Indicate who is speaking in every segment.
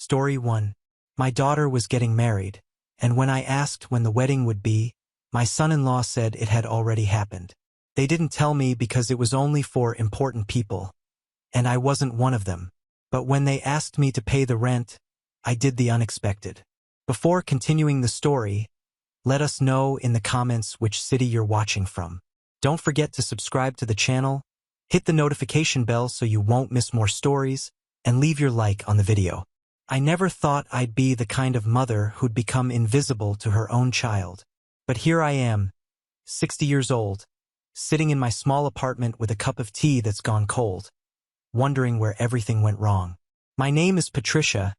Speaker 1: Story 1. My daughter was getting married, and when I asked when the wedding would be, my son-in-law said it had already happened. They didn't tell me because it was only for important people, and I wasn't one of them. But when they asked me to pay the rent, I did the unexpected. Before continuing the story, let us know in the comments which city you're watching from. Don't forget to subscribe to the channel, hit the notification bell so you won't miss more stories, and leave your like on the video. I never thought I'd be the kind of mother who'd become invisible to her own child. But here I am, 60 years old, sitting in my small apartment with a cup of tea that's gone cold, wondering where everything went wrong. My name is Patricia,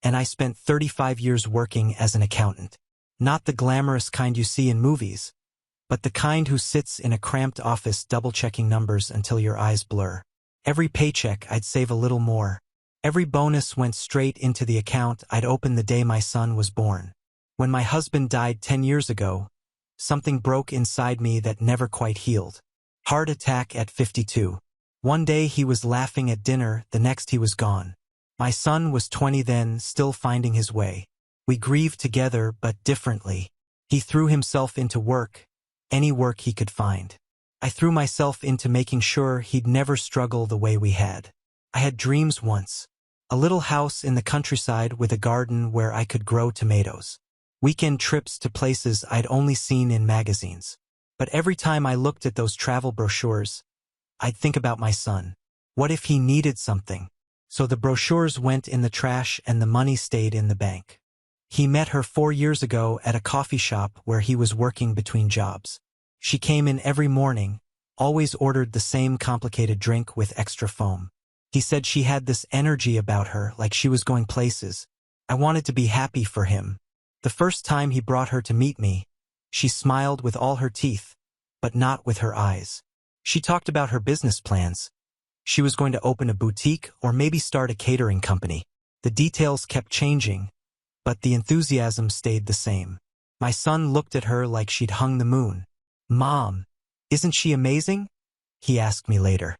Speaker 1: and I spent 35 years working as an accountant. Not the glamorous kind you see in movies, but the kind who sits in a cramped office double-checking numbers until your eyes blur. Every paycheck, I'd save a little more. Every bonus went straight into the account I'd opened the day my son was born. When my husband died 10 years ago, something broke inside me that never quite healed. Heart attack at 52. One day he was laughing at dinner, the next he was gone. My son was 20 then, still finding his way. We grieved together, but differently. He threw himself into work, any work he could find. I threw myself into making sure he'd never struggle the way we had. I had dreams once. A little house in the countryside with a garden where I could grow tomatoes. Weekend trips to places I'd only seen in magazines. But every time I looked at those travel brochures, I'd think about my son. What if he needed something? So the brochures went in the trash and the money stayed in the bank. He met her 4 years ago at a coffee shop where he was working between jobs. She came in every morning, always ordered the same complicated drink with extra foam. He said she had this energy about her, like she was going places. I wanted to be happy for him. The first time he brought her to meet me, she smiled with all her teeth, but not with her eyes. She talked about her business plans. She was going to open a boutique or maybe start a catering company. The details kept changing, but the enthusiasm stayed the same. My son looked at her like she'd hung the moon. "Mom, isn't she amazing?" he asked me later.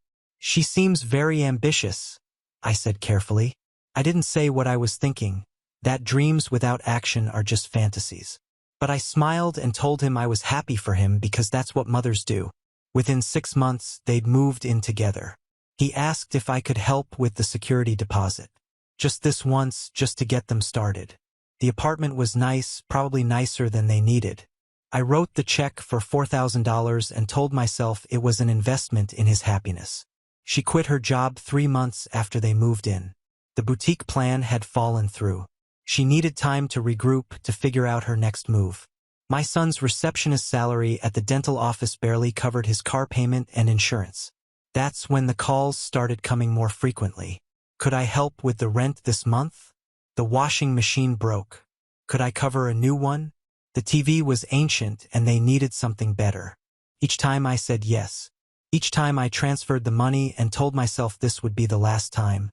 Speaker 1: "She seems very ambitious," I said carefully. I didn't say what I was thinking, that dreams without action are just fantasies. But I smiled and told him I was happy for him because that's what mothers do. Within 6 months, they'd moved in together. He asked if I could help with the security deposit. Just this once, just to get them started. The apartment was nice, probably nicer than they needed. I wrote the check for $4,000 and told myself it was an investment in his happiness. She quit her job 3 months after they moved in. The boutique plan had fallen through. She needed time to regroup, to figure out her next move. My son's receptionist salary at the dental office barely covered his car payment and insurance. That's when the calls started coming more frequently. Could I help with the rent this month? The washing machine broke. Could I cover a new one? The TV was ancient and they needed something better. Each time I said yes. Each time I transferred the money and told myself this would be the last time.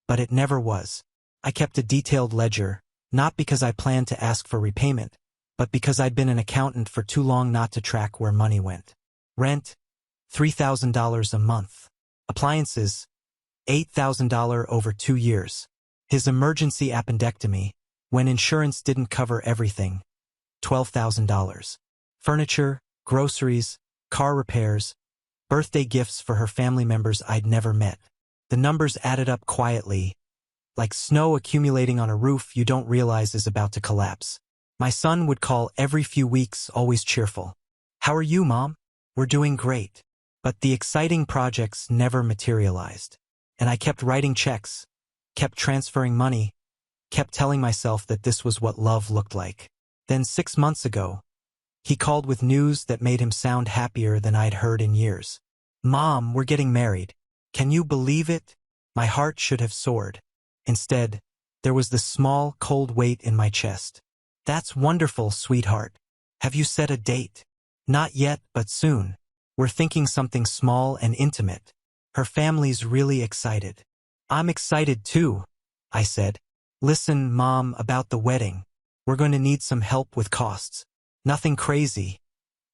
Speaker 1: But it never was. I kept a detailed ledger, not because I planned to ask for repayment, but because I'd been an accountant for too long not to track where money went. Rent, $3,000 a month. Appliances, $8,000 over 2 years. His emergency appendectomy, when insurance didn't cover everything, $12,000. Furniture, groceries, car repairs, birthday gifts for her family members I'd never met. The numbers added up quietly, like snow accumulating on a roof you don't realize is about to collapse. My son would call every few weeks, always cheerful. "How are you, Mom?" "We're doing great." But the exciting projects never materialized. And I kept writing checks, kept transferring money, kept telling myself that this was what love looked like. Then 6 months ago, he called with news that made him sound happier than I'd heard in years. "Mom, we're getting married. Can you believe it?" My heart should have soared. Instead, there was this small, cold weight in my chest. "That's wonderful, sweetheart. Have you set a date?" "Not yet, but soon. We're thinking something small and intimate." Her family's really excited. "I'm excited too," I said. "Listen, Mom, about the wedding. We're going to need some help with costs. Nothing crazy,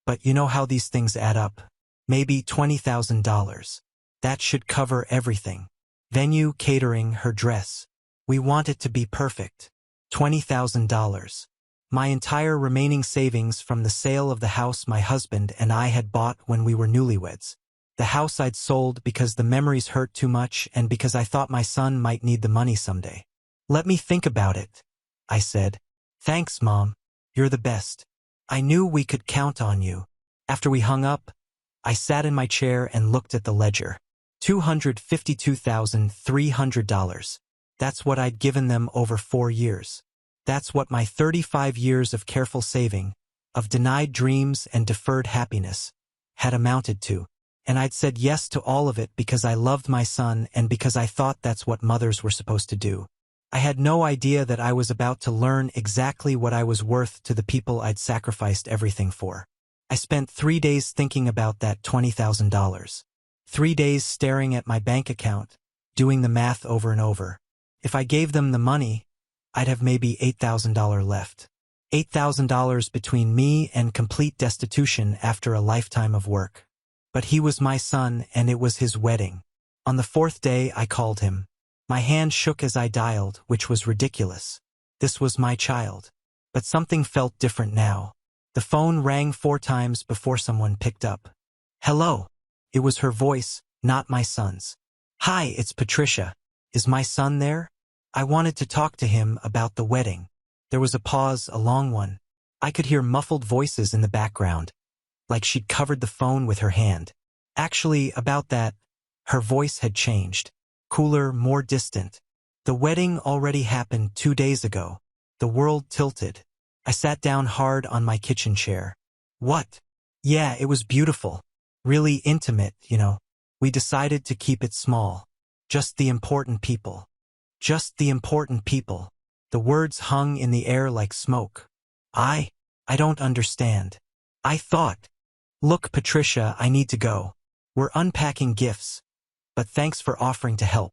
Speaker 1: but you know how these things add up. Maybe $20,000. That should cover everything. Venue, catering, her dress. We want it to be perfect. $20,000. My entire remaining savings from the sale of the house my husband and I had bought when we were newlyweds. The house I'd sold because the memories hurt too much and because I thought my son might need the money someday. Let me think about it, I said. Thanks, Mom. You're the best. I knew we could count on you. After we hung up, I sat in my chair and looked at the ledger. $252,300. That's what I'd given them over 4 years. That's what my 35 years of careful saving, of denied dreams and deferred happiness, had amounted to. And I'd said yes to all of it because I loved my son and because I thought that's what mothers were supposed to do. I had no idea that I was about to learn exactly what I was worth to the people I'd sacrificed everything for. I spent 3 days thinking about that $20,000. 3 days staring at my bank account, doing the math over and over. If I gave them the money, I'd have maybe $8,000 left. $8,000 between me and complete destitution after a lifetime of work. But he was my son and it was his wedding. On the 4th day I called him. My hand shook as I dialed, which was ridiculous. This was my child. But something felt different now. The phone rang 4 times before someone picked up. Hello. It was her voice, not my son's. Hi, it's Patricia. Is my son there? I wanted to talk to him about the wedding. There was a pause, a long one. I could hear muffled voices in the background, like she'd covered the phone with her hand. Actually, about that, her voice had changed. Cooler, more distant. The wedding already happened 2 days ago. The world tilted. I sat down hard on my kitchen chair. What? Yeah, it was beautiful. Really intimate, you know. We decided to keep it small. Just the important people. Just the important people. The words hung in the air like smoke. I don't understand. I thought. Look, Patricia, I need to go. We're unpacking gifts. But thanks for offering to help.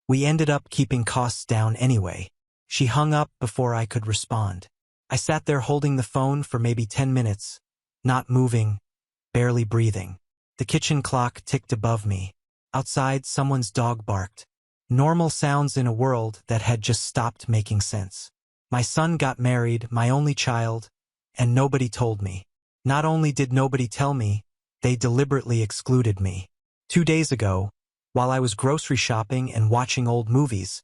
Speaker 1: We ended up keeping costs down anyway. She hung up before I could respond. I sat there holding the phone for maybe 10 minutes, not moving, barely breathing. The kitchen clock ticked above me. Outside, someone's dog barked. Normal sounds in a world that had just stopped making sense. My son got married, my only child, and nobody told me. Not only did nobody tell me, they deliberately excluded me. 2 days ago, while I was grocery shopping and watching old movies,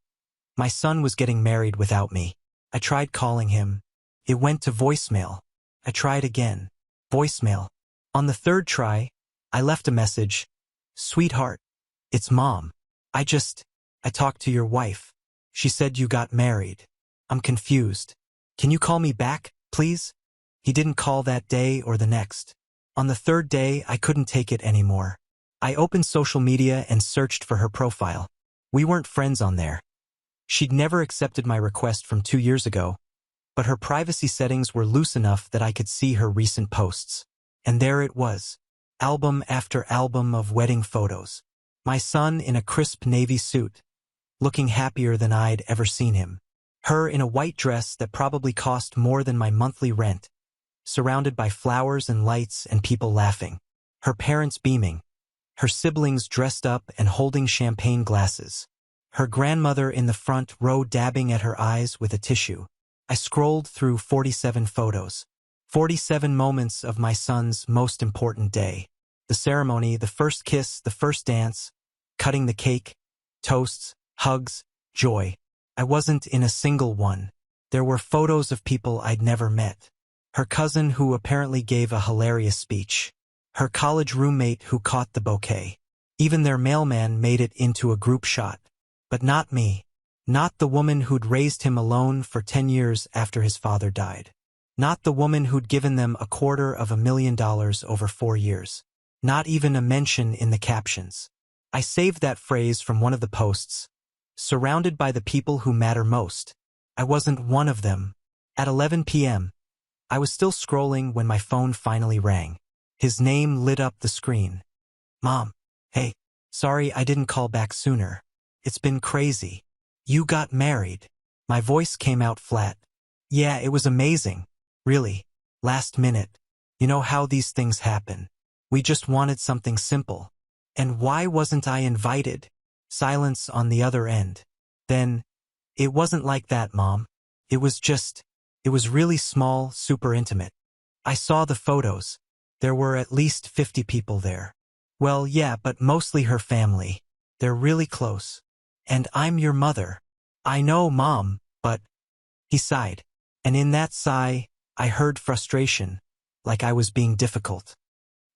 Speaker 1: my son was getting married without me. I tried calling him. It went to voicemail. I tried again. Voicemail. On the 3rd try, I left a message. Sweetheart, it's Mom. I talked to your wife. She said you got married. I'm confused. Can you call me back, please? He didn't call that day or the next. On the 3rd day, I couldn't take it anymore. I opened social media and searched for her profile. We weren't friends on there. She'd never accepted my request from 2 years ago, but her privacy settings were loose enough that I could see her recent posts. And there it was. Album after album of wedding photos. My son in a crisp navy suit, looking happier than I'd ever seen him. Her in a white dress that probably cost more than my monthly rent, surrounded by flowers and lights and people laughing. Her parents beaming. Her siblings dressed up and holding champagne glasses. Her grandmother in the front row dabbing at her eyes with a tissue. I scrolled through 47 photos. 47 moments of my son's most important day. The ceremony, the first kiss, the first dance, cutting the cake, toasts, hugs, joy. I wasn't in a single one. There were photos of people I'd never met. Her cousin who apparently gave a hilarious speech. Her college roommate who caught the bouquet. Even their mailman made it into a group shot. But not me. Not the woman who'd raised him alone for 10 years after his father died. Not the woman who'd given them $250,000 over 4 years. Not even a mention in the captions. I saved that phrase from one of the posts. Surrounded by the people who matter most. I wasn't one of them. At 11 p.m., I was still scrolling when my phone finally rang. His name lit up the screen. Mom. Hey. Sorry I didn't call back sooner. It's been crazy. You got married. My voice came out flat. Yeah, it was amazing. Really. Last minute. You know how these things happen. We just wanted something simple. And why wasn't I invited? Silence on the other end. Then, It wasn't like that, Mom. It was really small, super intimate. I saw the photos. There were at least 50 people there. Well, yeah, but mostly her family. They're really close. And I'm your mother. I know, Mom, but... He sighed. And in that sigh, I heard frustration, like I was being difficult.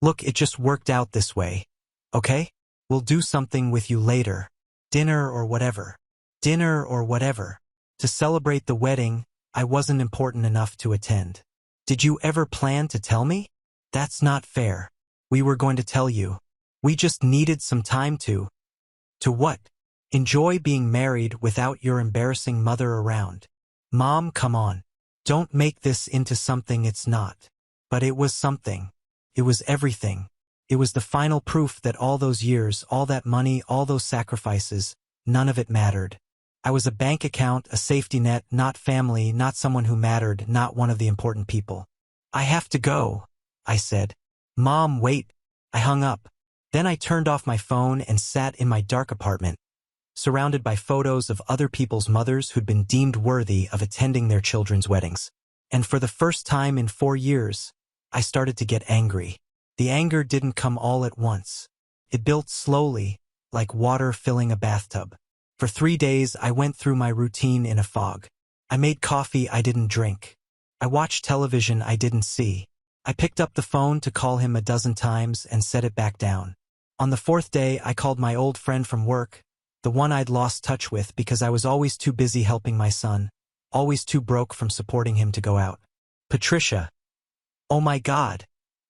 Speaker 1: Look, it just worked out this way. Okay? We'll do something with you later. Dinner or whatever. Dinner or whatever. To celebrate the wedding, I wasn't important enough to attend. Did you ever plan to tell me? That's not fair. We were going to tell you. We just needed some time to... To what? Enjoy being married without your embarrassing mother around. Mom, come on. Don't make this into something it's not. But it was something. It was everything. It was the final proof that all those years, all that money, all those sacrifices, none of it mattered. I was a bank account, a safety net, not family, not someone who mattered, not one of the important people. I have to go, I said. Mom, wait. I hung up. Then I turned off my phone and sat in my dark apartment, surrounded by photos of other people's mothers who'd been deemed worthy of attending their children's weddings. And for the first time in 4 years, I started to get angry. The anger didn't come all at once. It built slowly, like water filling a bathtub. For 3 days, I went through my routine in a fog. I made coffee I didn't drink. I watched television I didn't see. I picked up the phone to call him a dozen times and set it back down. On the 4th day, I called my old friend from work, the one I'd lost touch with because I was always too busy helping my son, always too broke from supporting him to go out. Patricia. Oh my God.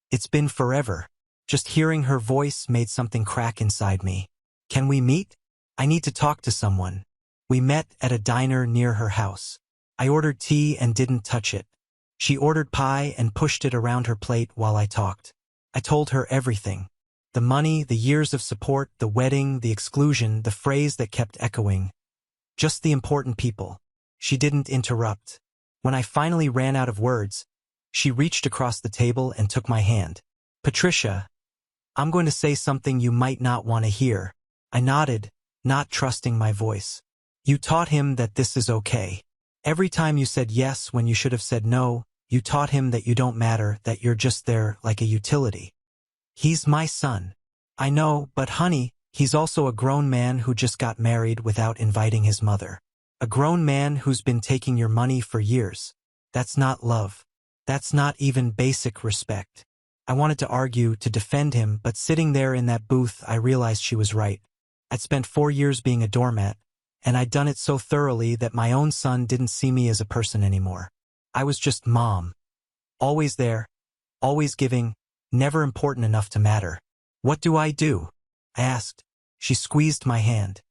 Speaker 1: It's been forever. Just hearing her voice made something crack inside me. Can we meet? I need to talk to someone. We met at a diner near her house. I ordered tea and didn't touch it. She ordered pie and pushed it around her plate while I talked. I told her everything. The money, the years of support, the wedding, the exclusion, the phrase that kept echoing. Just the important people. She didn't interrupt. When I finally ran out of words, she reached across the table and took my hand. Patricia, I'm going to say something you might not want to hear. I nodded, not trusting my voice. You taught him that this is okay. Every time you said yes when you should have said no, you taught him that you don't matter, that you're just there like a utility. He's my son. I know, but honey, he's also a grown man who just got married without inviting his mother. A grown man who's been taking your money for years. That's not love. That's not even basic respect. I wanted to argue, to defend him, but sitting there in that booth, I realized she was right. I'd spent 4 years being a doormat, and I'd done it so thoroughly that my own son didn't see me as a person anymore. I was just Mom. Always there, always giving, never important enough to matter. What do? I asked. She squeezed my hand.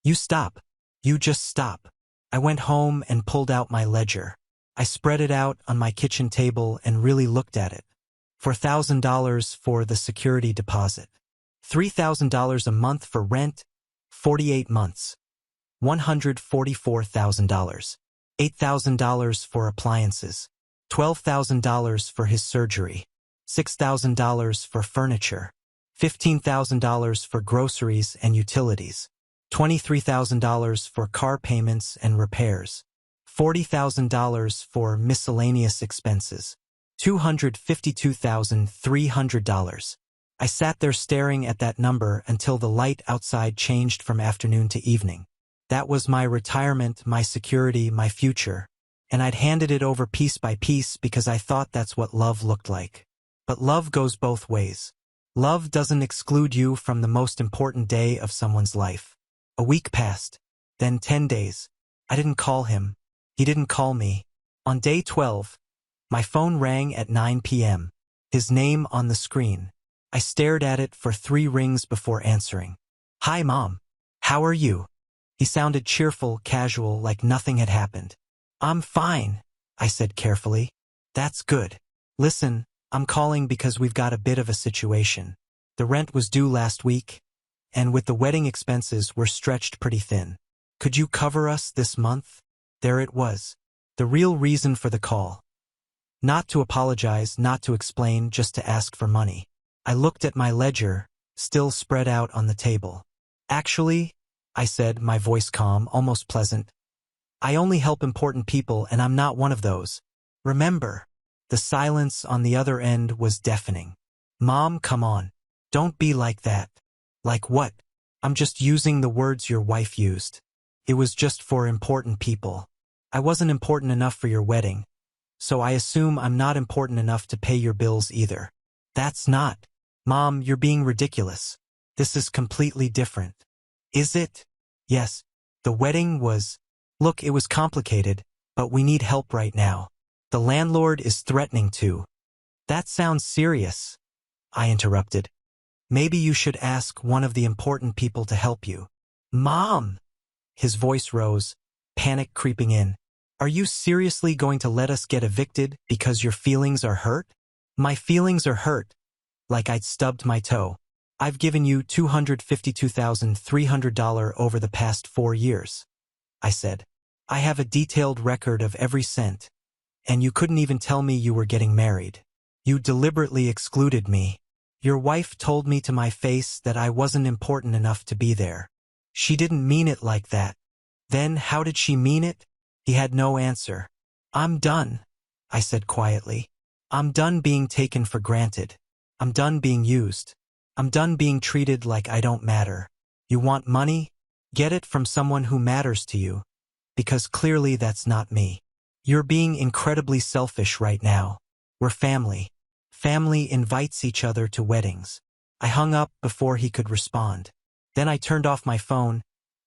Speaker 1: You stop. You just stop. I went home and pulled out my ledger. I spread it out on my kitchen table and really looked at it. $4,000 for the security deposit. $3,000 a month for rent, 48 months. $144,000. $8,000 for appliances. $12,000 for his surgery. $6,000 for furniture. $15,000 for groceries and utilities. $23,000 for car payments and repairs. $40,000 for miscellaneous expenses. $252,300. I sat there staring at that number until the light outside changed from afternoon to evening. That was my retirement, my security, my future, and I'd handed it over piece by piece because I thought that's what love looked like. But love goes both ways. Love doesn't exclude you from the most important day of someone's life. A week passed, then 10 days. I didn't call him. He didn't call me. On day 12, my phone rang at 9 p.m. His name on the screen. I stared at it for 3 rings before answering. Hi, Mom. How are you? He sounded cheerful, casual, like nothing had happened. I'm fine, I said carefully. That's good. Listen, I'm calling because we've got a bit of a situation. The rent was due last week, and with the wedding expenses, we're stretched pretty thin. Could you cover us this month? There it was. The real reason for the call. Not to apologize, not to explain, just to ask for money. I looked at my ledger, still spread out on the table. Actually, I said, my voice calm, almost pleasant, I only help important people and I'm not one of those. Remember. The silence on the other end was deafening. Mom, come on. Don't be like that. Like what? I'm just using the words your wife used. It was just for important people. I wasn't important enough for your wedding, so I assume I'm not important enough to pay your bills either. That's not. Mom, you're being ridiculous. This is completely different. Is it? Yes. The wedding was... Look, it was complicated, but we need help right now. The landlord is threatening to... That sounds serious, I interrupted. Maybe you should ask one of the important people to help you. Mom! His voice rose, panic creeping in. Are you seriously going to let us get evicted because your feelings are hurt? My feelings are hurt. Like I'd stubbed my toe. I've given you $252,300 over the past 4 years. I said. I have a detailed record of every cent. And you couldn't even tell me you were getting married. You deliberately excluded me. Your wife told me to my face that I wasn't important enough to be there. She didn't mean it like that. Then how did she mean it? He had no answer. I'm done, I said quietly. I'm done being taken for granted. I'm done being used. I'm done being treated like I don't matter. You want money? Get it from someone who matters to you. Because clearly that's not me. You're being incredibly selfish right now. We're family. Family invites each other to weddings. I hung up before he could respond. Then I turned off my phone,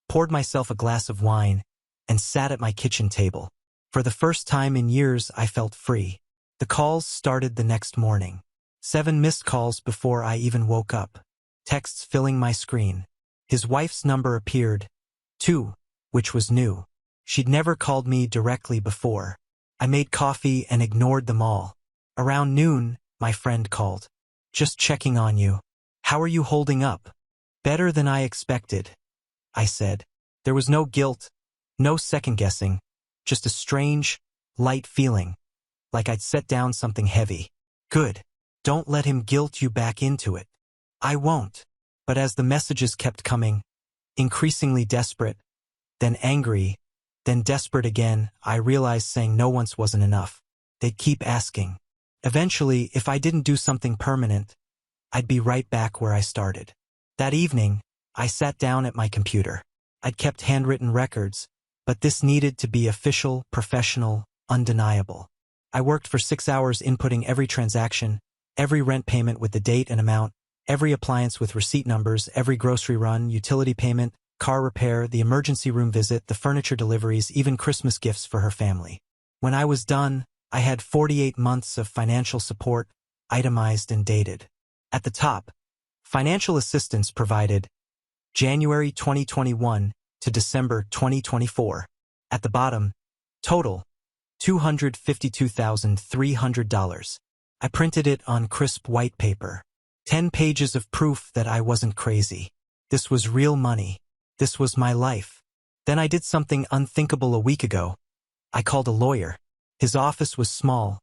Speaker 1: poured myself a glass of wine, and sat at my kitchen table. For the first time in years, I felt free. The calls started the next morning. 7 missed calls before I even woke up. Texts filling my screen. His wife's number appeared, 2, which was new. She'd never called me directly before. I made coffee and ignored them all. Around noon, my friend called. Just checking on you. How are you holding up? Better than I expected, I said. There was no guilt, no second-guessing, just a strange, light feeling, like I'd set down something heavy. Good. Don't let him guilt you back into it. I won't. But as the messages kept coming, increasingly desperate, then angry, then desperate again, I realized saying no once wasn't enough. They'd keep asking. Eventually, if I didn't do something permanent, I'd be right back where I started. That evening, I sat down at my computer. I'd kept handwritten records, but this needed to be official, professional, undeniable. I worked for 6 hours inputting every transaction, every rent payment with the date and amount, every appliance with receipt numbers, every grocery run, utility payment, car repair, the emergency room visit, the furniture deliveries, even Christmas gifts for her family. When I was done, I had 48 months of financial support, itemized and dated. At the top, financial assistance provided January 2021 to December 2024. At the bottom, total $252,300. I printed it on crisp white paper. 10 pages of proof that I wasn't crazy. This was real money. This was my life. Then I did something unthinkable a week ago. I called a lawyer. His office was small,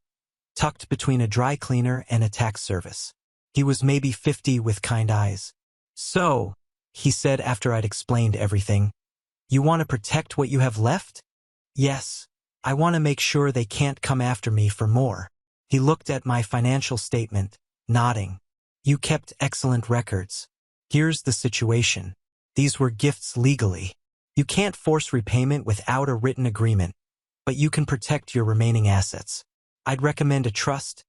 Speaker 1: tucked between a dry cleaner and a tax service. He was maybe 50 with kind eyes. So, he said after I'd explained everything, you want to protect what you have left? Yes. I want to make sure they can't come after me for more. He looked at my financial statement, nodding. You kept excellent records. Here's the situation. These were gifts legally. You can't force repayment without a written agreement, but you can protect your remaining assets. I'd recommend a trust,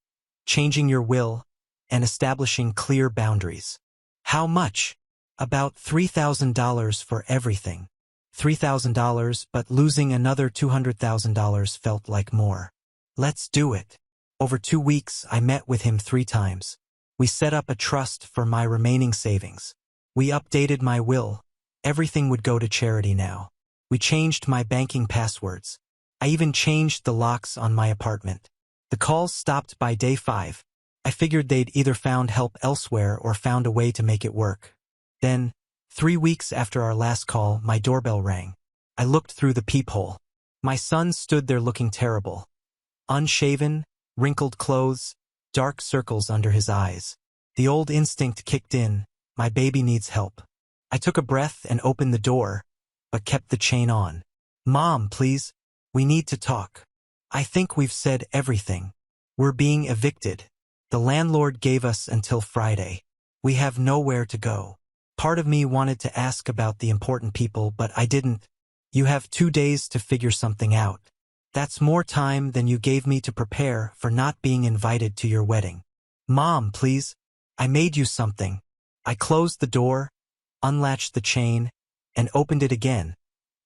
Speaker 1: changing your will, and establishing clear boundaries. How much? About $3,000 for everything. $3,000, but losing another $200,000 felt like more. Let's do it. Over 2 weeks, I met with him 3 times. We set up a trust for my remaining savings. We updated my will. Everything would go to charity now. We changed my banking passwords. I even changed the locks on my apartment. The calls stopped by day 5. I figured they'd either found help elsewhere or found a way to make it work. Then, 3 weeks after our last call, my doorbell rang. I looked through the peephole. My son stood there looking terrible. Unshaven, wrinkled clothes, dark circles under his eyes. The old instinct kicked in. My baby needs help. I took a breath and opened the door, but kept the chain on. Mom, please, We need to talk. I think we've said everything. We're being evicted. The landlord gave us until Friday. We have nowhere to go. Part of me wanted to ask about the important people, but I didn't. You have 2 days to figure something out. That's more time than you gave me to prepare for not being invited to your wedding. Mom, please. I made you something. I closed the door, unlatched the chain, and opened it again,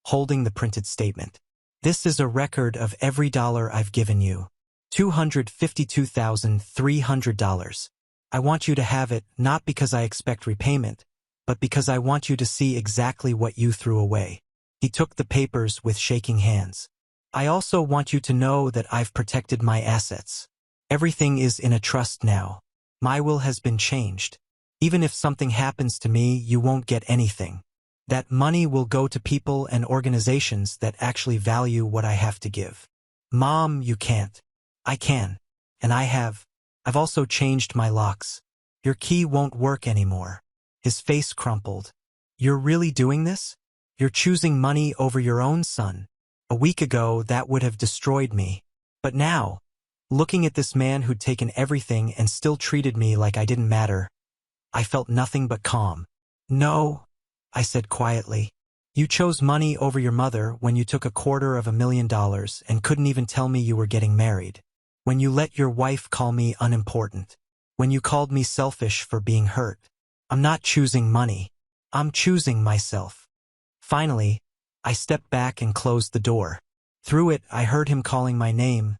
Speaker 1: holding the printed statement. This is a record of every dollar I've given you. $252,300. I want you to have it, not because I expect repayment, but because I want you to see exactly what you threw away. He took the papers with shaking hands. I also want you to know that I've protected my assets. Everything is in a trust now. My will has been changed. Even if something happens to me, you won't get anything. That money will go to people and organizations that actually value what I have to give. Mom, you can't. I can. And I have. I've also changed my locks. Your key won't work anymore. His face crumpled. You're really doing this? You're choosing money over your own son. A week ago, that would have destroyed me. But now, looking at this man who'd taken everything and still treated me like I didn't matter, I felt nothing but calm. No, I said quietly. You chose money over your mother when you took $250,000 and couldn't even tell me you were getting married. When you let your wife call me unimportant. When you called me selfish for being hurt. I'm not choosing money. I'm choosing myself. Finally, I stepped back and closed the door. Through it, I heard him calling my name,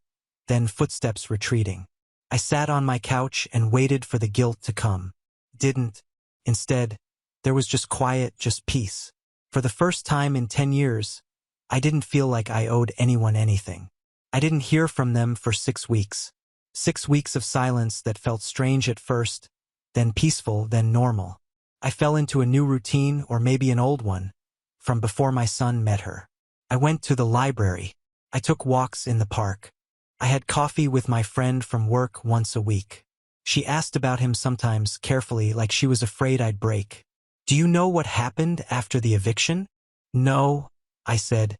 Speaker 1: then footsteps retreating. I sat on my couch and waited for the guilt to come. Didn't. Instead, there was just quiet, just peace. For the first time in 10 years, I didn't feel like I owed anyone anything. I didn't hear from them for 6 weeks. 6 weeks of silence that felt strange at first, then peaceful, then normal. I fell into a new routine, or maybe an old one, from before my son met her. I went to the library. I took walks in the park. I had coffee with my friend from work once a week. She asked about him sometimes carefully, like she was afraid I'd break. Do you know what happened after the eviction? No, I said.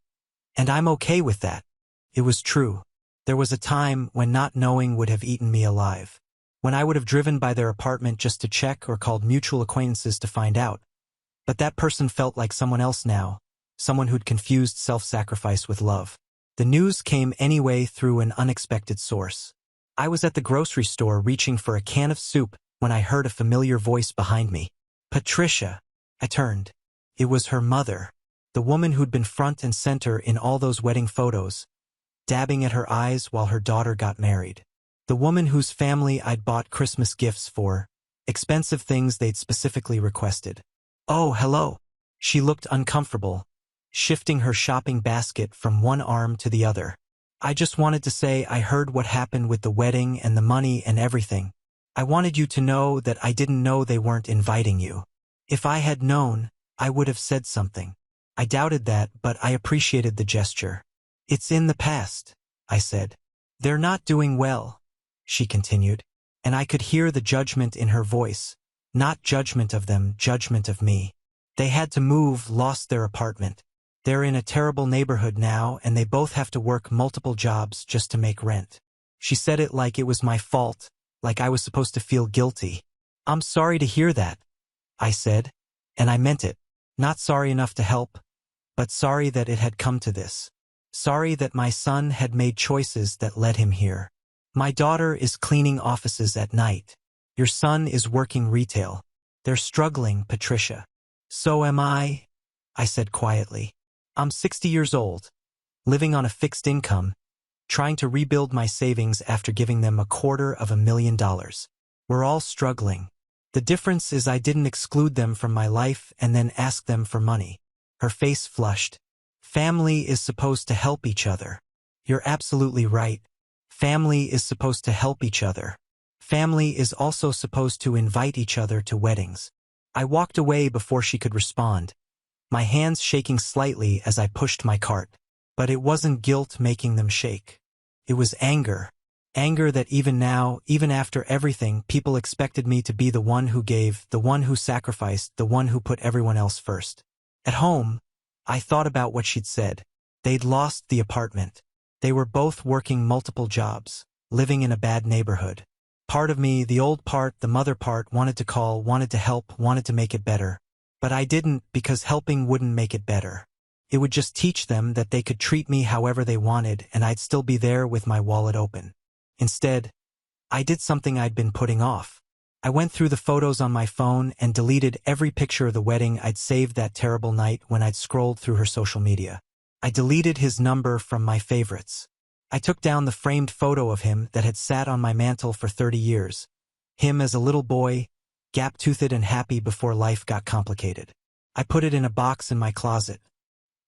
Speaker 1: And I'm okay with that. It was true. There was a time when not knowing would have eaten me alive. When I would have driven by their apartment just to check or called mutual acquaintances to find out. But that person felt like someone else now, someone who'd confused self-sacrifice with love. The news came anyway through an unexpected source. I was at the grocery store reaching for a can of soup when I heard a familiar voice behind me. Patricia. I turned. It was her mother, the woman who'd been front and center in all those wedding photos, dabbing at her eyes while her daughter got married. The woman whose family I'd bought Christmas gifts for, expensive things they'd specifically requested. Oh, hello. She looked uncomfortable, shifting her shopping basket from one arm to the other. I just wanted to say I heard what happened with the wedding and the money and everything. I wanted you to know that I didn't know they weren't inviting you. If I had known, I would have said something. I doubted that, but I appreciated the gesture. It's in the past, I said. They're not doing well, she continued, and I could hear the judgment in her voice. Not judgment of them, judgment of me. They had to move, lost their apartment. They're in a terrible neighborhood now, and they both have to work multiple jobs just to make rent. She said it like it was my fault, like I was supposed to feel guilty. I'm sorry to hear that, I said, and I meant it. Not sorry enough to help, but sorry that it had come to this. Sorry that my son had made choices that led him here. My daughter is cleaning offices at night. Your son is working retail. They're struggling, Patricia. So am I said quietly. I'm 60 years old, living on a fixed income, trying to rebuild my savings after giving them $250,000. We're all struggling. The difference is I didn't exclude them from my life and then ask them for money. Her face flushed. Family is supposed to help each other. You're absolutely right. Family is supposed to help each other. Family is also supposed to invite each other to weddings. I walked away before she could respond, my hands shaking slightly as I pushed my cart. But it wasn't guilt making them shake. It was anger. Anger that even now, even after everything, people expected me to be the one who gave, the one who sacrificed, the one who put everyone else first. At home, I thought about what she'd said. They'd lost the apartment. They were both working multiple jobs, living in a bad neighborhood. Part of me, the old part, the mother part, wanted to call, wanted to help, wanted to make it better. But I didn't, because helping wouldn't make it better. It would just teach them that they could treat me however they wanted and I'd still be there with my wallet open. Instead, I did something I'd been putting off. I went through the photos on my phone and deleted every picture of the wedding I'd saved that terrible night when I'd scrolled through her social media. I deleted his number from my favorites. I took down the framed photo of him that had sat on my mantle for 30 years. Him as a little boy, gap-toothed and happy before life got complicated. I put it in a box in my closet.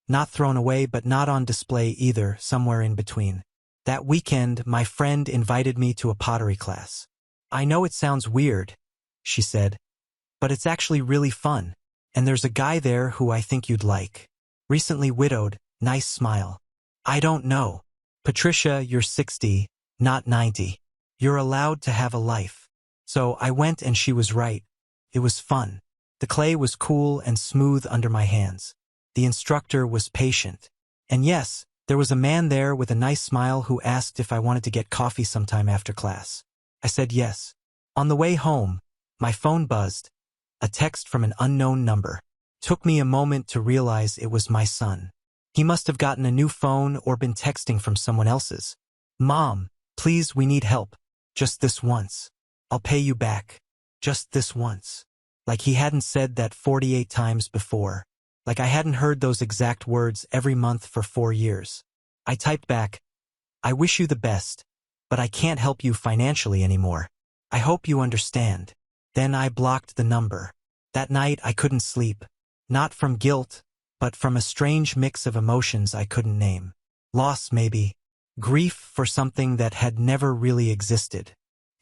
Speaker 1: Not thrown away but not on display either, somewhere in between. That weekend, my friend invited me to a pottery class. I know it sounds weird, she said, but it's actually really fun. And there's a guy there who I think you'd like. Recently widowed, nice smile. I don't know. Patricia, you're 60, not 90. You're allowed to have a life. So I went and she was right. It was fun. The clay was cool and smooth under my hands. The instructor was patient. And yes, there was a man there with a nice smile who asked if I wanted to get coffee sometime after class. I said yes. On the way home, my phone buzzed. A text from an unknown number. Took me a moment to realize it was my son. He must have gotten a new phone or been texting from someone else's. Mom, please, we need help. Just this once. I'll pay you back. Just this once. Like he hadn't said that 48 times before. Like I hadn't heard those exact words every month for 4 years. I typed back, I wish you the best, but I can't help you financially anymore. I hope you understand. Then I blocked the number. That night I couldn't sleep. Not from guilt, but from a strange mix of emotions I couldn't name. Loss, maybe. Grief for something that had never really existed.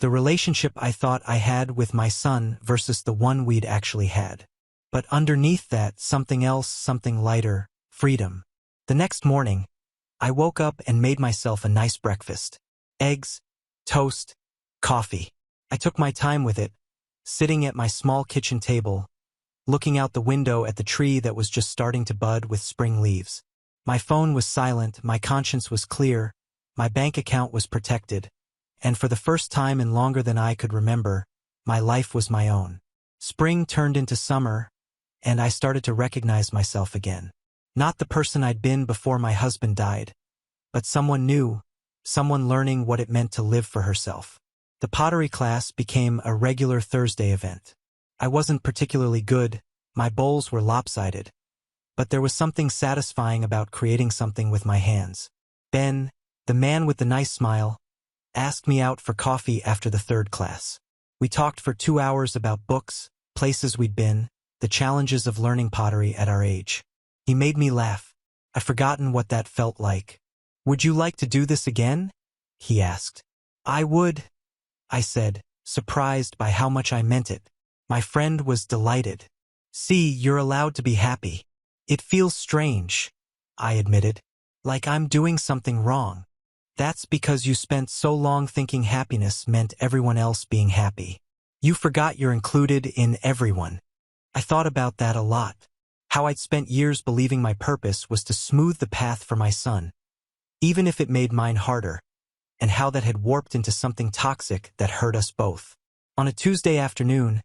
Speaker 1: The relationship I thought I had with my son versus the one we'd actually had. But underneath that, something else, something lighter, freedom. The next morning, I woke up and made myself a nice breakfast. Eggs, toast, coffee. I took my time with it, sitting at my small kitchen table, looking out the window at the tree that was just starting to bud with spring leaves. My phone was silent, my conscience was clear, my bank account was protected, and for the first time in longer than I could remember, my life was my own. Spring turned into summer, and I started to recognize myself again. Not the person I'd been before my husband died, but someone new, someone learning what it meant to live for herself. The pottery class became a regular Thursday event. I wasn't particularly good, my bowls were lopsided, but there was something satisfying about creating something with my hands. Ben, the man with the nice smile, asked me out for coffee after the third class. We talked for 2 hours about books, places we'd been, the challenges of learning pottery at our age. He made me laugh. I'd forgotten what that felt like. Would you like to do this again? He asked. I would, I said, surprised by how much I meant it. My friend was delighted. See, you're allowed to be happy. It feels strange, I admitted. Like I'm doing something wrong. That's because you spent so long thinking happiness meant everyone else being happy. You forgot you're included in everyone. I thought about that a lot. How I'd spent years believing my purpose was to smooth the path for my son, even if it made mine harder, and how that had warped into something toxic that hurt us both. On a Tuesday afternoon,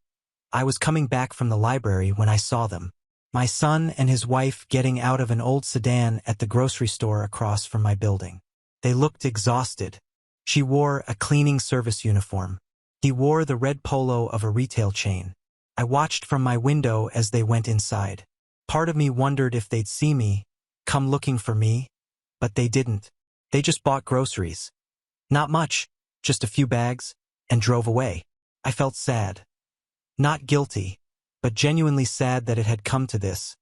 Speaker 1: I was coming back from the library when I saw them. My son and his wife getting out of an old sedan at the grocery store across from my building. They looked exhausted. She wore a cleaning service uniform. He wore the red polo of a retail chain. I watched from my window as they went inside. Part of me wondered if they'd see me, come looking for me, but they didn't. They just bought groceries. Not much, just a few bags, and drove away. I felt sad. Not guilty, but genuinely sad that it had come to this,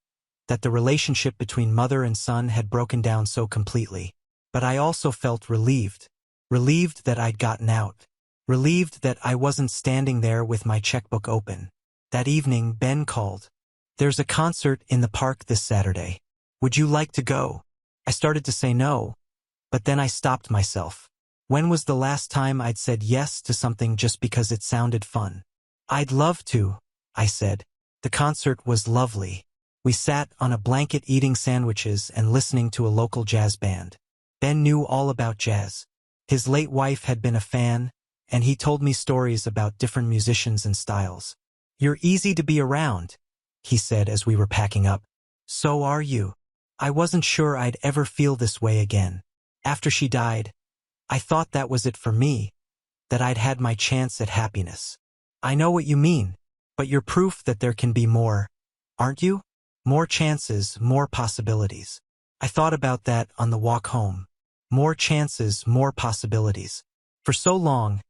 Speaker 1: that the relationship between mother and son had broken down so completely. But I also felt relieved. Relieved that I'd gotten out. Relieved that I wasn't standing there with my checkbook open. That evening, Ben called. There's a concert in the park this Saturday. Would you like to go? I started to say no, but then I stopped myself. When was the last time I'd said yes to something just because it sounded fun? I'd love to, I said. The concert was lovely. We sat on a blanket eating sandwiches and listening to a local jazz band. Ben knew all about jazz. His late wife had been a fan, and he told me stories about different musicians and styles. "You're easy to be around," he said as we were packing up. "So are you." I wasn't sure I'd ever feel this way again. After she died, I thought that was it for me, that I'd had my chance at happiness. "I know what you mean, but you're proof that there can be more, aren't you? More chances, more possibilities." I thought about that on the walk home. More chances, more possibilities. For so long,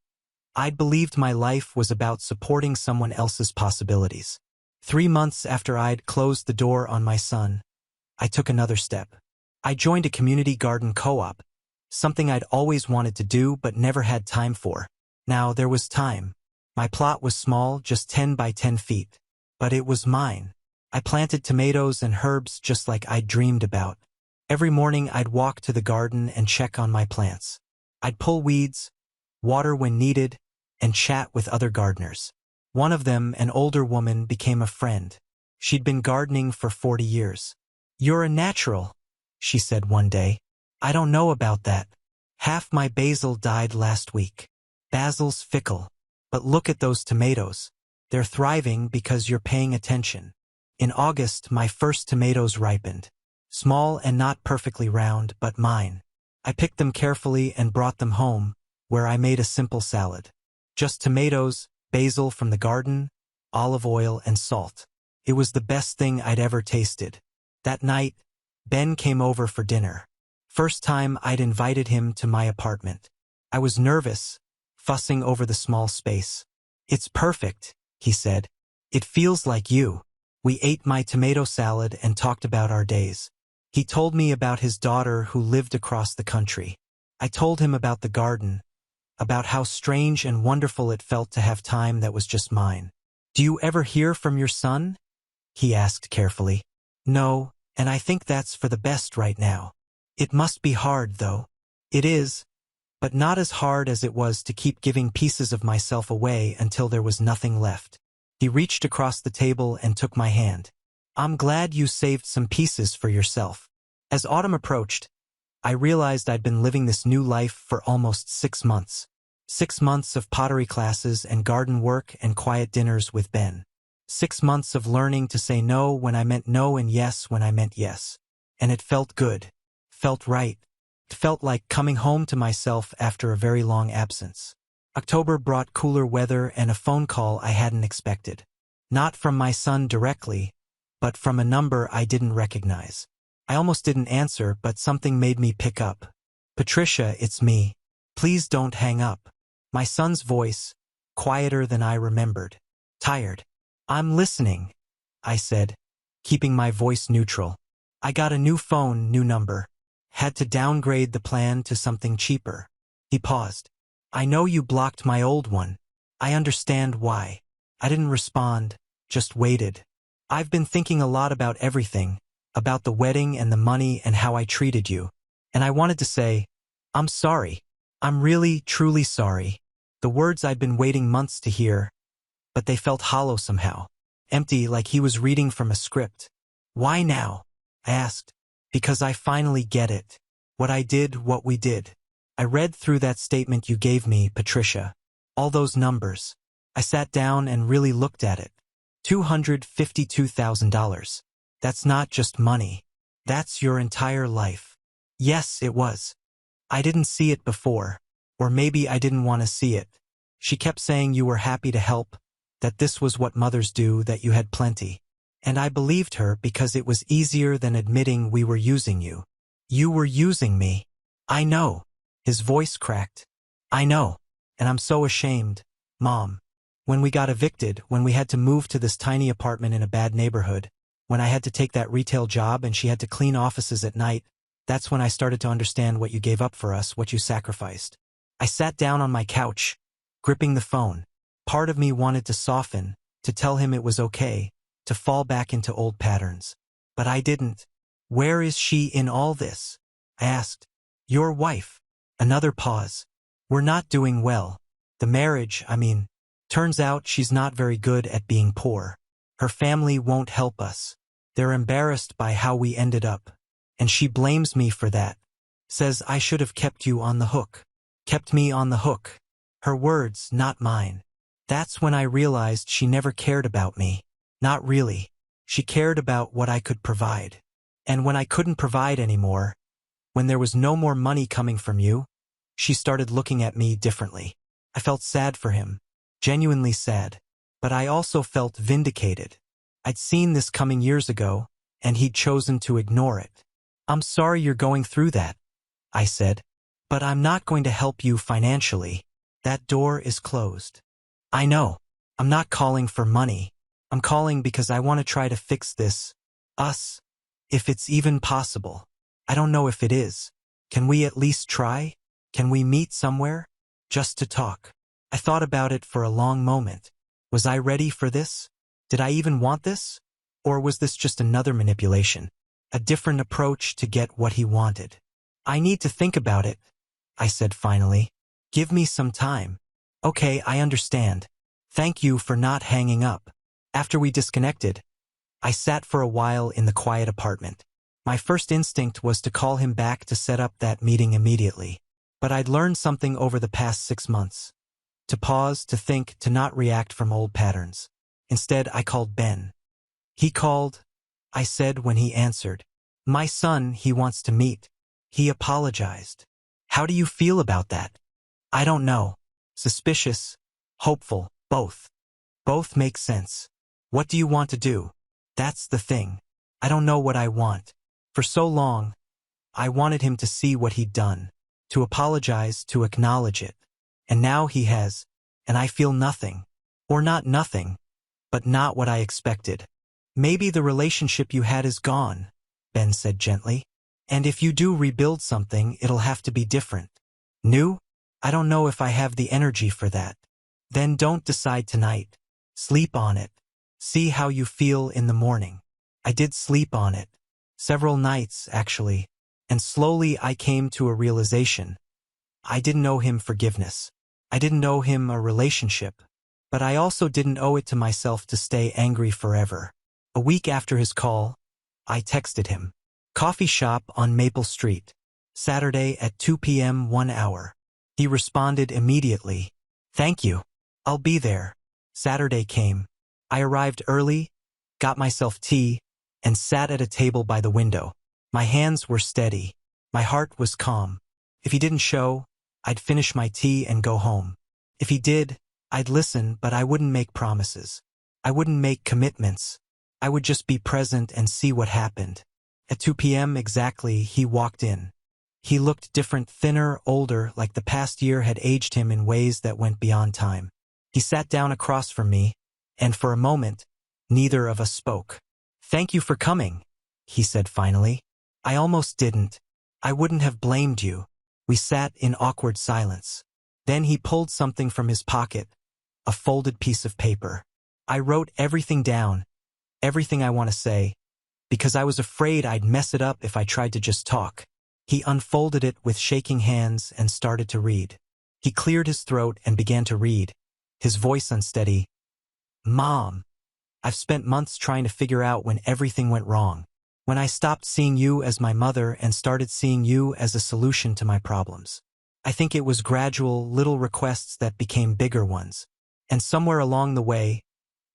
Speaker 1: I'd believed my life was about supporting someone else's possibilities. 3 months after I'd closed the door on my son, I took another step. I joined a community garden co-op, something I'd always wanted to do but never had time for. Now there was time. My plot was small, just 10 by 10 feet. But it was mine. I planted tomatoes and herbs just like I'd dreamed about. Every morning I'd walk to the garden and check on my plants. I'd pull weeds, water when needed, and chat with other gardeners. One of them, an older woman, became a friend. She'd been gardening for 40 years. "You're a natural," she said one day. "I don't know about that. Half my basil died last week." Basil's fickle. But look at those tomatoes. They're thriving because you're paying attention. In August, my first tomatoes ripened. Small and not perfectly round, but mine. I picked them carefully and brought them home, where I made a simple salad. Just tomatoes, basil from the garden, olive oil, and salt. It was the best thing I'd ever tasted. That night, Ben came over for dinner. First time I'd invited him to my apartment. I was nervous, fussing over the small space. "It's perfect," he said. "It feels like you." We ate my tomato salad and talked about our days. He told me about his daughter who lived across the country. I told him about the garden, about how strange and wonderful it felt to have time that was just mine. "Do you ever hear from your son?" he asked carefully. "No, and I think that's for the best right now. It must be hard, though." "It is, but not as hard as it was to keep giving pieces of myself away until there was nothing left." He reached across the table and took my hand. "I'm glad you saved some pieces for yourself." As autumn approached, I realized I'd been living this new life for almost 6 months. 6 months of pottery classes and garden work and quiet dinners with Ben. 6 months of learning to say no when I meant no and yes when I meant yes. And it felt good. Felt right. It felt like coming home to myself after a very long absence. October brought cooler weather and a phone call I hadn't expected. Not from my son directly, but from a number I didn't recognize. I almost didn't answer, but something made me pick up. "Patricia, it's me. Please don't hang up." My son's voice, quieter than I remembered. "Tired?" "I'm listening," I said, keeping my voice neutral. "I got a new phone, new number. Had to downgrade the plan to something cheaper." He paused. "I know you blocked my old one. I understand why." I didn't respond, just waited. "I've been thinking a lot about everything, about the wedding and the money and how I treated you. And I wanted to say, I'm sorry. I'm really, truly sorry." The words I'd been waiting months to hear, but they felt hollow somehow. Empty, like he was reading from a script. "Why now?" I asked. "Because I finally get it. What I did, what we did." I read through that statement you gave me, Patricia. All those numbers. I sat down and really looked at it. $252,000. That's not just money. That's your entire life. Yes, it was. I didn't see it before. Or maybe I didn't want to see it. She kept saying you were happy to help, that this was what mothers do, that you had plenty. And I believed her because it was easier than admitting we were using you. You were using me. I know. His voice cracked. I know. And I'm so ashamed, Mom. When we got evicted, when we had to move to this tiny apartment in a bad neighborhood, when I had to take that retail job and she had to clean offices at night, that's when I started to understand what you gave up for us, what you sacrificed. I sat down on my couch, gripping the phone. Part of me wanted to soften, to tell him it was okay, to fall back into old patterns. But I didn't. "Where is she in all this?" I asked. "Your wife." Another pause. "We're not doing well. The marriage, turns out she's not very good at being poor. Her family won't help us. They're embarrassed by how we ended up. And she blames me for that. Says I should have kept you on the hook. Kept me on the hook. Her words, not mine. That's when I realized she never cared about me. Not really. She cared about what I could provide. And when I couldn't provide anymore, when there was no more money coming from you, she started looking at me differently. I felt sad for him. Genuinely sad. But I also felt vindicated. I'd seen this coming years ago, and he'd chosen to ignore it. I'm sorry you're going through that, I said. But I'm not going to help you financially. That door is closed. I know. I'm not calling for money. I'm calling because I want to try to fix this. Us. If it's even possible. I don't know if it is. Can we at least try? Can we meet somewhere? Just to talk. I thought about it for a long moment. Was I ready for this? Did I even want this? Or was this just another manipulation? A different approach to get what he wanted? I need to think about it, I said finally. Give me some time. Okay, I understand. Thank you for not hanging up. After we disconnected, I sat for a while in the quiet apartment. My first instinct was to call him back to set up that meeting immediately. But I'd learned something over the past 6 months. To pause, to think, to not react from old patterns. Instead, I called Ben. He called, I said when he answered. My son, he wants to meet. He apologized. How do you feel about that? I don't know. Suspicious, hopeful, both. Both make sense. What do you want to do? That's the thing. I don't know what I want. For so long, I wanted him to see what he'd done, to apologize, to acknowledge it. And now he has, and I feel nothing. Or not nothing, but not what I expected. Maybe the relationship you had is gone, Ben said gently. And if you do rebuild something, it'll have to be different. New? I don't know if I have the energy for that. Then don't decide tonight. Sleep on it. See how you feel in the morning. I did sleep on it. Several nights, actually. And slowly I came to a realization. I didn't owe him forgiveness. I didn't owe him a relationship. But I also didn't owe it to myself to stay angry forever. A week after his call, I texted him. Coffee shop on Maple Street. Saturday at 2 p.m. 1 hour. He responded immediately. Thank you. I'll be there. Saturday came. I arrived early, got myself tea, and sat at a table by the window. My hands were steady. My heart was calm. If he didn't show, I'd finish my tea and go home. If he did, I'd listen, but I wouldn't make promises. I wouldn't make commitments. I would just be present and see what happened. At 2 p.m. exactly, he walked in. He looked different, thinner, older, like the past year had aged him in ways that went beyond time. He sat down across from me, and for a moment, neither of us spoke. Thank you for coming, he said finally. I almost didn't. I wouldn't have blamed you. We sat in awkward silence. Then he pulled something from his pocket, a folded piece of paper. I wrote everything down, everything I want to say, because I was afraid I'd mess it up if I tried to just talk. He unfolded it with shaking hands and started to read. He cleared his throat and began to read, his voice unsteady. Mom, I've spent months trying to figure out when everything went wrong. When I stopped seeing you as my mother and started seeing you as a solution to my problems. I think it was gradual, little requests that became bigger ones. And somewhere along the way,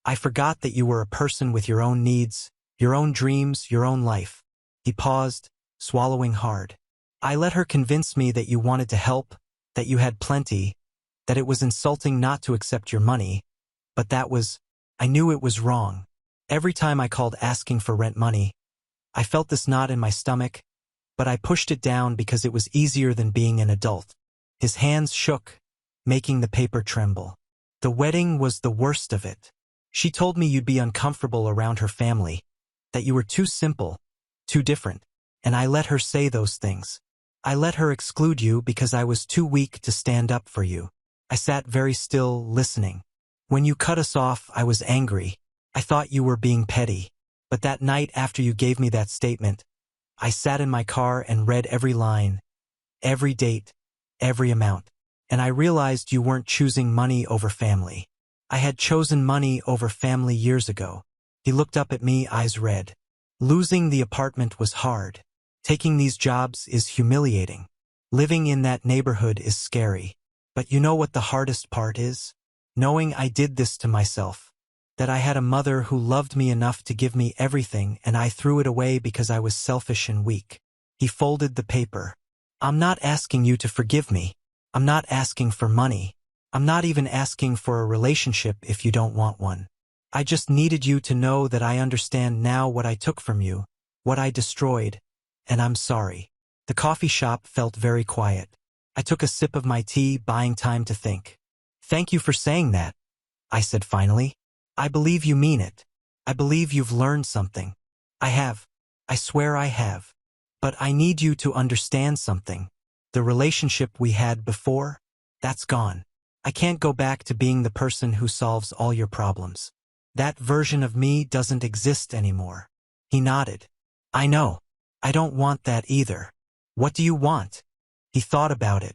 Speaker 1: I forgot that you were a person with your own needs, your own dreams, your own life. He paused, swallowing hard. I let her convince me that you wanted to help, that you had plenty, that it was insulting not to accept your money. But I knew it was wrong. Every time I called asking for rent money, I felt this knot in my stomach, but I pushed it down because it was easier than being an adult. His hands shook, making the paper tremble. The wedding was the worst of it. She told me you'd be uncomfortable around her family, that you were too simple, too different, and I let her say those things. I let her exclude you because I was too weak to stand up for you. I sat very still, listening. When you cut us off, I was angry. I thought you were being petty. But that night after you gave me that statement, I sat in my car and read every line, every date, every amount. And I realized you weren't choosing money over family. I had chosen money over family years ago. He looked up at me, eyes red. Losing the apartment was hard. Taking these jobs is humiliating. Living in that neighborhood is scary. But you know what the hardest part is? Knowing I did this to myself. That I had a mother who loved me enough to give me everything and I threw it away because I was selfish and weak. He folded the paper. I'm not asking you to forgive me. I'm not asking for money. I'm not even asking for a relationship if you don't want one. I just needed you to know that I understand now what I took from you, what I destroyed, and I'm sorry. The coffee shop felt very quiet. I took a sip of my tea, buying time to think. Thank you for saying that, I said finally. I believe you mean it. I believe you've learned something. I have. I swear I have. But I need you to understand something. The relationship we had before, that's gone. I can't go back to being the person who solves all your problems. That version of me doesn't exist anymore. He nodded. I know. I don't want that either. What do you want? He thought about it.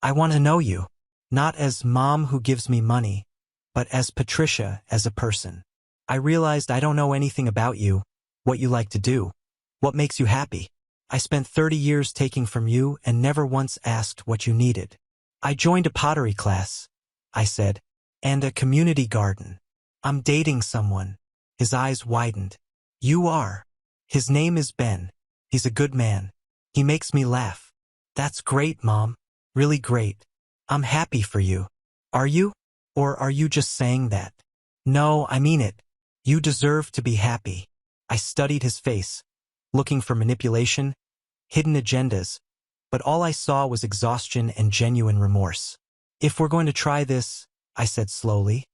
Speaker 1: I want to know you. Not as mom who gives me money, but as Patricia, as a person. I realized I don't know anything about you, what you like to do, what makes you happy. I spent 30 years taking from you and never once asked what you needed. I joined a pottery class, I said, and a community garden. I'm dating someone. His eyes widened. You are. His name is Ben. He's a good man. He makes me laugh. That's great, Mom. Really great. I'm happy for you. Are you? Or are you just saying that? No, I mean it. You deserve to be happy. I studied his face, looking for manipulation, hidden agendas, but all I saw was exhaustion and genuine remorse. If we're going to try this, I said slowly,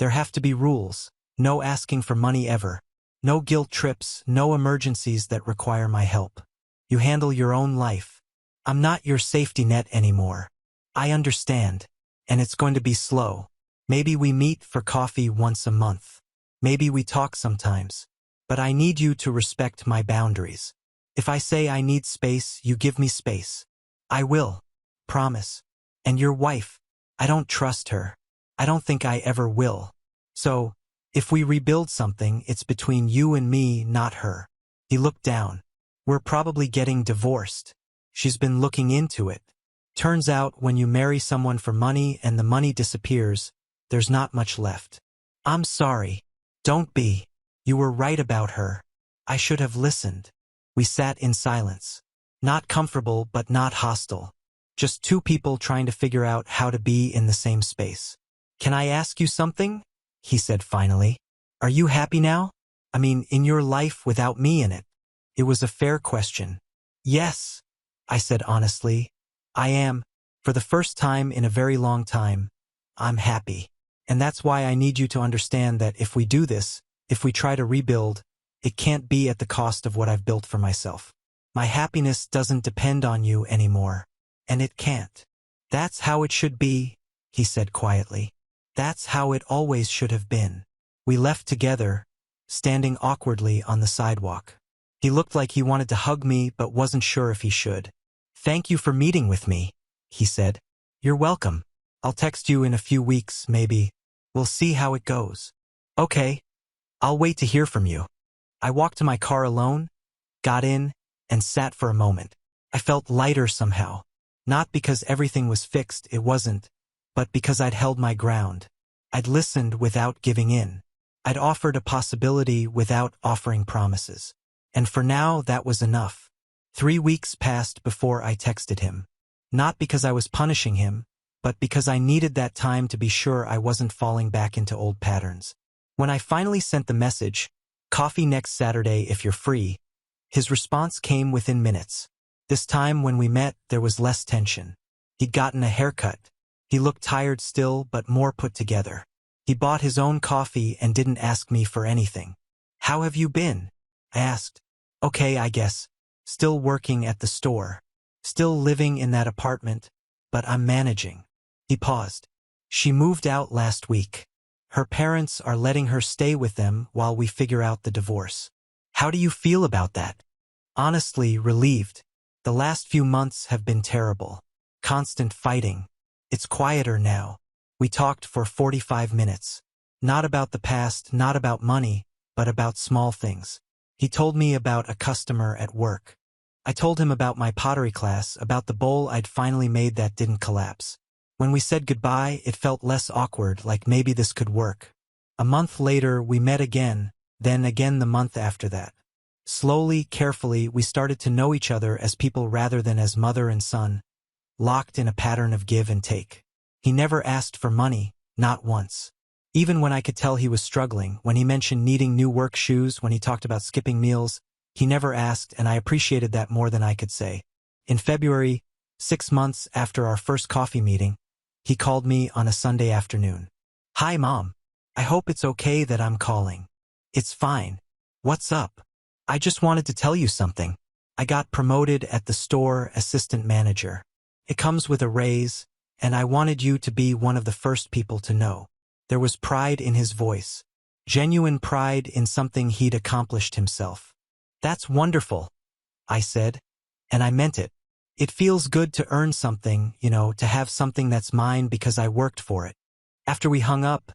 Speaker 1: there have to be rules. No asking for money ever. No guilt trips, no emergencies that require my help. You handle your own life. I'm not your safety net anymore. I understand. And it's going to be slow. Maybe we meet for coffee once a month. Maybe we talk sometimes. But I need you to respect my boundaries. If I say I need space, you give me space. I will. Promise. And your wife, I don't trust her. I don't think I ever will. So, if we rebuild something, it's between you and me, not her. He looked down. We're probably getting divorced. She's been looking into it. Turns out when you marry someone for money and the money disappears, there's not much left. I'm sorry. Don't be. You were right about her. I should have listened. We sat in silence. Not comfortable, but not hostile. Just two people trying to figure out how to be in the same space. Can I ask you something? He said finally. Are you happy now? I mean, in your life without me in it. It was a fair question. Yes, I said honestly. I am. For the first time in a very long time, I'm happy. And that's why I need you to understand that if we do this, if we try to rebuild, it can't be at the cost of what I've built for myself. My happiness doesn't depend on you anymore. And it can't. That's how it should be, he said quietly. That's how it always should have been. We left together, standing awkwardly on the sidewalk. He looked like he wanted to hug me but wasn't sure if he should. Thank you for meeting with me, he said. You're welcome. I'll text you in a few weeks, maybe. We'll see how it goes. Okay. I'll wait to hear from you. I walked to my car alone, got in, and sat for a moment. I felt lighter somehow. Not because everything was fixed, it wasn't, but because I'd held my ground. I'd listened without giving in. I'd offered a possibility without offering promises. And for now, that was enough. 3 weeks passed before I texted him. Not because I was punishing him, but because I needed that time to be sure I wasn't falling back into old patterns. When I finally sent the message, coffee next Saturday if you're free, his response came within minutes. This time when we met, there was less tension. He'd gotten a haircut. He looked tired still, but more put together. He bought his own coffee and didn't ask me for anything. How have you been? I asked. Okay, I guess. Still working at the store. Still living in that apartment, but I'm managing. He paused. She moved out last week. Her parents are letting her stay with them while we figure out the divorce. How do you feel about that? Honestly, relieved. The last few months have been terrible. Constant fighting. It's quieter now. We talked for 45 minutes. Not about the past, not about money, but about small things. He told me about a customer at work. I told him about my pottery class, about the bowl I'd finally made that didn't collapse. When we said goodbye, it felt less awkward, like maybe this could work. A month later, we met again, then again the month after that. Slowly, carefully, we started to know each other as people rather than as mother and son, locked in a pattern of give and take. He never asked for money, not once. Even when I could tell he was struggling, when he mentioned needing new work shoes, when he talked about skipping meals, he never asked, and I appreciated that more than I could say. In February, 6 months after our first coffee meeting, he called me on a Sunday afternoon. "Hi, Mom. I hope it's okay that I'm calling." "It's fine. What's up?" "I just wanted to tell you something. I got promoted at the store assistant manager. It comes with a raise, and I wanted you to be one of the first people to know." There was pride in his voice. Genuine pride in something he'd accomplished himself. "That's wonderful," I said, and I meant it. It feels good to earn something, to have something that's mine because I worked for it. After we hung up,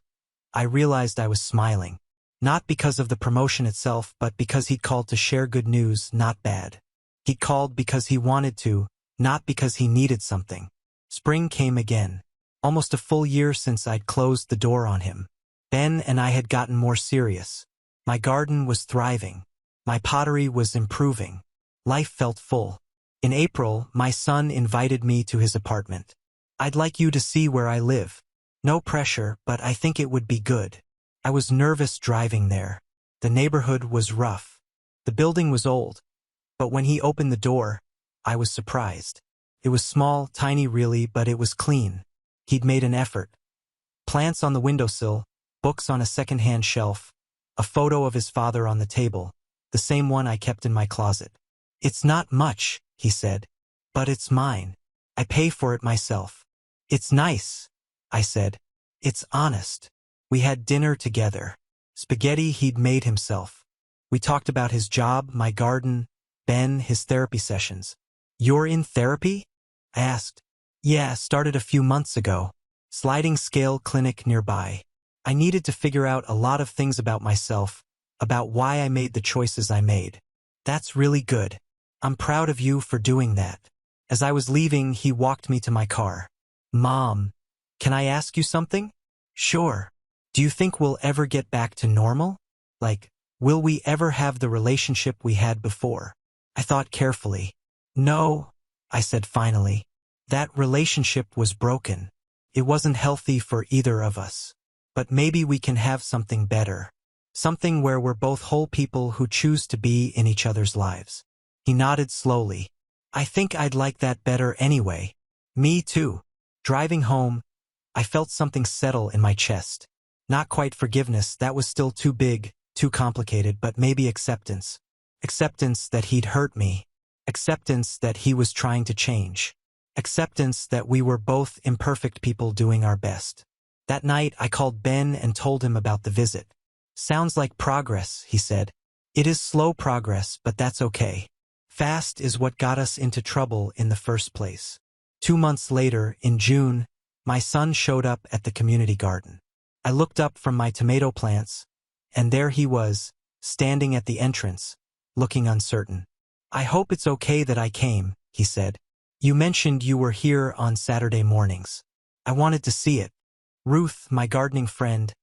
Speaker 1: I realized I was smiling. Not because of the promotion itself, but because he'd called to share good news, not bad. He called because he wanted to, not because he needed something. Spring came again. Almost a full year since I'd closed the door on him. Ben and I had gotten more serious. My garden was thriving. My pottery was improving. Life felt full. In April, my son invited me to his apartment. "I'd like you to see where I live. No pressure, but I think it would be good." I was nervous driving there. The neighborhood was rough. The building was old. But when he opened the door, I was surprised. It was small, tiny really, but it was clean. He'd made an effort. Plants on the windowsill, books on a second-hand shelf, a photo of his father on the table, the same one I kept in my closet. "It's not much," he said, "but it's mine. I pay for it myself." "It's nice," I said. "It's honest." We had dinner together. Spaghetti he'd made himself. We talked about his job, my garden, Ben, his therapy sessions. "You're in therapy?" I asked. "Yeah, started a few months ago. Sliding scale clinic nearby. I needed to figure out a lot of things about myself, about why I made the choices I made." "That's really good. I'm proud of you for doing that." As I was leaving, he walked me to my car. "Mom, can I ask you something?" "Sure. Do you think we'll ever get back to normal? Like, will we ever have the relationship we had before?" I thought carefully. "No," I said finally. "That relationship was broken. It wasn't healthy for either of us. But maybe we can have something better. Something where we're both whole people who choose to be in each other's lives." He nodded slowly. "I think I'd like that better anyway." "Me too." Driving home, I felt something settle in my chest. Not quite forgiveness, that was still too big, too complicated, but maybe acceptance. Acceptance that he'd hurt me. Acceptance that he was trying to change. Acceptance that we were both imperfect people doing our best. That night, I called Ben and told him about the visit. "Sounds like progress," he said. "It is slow progress, but that's okay. Fast is what got us into trouble in the first place." 2 months later, in June, my son showed up at the community garden. I looked up from my tomato plants, and there he was, standing at the entrance, looking uncertain. "I hope it's okay that I came," he said. "You mentioned you were here on Saturday mornings. I wanted to see it." Ruth, my gardening friend,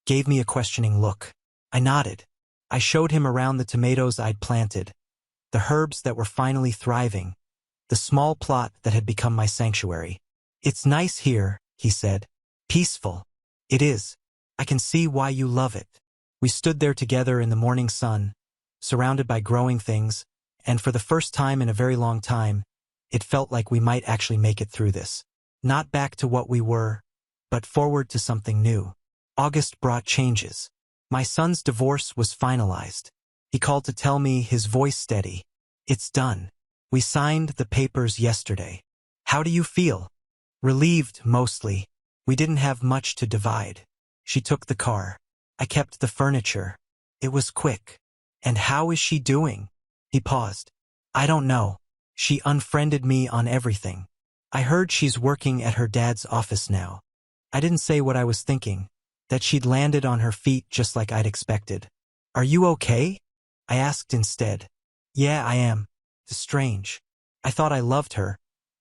Speaker 1: gave me a questioning look. I nodded. I showed him around the tomatoes I'd planted, the herbs that were finally thriving, the small plot that had become my sanctuary. "It's nice here," he said. "Peaceful." "It is. I can see why you love it." We stood there together in the morning sun, surrounded by growing things, and for the first time in a very long time, it felt like we might actually make it through this. Not back to what we were, but forward to something new. August brought changes. My son's divorce was finalized. He called to tell me, his voice steady. "It's done. We signed the papers yesterday." "How do you feel?" "Relieved, mostly. We didn't have much to divide." She took the car. I kept the furniture. It was quick. "And how is she doing?" He paused. "I don't know. She unfriended me on everything. I heard she's working at her dad's office now." I didn't say what I was thinking, that she'd landed on her feet just like I'd expected. "Are you okay?" I asked instead. Yeah, I am. It's strange. I thought I loved her,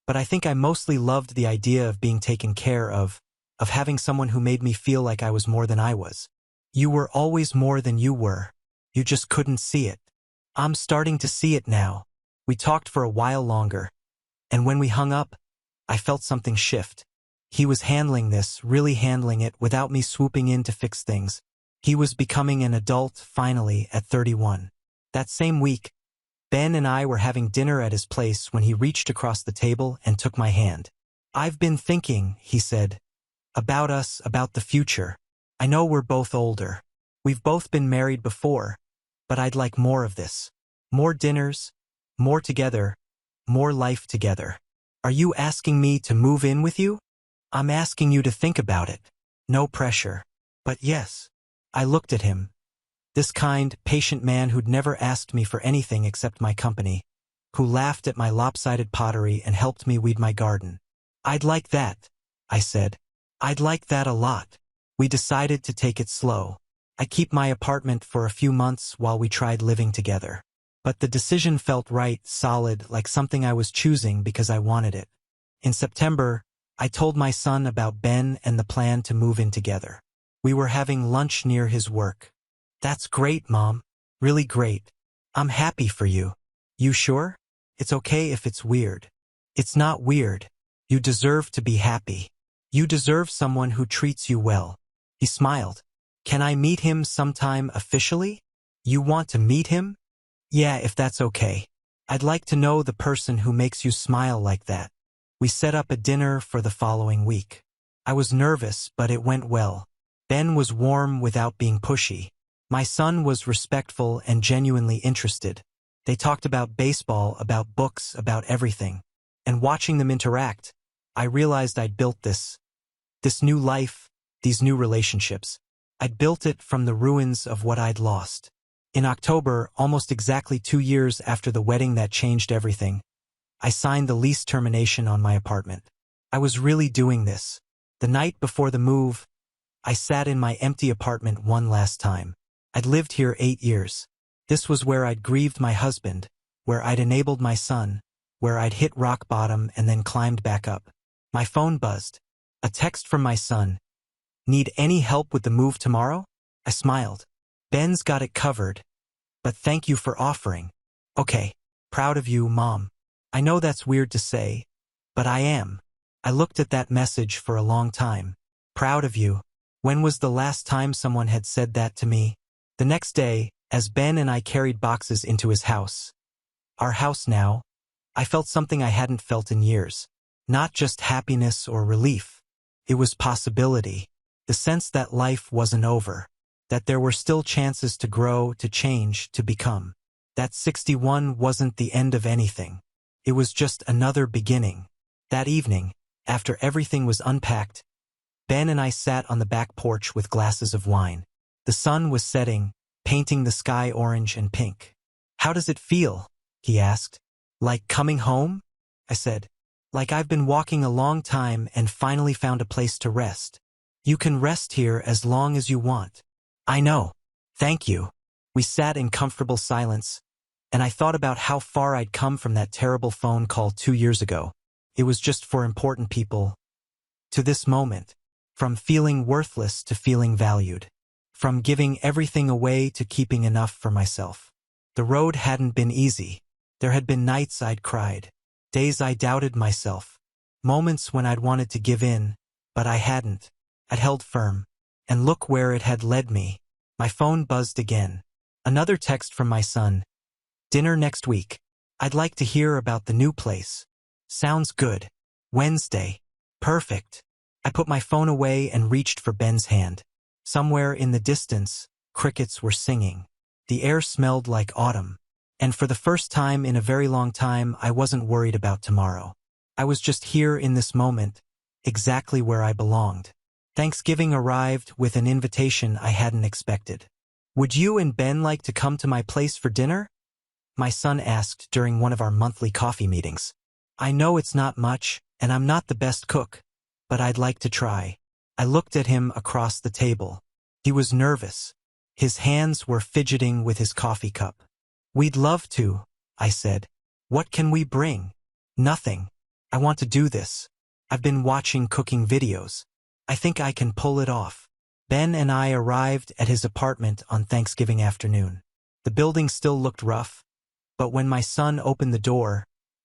Speaker 1: but I think I mostly loved the idea of being taken care of having someone who made me feel like I was more than I was. You were always more than you were. You just couldn't see it. I'm starting to see it now. We talked for a while longer, and when we hung up, I felt something shift. He was handling this, really handling it without me swooping in to fix things. He was becoming an adult, finally, at 31. That same week, Ben and I were having dinner at his place when he reached across the table and took my hand. I've been thinking, he said, about us, about the future. I know we're both older. We've both been married before, but I'd like more of this. More dinners, more together, more life together. Are you asking me to move in with you? I'm asking you to think about it. No pressure. But yes. I looked at him. This kind, patient man who'd never asked me for anything except my company, who laughed at my lopsided pottery and helped me weed my garden. I'd like that, I said. I'd like that a lot. We decided to take it slow. I'd keep my apartment for a few months while we tried living together. But the decision felt right, solid, like something I was choosing because I wanted it. In September, I told my son about Ben and the plan to move in together. We were having lunch near his work. That's great, Mom. Really great. I'm happy for you. You sure? It's okay if it's weird. It's not weird. You deserve to be happy. You deserve someone who treats you well. He smiled. Can I meet him sometime officially? You want to meet him? Yeah, if that's okay. I'd like to know the person who makes you smile like that. We set up a dinner for the following week. I was nervous, but it went well. Ben was warm without being pushy. My son was respectful and genuinely interested. They talked about baseball, about books, about everything. And watching them interact, I realized I'd built this new life, these new relationships. I'd built it from the ruins of what I'd lost. In October, almost exactly 2 years after the wedding that changed everything, I signed the lease termination on my apartment. I was really doing this. The night before the move, I sat in my empty apartment one last time. I'd lived here 8 years. This was where I'd grieved my husband, where I'd enabled my son, where I'd hit rock bottom and then climbed back up. My phone buzzed. A text from my son. Need any help with the move tomorrow? I smiled. Ben's got it covered. But thank you for offering. Okay. Proud of you, Mom. I know that's weird to say, but I am. I looked at that message for a long time. Proud of you. When was the last time someone had said that to me? The next day, as Ben and I carried boxes into his house, our house now, I felt something I hadn't felt in years. Not just happiness or relief. It was possibility. The sense that life wasn't over. That there were still chances to grow, to change, to become. That 61 wasn't the end of anything. It was just another beginning. That evening, after everything was unpacked, Ben and I sat on the back porch with glasses of wine. The sun was setting, painting the sky orange and pink. How does it feel? He asked. Like coming home? I said. Like I've been walking a long time and finally found a place to rest. You can rest here as long as you want. I know. Thank you. We sat in comfortable silence, and I thought about how far I'd come from that terrible phone call 2 years ago. It was just for important people. To this moment. From feeling worthless to feeling valued. From giving everything away to keeping enough for myself. The road hadn't been easy. There had been nights I'd cried. Days I doubted myself. Moments when I'd wanted to give in, but I hadn't. I'd held firm. And look where it had led me. My phone buzzed again. Another text from my son. Dinner next week. I'd like to hear about the new place. Sounds good. Wednesday. Perfect. I put my phone away and reached for Ben's hand. Somewhere in the distance, crickets were singing. The air smelled like autumn. And for the first time in a very long time, I wasn't worried about tomorrow. I was just here in this moment, exactly where I belonged. Thanksgiving arrived with an invitation I hadn't expected. Would you and Ben like to come to my place for dinner? My son asked during one of our monthly coffee meetings. I know it's not much, and I'm not the best cook, but I'd like to try. I looked at him across the table. He was nervous. His hands were fidgeting with his coffee cup. We'd love to, I said. What can we bring? Nothing. I want to do this. I've been watching cooking videos. I think I can pull it off. Ben and I arrived at his apartment on Thanksgiving afternoon. The building still looked rough, but when my son opened the door,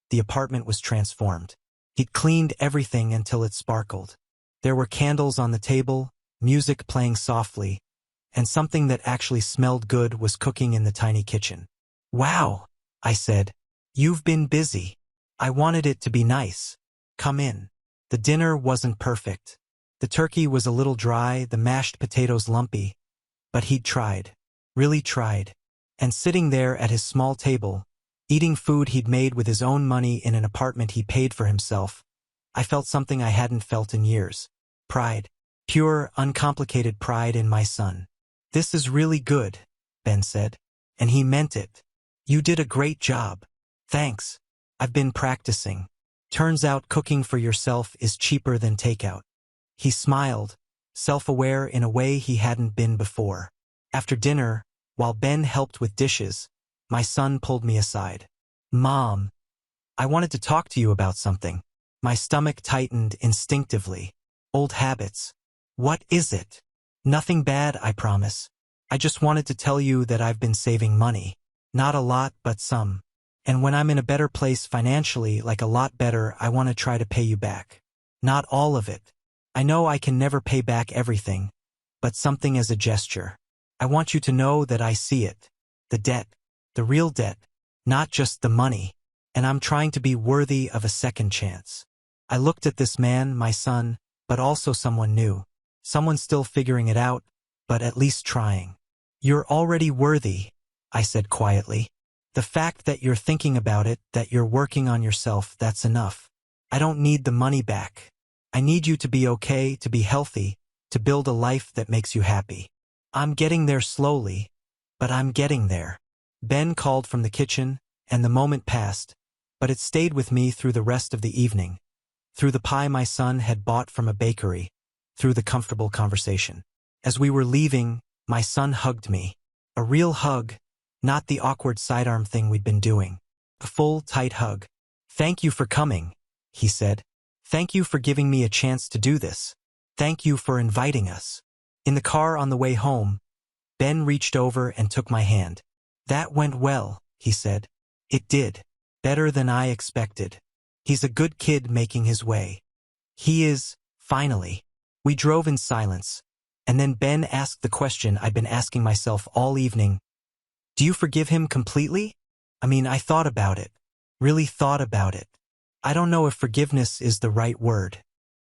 Speaker 1: the apartment was transformed. He'd cleaned everything until it sparkled. There were candles on the table, music playing softly, and something that actually smelled good was cooking in the tiny kitchen. Wow, I said. You've been busy. I wanted it to be nice. Come in. The dinner wasn't perfect. The turkey was a little dry, the mashed potatoes lumpy, but he'd tried. Really tried. And sitting there at his small table, eating food he'd made with his own money in an apartment he paid for himself, I felt something I hadn't felt in years. Pride. Pure, uncomplicated pride in my son. This is really good, Ben said. And he meant it. You did a great job. Thanks. I've been practicing. Turns out cooking for yourself is cheaper than takeout. He smiled, self-aware in a way he hadn't been before. After dinner, while Ben helped with dishes, my son pulled me aside. Mom, I wanted to talk to you about something. My stomach tightened instinctively. Old habits. What is it? Nothing bad, I promise. I just wanted to tell you that I've been saving money. Not a lot, but some. And when I'm in a better place financially, like a lot better, I want to try to pay you back. Not all of it. I know I can never pay back everything, but something as a gesture. I want you to know that I see it. The debt. The real debt. Not just the money. And I'm trying to be worthy of a second chance. I looked at this man, my son, but also someone new. Someone still figuring it out, but at least trying. You're already worthy, I said quietly. The fact that you're thinking about it, that you're working on yourself, that's enough. I don't need the money back. I need you to be okay, to be healthy, to build a life that makes you happy. I'm getting there slowly, but I'm getting there. Ben called from the kitchen, and the moment passed, but it stayed with me through the rest of the evening, through the pie my son had bought from a bakery, through the comfortable conversation. As we were leaving, my son hugged me. A real hug, not the awkward sidearm thing we'd been doing. A full, tight hug. Thank you for coming, he said. Thank you for giving me a chance to do this. Thank you for inviting us. In the car on the way home, Ben reached over and took my hand. That went well, he said. It did. Better than I expected. He's a good kid making his way. He is, finally. We drove in silence, and then Ben asked the question I'd been asking myself all evening. Do you forgive him completely? I thought about it. Really thought about it. I don't know if forgiveness is the right word.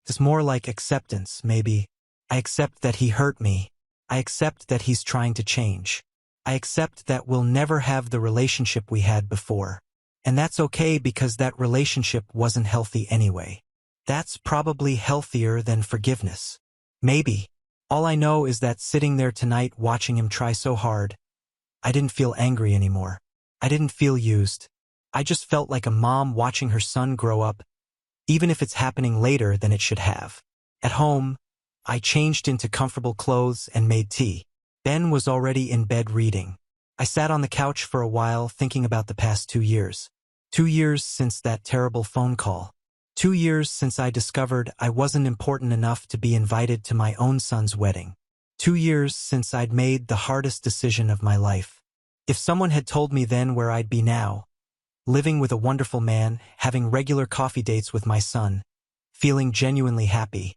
Speaker 1: It's more like acceptance, maybe. I accept that he hurt me. I accept that he's trying to change. I accept that we'll never have the relationship we had before. And that's okay because that relationship wasn't healthy anyway. That's probably healthier than forgiveness. Maybe. All I know is that sitting there tonight watching him try so hard, I didn't feel angry anymore. I didn't feel used. I just felt like a mom watching her son grow up, even if it's happening later than it should have. At home, I changed into comfortable clothes and made tea. Ben was already in bed reading. I sat on the couch for a while thinking about the past 2 years. 2 years since that terrible phone call. 2 years since I discovered I wasn't important enough to be invited to my own son's wedding. 2 years since I'd made the hardest decision of my life. If someone had told me then where I'd be now, living with a wonderful man, having regular coffee dates with my son, feeling genuinely happy,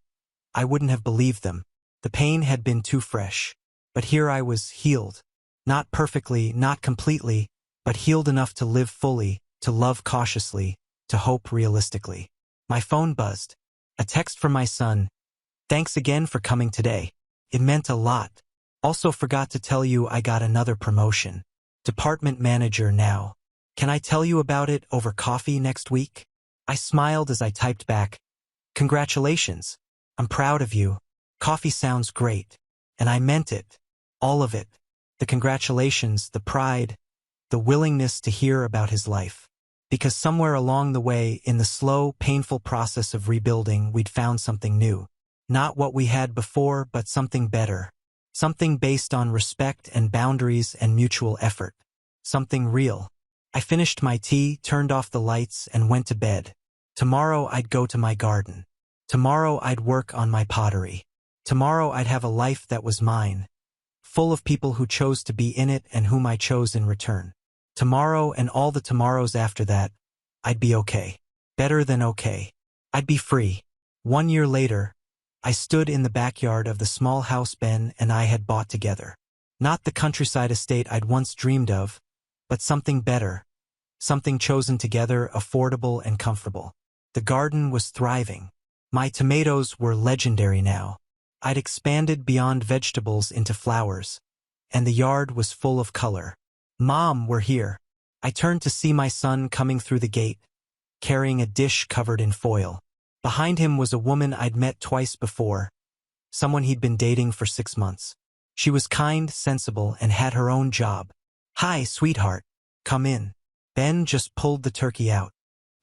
Speaker 1: I wouldn't have believed them. The pain had been too fresh. But here I was, healed. Not perfectly, not completely, but healed enough to live fully, to love cautiously, to hope realistically. My phone buzzed. A text from my son. Thanks again for coming today. It meant a lot. Also forgot to tell you I got another promotion. Department manager now. Can I tell you about it over coffee next week? I smiled as I typed back. Congratulations. I'm proud of you. Coffee sounds great. And I meant it. All of it. The congratulations, the pride, the willingness to hear about his life. Because somewhere along the way, in the slow, painful process of rebuilding, we'd found something new. Not what we had before, but something better. Something based on respect and boundaries and mutual effort. something real. I finished my tea, turned off the lights, and went to bed. Tomorrow I'd go to my garden. Tomorrow I'd work on my pottery. Tomorrow I'd have a life that was mine, full of people who chose to be in it and whom I chose in return. Tomorrow and all the tomorrows after that, I'd be okay. Better than okay. I'd be free. 1 year later, I stood in the backyard of the small house Ben and I had bought together. Not the countryside estate I'd once dreamed of, but something better, something chosen together, affordable and comfortable. The garden was thriving. My tomatoes were legendary now. I'd expanded beyond vegetables into flowers, and the yard was full of color. Mom, we're here. I turned to see my son coming through the gate, carrying a dish covered in foil. Behind him was a woman I'd met twice before, someone he'd been dating for 6 months. She was kind, sensible, and had her own job. Hi, sweetheart. Come in. Ben just pulled the turkey out.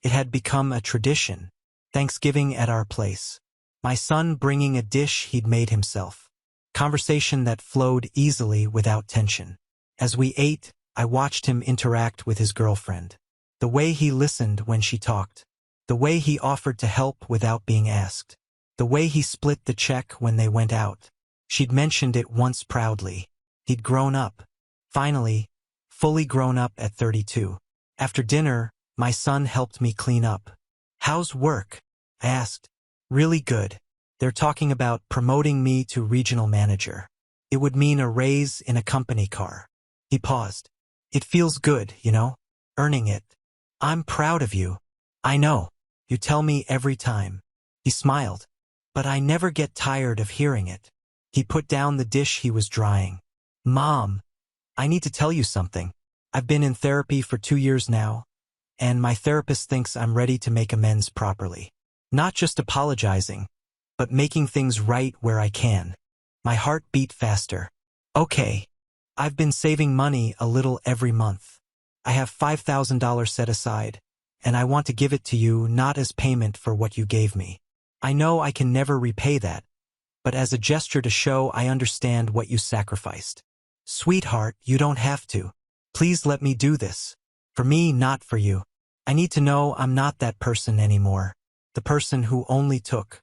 Speaker 1: It had become a tradition. Thanksgiving at our place. My son bringing a dish he'd made himself. Conversation that flowed easily without tension. As we ate, I watched him interact with his girlfriend. The way he listened when she talked. The way he offered to help without being asked. The way he split the check when they went out. She'd mentioned it once proudly. He'd grown up. Finally, fully grown up at 32. After dinner, my son helped me clean up. How's work? I asked. Really good. They're talking about promoting me to regional manager. It would mean a raise in a company car. He paused. It feels good, you know? Earning it. I'm proud of you. I know. You tell me every time. He smiled. But I never get tired of hearing it. He put down the dish he was drying. Mom, I need to tell you something. I've been in therapy for 2 years now, and my therapist thinks I'm ready to make amends properly. Not just apologizing, but making things right where I can. My heart beat faster. Okay. I've been saving money a little every month. I have $5,000 set aside, and I want to give it to you not as payment for what you gave me. I know I can never repay that, but as a gesture to show I understand what you sacrificed. Sweetheart, you don't have to. Please let me do this. For me, not for you. I need to know I'm not that person anymore. The person who only took.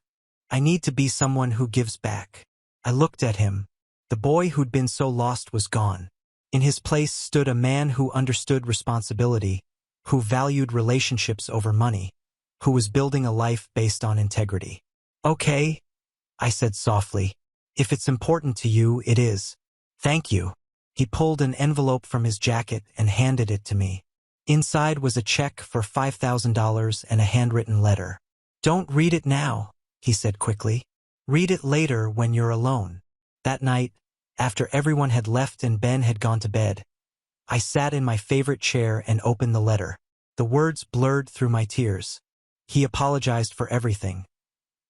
Speaker 1: I need to be someone who gives back. I looked at him. The boy who'd been so lost was gone. In his place stood a man who understood responsibility, who valued relationships over money, who was building a life based on integrity. Okay, I said softly. If it's important to you, it is. Thank you. He pulled an envelope from his jacket and handed it to me. Inside was a check for $5,000 and a handwritten letter. Don't read it now, he said quickly. Read it later when you're alone. That night, after everyone had left and Ben had gone to bed, I sat in my favorite chair and opened the letter. The words blurred through my tears. He apologized for everything.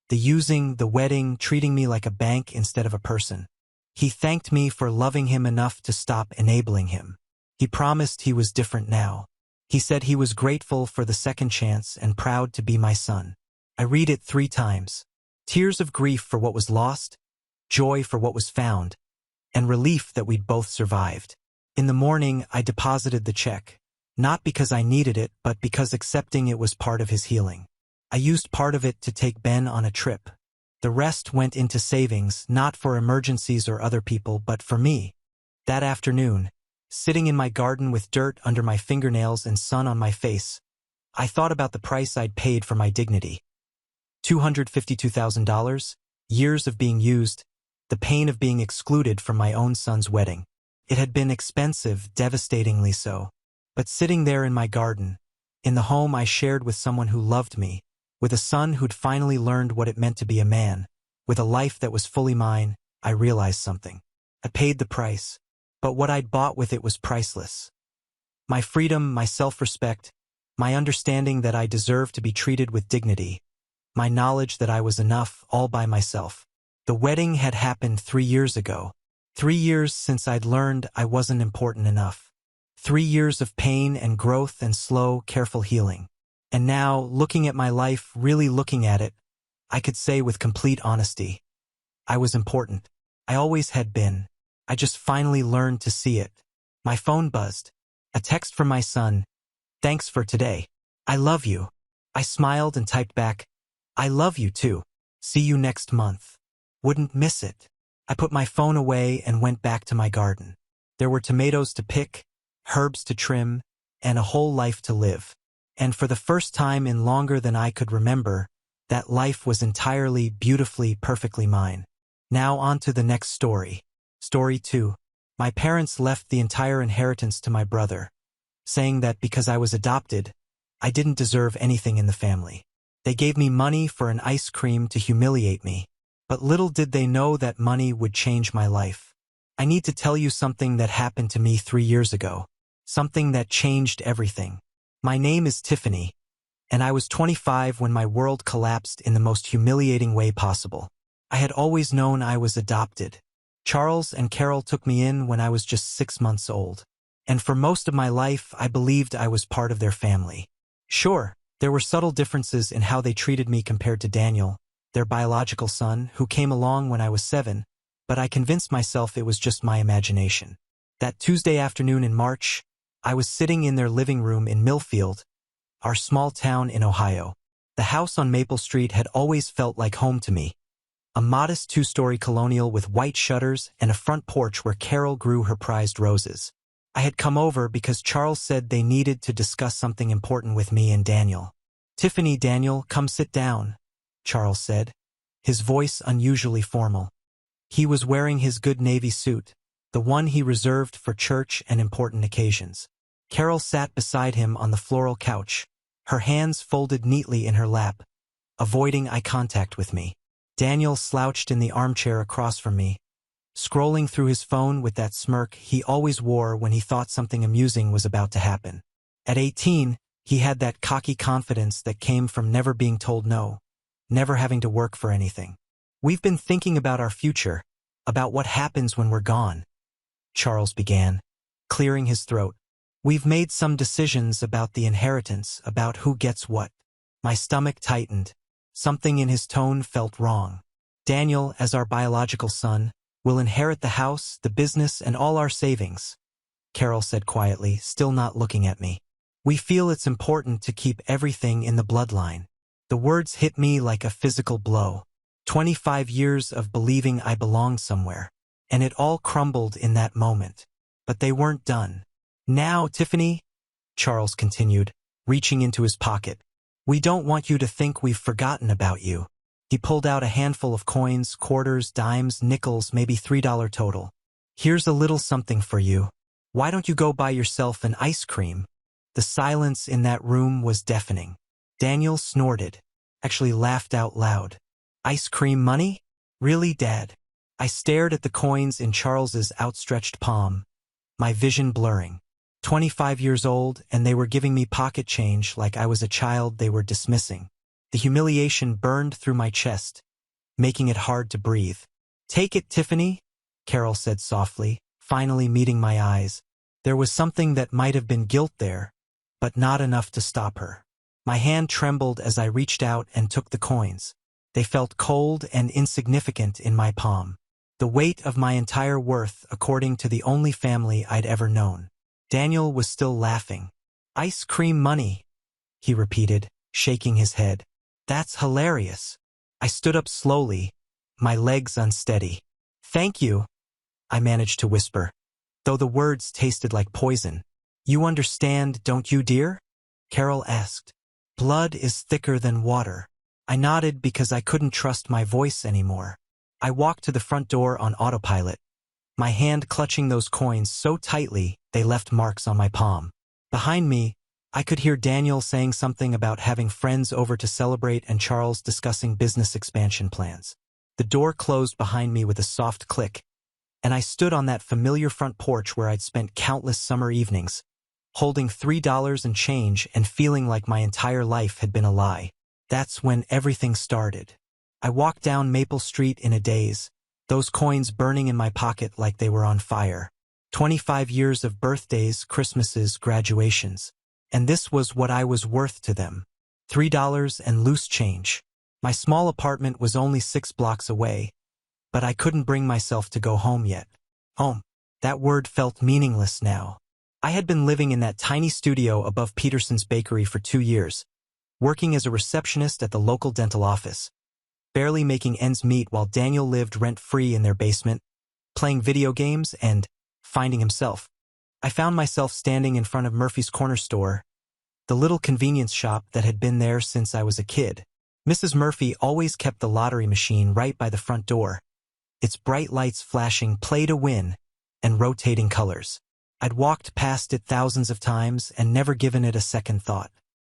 Speaker 1: The using, the wedding, treating me like a bank instead of a person. He thanked me for loving him enough to stop enabling him. He promised he was different now. He said he was grateful for the second chance and proud to be my son. I read it 3 times. Tears of grief for what was lost, joy for what was found, and relief that we'd both survived. In the morning, I deposited the check, not because I needed it, but because accepting it was part of his healing. I used part of it to take Ben on a trip. The rest went into savings, not for emergencies or other people, but for me. That afternoon, sitting in my garden with dirt under my fingernails and sun on my face, I thought about the price I'd paid for my dignity. $252,000, years of being used, the pain of being excluded from my own son's wedding. It had been expensive, devastatingly so. But sitting there in my garden, in the home I shared with someone who loved me, with a son who'd finally learned what it meant to be a man, with a life that was fully mine, I realized something. I paid the price, but what I'd bought with it was priceless. My freedom, my self-respect, my understanding that I deserved to be treated with dignity, my knowledge that I was enough all by myself. The wedding had happened 3 years ago. 3 years since I'd learned I wasn't important enough. 3 years of pain and growth and slow, careful healing. And now, looking at my life, really looking at it, I could say with complete honesty, I was important. I always had been. I just finally learned to see it. My phone buzzed. A text from my son. Thanks for today. I love you. I smiled and typed back, I love you too. See you next month. Wouldn't miss it. I put my phone away and went back to my garden. There were tomatoes to pick, herbs to trim, and a whole life to live. And for the first time in longer than I could remember, that life was entirely, beautifully, perfectly mine. Now on to the next story. Story 2. My parents left the entire inheritance to my brother, saying that because I was adopted, I didn't deserve anything in the family. They gave me money for an ice cream to humiliate me, but little did they know that money would change my life. I need to tell you something that happened to me 3 years ago, something that changed everything. My name is Tiffany, and I was 25 when my world collapsed in the most humiliating way possible. I had always known I was adopted. Charles and Carol took me in when I was just 6 months old, and for most of my life I believed I was part of their family. Sure, there were subtle differences in how they treated me compared to Daniel, their biological son, who came along when I was 7, but I convinced myself it was just my imagination. That Tuesday afternoon in March, I was sitting in their living room in Millfield, our small town in Ohio. The house on Maple Street had always felt like home to me. A modest 2-story colonial with white shutters and a front porch where Carol grew her prized roses. I had come over because Charles said they needed to discuss something important with me and Daniel. Tiffany, Daniel, come sit down, Charles said, his voice unusually formal. He was wearing his good navy suit, the one he reserved for church and important occasions. Carol sat beside him on the floral couch, her hands folded neatly in her lap, avoiding eye contact with me. Daniel slouched in the armchair across from me, scrolling through his phone with that smirk he always wore when he thought something amusing was about to happen. At 18, he had that cocky confidence that came from never being told no, never having to work for anything. We've been thinking about our future, about what happens when we're gone, Charles began, clearing his throat. We've made some decisions about the inheritance, about who gets what. My stomach tightened. Something in his tone felt wrong. Daniel, as our biological son, will inherit the house, the business, and all our savings, Carol said quietly, still not looking at me. We feel it's important to keep everything in the bloodline. The words hit me like a physical blow. 25 years of believing I belonged somewhere, and it all crumbled in that moment. But they weren't done. Now, Tiffany, Charles continued, reaching into his pocket, we don't want you to think we've forgotten about you. He pulled out a handful of coins, quarters, dimes, nickels, maybe $3 total. Here's a little something for you. Why don't you go buy yourself an ice cream? The silence in that room was deafening. Daniel snorted, actually laughed out loud. Ice cream money? Really, Dad? I stared at the coins in Charles's outstretched palm, my vision blurring. 25 years old, and they were giving me pocket change like I was a child they were dismissing. The humiliation burned through my chest, making it hard to breathe. Take it, Tiffany, Carol said softly, finally meeting my eyes. There was something that might have been guilt there, but not enough to stop her. My hand trembled as I reached out and took the coins. They felt cold and insignificant in my palm. The weight of my entire worth according to the only family I'd ever known. Daniel was still laughing. Ice cream money, he repeated, shaking his head. That's hilarious. I stood up slowly, my legs unsteady. Thank you, I managed to whisper, though the words tasted like poison. You understand, don't you, dear? Carol asked. Blood is thicker than water. I nodded because I couldn't trust my voice anymore. I walked to the front door on autopilot, my hand clutching those coins so tightly they left marks on my palm. Behind me, I could hear Daniel saying something about having friends over to celebrate and Charles discussing business expansion plans. The door closed behind me with a soft click, and I stood on that familiar front porch where I'd spent countless summer evenings, holding $3 and change and feeling like my entire life had been a lie. That's when everything started. I walked down Maple Street in a daze, those coins burning in my pocket like they were on fire. 25 years of birthdays, Christmases, graduations. And this was what I was worth to them. $3 and loose change. My small apartment was only 6 blocks away, but I couldn't bring myself to go home yet. Home. That word felt meaningless now. I had been living in that tiny studio above Peterson's bakery for 2 years, working as a receptionist at the local dental office, barely making ends meet while Daniel lived rent-free in their basement, playing video games and finding himself. I found myself standing in front of Murphy's Corner Store, the little convenience shop that had been there since I was a kid. Mrs. Murphy always kept the lottery machine right by the front door, its bright lights flashing play to win and rotating colors. I'd walked past it thousands of times and never given it a second thought.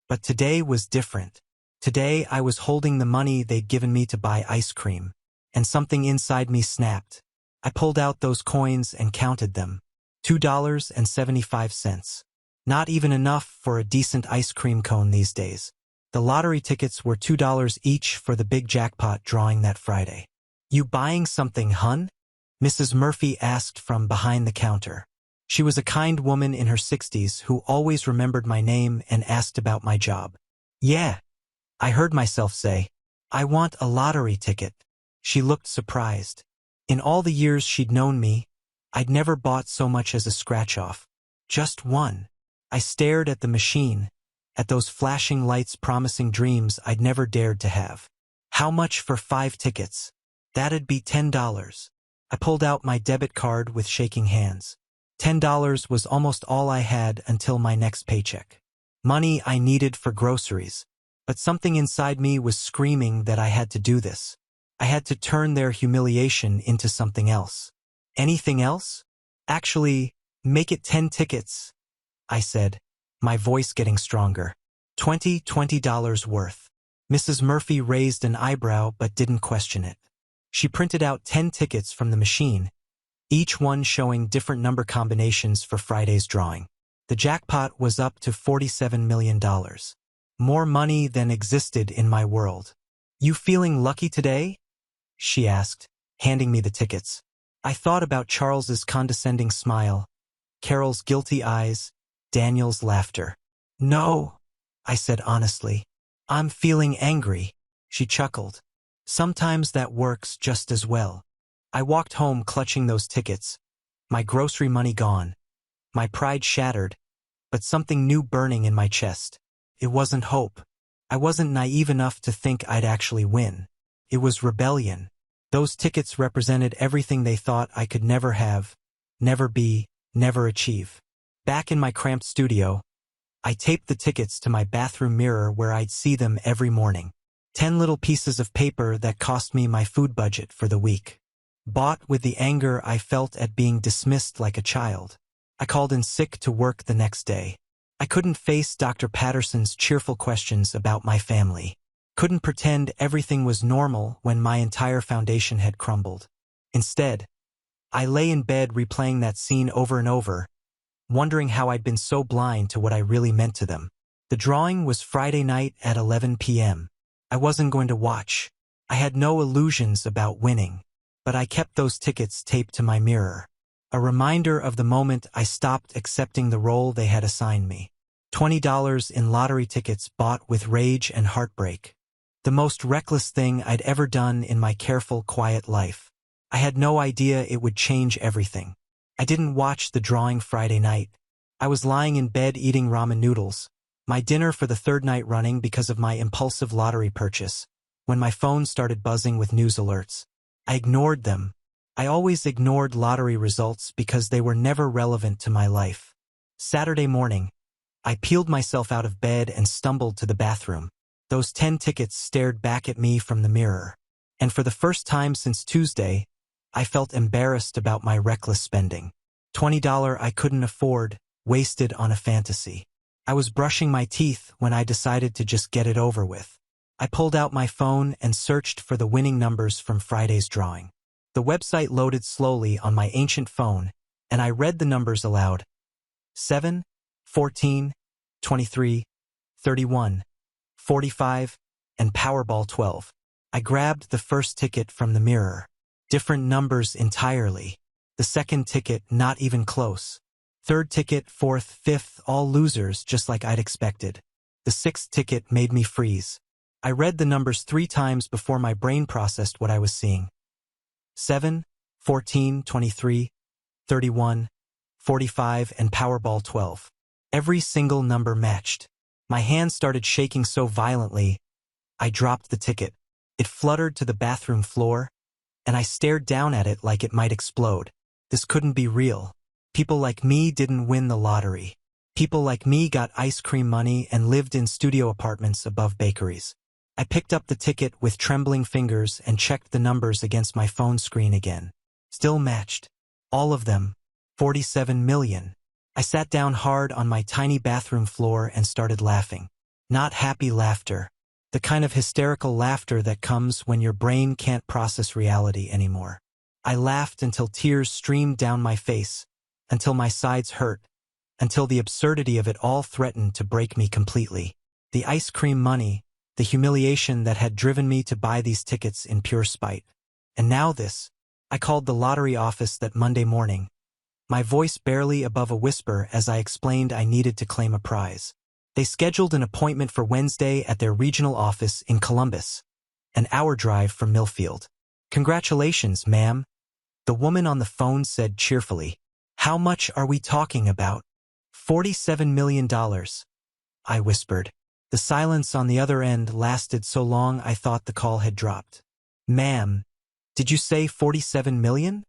Speaker 1: But today was different. Today I was holding the money they'd given me to buy ice cream, and something inside me snapped. I pulled out those coins and counted them. $2.75. Not even enough for a decent ice cream cone these days. The lottery tickets were $2 each for the big jackpot drawing that Friday. "You buying something, hun?" Mrs. Murphy asked from behind the counter. She was a kind woman in her 60s who always remembered my name and asked about my job. "Yeah," I heard myself say. "I want a lottery ticket." She looked surprised. In all the years she'd known me, I'd never bought so much as a scratch-off. Just one. I stared at the machine, at those flashing lights promising dreams I'd never dared to have. "How much for 5 tickets?" "That'd be $10. I pulled out my debit card with shaking hands. $10 was almost all I had until my next paycheck. Money I needed for groceries. But something inside me was screaming that I had to do this. I had to turn their humiliation into something else. "Anything else?" "Actually, make it 10 tickets, I said, my voice getting stronger. $20 worth. Mrs. Murphy raised an eyebrow but didn't question it. She printed out 10 tickets from the machine, each one showing different number combinations for Friday's drawing. The jackpot was up to $47 million. More money than existed in my world. "You feeling lucky today?" she asked, handing me the tickets. I thought about Charles's condescending smile, Carol's guilty eyes, Daniel's laughter. "No," I said honestly. "I'm feeling angry." She chuckled. "Sometimes that works just as well." I walked home clutching those tickets, my grocery money gone, my pride shattered, but something new burning in my chest. It wasn't hope. I wasn't naive enough to think I'd actually win. It was rebellion. Those tickets represented everything they thought I could never have, never be, never achieve. Back in my cramped studio, I taped the tickets to my bathroom mirror where I'd see them every morning. 10 little pieces of paper that cost me my food budget for the week. Bought with the anger I felt at being dismissed like a child. I called in sick to work the next day. I couldn't face Dr. Patterson's cheerful questions about my family. Couldn't pretend everything was normal when my entire foundation had crumbled. Instead, I lay in bed replaying that scene over and over, wondering how I'd been so blind to what I really meant to them. The drawing was Friday night at 11 p.m. I wasn't going to watch. I had no illusions about winning, but I kept those tickets taped to my mirror. A reminder of the moment I stopped accepting the role they had assigned me. $20 in lottery tickets bought with rage and heartbreak. The most reckless thing I'd ever done in my careful, quiet life. I had no idea it would change everything. I didn't watch the drawing Friday night. I was lying in bed eating ramen noodles, my dinner for the 3rd night running because of my impulsive lottery purchase, when my phone started buzzing with news alerts. I ignored them. I always ignored lottery results because they were never relevant to my life. Saturday morning, I peeled myself out of bed and stumbled to the bathroom. Those 10 tickets stared back at me from the mirror. And for the first time since Tuesday, I felt embarrassed about my reckless spending. $20 I couldn't afford, wasted on a fantasy. I was brushing my teeth when I decided to just get it over with. I pulled out my phone and searched for the winning numbers from Friday's drawing. The website loaded slowly on my ancient phone, and I read the numbers aloud. 7, 14, 23, 31, 45, and Powerball 12. I grabbed the first ticket from the mirror. Different numbers entirely. The second ticket not even close. Third ticket, fourth, fifth, all losers just like I'd expected. The sixth ticket made me freeze. I read the numbers 3 times before my brain processed what I was seeing. 7, 14, 23, 31, 45, and Powerball 12. Every single number matched. My hand started shaking so violently, I dropped the ticket. It fluttered to the bathroom floor, and I stared down at it like it might explode. This couldn't be real. People like me didn't win the lottery. People like me got ice cream money and lived in studio apartments above bakeries. I picked up the ticket with trembling fingers and checked the numbers against my phone screen again. Still matched. All of them. 47 million. I sat down hard on my tiny bathroom floor and started laughing. Not happy laughter. The kind of hysterical laughter that comes when your brain can't process reality anymore. I laughed until tears streamed down my face, until my sides hurt, until the absurdity of it all threatened to break me completely. The ice cream money, the humiliation that had driven me to buy these tickets in pure spite. And now this. I called the lottery office that Monday morning, my voice barely above a whisper as I explained I needed to claim a prize. They scheduled an appointment for Wednesday at their regional office in Columbus, an hour drive from Millfield. "Congratulations, ma'am," the woman on the phone said cheerfully. "How much are we talking about?" $47 million, I whispered. The silence on the other end lasted so long I thought the call had dropped. "Ma'am, did you say 47 million?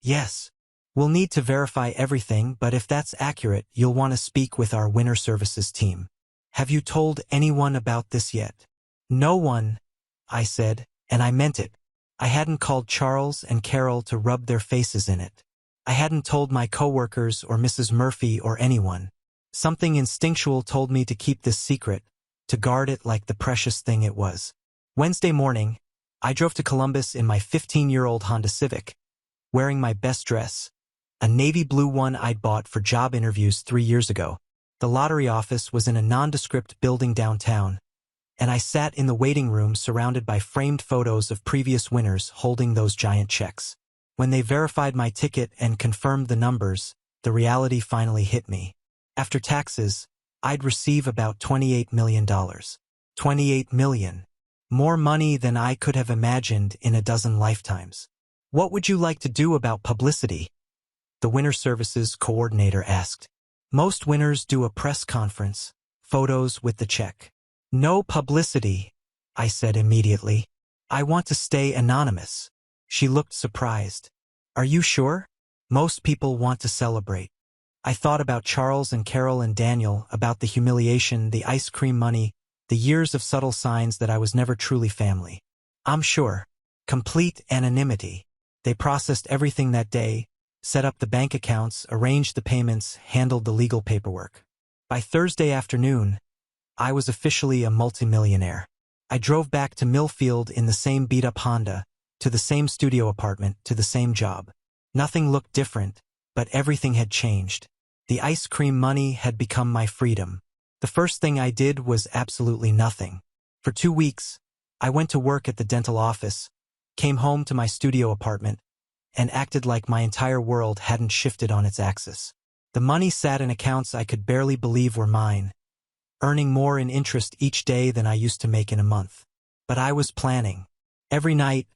Speaker 1: "Yes. We'll need to verify everything, but if that's accurate, you'll want to speak with our winter services team. Have you told anyone about this yet?" "No one," I said, and I meant it. I hadn't called Charles and Carol to rub their faces in it. I hadn't told my coworkers or Mrs. Murphy or anyone. Something instinctual told me to keep this secret, to guard it like the precious thing it was. Wednesday morning, I drove to Columbus in my 15-year-old Honda Civic, wearing my best dress, a navy blue one I'd bought for job interviews 3 years ago. The lottery office was in a nondescript building downtown, and I sat in the waiting room surrounded by framed photos of previous winners holding those giant checks. When they verified my ticket and confirmed the numbers, the reality finally hit me. After taxes, I'd receive about $28 million. $28 million. More money than I could have imagined in a dozen lifetimes. "What would you like to do about publicity?" the winter services coordinator asked. "Most winners do a press conference, photos with the check." "No publicity," I said immediately. "I want to stay anonymous." She looked surprised. "Are you sure? Most people want to celebrate." I thought about Charles and Carol and Daniel, about the humiliation, the ice cream money, the years of subtle signs that I was never truly family. "I'm sure." Complete anonymity. They processed everything that day, set up the bank accounts, arranged the payments, handled the legal paperwork. By Thursday afternoon, I was officially a multimillionaire. I drove back to Millfield in the same beat-up Honda, to the same studio apartment, to the same job. Nothing looked different, but everything had changed. The ice cream money had become my freedom. The first thing I did was absolutely nothing. For 2 weeks, I went to work at the dental office, came home to my studio apartment, and acted like my entire world hadn't shifted on its axis. The money sat in accounts I could barely believe were mine, earning more in interest each day than I used to make in a month. But I was planning. Every night,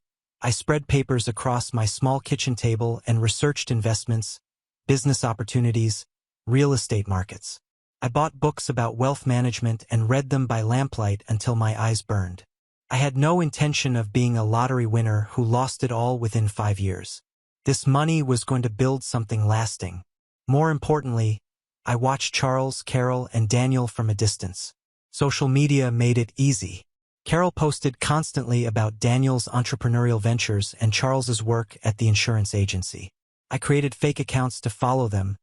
Speaker 1: I spread papers across my small kitchen table and researched investments, business opportunities, real estate markets. I bought books about wealth management and read them by lamplight until my eyes burned. I had no intention of being a lottery winner who lost it all within 5 years. This money was going to build something lasting. More importantly, I watched Charles, Carol, and Daniel from a distance. Social media made it easy. Carol posted constantly about Daniel's entrepreneurial ventures and Charles's work at the insurance agency. I created fake accounts to follow them,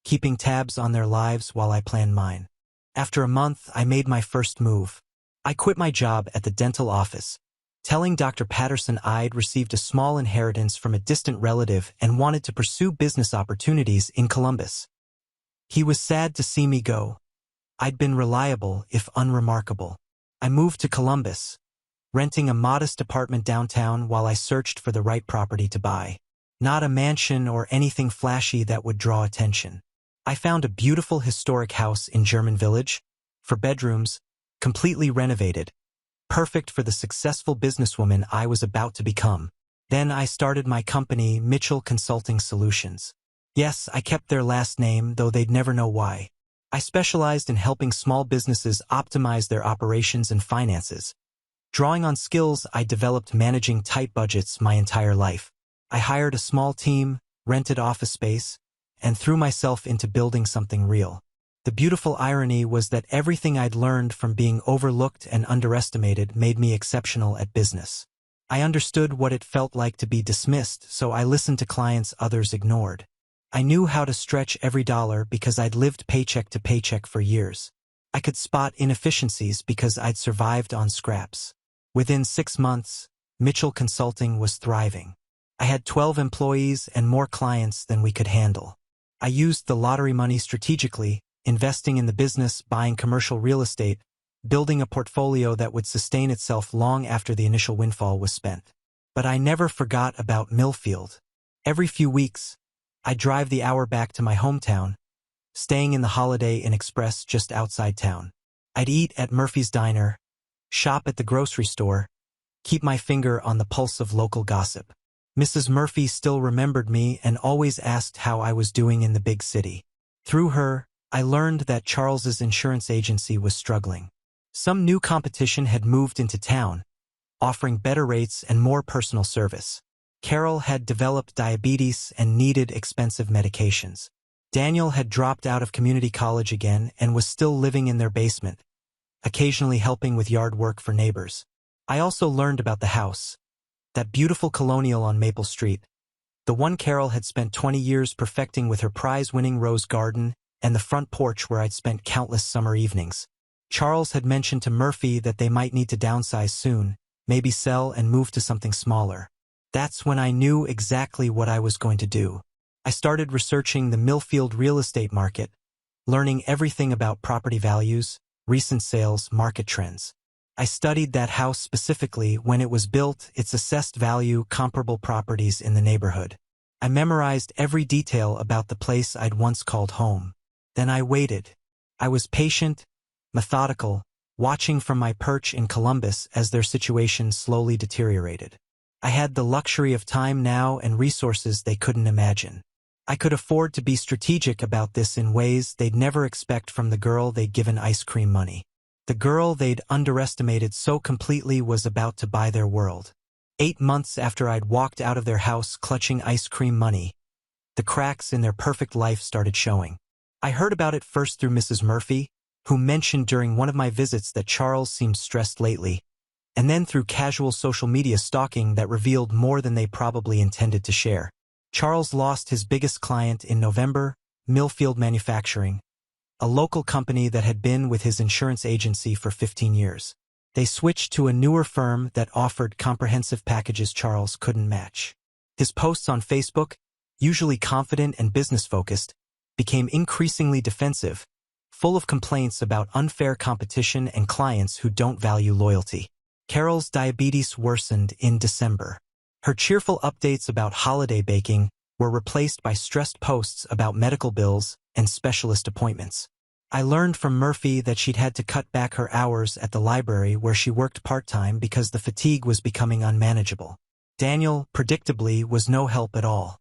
Speaker 1: keeping tabs on their lives while I planned mine. After a month, I made my first move. I quit my job at the dental office, telling Dr. Patterson I'd received a small inheritance from a distant relative and wanted to pursue business opportunities in Columbus. He was sad to see me go. I'd been reliable, if unremarkable. I moved to Columbus, renting a modest apartment downtown while I searched for the right property to buy. Not a mansion or anything flashy that would draw attention. I found a beautiful historic house in German Village, for bedrooms, completely renovated, perfect for the successful businesswoman I was about to become. Then I started my company, Mitchell Consulting Solutions. Yes, I kept their last name, though they'd never know why. I specialized in helping small businesses optimize their operations and finances. Drawing on skills I developed managing tight budgets my entire life. I hired a small team, rented office space, and threw myself into building something real. The beautiful irony was that everything I'd learned from being overlooked and underestimated made me exceptional at business. I understood what it felt like to be dismissed, so I listened to clients others ignored. I knew how to stretch every dollar because I'd lived paycheck to paycheck for years. I could spot inefficiencies because I'd survived on scraps. Within 6 months, Mitchell Consulting was thriving. I had 12 employees and more clients than we could handle. I used the lottery money strategically, investing in the business, buying commercial real estate, building a portfolio that would sustain itself long after the initial windfall was spent. But I never forgot about Millfield. Every few weeks, I'd drive the hour back to my hometown, staying in the Holiday Inn Express just outside town. I'd eat at Murphy's Diner, shop at the grocery store, keep my finger on the pulse of local gossip. Mrs. Murphy still remembered me and always asked how I was doing in the big city. Through her, I learned that Charles's insurance agency was struggling. Some new competition had moved into town, offering better rates and more personal service. Carol had developed diabetes and needed expensive medications. Daniel had dropped out of community college again and was still living in their basement, occasionally helping with yard work for neighbors. I also learned about the house, that beautiful colonial on Maple Street, the one Carol had spent 20 years perfecting with her prize-winning rose garden and the front porch where I'd spent countless summer evenings. Charles had mentioned to Murphy that they might need to downsize soon, maybe sell and move to something smaller. That's when I knew exactly what I was going to do. I started researching the Millfield real estate market, learning everything about property values, recent sales, market trends. I studied that house specifically, when it was built, its assessed value, comparable properties in the neighborhood. I memorized every detail about the place I'd once called home. Then I waited. I was patient, methodical, watching from my perch in Columbus as their situation slowly deteriorated. I had the luxury of time now and resources they couldn't imagine. I could afford to be strategic about this in ways they'd never expect from the girl they'd given ice cream money. The girl they'd underestimated so completely was about to buy their world. 8 months after I'd walked out of their house clutching ice cream money, the cracks in their perfect life started showing. I heard about it first through Mrs. Murphy, who mentioned during one of my visits that Charles seemed stressed lately, and then through casual social media stalking that revealed more than they probably intended to share. Charles lost his biggest client in November, Millfield Manufacturing, a local company that had been with his insurance agency for 15 years. They switched to a newer firm that offered comprehensive packages Charles couldn't match. His posts on Facebook, usually confident and business-focused, became increasingly defensive, full of complaints about unfair competition and clients who don't value loyalty. Carol's diabetes worsened in December. Her cheerful updates about holiday baking were replaced by stressed posts about medical bills and specialist appointments. I learned from Murphy that she'd had to cut back her hours at the library where she worked part-time because the fatigue was becoming unmanageable. Daniel, predictably, was no help at all.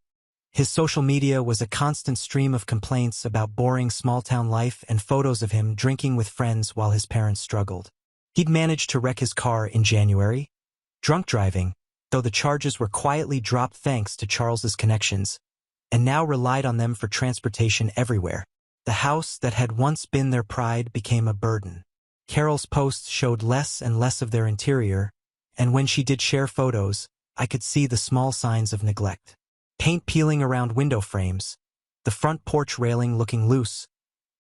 Speaker 1: His social media was a constant stream of complaints about boring small-town life and photos of him drinking with friends while his parents struggled. He'd managed to wreck his car in January, drunk driving, though the charges were quietly dropped thanks to Charles's connections, and now relied on them for transportation everywhere. The house that had once been their pride became a burden. Carol's posts showed less and less of their interior, and when she did share photos, I could see the small signs of neglect. Paint peeling around window frames, the front porch railing looking loose,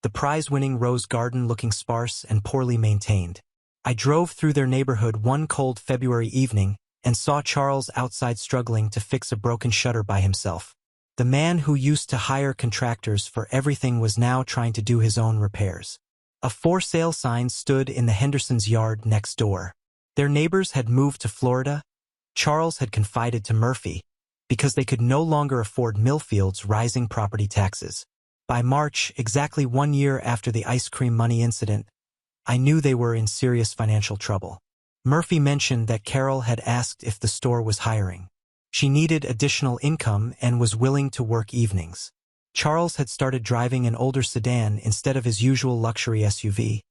Speaker 1: the prize-winning rose garden looking sparse and poorly maintained. I drove through their neighborhood one cold February evening and saw Charles outside struggling to fix a broken shutter by himself. The man who used to hire contractors for everything was now trying to do his own repairs. A for sale sign stood in the Hendersons' yard next door. Their neighbors had moved to Florida. Charles had confided to Murphy, because they could no longer afford Millfield's rising property taxes. By March, exactly 1 year after the ice cream money incident, I knew they were in serious financial trouble. Murphy mentioned that Carol had asked if the store was hiring. She needed additional income and was willing to work evenings. Charles had started driving an older sedan instead of his usual luxury SUV,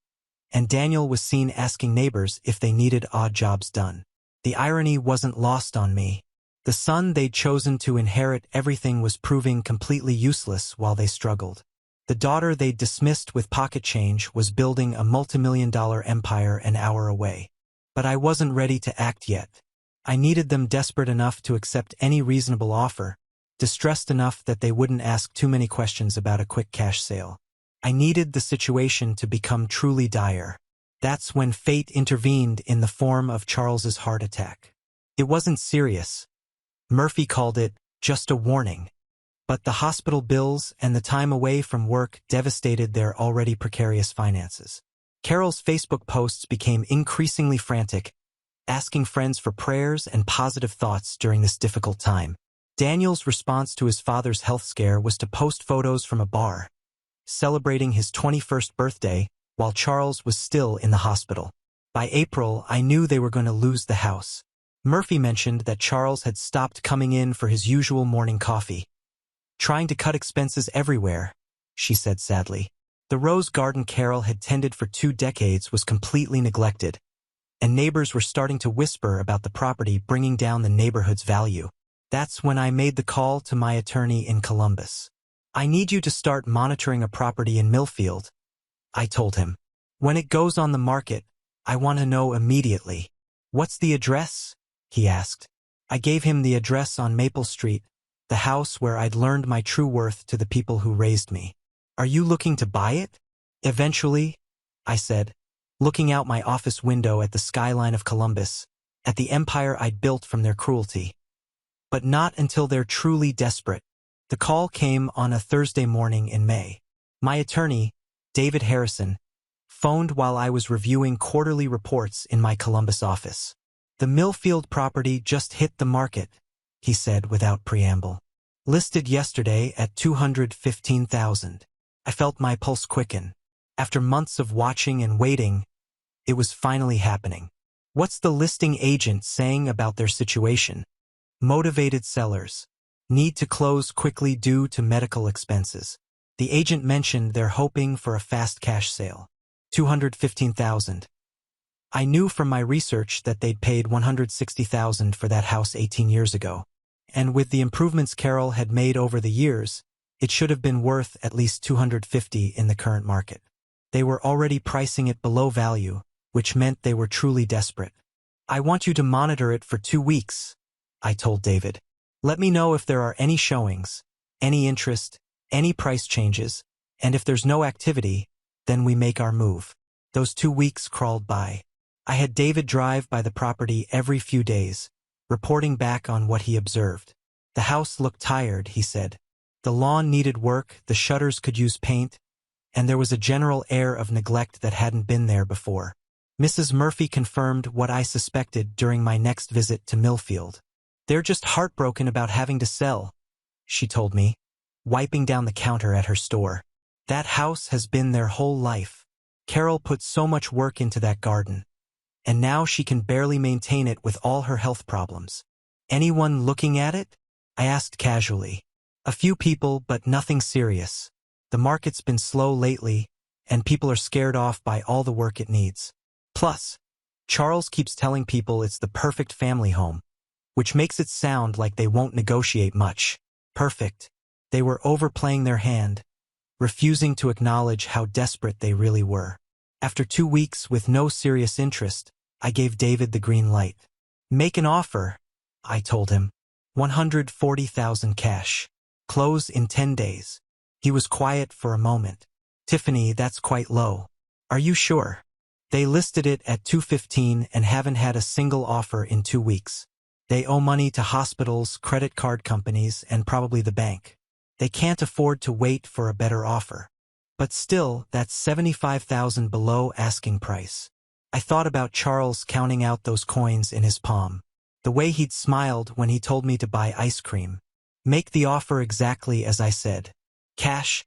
Speaker 1: and Daniel was seen asking neighbors if they needed odd jobs done. The irony wasn't lost on me. The son they'd chosen to inherit everything was proving completely useless while they struggled. The daughter they'd dismissed with pocket change was building a multimillion-dollar empire an hour away. But I wasn't ready to act yet. I needed them desperate enough to accept any reasonable offer, distressed enough that they wouldn't ask too many questions about a quick cash sale. I needed the situation to become truly dire. That's when fate intervened in the form of Charles's heart attack. It wasn't serious. Murphy called it just a warning. But the hospital bills and the time away from work devastated their already precarious finances. Carol's Facebook posts became increasingly frantic, asking friends for prayers and positive thoughts during this difficult time. Daniel's response to his father's health scare was to post photos from a bar, celebrating his 21st birthday while Charles was still in the hospital. By April, I knew they were going to lose the house. Murphy mentioned that Charles had stopped coming in for his usual morning coffee. Trying to cut expenses everywhere, she said sadly. The rose garden Carol had tended for 2 decades was completely neglected, and neighbors were starting to whisper about the property bringing down the neighborhood's value. That's when I made the call to my attorney in Columbus. I need you to start monitoring a property in Millfield, I told him. When it goes on the market, I want to know immediately. What's the address? He asked. I gave him the address on Maple Street, the house where I'd learned my true worth to the people who raised me. Are you looking to buy it? Eventually, I said, looking out my office window at the skyline of Columbus, at the empire I'd built from their cruelty. But not until they're truly desperate. The call came on a Thursday morning in May. My attorney, David Harrison, phoned while I was reviewing quarterly reports in my Columbus office. The Millfield property just hit the market, he said without preamble. Listed yesterday at $215,000. I felt my pulse quicken. After months of watching and waiting, it was finally happening. What's the listing agent saying about their situation? Motivated sellers. Need to close quickly due to medical expenses. The agent mentioned they're hoping for a fast cash sale. $215,000. I knew from my research that they'd paid $160,000 for that house 18 years ago. And with the improvements Carol had made over the years, it should have been worth at least $250,000 in the current market. They were already pricing it below value, which meant they were truly desperate. I want you to monitor it for 2 weeks, I told David. Let me know if there are any showings, any interest, any price changes, and if there's no activity, then we make our move. Those 2 weeks crawled by. I had David drive by the property every few days, reporting back on what he observed. The house looked tired, he said. The lawn needed work, the shutters could use paint, and there was a general air of neglect that hadn't been there before. Mrs. Murphy confirmed what I suspected during my next visit to Millfield. They're just heartbroken about having to sell, she told me, wiping down the counter at her store. That house has been their whole life. Carol put so much work into that garden, and now she can barely maintain it with all her health problems. Anyone looking at it? I asked casually. A few people, but nothing serious. The market's been slow lately, and people are scared off by all the work it needs. Plus, Charles keeps telling people it's the perfect family home, which makes it sound like they won't negotiate much. Perfect. They were overplaying their hand, refusing to acknowledge how desperate they really were. After 2 weeks with no serious interest, I gave David the green light. Make an offer, I told him. $140,000 cash. Close in 10 days. He was quiet for a moment. Tiffany, that's quite low. Are you sure? They listed it at $215 and haven't had a single offer in 2 weeks. They owe money to hospitals, credit card companies, and probably the bank. They can't afford to wait for a better offer. But still, that's $75,000 below asking price. I thought about Charles counting out those coins in his palm. The way he'd smiled when he told me to buy ice cream. Make the offer exactly as I said. Cash,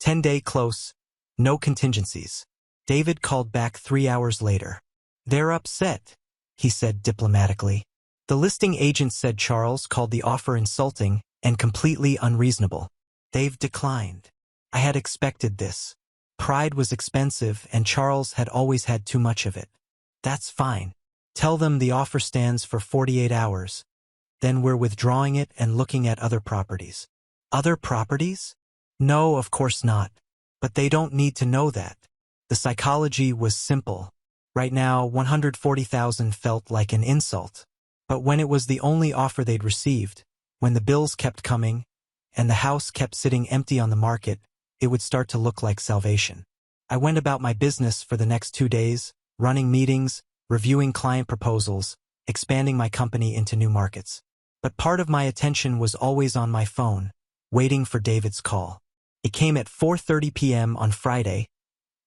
Speaker 1: 10-day close, no contingencies. David called back 3 hours later. They're upset, he said diplomatically. The listing agent said Charles called the offer insulting and completely unreasonable. They've declined. I had expected this. Pride was expensive and Charles had always had too much of it. That's fine. Tell them the offer stands for 48 hours. Then we're withdrawing it and looking at other properties. Other properties? No, of course not. But they don't need to know that. The psychology was simple. Right now, $140,000 felt like an insult. But when it was the only offer they'd received, when the bills kept coming, and the house kept sitting empty on the market, it would start to look like salvation. I went about my business for the next 2 days, running meetings, reviewing client proposals, expanding my company into new markets. But part of my attention was always on my phone, waiting for David's call. It came at 4:30 p.m. on Friday,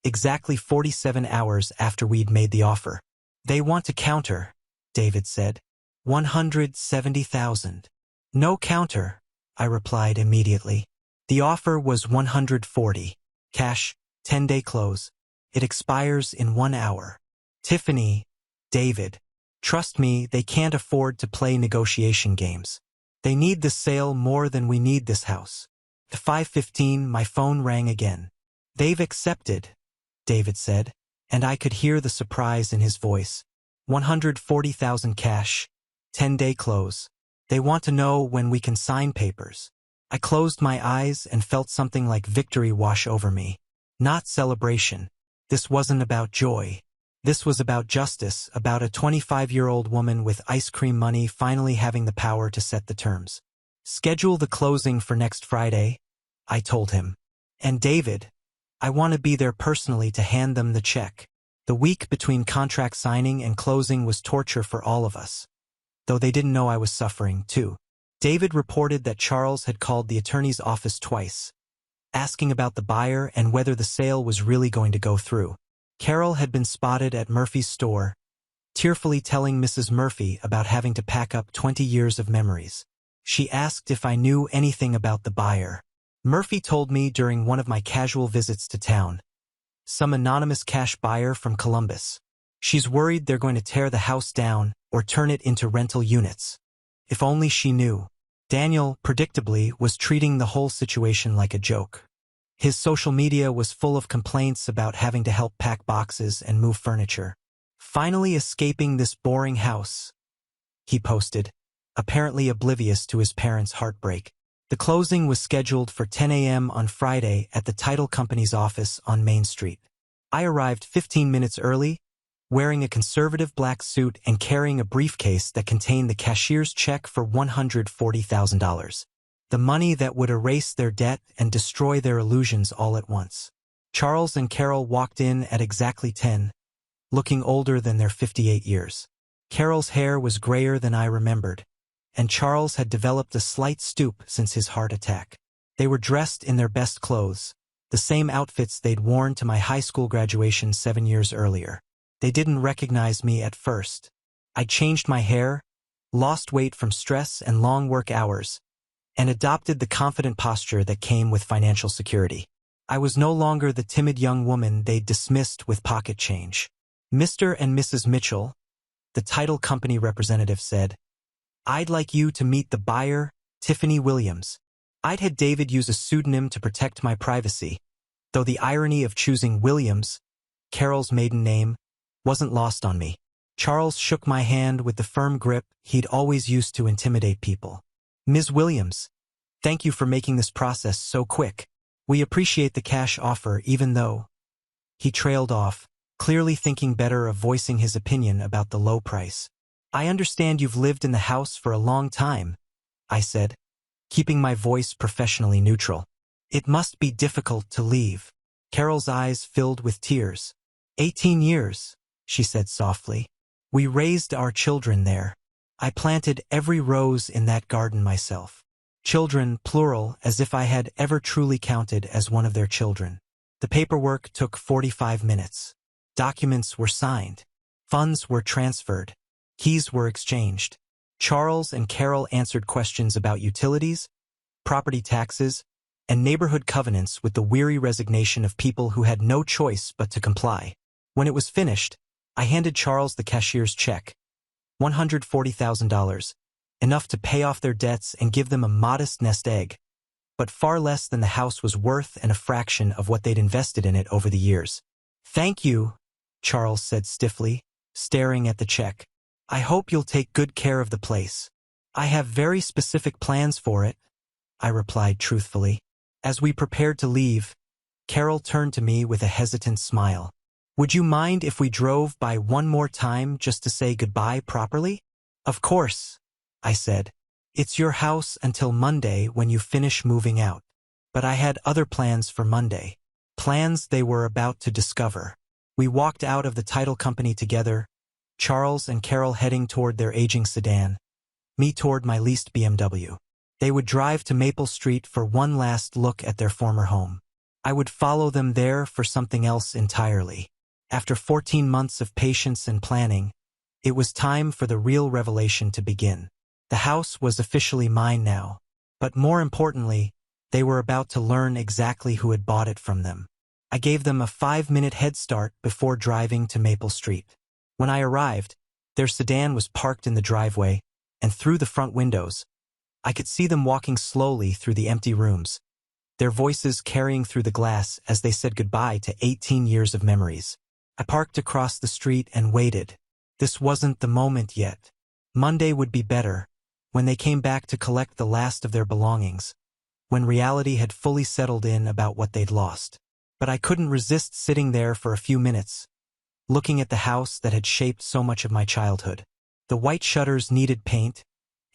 Speaker 1: exactly 47 hours after we'd made the offer. They want to counter, David said. 170,000. No counter, I replied immediately. The offer was 140. Cash, 10-day close. It expires in 1 hour. Tiffany, David, trust me, they can't afford to play negotiation games. They need the sale more than we need this house. At 5:15, my phone rang again. They've accepted, David said, and I could hear the surprise in his voice. 140,000 cash, 10-day close. They want to know when we can sign papers. I closed my eyes and felt something like victory wash over me. Not celebration. This wasn't about joy. This was about justice, about a 25-year-old woman with ice cream money finally having the power to set the terms. Schedule the closing for next Friday, I told him. And David, I want to be there personally to hand them the check. The week between contract signing and closing was torture for all of us, though they didn't know I was suffering, too. David reported that Charles had called the attorney's office twice, asking about the buyer and whether the sale was really going to go through. Carol had been spotted at Murphy's store, tearfully telling Mrs. Murphy about having to pack up 20 years of memories. She asked if I knew anything about the buyer. Murphy told me during one of my casual visits to town. Some anonymous cash buyer from Columbus. She's worried they're going to tear the house down or turn it into rental units. If only she knew. Daniel, predictably, was treating the whole situation like a joke. His social media was full of complaints about having to help pack boxes and move furniture. Finally escaping this boring house, he posted, apparently oblivious to his parents' heartbreak. The closing was scheduled for 10 a.m. on Friday at the title company's office on Main Street. I arrived 15 minutes early, wearing a conservative black suit and carrying a briefcase that contained the cashier's check for $140,000. The money that would erase their debt and destroy their illusions all at once. Charles and Carol walked in at exactly 10, looking older than their 58 years. Carol's hair was grayer than I remembered, and Charles had developed a slight stoop since his heart attack. They were dressed in their best clothes, the same outfits they'd worn to my high school graduation 7 years earlier. They didn't recognize me at first. I'd changed my hair, lost weight from stress and long work hours, and adopted the confident posture that came with financial security. I was no longer the timid young woman they'd dismissed with pocket change. Mr. and Mrs. Mitchell, the title company representative said, I'd like you to meet the buyer, Tiffany Williams. I'd had David use a pseudonym to protect my privacy, though the irony of choosing Williams, Carol's maiden name, wasn't lost on me. Charles shook my hand with the firm grip he'd always used to intimidate people. Ms. Williams, thank you for making this process so quick. We appreciate the cash offer even though. He trailed off, clearly thinking better of voicing his opinion about the low price. I understand you've lived in the house for a long time, I said, keeping my voice professionally neutral. It must be difficult to leave. Carol's eyes filled with tears. 18 years, she said softly. We raised our children there. I planted every rose in that garden myself. Children, plural, as if I had ever truly counted as one of their children. The paperwork took 45 minutes. Documents were signed. Funds were transferred. Keys were exchanged. Charles and Carol answered questions about utilities, property taxes, and neighborhood covenants with the weary resignation of people who had no choice but to comply. When it was finished, I handed Charles the cashier's check, $140,000, enough to pay off their debts and give them a modest nest egg, but far less than the house was worth and a fraction of what they'd invested in it over the years. "Thank you," Charles said stiffly, staring at the check. "I hope you'll take good care of the place." "I have very specific plans for it," I replied truthfully. As we prepared to leave, Carol turned to me with a hesitant smile. "Would you mind if we drove by one more time just to say goodbye properly?" "Of course," I said. "It's your house until Monday when you finish moving out." But I had other plans for Monday. Plans they were about to discover. We walked out of the title company together, Charles and Carol heading toward their aging sedan, me toward my leased BMW. They would drive to Maple Street for one last look at their former home. I would follow them there for something else entirely. After 14 months of patience and planning, it was time for the real revelation to begin. The house was officially mine now, but more importantly, they were about to learn exactly who had bought it from them. I gave them a 5-minute head start before driving to Maple Street. When I arrived, their sedan was parked in the driveway, and through the front windows, I could see them walking slowly through the empty rooms, their voices carrying through the glass as they said goodbye to 18 years of memories. I parked across the street and waited. This wasn't the moment yet. Monday would be better, when they came back to collect the last of their belongings, when reality had fully settled in about what they'd lost. But I couldn't resist sitting there for a few minutes, looking at the house that had shaped so much of my childhood. The white shutters needed paint,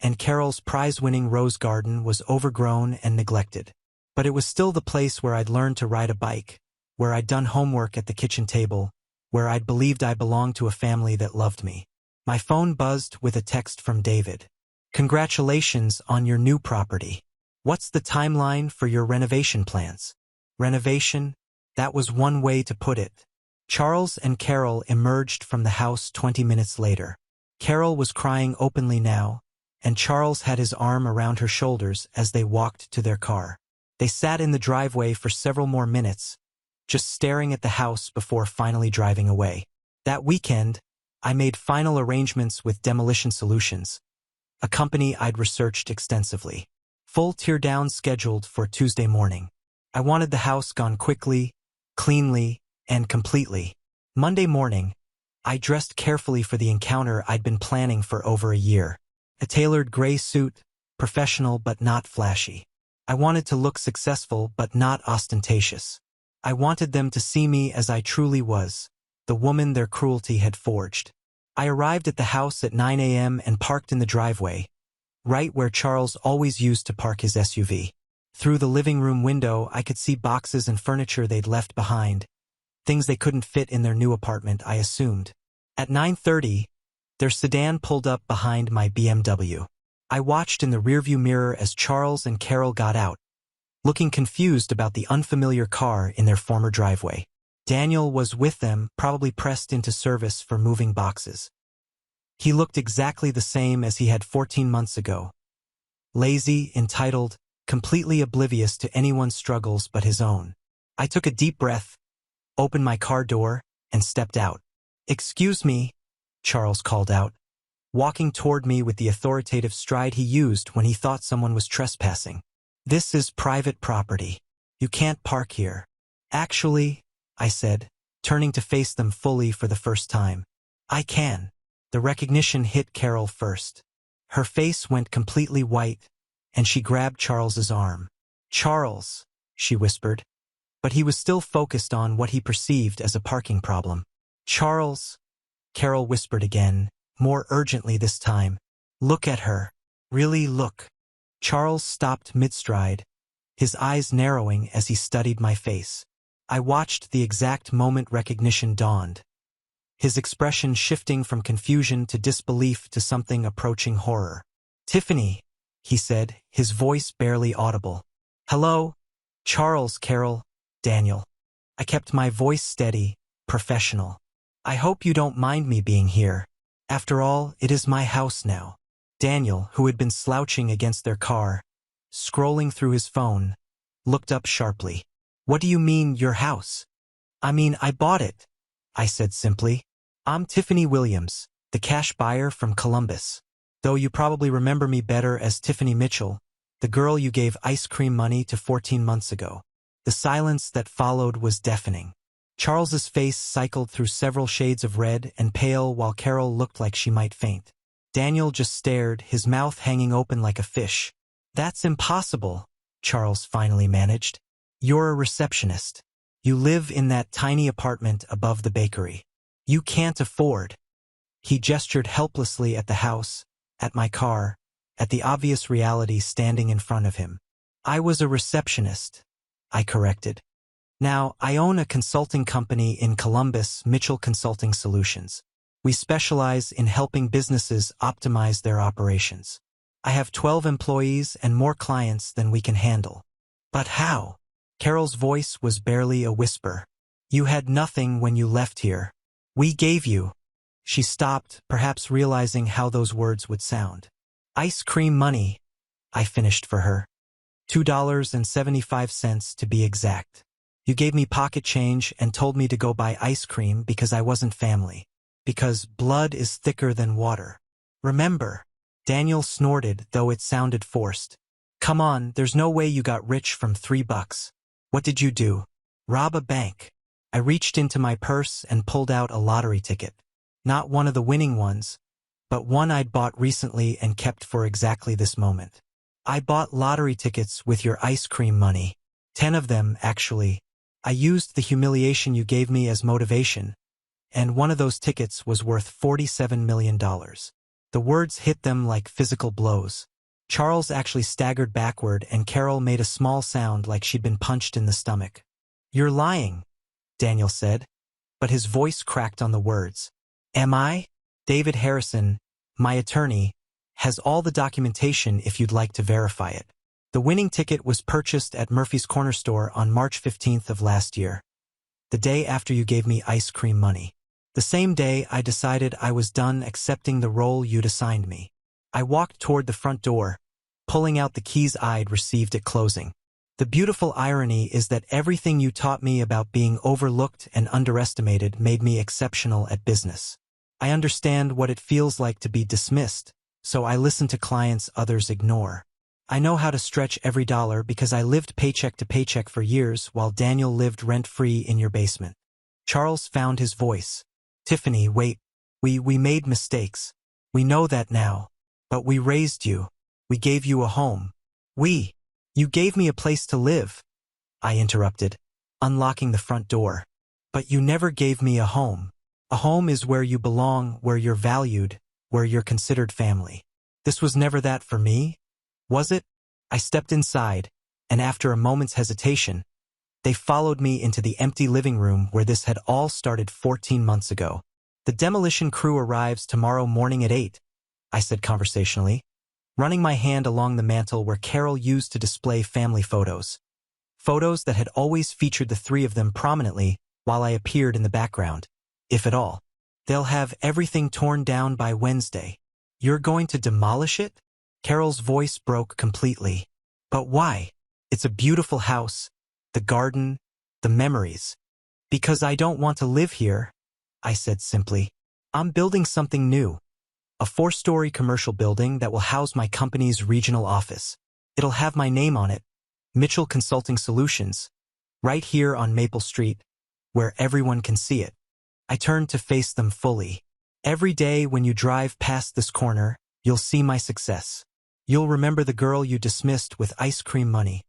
Speaker 1: and Carol's prize-winning rose garden was overgrown and neglected. But it was still the place where I'd learned to ride a bike, where I'd done homework at the kitchen table, where I'd believed I belonged to a family that loved me. My phone buzzed with a text from David. "Congratulations on your new property. What's the timeline for your renovation plans?" Renovation? That was one way to put it. Charles and Carol emerged from the house 20 minutes later. Carol was crying openly now, and Charles had his arm around her shoulders as they walked to their car. They sat in the driveway for several more minutes, just staring at the house before finally driving away. That weekend, I made final arrangements with Demolition Solutions, a company I'd researched extensively. Full teardown scheduled for Tuesday morning. I wanted the house gone quickly, cleanly, and completely. Monday morning, I dressed carefully for the encounter I'd been planning for over a year. A tailored gray suit, professional but not flashy. I wanted to look successful but not ostentatious. I wanted them to see me as I truly was, the woman their cruelty had forged. I arrived at the house at 9 a.m. and parked in the driveway, right where Charles always used to park his SUV. Through the living room window, I could see boxes and furniture they'd left behind, things they couldn't fit in their new apartment, I assumed. At 9:30, their sedan pulled up behind my BMW. I watched in the rearview mirror as Charles and Carol got out, looking confused about the unfamiliar car in their former driveway. Daniel was with them, probably pressed into service for moving boxes. He looked exactly the same as he had 14 months ago. Lazy, entitled, completely oblivious to anyone's struggles but his own. I took a deep breath, opened my car door, and stepped out. "Excuse me," Charles called out, walking toward me with the authoritative stride he used when he thought someone was trespassing. "This is private property. You can't park here." "Actually," I said, turning to face them fully for the first time, "I can." The recognition hit Carol first. Her face went completely white, and she grabbed Charles's arm. "Charles," she whispered, but he was still focused on what he perceived as a parking problem. "Charles," Carol whispered again, more urgently this time. "Look at her. Really look." Charles stopped mid-stride, his eyes narrowing as he studied my face. I watched the exact moment recognition dawned, his expression shifting from confusion to disbelief to something approaching horror. "Tiffany," he said, his voice barely audible. "Hello?" "Charles, Carol, Daniel." I kept my voice steady, professional. "I hope you don't mind me being here. After all, it is my house now." Daniel, who had been slouching against their car, scrolling through his phone, looked up sharply. "What do you mean, your house?" "I mean, I bought it," I said simply. "I'm Tiffany Williams, the cash buyer from Columbus. Though you probably remember me better as Tiffany Mitchell, The girl you gave ice cream money to 14 months ago. The silence that followed was deafening. Charles's face cycled through several shades of red and pale while Carol looked like she might faint. Daniel just stared, his mouth hanging open like a fish. That's impossible, Charles finally managed. You're a receptionist. You live in that tiny apartment above the bakery. You can't afford. He gestured helplessly at the house, at my car, at the obvious reality standing in front of him. I was a receptionist, I corrected. Now, I own a consulting company in Columbus, Mitchell Consulting Solutions. We specialize in helping businesses optimize their operations. I have 12 employees and more clients than we can handle. But how? Carol's voice was barely a whisper. You had nothing when you left here. We gave you. She stopped, perhaps realizing how those words would sound. Ice cream money, I finished for her. $2.75 to be exact. You gave me pocket change and told me to go buy ice cream because I wasn't family. Because blood is thicker than water. Remember? Daniel snorted, though it sounded forced. Come on, there's no way you got rich from $3. What did you do? Rob a bank. I reached into my purse and pulled out a lottery ticket. Not one of the winning ones, but one I'd bought recently and kept for exactly this moment. I bought lottery tickets with your ice cream money. 10 of them, actually. I used the humiliation you gave me as motivation, and one of those tickets was worth $47 million. The words hit them like physical blows. Charles actually staggered backward and Carol made a small sound like she'd been punched in the stomach. You're lying, Daniel said, but his voice cracked on the words. Am I? David Harrison, my attorney, has all the documentation if you'd like to verify it. The winning ticket was purchased at Murphy's Corner Store on March 15th of last year, the day after you gave me ice cream money. The same day I decided I was done accepting the role you'd assigned me. I walked toward the front door, pulling out the keys I'd received at closing. The beautiful irony is that everything you taught me about being overlooked and underestimated made me exceptional at business. I understand what it feels like to be dismissed, so I listen to clients others ignore. I know how to stretch every dollar because I lived paycheck to paycheck for years while Daniel lived rent-free in your basement. Charles found his voice. Tiffany, wait. We made mistakes. We know that now. But we raised you. We gave you a home. You gave me a place to live. I interrupted, unlocking the front door. But you never gave me a home. A home is where you belong, where you're valued, where you're considered family. This was never that for me, was it? I stepped inside, and after a moment's hesitation, they followed me into the empty living room where this had all started 14 months ago. The demolition crew arrives tomorrow morning at 8, I said conversationally, running my hand along the mantel where Carol used to display family photos. Photos that had always featured the three of them prominently while I appeared in the background, if at all. They'll have everything torn down by Wednesday. You're going to demolish it? Carol's voice broke completely. But why? It's a beautiful house, the garden, the memories. Because I don't want to live here, I said simply. I'm building something new. A 4-story commercial building that will house my company's regional office. It'll have my name on it, Mitchell Consulting Solutions, right here on Maple Street, where everyone can see it. I turned to face them fully. Every day when you drive past this corner, you'll see my success. You'll remember the girl you dismissed with ice cream money,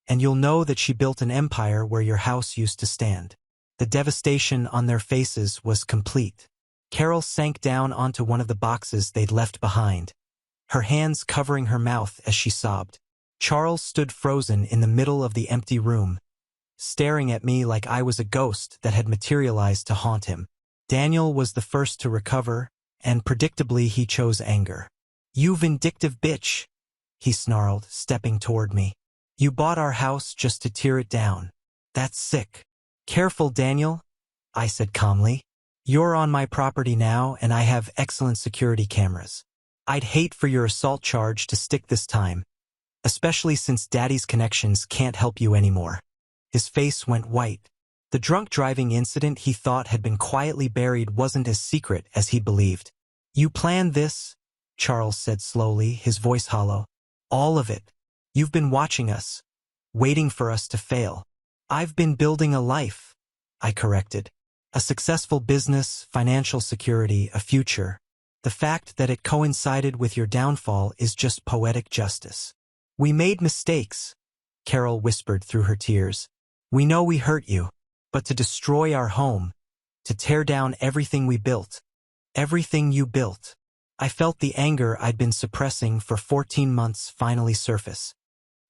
Speaker 1: and you'll know that she built an empire where your house used to stand. The devastation on their faces was complete. Carol sank down onto one of the boxes they'd left behind, her hands covering her mouth as she sobbed. Charles stood frozen in the middle of the empty room, staring at me like I was a ghost that had materialized to haunt him. Daniel was the first to recover, and predictably he chose anger. You vindictive bitch, he snarled, stepping toward me. You bought our house just to tear it down. That's sick. Careful, Daniel, I said calmly. You're on my property now, and I have excellent security cameras. I'd hate for your assault charge to stick this time, especially since Daddy's connections can't help you anymore. His face went white. The drunk driving incident he thought had been quietly buried wasn't as secret as he believed. You planned this, Charles said slowly, his voice hollow. All of it. You've been watching us, waiting for us to fail. I've been building a life, I corrected. A successful business, financial security, a future. The fact that it coincided with your downfall is just poetic justice. We made mistakes, Carol whispered through her tears. We know we hurt you, but to destroy our home, to tear down everything we built, everything you built. I felt the anger I'd been suppressing for 14 months finally surface.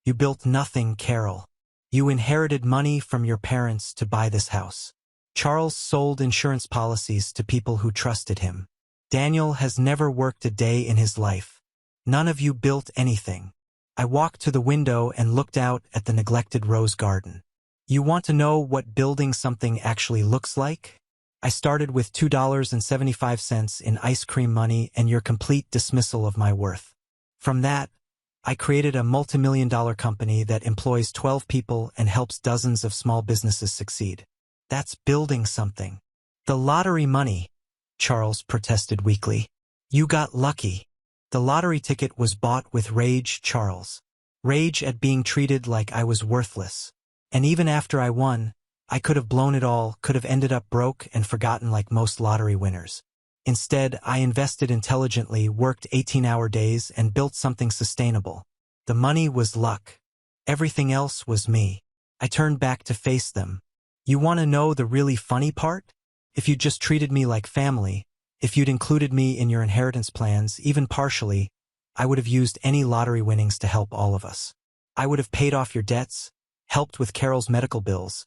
Speaker 1: You built nothing, Carol. You inherited money from your parents to buy this house. Charles sold insurance policies to people who trusted him. Daniel has never worked a day in his life. None of you built anything. I walked to the window and looked out at the neglected rose garden. You want to know what building something actually looks like? I started with $2.75 in ice cream money and your complete dismissal of my worth. From that, I created a multimillion-dollar company that employs 12 people and helps dozens of small businesses succeed. That's building something. The lottery money, Charles protested weakly. You got lucky. The lottery ticket was bought with rage, Charles. Rage at being treated like I was worthless. And even after I won, I could have blown it all, could have ended up broke and forgotten like most lottery winners. Instead, I invested intelligently, worked 18-hour days, and built something sustainable. The money was luck. Everything else was me. I turned back to face them. You want to know the really funny part? If you'd just treated me like family, if you'd included me in your inheritance plans, even partially, I would have used any lottery winnings to help all of us. I would have paid off your debts, helped with Carol's medical bills,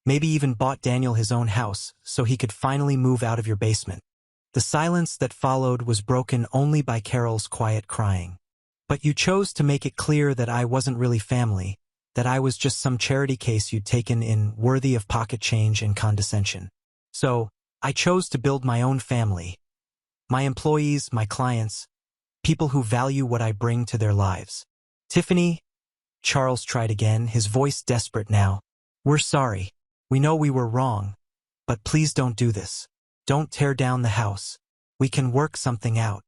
Speaker 1: maybe even bought Daniel his own house so he could finally move out of your basement. The silence that followed was broken only by Carol's quiet crying. But you chose to make it clear that I wasn't really family, that I was just some charity case you'd taken in worthy of pocket change and condescension. So, I chose to build my own family. My employees, my clients, people who value what I bring to their lives. Tiffany, Charles tried again, his voice desperate now. We're sorry. We know we were wrong. But please don't do this. Don't tear down the house. We can work something out.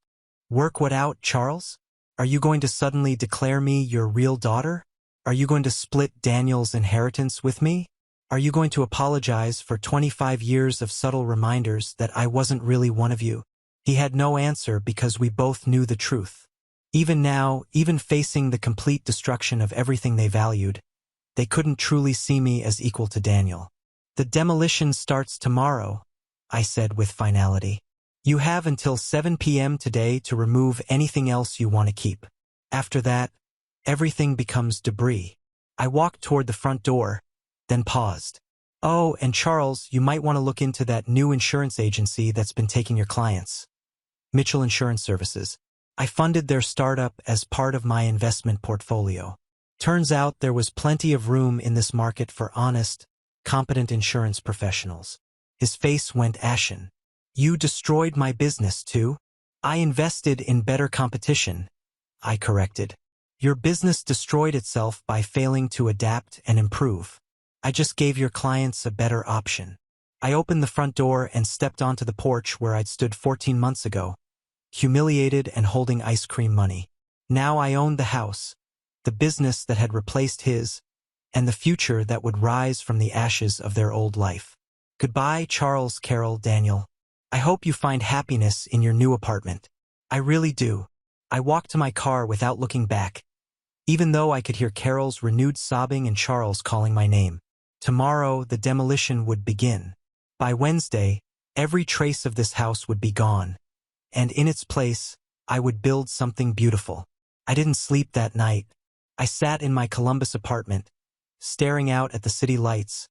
Speaker 1: Work what out, Charles? Are you going to suddenly declare me your real daughter? Are you going to split Daniel's inheritance with me? Are you going to apologize for 25 years of subtle reminders that I wasn't really one of you? He had no answer because we both knew the truth. Even now, even facing the complete destruction of everything they valued, they couldn't truly see me as equal to Daniel. The demolition starts tomorrow, I said with finality. You have until 7 p.m. today to remove anything else you want to keep. After that, everything becomes debris. I walked toward the front door, then paused. Oh, and Charles, you might want to look into that new insurance agency that's been taking your clients. Mitchell Insurance Services. I funded their startup as part of my investment portfolio. Turns out there was plenty of room in this market for honest, competent insurance professionals. His face went ashen. You destroyed my business too? I invested in better competition, I corrected. Your business destroyed itself by failing to adapt and improve. I just gave your clients a better option. I opened the front door and stepped onto the porch where I'd stood 14 months ago, humiliated and holding ice cream money. Now I owned the house, the business that had replaced his, and the future that would rise from the ashes of their old life. Goodbye, Charles, Carol, Daniel. I hope you find happiness in your new apartment. I really do. I walked to my car without looking back, even though I could hear Carol's renewed sobbing and Charles calling my name. Tomorrow, the demolition would begin. By Wednesday, every trace of this house would be gone, and in its place, I would build something beautiful. I didn't sleep that night. I sat in my Columbus apartment, staring out at the city lights,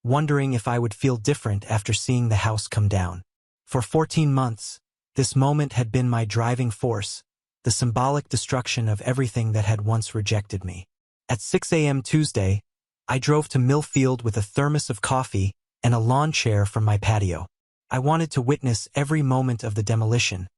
Speaker 1: wondering if I would feel different after seeing the house come down. For 14 months, this moment had been my driving force, the symbolic destruction of everything that had once rejected me. At 6 a.m. Tuesday, I drove to Millfield with a thermos of coffee and a lawn chair from my patio. I wanted to witness every moment of the demolition,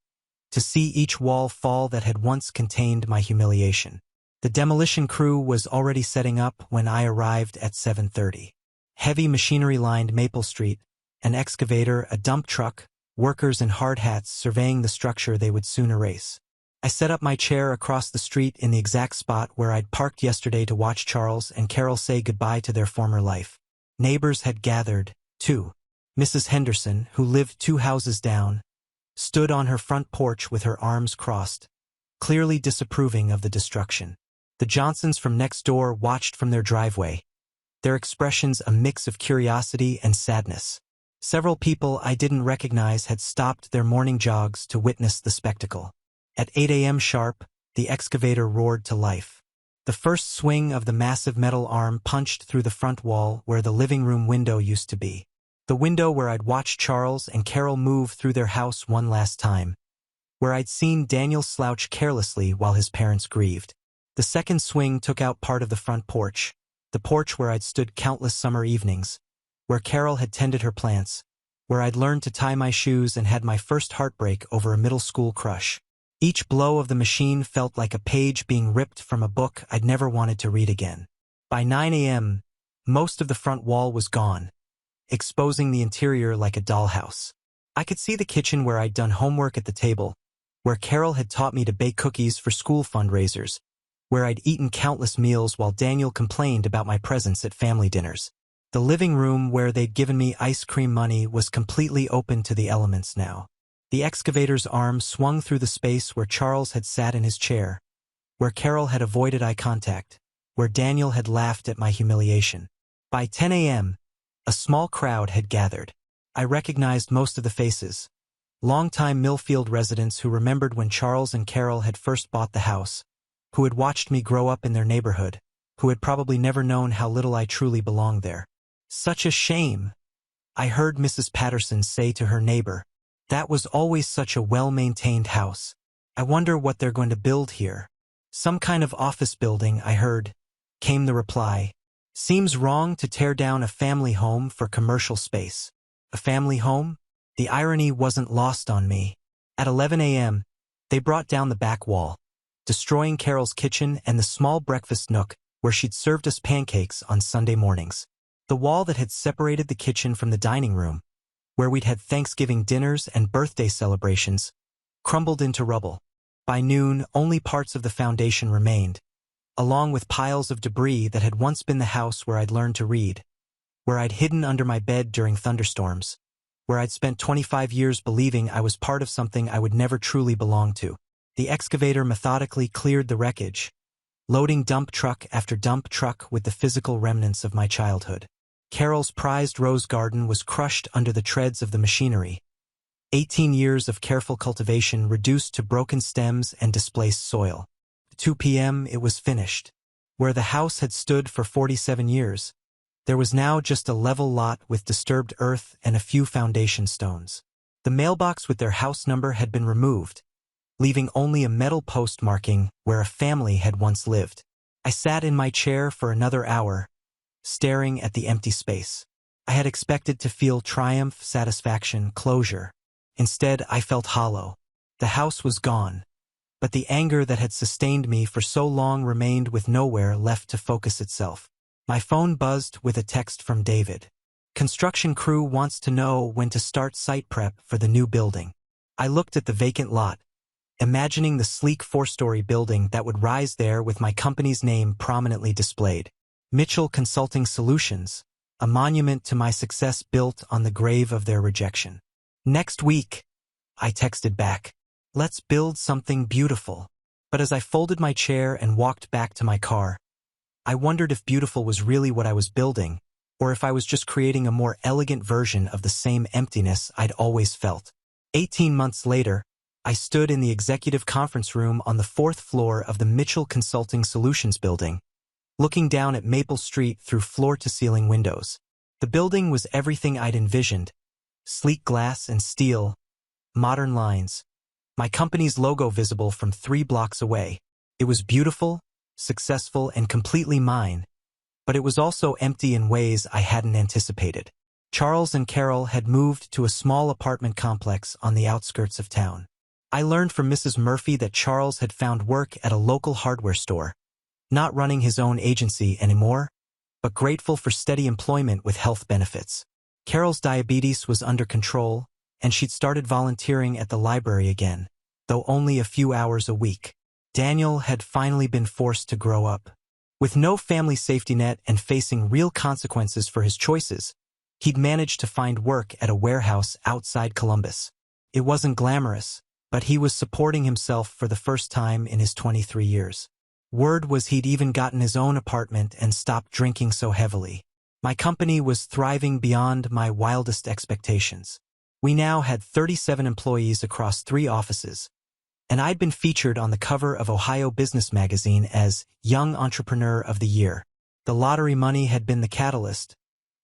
Speaker 1: to see each wall fall that had once contained my humiliation. The demolition crew was already setting up when I arrived at 7:30. Heavy machinery lined Maple Street, an excavator, a dump truck, workers in hard hats surveying the structure they would soon erase. I set up my chair across the street in the exact spot where I'd parked yesterday to watch Charles and Carol say goodbye to their former life. Neighbors had gathered, too. Mrs. Henderson, who lived 2 houses down, stood on her front porch with her arms crossed, clearly disapproving of the destruction. The Johnsons from next door watched from their driveway, their expressions a mix of curiosity and sadness. Several people I didn't recognize had stopped their morning jogs to witness the spectacle. At 8 a.m. sharp, the excavator roared to life. The first swing of the massive metal arm punched through the front wall where the living room window used to be. The window where I'd watched Charles and Carol move through their house one last time, where I'd seen Daniel slouch carelessly while his parents grieved. The second swing took out part of the front porch, the porch where I'd stood countless summer evenings, where Carol had tended her plants, where I'd learned to tie my shoes and had my first heartbreak over a middle school crush. Each blow of the machine felt like a page being ripped from a book I'd never wanted to read again. By 9 a.m., most of the front wall was gone, exposing the interior like a dollhouse. I could see the kitchen where I'd done homework at the table, where Carol had taught me to bake cookies for school fundraisers, where I'd eaten countless meals while Daniel complained about my presence at family dinners. The living room where they'd given me ice cream money was completely open to the elements now. The excavator's arm swung through the space where Charles had sat in his chair, where Carol had avoided eye contact, where Daniel had laughed at my humiliation. By 10 a.m., a small crowd had gathered. I recognized most of the faces. Longtime Millfield residents who remembered when Charles and Carol had first bought the house, who had watched me grow up in their neighborhood, who had probably never known how little I truly belonged there. "Such a shame," I heard Mrs. Patterson say to her neighbor. "That was always such a well-maintained house. I wonder what they're going to build here." "Some kind of office building," I heard, came the reply. "Seems wrong to tear down a family home for commercial space." A family home? The irony wasn't lost on me. At 11 a.m., they brought down the back wall, destroying Carol's kitchen and the small breakfast nook where she'd served us pancakes on Sunday mornings. The wall that had separated the kitchen from the dining room, where we'd had Thanksgiving dinners and birthday celebrations, crumbled into rubble. By noon, only parts of the foundation remained, along with piles of debris that had once been the house where I'd learned to read, where I'd hidden under my bed during thunderstorms, where I'd spent 25 years believing I was part of something I would never truly belong to. The excavator methodically cleared the wreckage, loading dump truck after dump truck with the physical remnants of my childhood. Carol's prized rose garden was crushed under the treads of the machinery. 18 years of careful cultivation reduced to broken stems and displaced soil. At 2 p.m. it was finished. Where the house had stood for 47 years, there was now just a level lot with disturbed earth and a few foundation stones. The mailbox with their house number had been removed, leaving only a metal post marking where a family had once lived. I sat in my chair for another hour, staring at the empty space. I had expected to feel triumph, satisfaction, closure. Instead, I felt hollow. The house was gone, but the anger that had sustained me for so long remained with nowhere left to focus itself. My phone buzzed with a text from David. "Construction crew wants to know when to start site prep for the new building." I looked at the vacant lot, imagining the sleek 4-story building that would rise there with my company's name prominently displayed. Mitchell Consulting Solutions, a monument to my success built on the grave of their rejection. "Next week," I texted back. "Let's build something beautiful." But as I folded my chair and walked back to my car, I wondered if beautiful was really what I was building, or if I was just creating a more elegant version of the same emptiness I'd always felt. 18 months later, I stood in the executive conference room on the 4th floor of the Mitchell Consulting Solutions building, looking down at Maple Street through floor-to-ceiling windows. The building was everything I'd envisioned: sleek glass and steel, modern lines, my company's logo visible from 3 blocks away. It was beautiful, successful, and completely mine, but it was also empty in ways I hadn't anticipated. Charles and Carol had moved to a small apartment complex on the outskirts of town. I learned from Mrs. Murphy that Charles had found work at a local hardware store, not running his own agency anymore, but grateful for steady employment with health benefits. Carol's diabetes was under control, and she'd started volunteering at the library again, though only a few hours a week. Daniel had finally been forced to grow up. With no family safety net and facing real consequences for his choices, he'd managed to find work at a warehouse outside Columbus. It wasn't glamorous, but he was supporting himself for the first time in his 23 years. Word was he'd even gotten his own apartment and stopped drinking so heavily. My company was thriving beyond my wildest expectations. We now had 37 employees across 3 offices, and I'd been featured on the cover of Ohio Business Magazine as Young Entrepreneur of the Year. The lottery money had been the catalyst,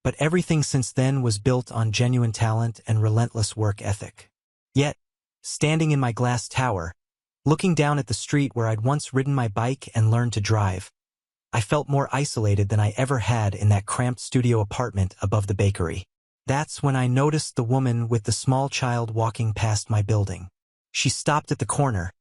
Speaker 1: but everything since then was built on genuine talent and relentless work ethic. Yet, standing in my glass tower, looking down at the street where I'd once ridden my bike and learned to drive, I felt more isolated than I ever had in that cramped studio apartment above the bakery. That's when I noticed the woman with the small child walking past my building. She stopped at the corner,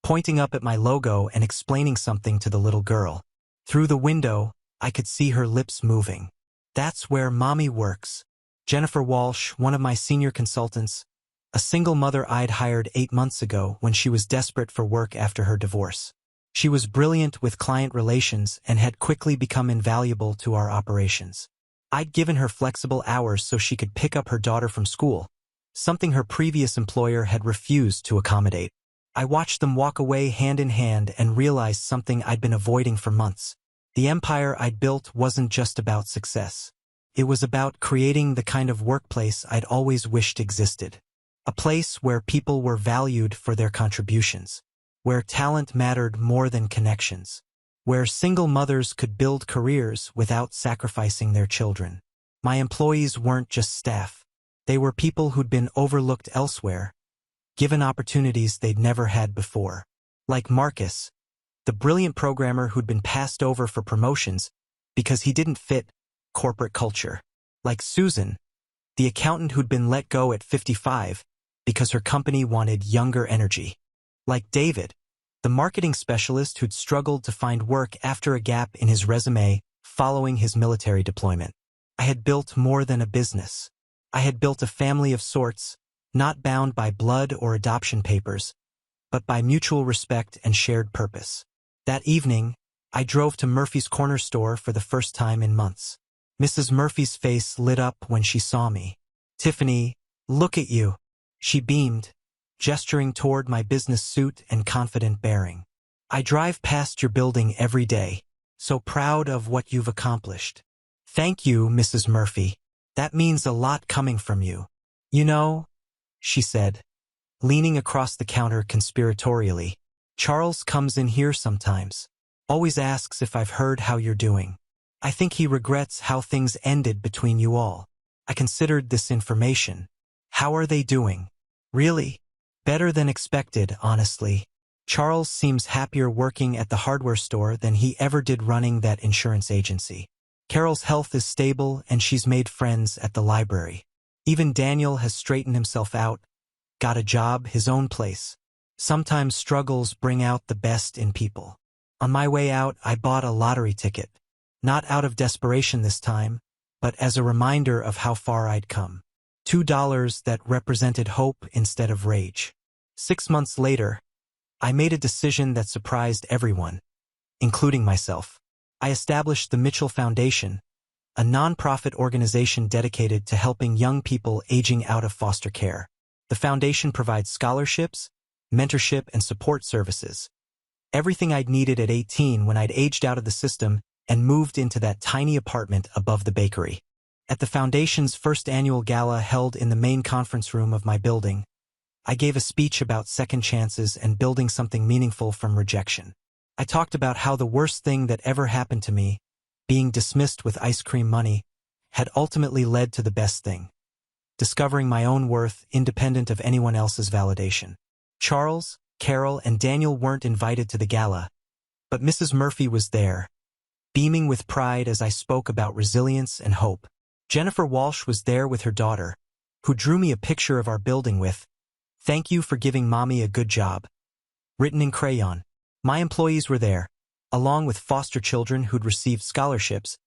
Speaker 1: pointing up at my logo and explaining something to the little girl. Through the window, I could see her lips moving. That's where Mommy works. Jennifer Walsh, one of my senior consultants, a single mother I'd hired 8 months ago when she was desperate for work after her divorce. She was brilliant with client relations and had quickly become invaluable to our operations. I'd given her flexible hours so she could pick up her daughter from school, something her previous employer had refused to accommodate. I watched them walk away hand in hand and realized something I'd been avoiding for months. The empire I'd built wasn't just about success. It was about creating the kind of workplace I'd always wished existed. A place where people were valued for their contributions, where talent mattered more than connections, where single mothers could build careers without sacrificing their children. My employees weren't just staff. They were people who'd been overlooked elsewhere, given opportunities they'd never had before. Like Marcus, the brilliant programmer who'd been passed over for promotions because he didn't fit corporate culture. Like Susan, the accountant who'd been let go at 55 because her company wanted younger energy. Like David, the marketing specialist who'd struggled to find work after a gap in his resume following his military deployment. I had built more than a business. I had built a family of sorts, not bound by blood or adoption papers, but by mutual respect and shared purpose. That evening, I drove to Murphy's Corner store for the first time in months. Mrs. Murphy's face lit up when she saw me. "Tiffany, look at you," she beamed, gesturing toward my business suit and confident bearing. "I drive past your building every day, so proud of what you've accomplished." "Thank you, Mrs. Murphy. That means a lot coming from you." "You know," she said, leaning across the counter conspiratorially, "Charles comes in here sometimes. Always asks if I've heard how you're doing. I think he regrets how things ended between you all." I considered this information. "How are they doing?" "Really? Better than expected, honestly. Charles seems happier working at the hardware store than he ever did running that insurance agency. Carol's health is stable and she's made friends at the library. Even Daniel has straightened himself out, got a job, his own place. Sometimes struggles bring out the best in people." On my way out, I bought a lottery ticket. Not out of desperation this time, but as a reminder of how far I'd come. $2 that represented hope instead of rage. 6 months later, I made a decision that surprised everyone, including myself. I established the Mitchell Foundation, a nonprofit organization dedicated to helping young people aging out of foster care. The foundation provides scholarships, mentorship, and support services. Everything I'd needed at 18 when I'd aged out of the system and moved into that tiny apartment above the bakery. At the foundation's first annual gala held in the main conference room of my building, I gave a speech about second chances and building something meaningful from rejection. I talked about how the worst thing that ever happened to me, being dismissed with ice cream money, had ultimately led to the best thing: discovering my own worth independent of anyone else's validation. Charles, Carol, and Daniel weren't invited to the gala, but Mrs. Murphy was there, beaming with pride as I spoke about resilience and hope. Jennifer Walsh was there with her daughter, who drew me a picture of our building with, "Thank you for giving Mommy a good job," written in crayon. My employees were there, along with foster children who'd received scholarships,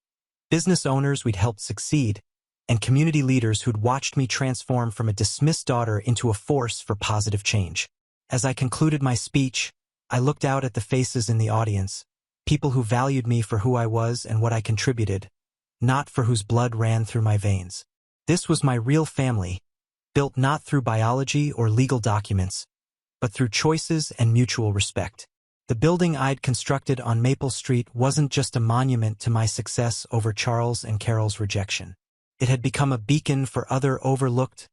Speaker 1: business owners we'd helped succeed, and community leaders who'd watched me transform from a dismissed daughter into a force for positive change. As I concluded my speech, I looked out at the faces in the audience, people who valued me for who I was and what I contributed, not for whose blood ran through my veins. This was my real family, built not through biology or legal documents, but through choices and mutual respect. The building I'd constructed on Maple Street wasn't just a monument to my success over Charles and Carol's rejection. It had become a beacon for other overlooked,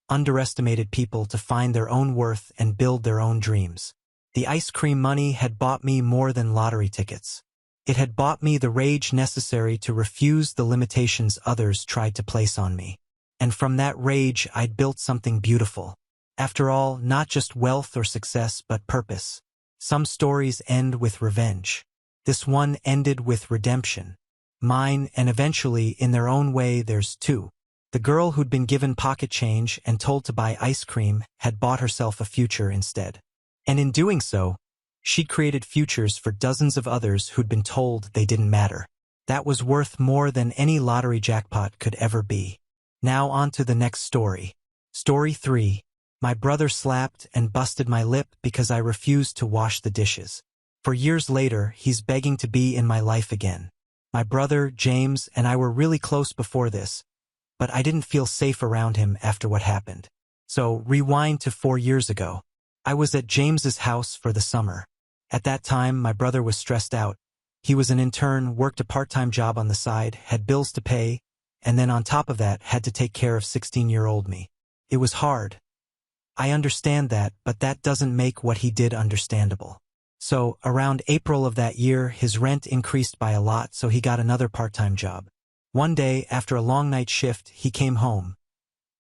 Speaker 1: underestimated people to find their own worth and build their own dreams. The ice cream money had bought me more than lottery tickets. It had bought me the rage necessary to refuse the limitations others tried to place on me. And from that rage I'd built something beautiful. After all, not just wealth or success, but purpose. Some stories end with revenge. This one ended with redemption. Mine, and eventually, in their own way, there's two. The girl who'd been given pocket change and told to buy ice cream had bought herself a future instead. And in doing so, she'd created futures for dozens of others who'd been told they didn't matter. That was worth more than any lottery jackpot could ever be. Now on to the next story. Story 3. My brother slapped and busted my lip because I refused to wash the dishes. For years later, he's begging to be in my life again. My brother, James, and I were really close before this, but I didn't feel safe around him after what happened. So, rewind to 4 years ago. I was at James's house for the summer. At that time, my brother was stressed out. He was an intern, worked a part-time job on the side, had bills to pay, and then on top of that, had to take care of 16-year-old me. It was hard. I understand that, but that doesn't make what he did understandable. So, around April of that year, his rent increased by a lot, so he got another part-time job. One day, after a long night shift, he came home.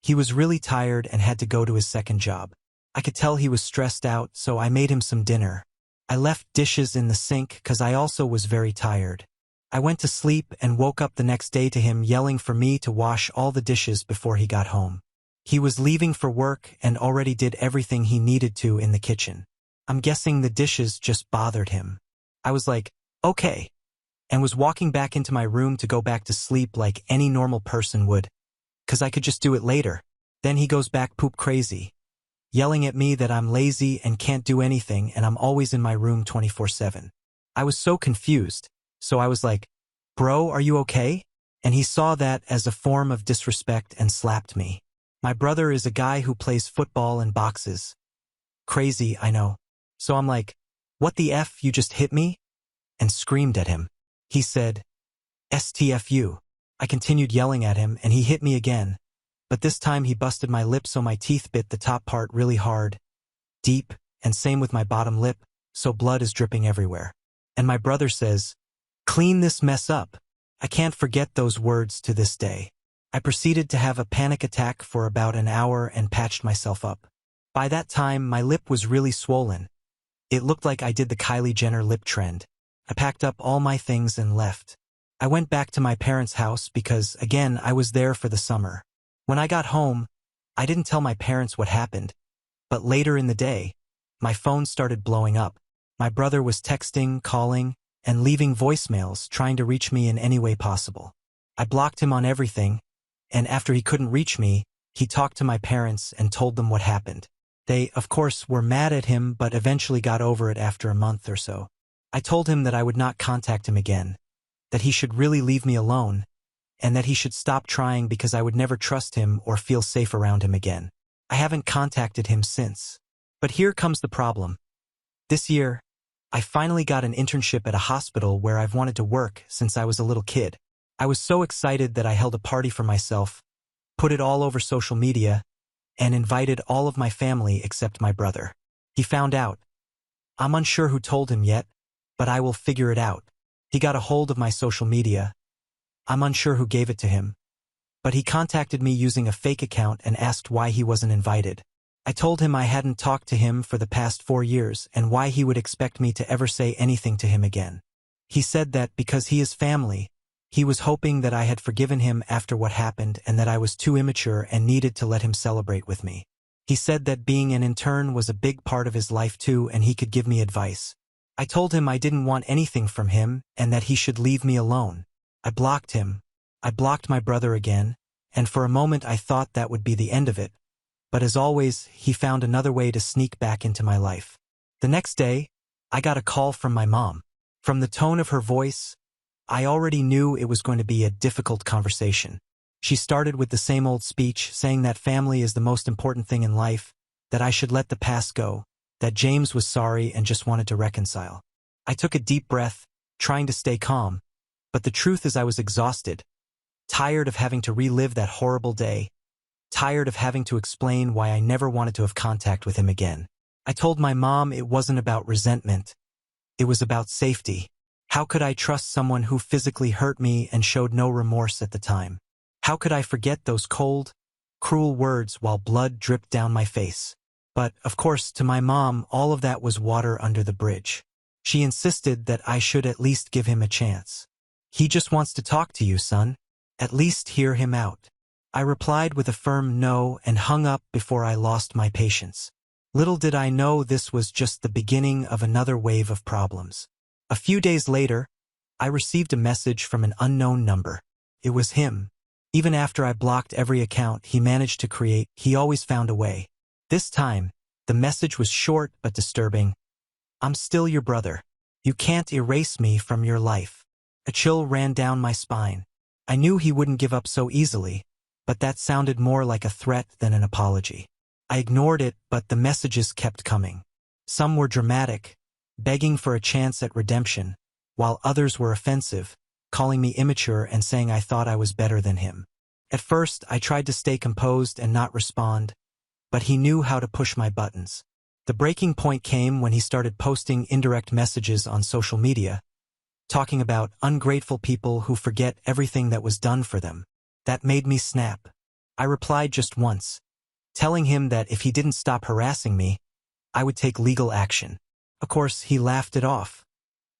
Speaker 1: He was really tired and had to go to his second job. I could tell he was stressed out, so I made him some dinner. I left dishes in the sink because I also was very tired. I went to sleep and woke up the next day to him yelling for me to wash all the dishes before he got home. He was leaving for work and already did everything he needed to in the kitchen. I'm guessing the dishes just bothered him. I was like, okay, and was walking back into my room to go back to sleep like any normal person would, because I could just do it later. Then he goes back poop crazy, yelling at me that I'm lazy and can't do anything and I'm always in my room 24/7. I was so confused, so I was like, bro, are you okay? And he saw that as a form of disrespect and slapped me. My brother is a guy who plays football and boxes. Crazy, I know. So I'm like, what the F, you just hit me? And screamed at him. He said, STFU. I continued yelling at him and he hit me again, but this time he busted my lip so my teeth bit the top part really hard, deep, and same with my bottom lip, so blood is dripping everywhere. And my brother says, clean this mess up. I can't forget those words to this day. I proceeded to have a panic attack for about an hour and patched myself up. By that time, my lip was really swollen. It looked like I did the Kylie Jenner lip trend. I packed up all my things and left. I went back to my parents' house because, again, I was there for the summer. When I got home, I didn't tell my parents what happened, but later in the day, my phone started blowing up. My brother was texting, calling, and leaving voicemails trying to reach me in any way possible. I blocked him on everything, and after he couldn't reach me, he talked to my parents and told them what happened. They, of course, were mad at him but eventually got over it after a month or so. I told him that I would not contact him again, that he should really leave me alone, and that he should stop trying because I would never trust him or feel safe around him again. I haven't contacted him since. But here comes the problem. This year, I finally got an internship at a hospital where I've wanted to work since I was a little kid. I was so excited that I held a party for myself, put it all over social media, and invited all of my family except my brother. He found out. I'm unsure who told him yet, but I will figure it out. He got a hold of my social media. I'm unsure who gave it to him, but he contacted me using a fake account and asked why he wasn't invited. I told him I hadn't talked to him for the past 4 years and why he would expect me to ever say anything to him again. He said that because he is family, he was hoping that I had forgiven him after what happened and that I was too immature and needed to let him celebrate with me. He said that being an intern was a big part of his life too and he could give me advice. I told him I didn't want anything from him and that he should leave me alone. I blocked him. I blocked my brother again, and for a moment I thought that would be the end of it, but as always, he found another way to sneak back into my life. The next day, I got a call from my mom. From the tone of her voice, I already knew it was going to be a difficult conversation. She started with the same old speech, saying that family is the most important thing in life, that I should let the past go, that James was sorry and just wanted to reconcile. I took a deep breath, trying to stay calm, but the truth is I was exhausted, tired of having to relive that horrible day, tired of having to explain why I never wanted to have contact with him again. I told my mom it wasn't about resentment. It was about safety. How could I trust someone who physically hurt me and showed no remorse at the time? How could I forget those cold, cruel words while blood dripped down my face? But, of course, to my mom, all of that was water under the bridge. She insisted that I should at least give him a chance. He just wants to talk to you, son. At least hear him out. I replied with a firm no and hung up before I lost my patience. Little did I know this was just the beginning of another wave of problems. A few days later, I received a message from an unknown number. It was him. Even after I blocked every account he managed to create, he always found a way. This time, the message was short but disturbing. I'm still your brother. You can't erase me from your life. A chill ran down my spine. I knew he wouldn't give up so easily, but that sounded more like a threat than an apology. I ignored it, but the messages kept coming. Some were dramatic, begging for a chance at redemption, while others were offensive, calling me immature and saying I thought I was better than him. At first, I tried to stay composed and not respond, but he knew how to push my buttons. The breaking point came when he started posting indirect messages on social media, talking about ungrateful people who forget everything that was done for them. That made me snap. I replied just once, telling him that if he didn't stop harassing me, I would take legal action. Of course, he laughed it off.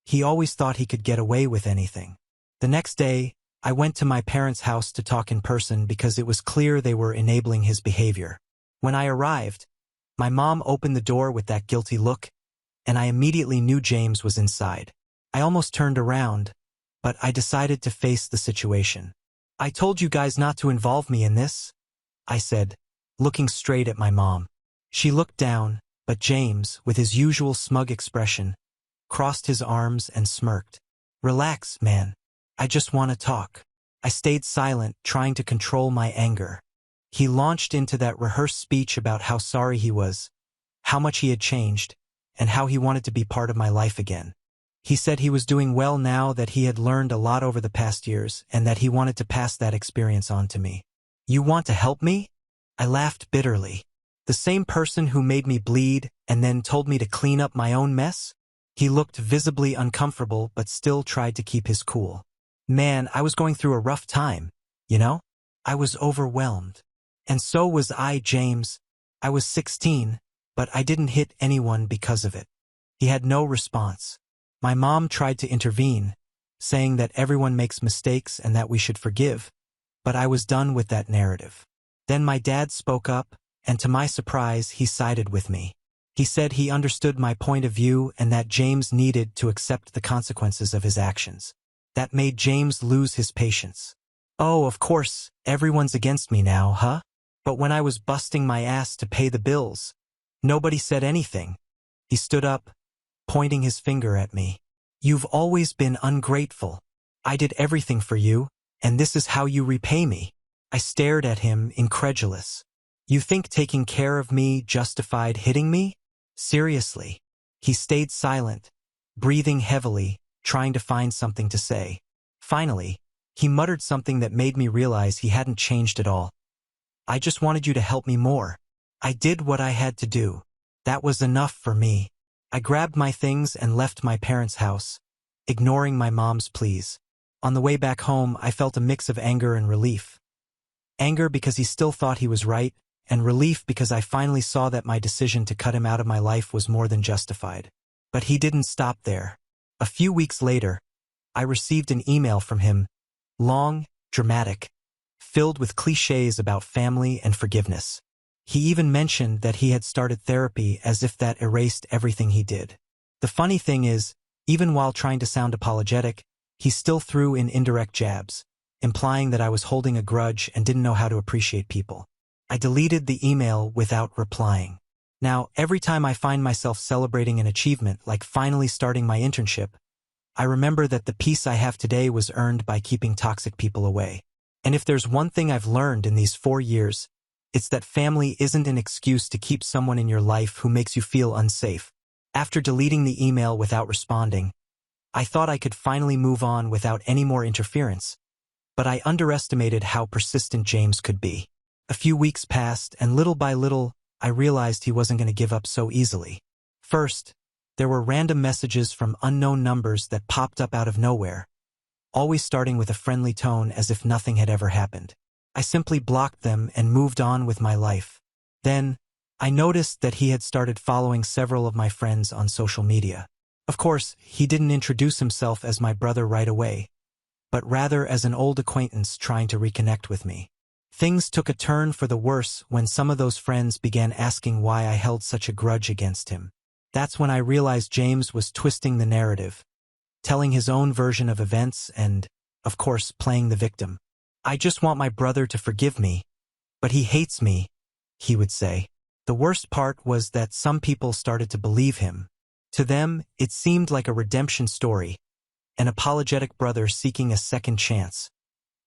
Speaker 1: He always thought he could get away with anything. The next day, I went to my parents' house to talk in person because it was clear they were enabling his behavior. When I arrived, my mom opened the door with that guilty look, and I immediately knew James was inside. I almost turned around, but I decided to face the situation. I told you guys not to involve me in this, I said, looking straight at my mom. She looked down, but James, with his usual smug expression, crossed his arms and smirked. Relax, man. I just want to talk. I stayed silent, trying to control my anger. He launched into that rehearsed speech about how sorry he was, how much he had changed, and how he wanted to be part of my life again. He said he was doing well now, that he had learned a lot over the past years, and that he wanted to pass that experience on to me. You want to help me? I laughed bitterly. The same person who made me bleed and then told me to clean up my own mess? He looked visibly uncomfortable but still tried to keep his cool. Man, I was going through a rough time, you know? I was overwhelmed. And so was I, James. I was 16, but I didn't hit anyone because of it. He had no response. My mom tried to intervene, saying that everyone makes mistakes and that we should forgive, but I was done with that narrative. Then my dad spoke up, and to my surprise, he sided with me. He said he understood my point of view and that James needed to accept the consequences of his actions. That made James lose his patience. Oh, of course, everyone's against me now, huh? But when I was busting my ass to pay the bills, nobody said anything. He stood up, pointing his finger at me. You've always been ungrateful. I did everything for you, and this is how you repay me. I stared at him, incredulous. You think taking care of me justified hitting me? Seriously. He stayed silent, breathing heavily, trying to find something to say. Finally, he muttered something that made me realize he hadn't changed at all. I just wanted you to help me more. I did what I had to do. That was enough for me. I grabbed my things and left my parents' house, ignoring my mom's pleas. On the way back home, I felt a mix of anger and relief. Anger because he still thought he was right, and relief because I finally saw that my decision to cut him out of my life was more than justified. But he didn't stop there. A few weeks later, I received an email from him, long, dramatic, filled with cliches about family and forgiveness. He even mentioned that he had started therapy, as if that erased everything he did. The funny thing is, even while trying to sound apologetic, he still threw in indirect jabs, implying that I was holding a grudge and didn't know how to appreciate people. I deleted the email without replying. Now, every time I find myself celebrating an achievement like finally starting my internship, I remember that the peace I have today was earned by keeping toxic people away. And if there's one thing I've learned in these 4 years, it's that family isn't an excuse to keep someone in your life who makes you feel unsafe. After deleting the email without responding, I thought I could finally move on without any more interference, but I underestimated how persistent James could be. A few weeks passed, and little by little, I realized he wasn't going to give up so easily. First, there were random messages from unknown numbers that popped up out of nowhere, always starting with a friendly tone as if nothing had ever happened. I simply blocked them and moved on with my life. Then, I noticed that he had started following several of my friends on social media. Of course, he didn't introduce himself as my brother right away, but rather as an old acquaintance trying to reconnect with me. Things took a turn for the worse when some of those friends began asking why I held such a grudge against him. That's when I realized James was twisting the narrative, telling his own version of events and, of course, playing the victim. "I just want my brother to forgive me, but he hates me," he would say. The worst part was that some people started to believe him. To them, it seemed like a redemption story, an apologetic brother seeking a second chance,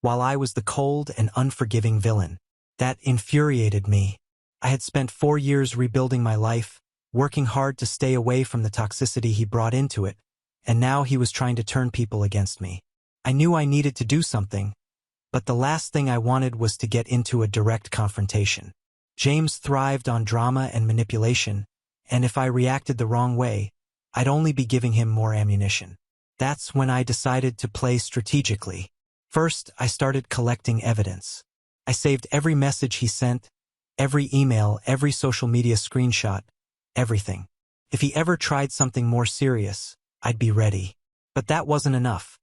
Speaker 1: while I was the cold and unforgiving villain. That infuriated me. I had spent 4 years rebuilding my life, working hard to stay away from the toxicity he brought into it, and now he was trying to turn people against me. I knew I needed to do something, but the last thing I wanted was to get into a direct confrontation. James thrived on drama and manipulation, and if I reacted the wrong way, I'd only be giving him more ammunition. That's when I decided to play strategically. First, I started collecting evidence. I saved every message he sent, every email, every social media screenshot, everything. If he ever tried something more serious, I'd be ready. But that wasn't enough.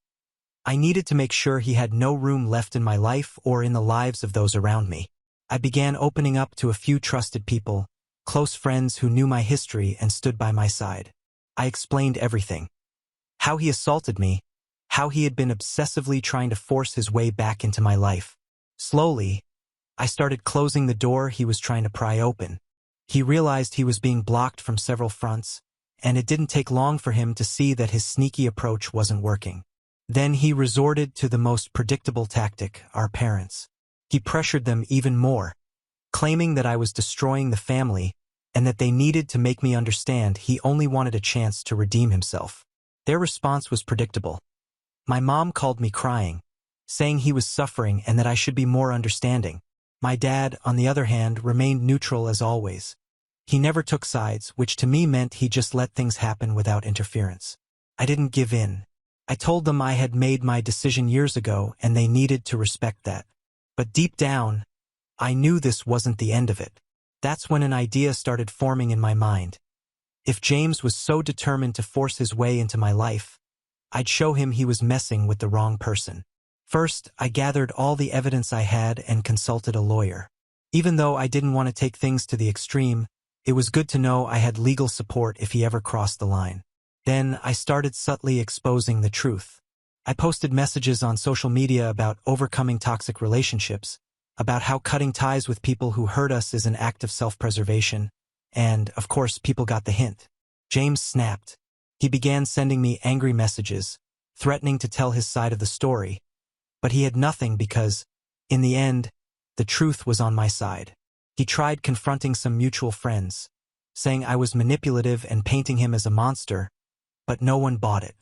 Speaker 1: I needed to make sure he had no room left in my life or in the lives of those around me. I began opening up to a few trusted people, close friends who knew my history and stood by my side. I explained everything. How he assaulted me, how he had been obsessively trying to force his way back into my life. Slowly, I started closing the door he was trying to pry open. He realized he was being blocked from several fronts, and it didn't take long for him to see that his sneaky approach wasn't working. Then he resorted to the most predictable tactic, our parents. He pressured them even more, claiming that I was destroying the family and that they needed to make me understand he only wanted a chance to redeem himself. Their response was predictable. My mom called me crying, saying he was suffering and that I should be more understanding. My dad, on the other hand, remained neutral as always. He never took sides, which to me meant he just let things happen without interference. I didn't give in. I told them I had made my decision years ago and they needed to respect that. But deep down, I knew this wasn't the end of it. That's when an idea started forming in my mind. If James was so determined to force his way into my life, I'd show him he was messing with the wrong person. First, I gathered all the evidence I had and consulted a lawyer. Even though I didn't want to take things to the extreme, it was good to know I had legal support if he ever crossed the line. Then I started subtly exposing the truth. I posted messages on social media about overcoming toxic relationships, about how cutting ties with people who hurt us is an act of self-preservation, and, of course, people got the hint. James snapped. He began sending me angry messages, threatening to tell his side of the story, but he had nothing because, in the end, the truth was on my side. He tried confronting some mutual friends, saying I was manipulative and painting him as a monster, but no one bought it.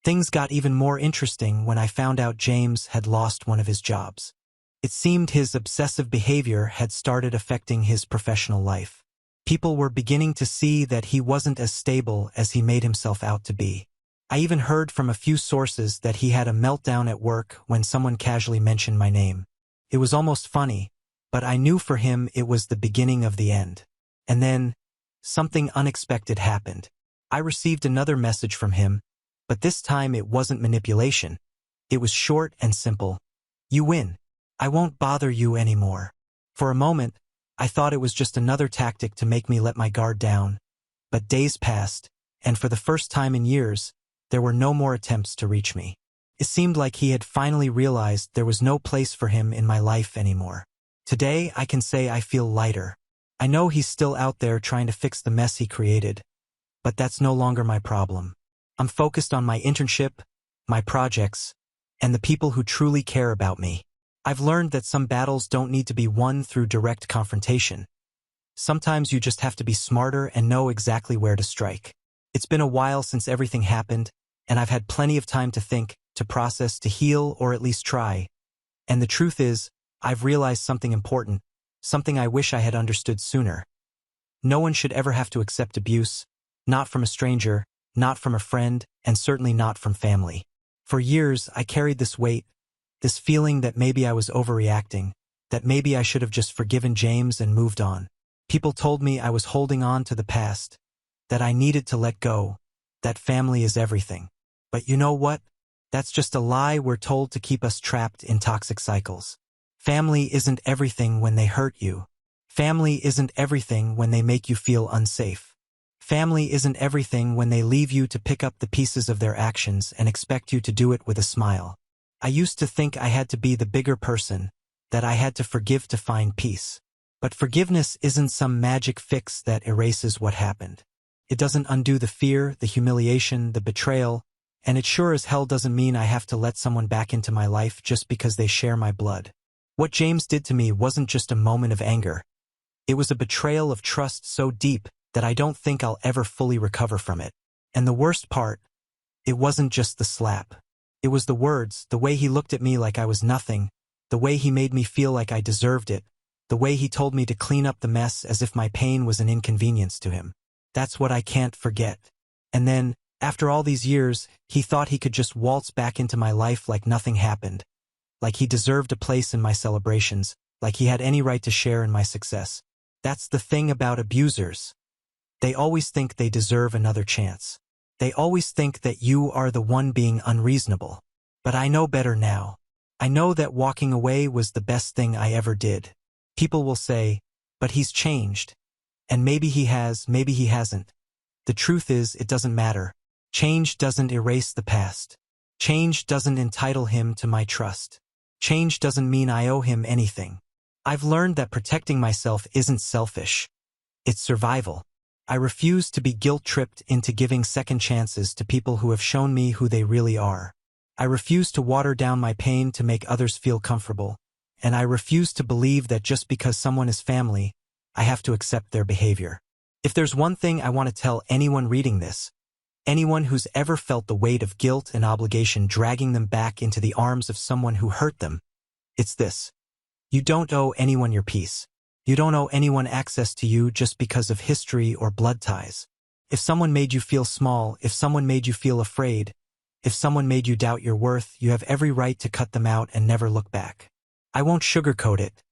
Speaker 1: Things got even more interesting when I found out James had lost one of his jobs. It seemed his obsessive behavior had started affecting his professional life. People were beginning to see that he wasn't as stable as he made himself out to be. I even heard from a few sources that he had a meltdown at work when someone casually mentioned my name. It was almost funny, but I knew for him it was the beginning of the end. And then, something unexpected happened. I received another message from him, but this time it wasn't manipulation. It was short and simple. "You win. I won't bother you anymore." For a moment, I thought it was just another tactic to make me let my guard down. But days passed, and for the first time in years, there were no more attempts to reach me. It seemed like he had finally realized there was no place for him in my life anymore. Today, I can say I feel lighter. I know he's still out there trying to fix the mess he created, but that's no longer my problem. I'm focused on my internship, my projects, and the people who truly care about me. I've learned that some battles don't need to be won through direct confrontation. Sometimes you just have to be smarter and know exactly where to strike. It's been a while since everything happened, and I've had plenty of time to think, to process, to heal, or at least try. And the truth is, I've realized something important, something I wish I had understood sooner. No one should ever have to accept abuse, not from a stranger, not from a friend, and certainly not from family. For years, I carried this weight, this feeling that maybe I was overreacting, that maybe I should have just forgiven James and moved on. People told me I was holding on to the past, that I needed to let go, that family is everything. But you know what? That's just a lie we're told to keep us trapped in toxic cycles. Family isn't everything when they hurt you. Family isn't everything when they make you feel unsafe. Family isn't everything when they leave you to pick up the pieces of their actions and expect you to do it with a smile. I used to think I had to be the bigger person, that I had to forgive to find peace. But forgiveness isn't some magic fix that erases what happened. It doesn't undo the fear, the humiliation, the betrayal, and it sure as hell doesn't mean I have to let someone back into my life just because they share my blood. What James did to me wasn't just a moment of anger. It was a betrayal of trust so deep that I don't think I'll ever fully recover from it. And the worst part, it wasn't just the slap. It was the words, the way he looked at me like I was nothing, the way he made me feel like I deserved it, the way he told me to clean up the mess as if my pain was an inconvenience to him. That's what I can't forget. And then, after all these years, he thought he could just waltz back into my life like nothing happened, like he deserved a place in my celebrations, like he had any right to share in my success. That's the thing about abusers. They always think they deserve another chance. They always think that you are the one being unreasonable. But I know better now. I know that walking away was the best thing I ever did. People will say, but he's changed. And maybe he has, maybe he hasn't. The truth is, it doesn't matter. Change doesn't erase the past. Change doesn't entitle him to my trust. Change doesn't mean I owe him anything. I've learned that protecting myself isn't selfish. It's survival. I refuse to be guilt-tripped into giving second chances to people who have shown me who they really are. I refuse to water down my pain to make others feel comfortable. And I refuse to believe that just because someone is family, I have to accept their behavior. If there's one thing I want to tell anyone reading this, anyone who's ever felt the weight of guilt and obligation dragging them back into the arms of someone who hurt them, it's this. You don't owe anyone your peace. You don't owe anyone access to you just because of history or blood ties. If someone made you feel small, if someone made you feel afraid, if someone made you doubt your worth, you have every right to cut them out and never look back. I won't sugarcoat it.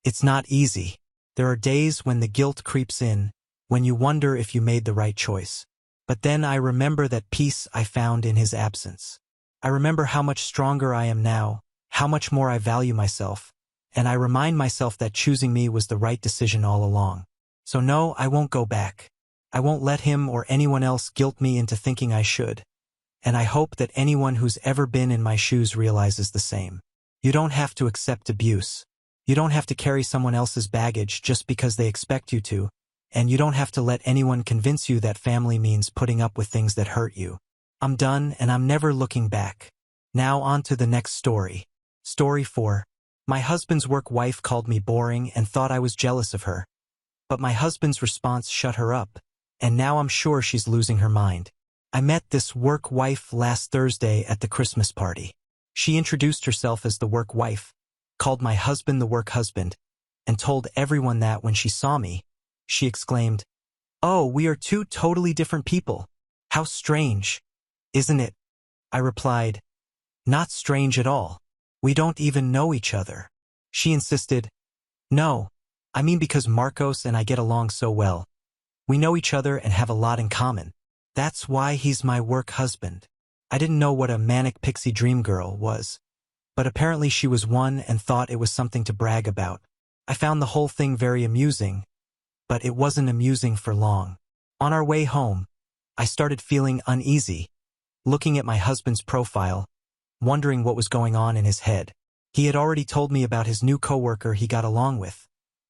Speaker 1: It's not easy. There are days when the guilt creeps in, when you wonder if you made the right choice. But then I remember that peace I found in his absence. I remember how much stronger I am now, how much more I value myself, and I remind myself that choosing me was the right decision all along. So no, I won't go back. I won't let him or anyone else guilt me into thinking I should. And I hope that anyone who's ever been in my shoes realizes the same. You don't have to accept abuse. You don't have to carry someone else's baggage just because they expect you to. And you don't have to let anyone convince you that family means putting up with things that hurt you. I'm done and I'm never looking back. Now on to the next story. Story 4. My husband's work wife called me boring and thought I was jealous of her. But my husband's response shut her up, and now I'm sure she's losing her mind. I met this work wife last Thursday at the Christmas party. She introduced herself as the work wife, called my husband the work husband, and told everyone that when she saw me, she exclaimed, "Oh, we are two totally different people. How strange, isn't it?" I replied, "Not strange at all. We don't even know each other." She insisted, "No, I mean because Marcos and I get along so well. We know each other and have a lot in common. That's why he's my work husband." I didn't know what a manic pixie dream girl was, but apparently she was one and thought it was something to brag about. I found the whole thing very amusing, but it wasn't amusing for long. On our way home, I started feeling uneasy, looking at my husband's profile, wondering what was going on in his head. He had already told me about his new coworker he got along with.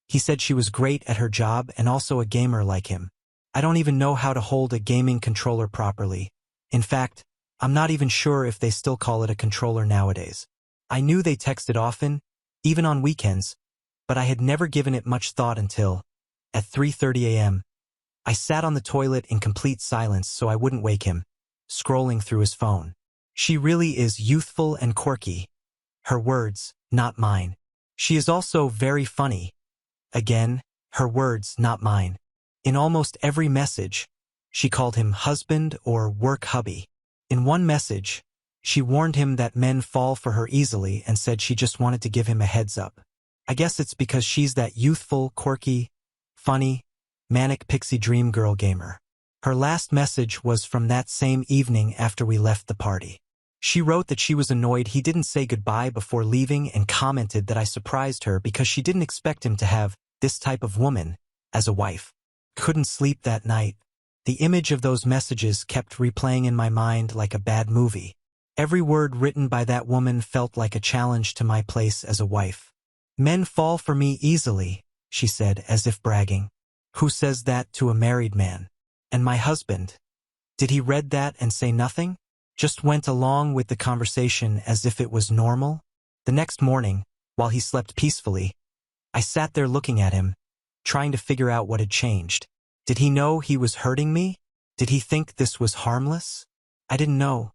Speaker 1: He said she was great at her job and also a gamer like him. I don't even know how to hold a gaming controller properly. In fact, I'm not even sure if they still call it a controller nowadays. I knew they texted often, even on weekends, but I had never given it much thought until, at 3:30 a.m., I sat on the toilet in complete silence so I wouldn't wake him, scrolling through his phone. She really is youthful and quirky. Her words, not mine. She is also very funny. Again, her words, not mine. In almost every message, she called him husband or work hubby. In one message, she warned him that men fall for her easily and said she just wanted to give him a heads up. I guess it's because she's that youthful, quirky, funny, manic pixie dream girl gamer. Her last message was from that same evening after we left the party. She wrote that she was annoyed he didn't say goodbye before leaving and commented that I surprised her because she didn't expect him to have this type of woman as a wife. Couldn't sleep that night. The image of those messages kept replaying in my mind like a bad movie. Every word written by that woman felt like a challenge to my place as a wife. Men fall for me easily, she said, as if bragging. Who says that to a married man? And my husband? Did he read that and say nothing? Just went along with the conversation as if it was normal? The next morning, while he slept peacefully, I sat there looking at him, trying to figure out what had changed. Did he know he was hurting me? Did he think this was harmless? I didn't know.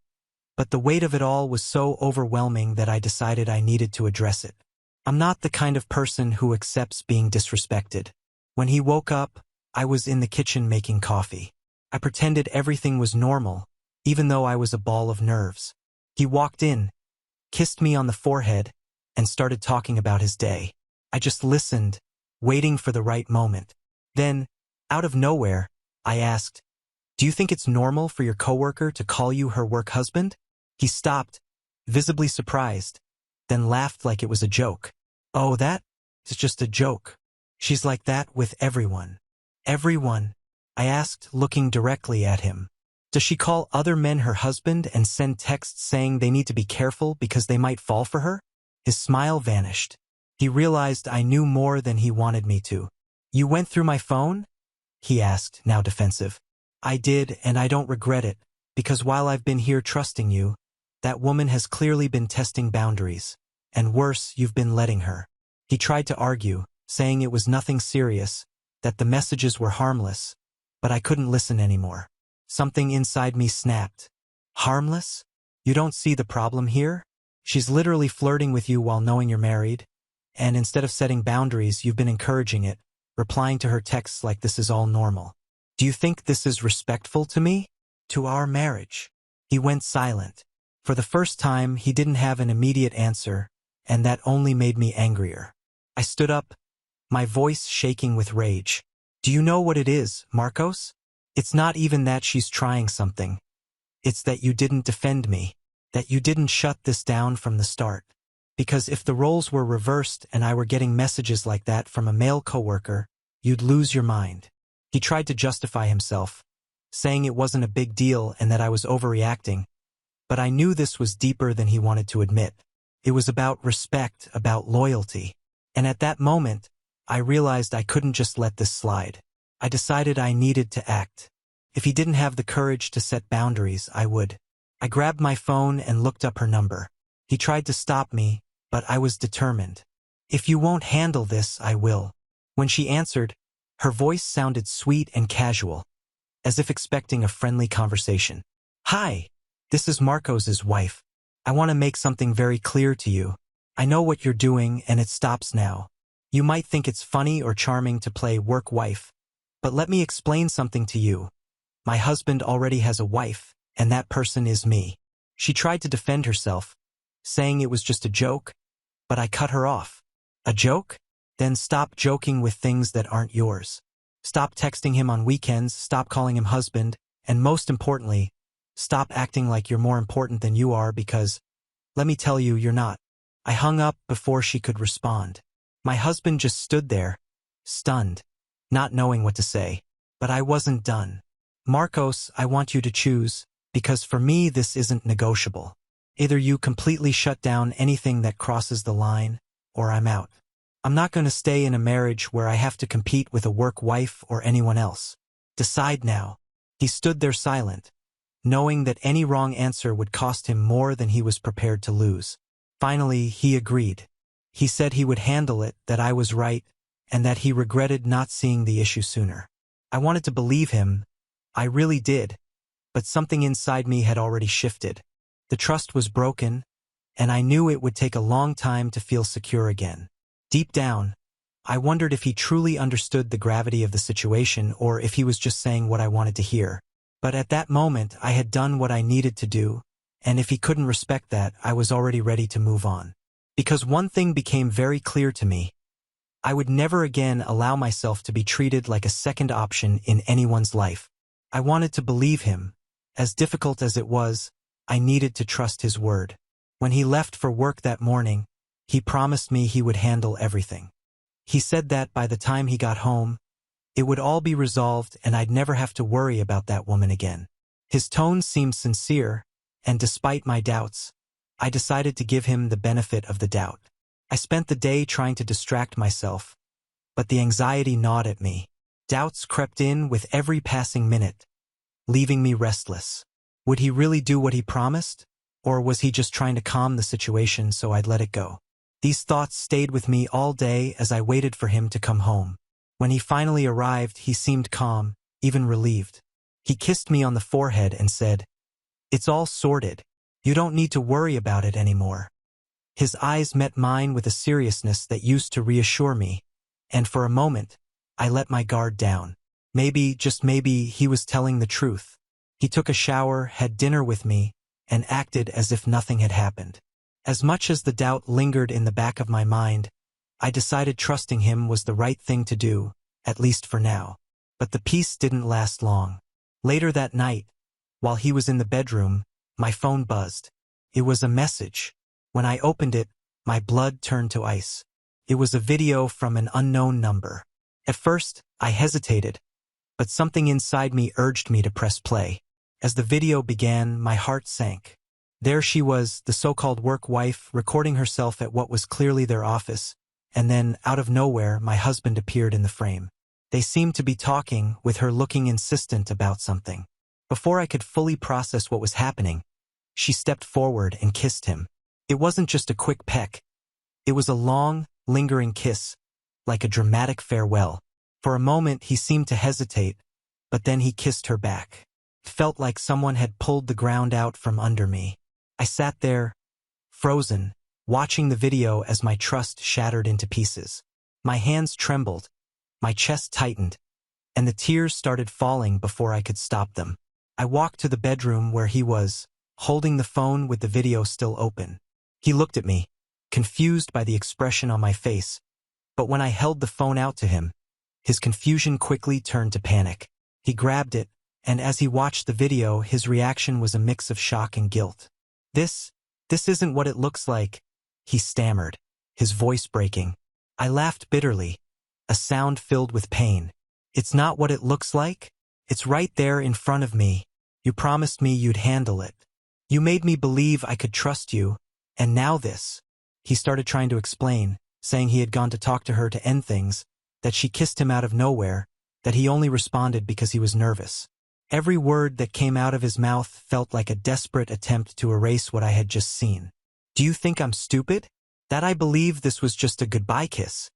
Speaker 1: But the weight of it all was so overwhelming that I decided I needed to address it. I'm not the kind of person who accepts being disrespected. When he woke up, I was in the kitchen making coffee. I pretended everything was normal, even though I was a ball of nerves. He walked in, kissed me on the forehead, and started talking about his day. I just listened, waiting for the right moment. Then, out of nowhere, I asked, "Do you think it's normal for your coworker to call you her work husband?" He stopped, visibly surprised, then laughed like it was a joke. "Oh, that is just a joke. She's like that with everyone." "Everyone?" I asked, looking directly at him. "Does she call other men her husband and send texts saying they need to be careful because they might fall for her?" His smile vanished. He realized I knew more than he wanted me to. "You went through my phone?" he asked, now defensive. "I did, and I don't regret it, because while I've been here trusting you, that woman has clearly been testing boundaries. And worse, you've been letting her." He tried to argue, saying it was nothing serious, that the messages were harmless, but I couldn't listen anymore. Something inside me snapped. "Harmless? You don't see the problem here? She's literally flirting with you while knowing you're married, and instead of setting boundaries, you've been encouraging it, replying to her texts like this is all normal. Do you think this is respectful to me? To our marriage?" He went silent. For the first time, he didn't have an immediate answer, and that only made me angrier. I stood up, my voice shaking with rage. "Do you know what it is, Marcos? It's not even that she's trying something. It's that you didn't defend me, that you didn't shut this down from the start. Because if the roles were reversed and I were getting messages like that from a male coworker, you'd lose your mind." He tried to justify himself, saying it wasn't a big deal and that I was overreacting, but I knew this was deeper than he wanted to admit. It was about respect, about loyalty. And at that moment, I realized I couldn't just let this slide. I decided I needed to act. If he didn't have the courage to set boundaries, I would. I grabbed my phone and looked up her number. He tried to stop me, but I was determined. "If you won't handle this, I will." When she answered, her voice sounded sweet and casual, as if expecting a friendly conversation. "Hi, this is Marcos's wife. I want to make something very clear to you. I know what you're doing, and it stops now. You might think it's funny or charming to play work wife, but let me explain something to you. My husband already has a wife, and that person is me." She tried to defend herself, saying it was just a joke, but I cut her off. "A joke? Then stop joking with things that aren't yours. Stop texting him on weekends, stop calling him husband, and most importantly, stop acting like you're more important than you are because, let me tell you, you're not." I hung up before she could respond. My husband just stood there, stunned, not knowing what to say. But I wasn't done. "Marcos, I want you to choose, because for me this isn't negotiable. Either you completely shut down anything that crosses the line, or I'm out. I'm not going to stay in a marriage where I have to compete with a work wife or anyone else. Decide now." He stood there silent, knowing that any wrong answer would cost him more than he was prepared to lose. Finally, he agreed. He said he would handle it, that I was right, and that he regretted not seeing the issue sooner. I wanted to believe him. I really did. But something inside me had already shifted. The trust was broken, and I knew it would take a long time to feel secure again. Deep down, I wondered if he truly understood the gravity of the situation or if he was just saying what I wanted to hear. But at that moment, I had done what I needed to do, and if he couldn't respect that, I was already ready to move on. Because one thing became very clear to me. I would never again allow myself to be treated like a second option in anyone's life. I wanted to believe him. As difficult as it was, I needed to trust his word. When he left for work that morning, he promised me he would handle everything. He said that by the time he got home, it would all be resolved and I'd never have to worry about that woman again. His tone seemed sincere, and despite my doubts, I decided to give him the benefit of the doubt. I spent the day trying to distract myself, but the anxiety gnawed at me. Doubts crept in with every passing minute, leaving me restless. Would he really do what he promised? Or was he just trying to calm the situation so I'd let it go? These thoughts stayed with me all day as I waited for him to come home. When he finally arrived, he seemed calm, even relieved. He kissed me on the forehead and said, "It's all sorted. You don't need to worry about it anymore." His eyes met mine with a seriousness that used to reassure me, and for a moment, I let my guard down. Maybe, just maybe, he was telling the truth. He took a shower, had dinner with me, and acted as if nothing had happened. As much as the doubt lingered in the back of my mind, I decided trusting him was the right thing to do, at least for now. But the peace didn't last long. Later that night, while he was in the bedroom, my phone buzzed. It was a message. When I opened it, my blood turned to ice. It was a video from an unknown number. At first, I hesitated, but something inside me urged me to press play. As the video began, my heart sank. There she was, the so-called work wife, recording herself at what was clearly their office, and then, out of nowhere, my husband appeared in the frame. They seemed to be talking, with her looking insistent about something. Before I could fully process what was happening, she stepped forward and kissed him. It wasn't just a quick peck. It was a long, lingering kiss, like a dramatic farewell. For a moment, he seemed to hesitate, but then he kissed her back. It felt like someone had pulled the ground out from under me. I sat there, frozen, watching the video as my trust shattered into pieces. My hands trembled, my chest tightened, and the tears started falling before I could stop them. I walked to the bedroom where he was, holding the phone with the video still open. He looked at me, confused by the expression on my face, but when I held the phone out to him, his confusion quickly turned to panic. He grabbed it, and as he watched the video, his reaction was a mix of shock and guilt. This isn't what it looks like," he stammered, his voice breaking. I laughed bitterly, a sound filled with pain. "It's not what it looks like? It's right there in front of me. You promised me you'd handle it. You made me believe I could trust you, and now this." He started trying to explain, saying he had gone to talk to her to end things, that she kissed him out of nowhere, that he only responded because he was nervous. Every word that came out of his mouth felt like a desperate attempt to erase what I had just seen. "Do you think I'm stupid? That I believe this was just a goodbye kiss?"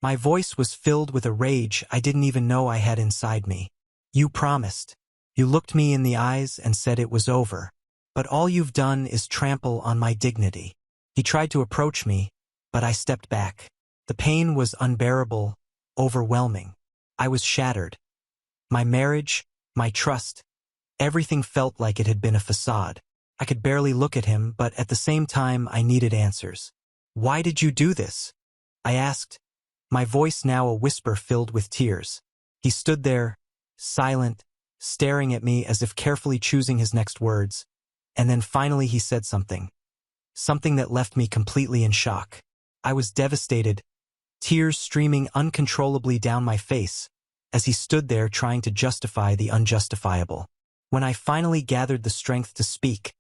Speaker 1: My voice was filled with a rage I didn't even know I had inside me. "You promised. You looked me in the eyes and said it was over. But all you've done is trample on my dignity." He tried to approach me, but I stepped back. The pain was unbearable, overwhelming. I was shattered. My marriage, my trust, everything felt like it had been a facade. I could barely look at him, but at the same time I needed answers. "Why did you do this?" I asked, my voice now a whisper filled with tears. He stood there, silent, staring at me as if carefully choosing his next words, and then finally he said something that left me completely in shock. I was devastated, tears streaming uncontrollably down my face, as he stood there trying to justify the unjustifiable. When I finally gathered the strength to speak,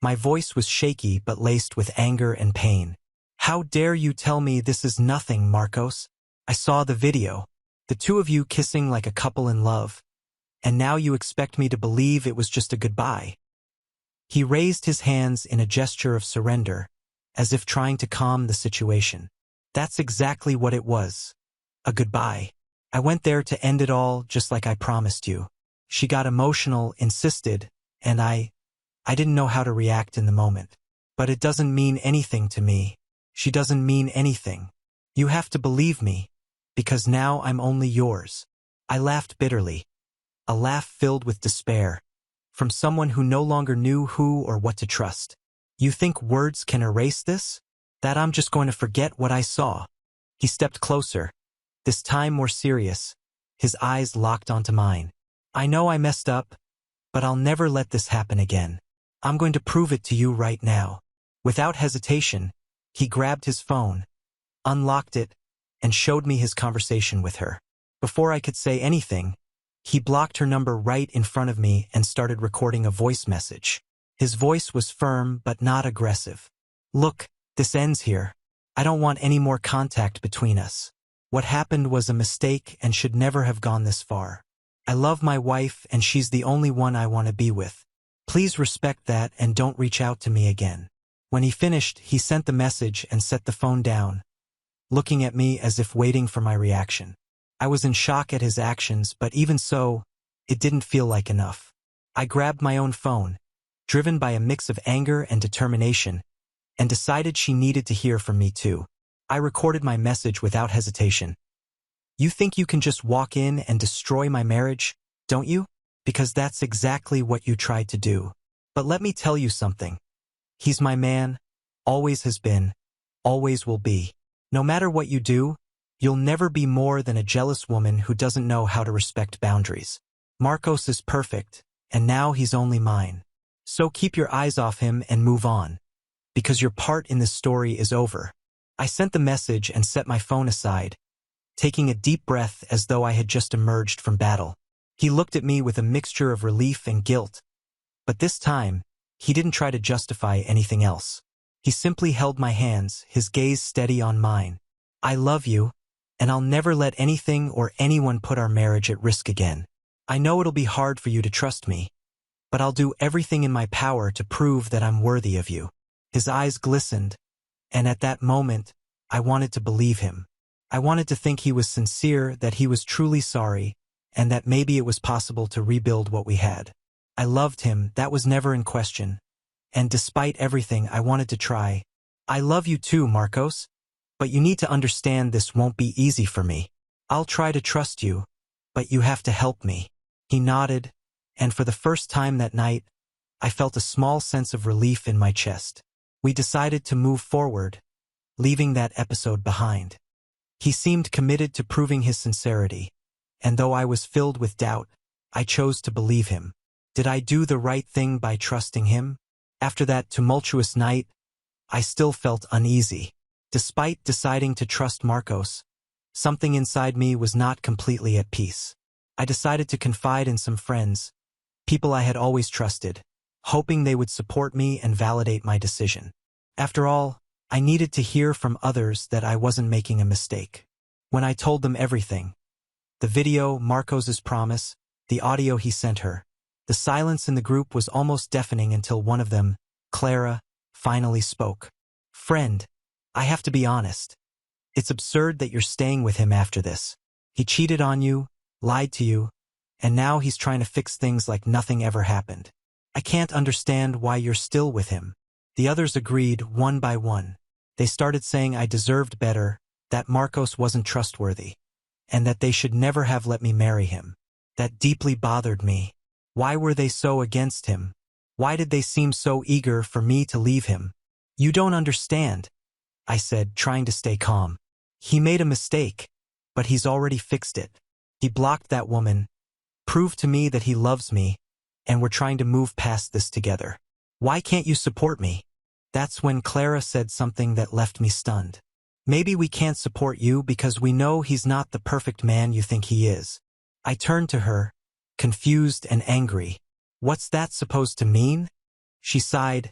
Speaker 1: My voice was shaky but laced with anger and pain. How dare you tell me this is nothing, Marcos? I saw the video. The two of you kissing like a couple in love. And now you expect me to believe it was just a goodbye. He raised his hands in a gesture of surrender, as if trying to calm the situation. That's exactly what it was. A goodbye. I went there to end it all just like I promised you. She got emotional, insisted, and I didn't know how to react in the moment. But it doesn't mean anything to me. She doesn't mean anything. You have to believe me, because now I'm only yours. I laughed bitterly. A laugh filled with despair, from someone who no longer knew who or what to trust. You think words can erase this? That I'm just going to forget what I saw? He stepped closer, this time more serious, his eyes locked onto mine. I know I messed up, but I'll never let this happen again. I'm going to prove it to you right now. Without hesitation, he grabbed his phone, unlocked it, and showed me his conversation with her. Before I could say anything, he blocked her number right in front of me and started recording a voice message. His voice was firm but not aggressive. Look, this ends here. I don't want any more contact between us. What happened was a mistake and should never have gone this far. I love my wife and she's the only one I want to be with. Please respect that and don't reach out to me again. When he finished, he sent the message and set the phone down, looking at me as if waiting for my reaction. I was in shock at his actions, but even so, it didn't feel like enough. I grabbed my own phone, driven by a mix of anger and determination, and decided she needed to hear from me too. I recorded my message without hesitation. You think you can just walk in and destroy my marriage, don't you? Because that's exactly what you tried to do. But let me tell you something. He's my man, always has been, always will be. No matter what you do, you'll never be more than a jealous woman who doesn't know how to respect boundaries. Marcos is perfect, and now he's only mine. So keep your eyes off him and move on, because your part in this story is over. I sent the message and set my phone aside, taking a deep breath as though I had just emerged from battle. He looked at me with a mixture of relief and guilt, but this time, he didn't try to justify anything else. He simply held my hands, his gaze steady on mine. I love you, and I'll never let anything or anyone put our marriage at risk again. I know it'll be hard for you to trust me, but I'll do everything in my power to prove that I'm worthy of you. His eyes glistened, and at that moment, I wanted to believe him. I wanted to think he was sincere, that he was truly sorry, and that maybe it was possible to rebuild what we had. I loved him, that was never in question. And despite everything, I wanted to try. I love you too, Marcos. But you need to understand this won't be easy for me. I'll try to trust you, but you have to help me. He nodded, and for the first time that night, I felt a small sense of relief in my chest. We decided to move forward, leaving that episode behind. He seemed committed to proving his sincerity, and though I was filled with doubt, I chose to believe him. Did I do the right thing by trusting him? After that tumultuous night, I still felt uneasy. Despite deciding to trust Marcos, something inside me was not completely at peace. I decided to confide in some friends, people I had always trusted, hoping they would support me and validate my decision. After all, I needed to hear from others that I wasn't making a mistake. When I told them everything, the video, Marcos's promise, the audio he sent her, the silence in the group was almost deafening until one of them, Clara, finally spoke. Friend, I have to be honest. It's absurd that you're staying with him after this. He cheated on you, lied to you, and now he's trying to fix things like nothing ever happened. I can't understand why you're still with him. The others agreed one by one. They started saying I deserved better, that Marcos wasn't trustworthy, and that they should never have let me marry him. That deeply bothered me. Why were they so against him? Why did they seem so eager for me to leave him? You don't understand, I said, trying to stay calm. He made a mistake, but he's already fixed it. He blocked that woman, proved to me that he loves me, and we're trying to move past this together. Why can't you support me? That's when Clara said something that left me stunned. Maybe we can't support you because we know he's not the perfect man you think he is. I turned to her, confused and angry. What's that supposed to mean? She sighed.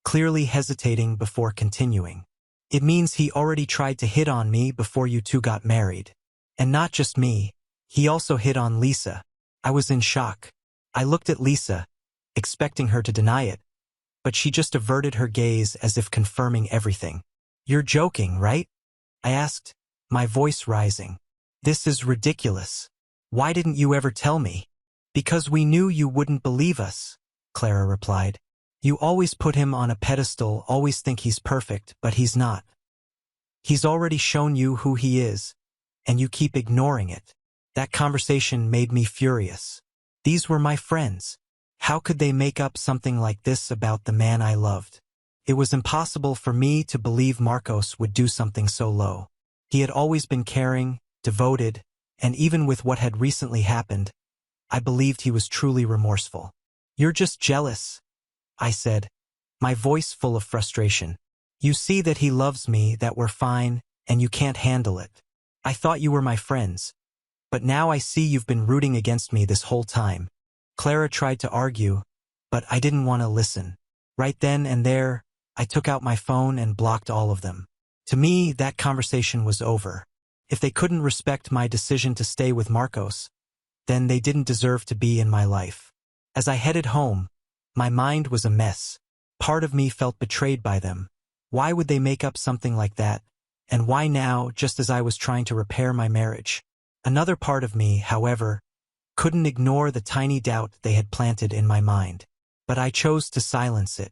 Speaker 1: clearly hesitating before continuing. It means he already tried to hit on me before you two got married. And not just me, he also hit on Lisa. I was in shock. I looked at Lisa, expecting her to deny it, but she just averted her gaze as if confirming everything. You're joking, right? I asked, my voice rising. This is ridiculous. Why didn't you ever tell me? Because we knew you wouldn't believe us, Clara replied. You always put him on a pedestal, always think he's perfect, but he's not. He's already shown you who he is, and you keep ignoring it. That conversation made me furious. These were my friends. How could they make up something like this about the man I loved? It was impossible for me to believe Marcos would do something so low. He had always been caring, devoted, and even with what had recently happened, I believed he was truly remorseful. You're just jealous, I said, my voice full of frustration. You see that he loves me, that we're fine, and you can't handle it. I thought you were my friends, but now I see you've been rooting against me this whole time. Clara tried to argue, but I didn't want to listen. Right then and there, I took out my phone and blocked all of them. To me, that conversation was over. If they couldn't respect my decision to stay with Marcos, then they didn't deserve to be in my life. As I headed home, my mind was a mess. Part of me felt betrayed by them. Why would they make up something like that? And why now, just as I was trying to repair my marriage? Another part of me, however, couldn't ignore the tiny doubt they had planted in my mind. But I chose to silence it.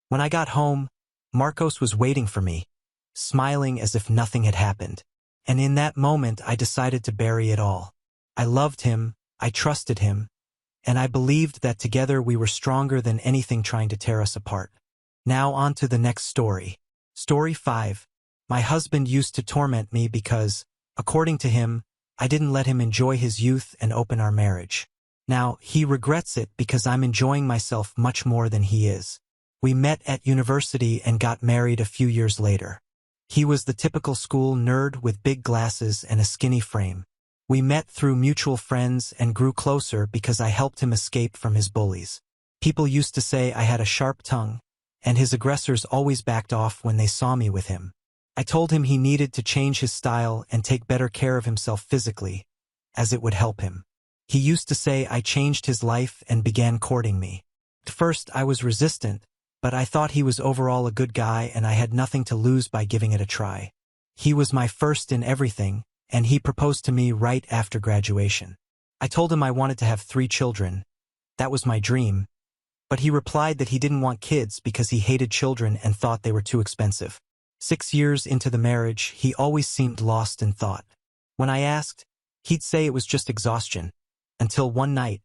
Speaker 1: When I got home, Marcos was waiting for me, smiling as if nothing had happened. And in that moment, I decided to bury it all. I loved him, I trusted him, and I believed that together we were stronger than anything trying to tear us apart. Now on to the next story. Story 5. My husband used to torment me because, according to him, I didn't let him enjoy his youth and open our marriage. Now, he regrets it because I'm enjoying myself much more than he is. We met at university and got married a few years later. He was the typical school nerd with big glasses and a skinny frame. We met through mutual friends and grew closer because I helped him escape from his bullies. People used to say I had a sharp tongue, and his aggressors always backed off when they saw me with him. I told him he needed to change his style and take better care of himself physically, as it would help him. He used to say I changed his life and began courting me. At first I was resistant, but I thought he was overall a good guy and I had nothing to lose by giving it a try. He was my first in everything, and he proposed to me right after graduation. I told him I wanted to have 3 children. That was my dream. But he replied that he didn't want kids because he hated children and thought they were too expensive. 6 years into the marriage, he always seemed lost in thought. When I asked, he'd say it was just exhaustion. Until one night,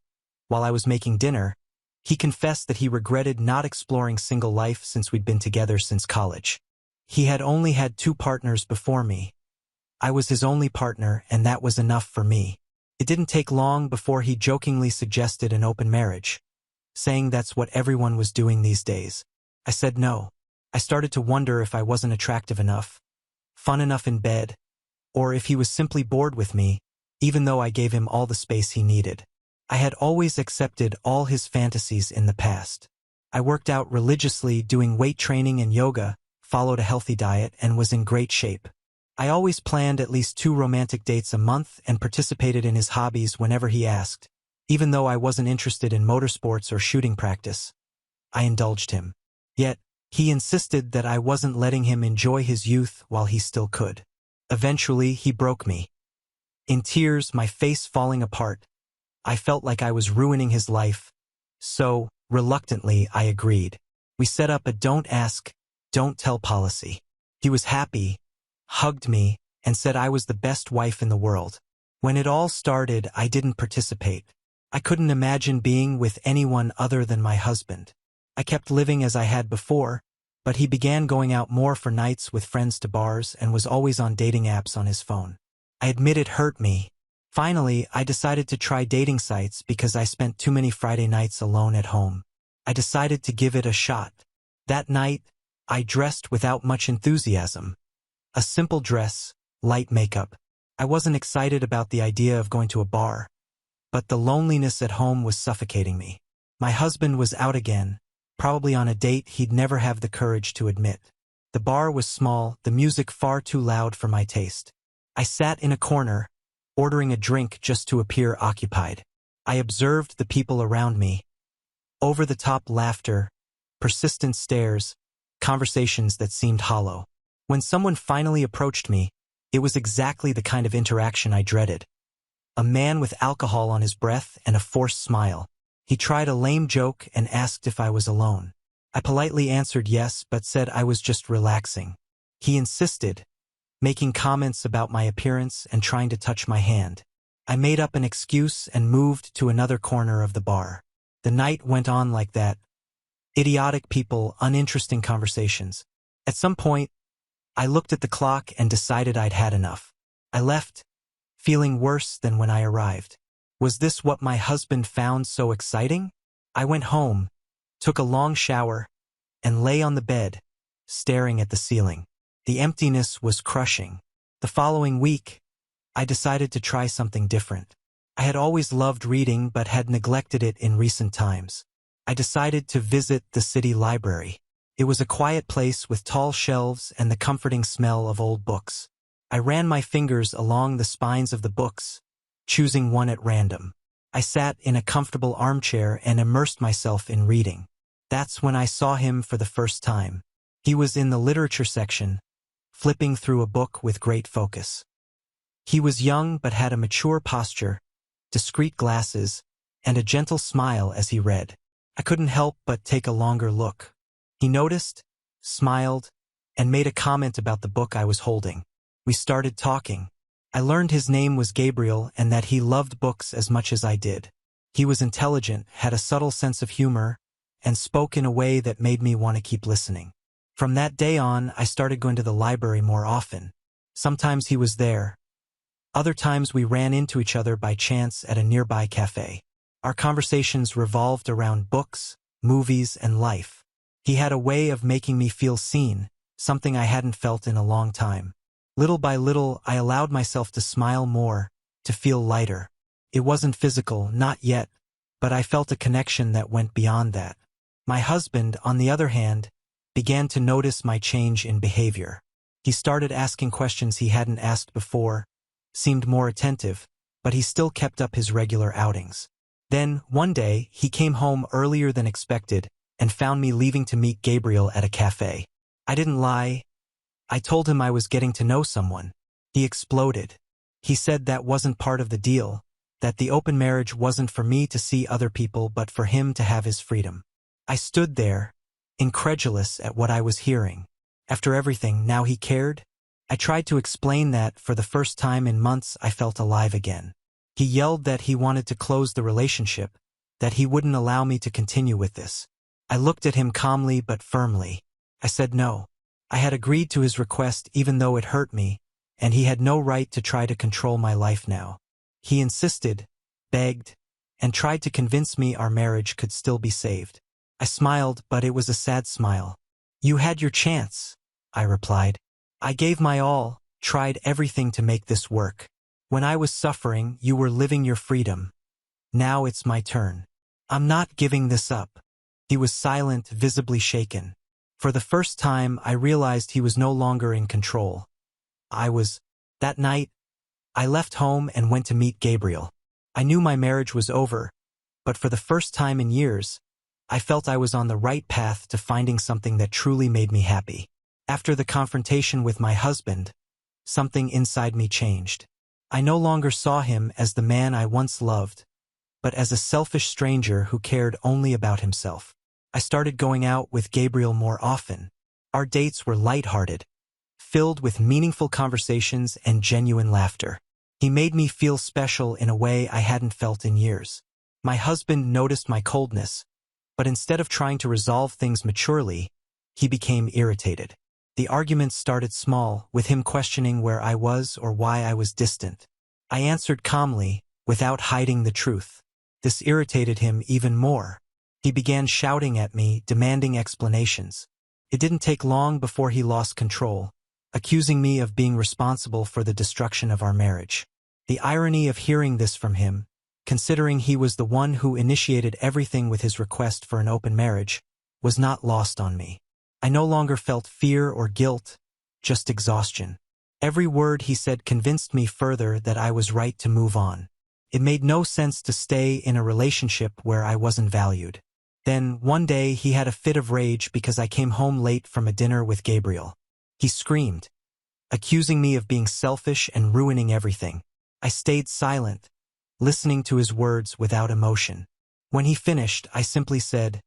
Speaker 1: while I was making dinner, he confessed that he regretted not exploring single life since we'd been together since college. He had only had 2 partners before me. I was his only partner, and that was enough for me. It didn't take long before he jokingly suggested an open marriage, saying that's what everyone was doing these days. I said no. I started to wonder if I wasn't attractive enough, fun enough in bed, or if he was simply bored with me, even though I gave him all the space he needed. I had always accepted all his fantasies in the past. I worked out religiously, doing weight training and yoga, followed a healthy diet, and was in great shape. I always planned at least 2 romantic dates a month and participated in his hobbies whenever he asked. Even though I wasn't interested in motorsports or shooting practice, I indulged him. Yet, he insisted that I wasn't letting him enjoy his youth while he still could. Eventually, he broke me. In tears, my face falling apart, I felt like I was ruining his life. So, reluctantly, I agreed. We set up a don't ask, don't tell policy. He was happy, hugged me, and said I was the best wife in the world. When it all started, I didn't participate. I couldn't imagine being with anyone other than my husband. I kept living as I had before, but he began going out more for nights with friends to bars and was always on dating apps on his phone. I admit it hurt me. Finally, I decided to try dating sites because I spent too many Friday nights alone at home. I decided to give it a shot. That night, I dressed without much enthusiasm. A simple dress, light makeup. I wasn't excited about the idea of going to a bar, but the loneliness at home was suffocating me. My husband was out again, probably on a date he'd never have the courage to admit. The bar was small, the music far too loud for my taste. I sat in a corner, ordering a drink just to appear occupied. I observed the people around me. Over-the-top laughter, persistent stares, conversations that seemed hollow. When someone finally approached me, it was exactly the kind of interaction I dreaded. A man with alcohol on his breath and a forced smile. He tried a lame joke and asked if I was alone. I politely answered yes, but said I was just relaxing. He insisted, making comments about my appearance and trying to touch my hand. I made up an excuse and moved to another corner of the bar. The night went on like that. Idiotic people, uninteresting conversations. At some point, I looked at the clock and decided I'd had enough. I left, feeling worse than when I arrived. Was this what my husband found so exciting? I went home, took a long shower, and lay on the bed, staring at the ceiling. The emptiness was crushing. The following week, I decided to try something different. I had always loved reading but had neglected it in recent times. I decided to visit the city library. It was a quiet place with tall shelves and the comforting smell of old books. I ran my fingers along the spines of the books, choosing one at random. I sat in a comfortable armchair and immersed myself in reading. That's when I saw him for the first time. He was in the literature section, flipping through a book with great focus. He was young but had a mature posture, discreet glasses, and a gentle smile as he read. I couldn't help but take a longer look. He noticed, smiled, and made a comment about the book I was holding. We started talking. I learned his name was Gabriel and that he loved books as much as I did. He was intelligent, had a subtle sense of humor, and spoke in a way that made me want to keep listening. From that day on, I started going to the library more often. Sometimes he was there. Other times we ran into each other by chance at a nearby cafe. Our conversations revolved around books, movies, and life. He had a way of making me feel seen, something I hadn't felt in a long time. Little by little, I allowed myself to smile more, to feel lighter. It wasn't physical, not yet, but I felt a connection that went beyond that. My husband, on the other hand, began to notice my change in behavior. He started asking questions he hadn't asked before, seemed more attentive, but he still kept up his regular outings. Then, one day, he came home earlier than expected and found me leaving to meet Gabriel at a cafe. I didn't lie. I told him I was getting to know someone. He exploded. He said that wasn't part of the deal, that the open marriage wasn't for me to see other people but for him to have his freedom. I stood there, incredulous at what I was hearing. After everything, now he cared? I tried to explain that for the first time in months I felt alive again. He yelled that he wanted to close the relationship, that he wouldn't allow me to continue with this. I looked at him calmly but firmly. I said no. I had agreed to his request even though it hurt me, and he had no right to try to control my life now. He insisted, begged, and tried to convince me our marriage could still be saved. I smiled, but it was a sad smile. You had your chance, I replied. I gave my all, tried everything to make this work. When I was suffering, you were living your freedom. Now it's my turn. I'm not giving this up. He was silent, visibly shaken. For the first time, I realized he was no longer in control. That night, I left home and went to meet Gabriel. I knew my marriage was over, but for the first time in years, I felt I was on the right path to finding something that truly made me happy. After the confrontation with my husband, something inside me changed. I no longer saw him as the man I once loved, but as a selfish stranger who cared only about himself. I started going out with Gabriel more often. Our dates were lighthearted, filled with meaningful conversations and genuine laughter. He made me feel special in a way I hadn't felt in years. My husband noticed my coldness, but instead of trying to resolve things maturely, he became irritated. The arguments started small, with him questioning where I was or why I was distant. I answered calmly, without hiding the truth. This irritated him even more. He began shouting at me, demanding explanations. It didn't take long before he lost control, accusing me of being responsible for the destruction of our marriage. The irony of hearing this from him, considering he was the one who initiated everything with his request for an open marriage, was not lost on me. I no longer felt fear or guilt, just exhaustion. Every word he said convinced me further that I was right to move on. It made no sense to stay in a relationship where I wasn't valued. Then, one day, he had a fit of rage because I came home late from a dinner with Gabriel. He screamed, accusing me of being selfish and ruining everything. I stayed silent, listening to his words without emotion. When he finished, I simply said,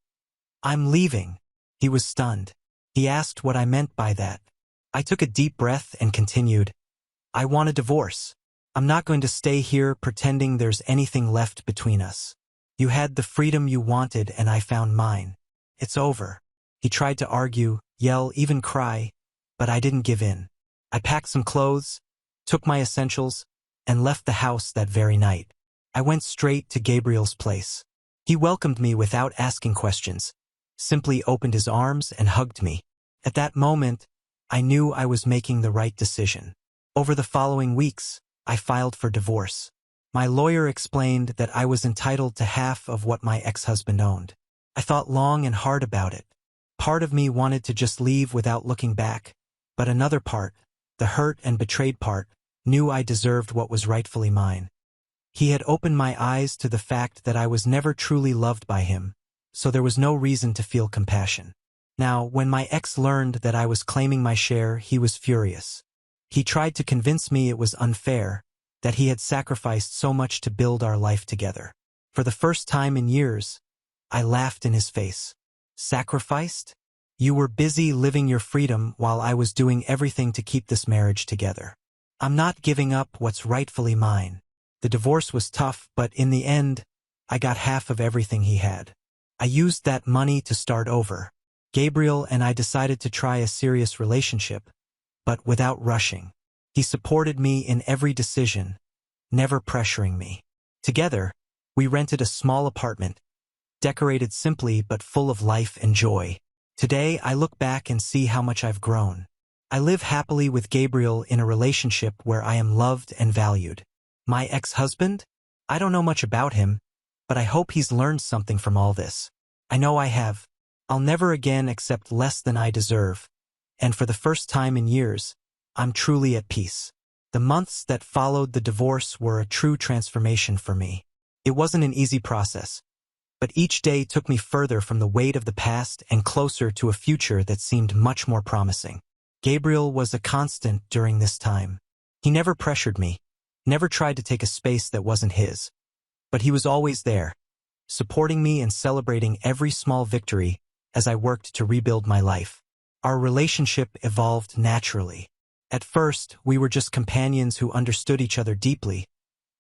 Speaker 1: "I'm leaving." He was stunned. He asked what I meant by that. I took a deep breath and continued, "I want a divorce. I'm not going to stay here pretending there's anything left between us. You had the freedom you wanted and I found mine. It's over." He tried to argue, yell, even cry, but I didn't give in. I packed some clothes, took my essentials, and left the house that very night. I went straight to Gabriel's place. He welcomed me without asking questions, simply opened his arms and hugged me. At that moment, I knew I was making the right decision. Over the following weeks, I filed for divorce. My lawyer explained that I was entitled to half of what my ex-husband owned. I thought long and hard about it. Part of me wanted to just leave without looking back, but another part, the hurt and betrayed part, knew I deserved what was rightfully mine. He had opened my eyes to the fact that I was never truly loved by him, so there was no reason to feel compassion. Now, when my ex learned that I was claiming my share, he was furious. He tried to convince me it was unfair, that he had sacrificed so much to build our life together. For the first time in years, I laughed in his face. Sacrificed? You were busy living your freedom while I was doing everything to keep this marriage together. I'm not giving up what's rightfully mine. The divorce was tough, but in the end, I got half of everything he had. I used that money to start over. Gabriel and I decided to try a serious relationship, but without rushing. He supported me in every decision, never pressuring me. Together, we rented a small apartment, decorated simply but full of life and joy. Today, I look back and see how much I've grown. I live happily with Gabriel in a relationship where I am loved and valued. My ex-husband? I don't know much about him, but I hope he's learned something from all this. I know I have. I'll never again accept less than I deserve, and for the first time in years, I'm truly at peace. The months that followed the divorce were a true transformation for me. It wasn't an easy process, but each day took me further from the weight of the past and closer to a future that seemed much more promising. Gabriel was a constant during this time. He never pressured me, never tried to take a space that wasn't his, but he was always there, supporting me and celebrating every small victory as I worked to rebuild my life. Our relationship evolved naturally. At first, we were just companions who understood each other deeply,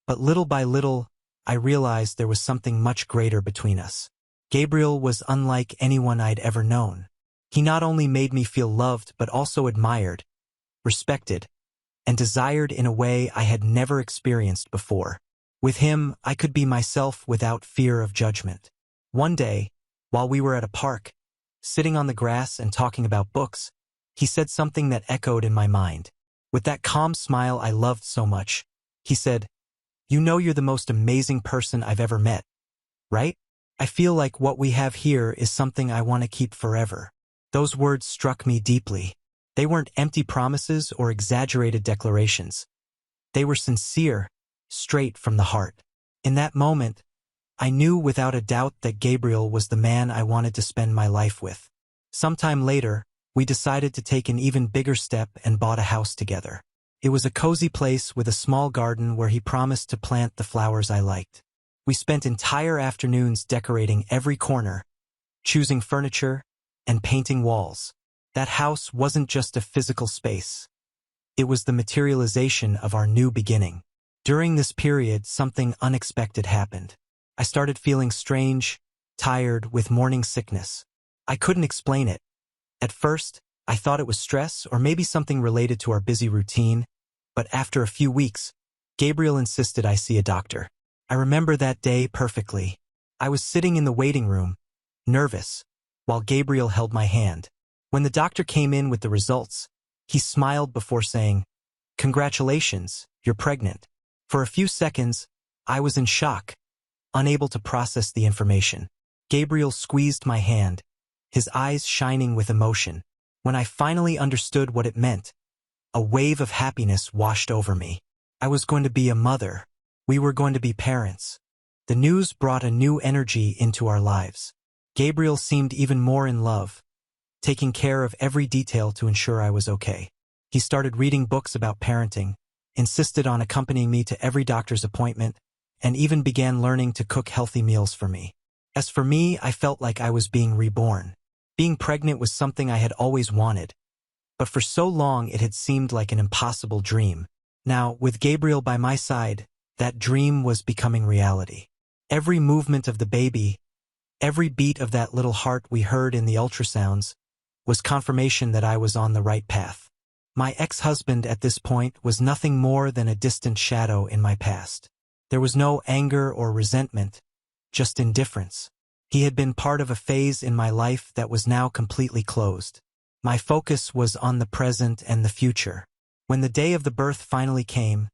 Speaker 1: but little by little, I realized there was something much greater between us. Gabriel was unlike anyone I'd ever known. He not only made me feel loved but also admired, respected, and desired in a way I had never experienced before. With him, I could be myself without fear of judgment. One day, while we were at a park, sitting on the grass and talking about books, he said something that echoed in my mind. With that calm smile I loved so much, he said, "You know you're the most amazing person I've ever met, right? I feel like what we have here is something I want to keep forever." Those words struck me deeply. They weren't empty promises or exaggerated declarations. They were sincere, straight from the heart. In that moment, I knew without a doubt that Gabriel was the man I wanted to spend my life with. Sometime later, we decided to take an even bigger step and bought a house together. It was a cozy place with a small garden where he promised to plant the flowers I liked. We spent entire afternoons decorating every corner, choosing furniture, and painting walls. That house wasn't just a physical space. It was the materialization of our new beginning. During this period, something unexpected happened. I started feeling strange, tired, with morning sickness. I couldn't explain it. At first, I thought it was stress or maybe something related to our busy routine, but after a few weeks, Gabriel insisted I see a doctor. I remember that day perfectly. I was sitting in the waiting room, nervous, while Gabriel held my hand. When the doctor came in with the results, he smiled before saying, "Congratulations, you're pregnant." For a few seconds, I was in shock, unable to process the information. Gabriel squeezed my hand, his eyes shining with emotion. When I finally understood what it meant, a wave of happiness washed over me. I was going to be a mother. We were going to be parents. The news brought a new energy into our lives. Gabriel seemed even more in love, taking care of every detail to ensure I was okay. He started reading books about parenting, insisted on accompanying me to every doctor's appointment, and even began learning to cook healthy meals for me. As for me, I felt like I was being reborn. Being pregnant was something I had always wanted, but for so long it had seemed like an impossible dream. Now, with Gabriel by my side, that dream was becoming reality. Every movement of the baby, every beat of that little heart we heard in the ultrasounds, was confirmation that I was on the right path. My ex-husband at this point was nothing more than a distant shadow in my past. There was no anger or resentment, just indifference. He had been part of a phase in my life that was now completely closed. My focus was on the present and the future. When the day of the birth finally came,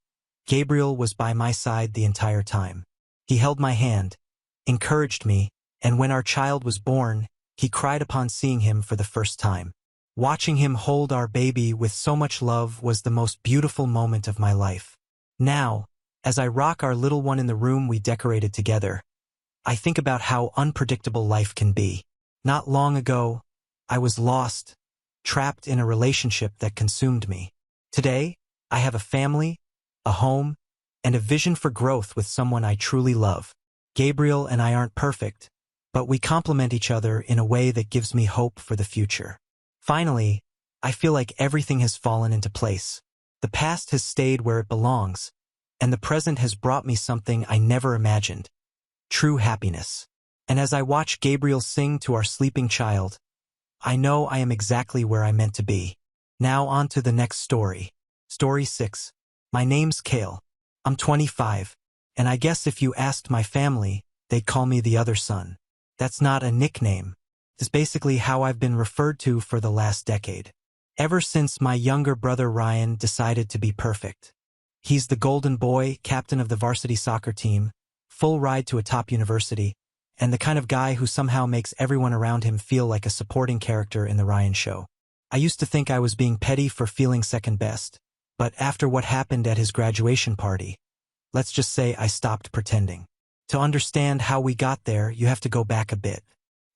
Speaker 1: Gabriel was by my side the entire time. He held my hand, encouraged me, and when our child was born, he cried upon seeing him for the first time. Watching him hold our baby with so much love was the most beautiful moment of my life. Now, as I rock our little one in the room we decorated together, I think about how unpredictable life can be. Not long ago, I was lost, trapped in a relationship that consumed me. Today, I have a family, a home, and a vision for growth with someone I truly love. Gabriel and I aren't perfect, but we complement each other in a way that gives me hope for the future. Finally, I feel like everything has fallen into place. The past has stayed where it belongs, and the present has brought me something I never imagined: true happiness. And as I watch Gabriel sing to our sleeping child, I know I am exactly where I meant to be. Now on to the next story. Story 6. My name's Kale. I'm 25, and I guess if you asked my family, they'd call me the other son. That's not a nickname. It's basically how I've been referred to for the last decade. Ever since my younger brother Ryan decided to be perfect. He's the golden boy, captain of the varsity soccer team, full ride to a top university, and the kind of guy who somehow makes everyone around him feel like a supporting character in the Ryan show. I used to think I was being petty for feeling second best, but after what happened at his graduation party, let's just say I stopped pretending. To understand how we got there, you have to go back a bit.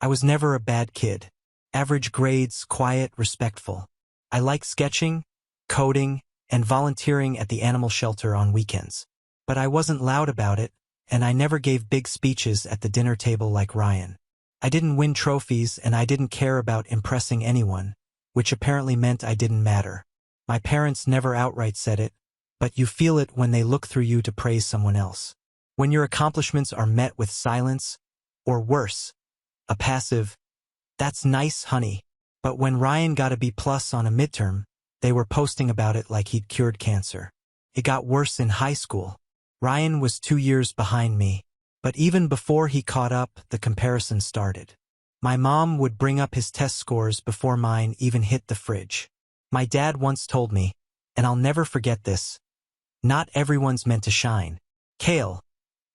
Speaker 1: I was never a bad kid. Average grades, quiet, respectful. I liked sketching, coding, and volunteering at the animal shelter on weekends. But I wasn't loud about it, and I never gave big speeches at the dinner table like Ryan. I didn't win trophies, and I didn't care about impressing anyone, which apparently meant I didn't matter. My parents never outright said it, but you feel it when they look through you to praise someone else. When your accomplishments are met with silence, or worse, a passive, "That's nice, honey." But when Ryan got a B+ on a midterm, they were posting about it like he'd cured cancer. It got worse in high school. Ryan was 2 years behind me, but even before he caught up, the comparison started. My mom would bring up his test scores before mine even hit the fridge. My dad once told me, and I'll never forget this, "Not everyone's meant to shine. Kale,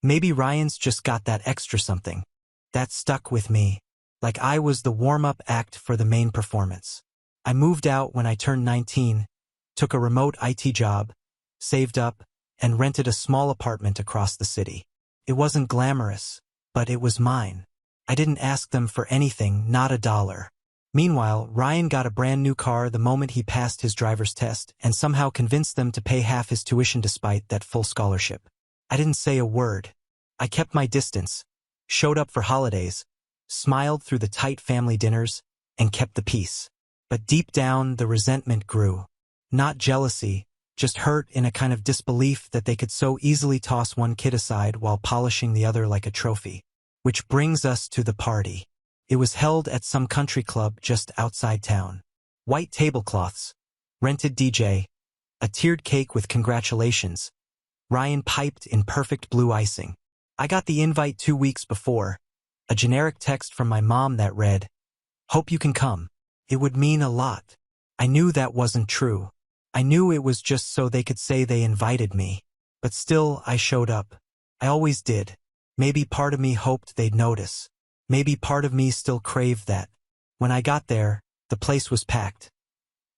Speaker 1: maybe Ryan's just got that extra something." That stuck with me, like I was the warm-up act for the main performance. I moved out when I turned 19, took a remote IT job, saved up, and rented a small apartment across the city. It wasn't glamorous, but it was mine. I didn't ask them for anything, not a dollar. Meanwhile, Ryan got a brand new car the moment he passed his driver's test and somehow convinced them to pay half his tuition despite that full scholarship. I didn't say a word. I kept my distance, showed up for holidays, smiled through the tight family dinners, and kept the peace. But deep down, the resentment grew. Not jealousy, just hurt in a kind of disbelief that they could so easily toss one kid aside while polishing the other like a trophy. Which brings us to the party. It was held at some country club just outside town. White tablecloths, rented DJ, a tiered cake with congratulations. Ryan piped in perfect blue icing. I got the invite 2 weeks before, a generic text from my mom that read, "Hope you can come. It would mean a lot." I knew that wasn't true. I knew it was just so they could say they invited me. But still, I showed up. I always did. Maybe part of me hoped they'd notice. Maybe part of me still craved that When I got there, the place was packed.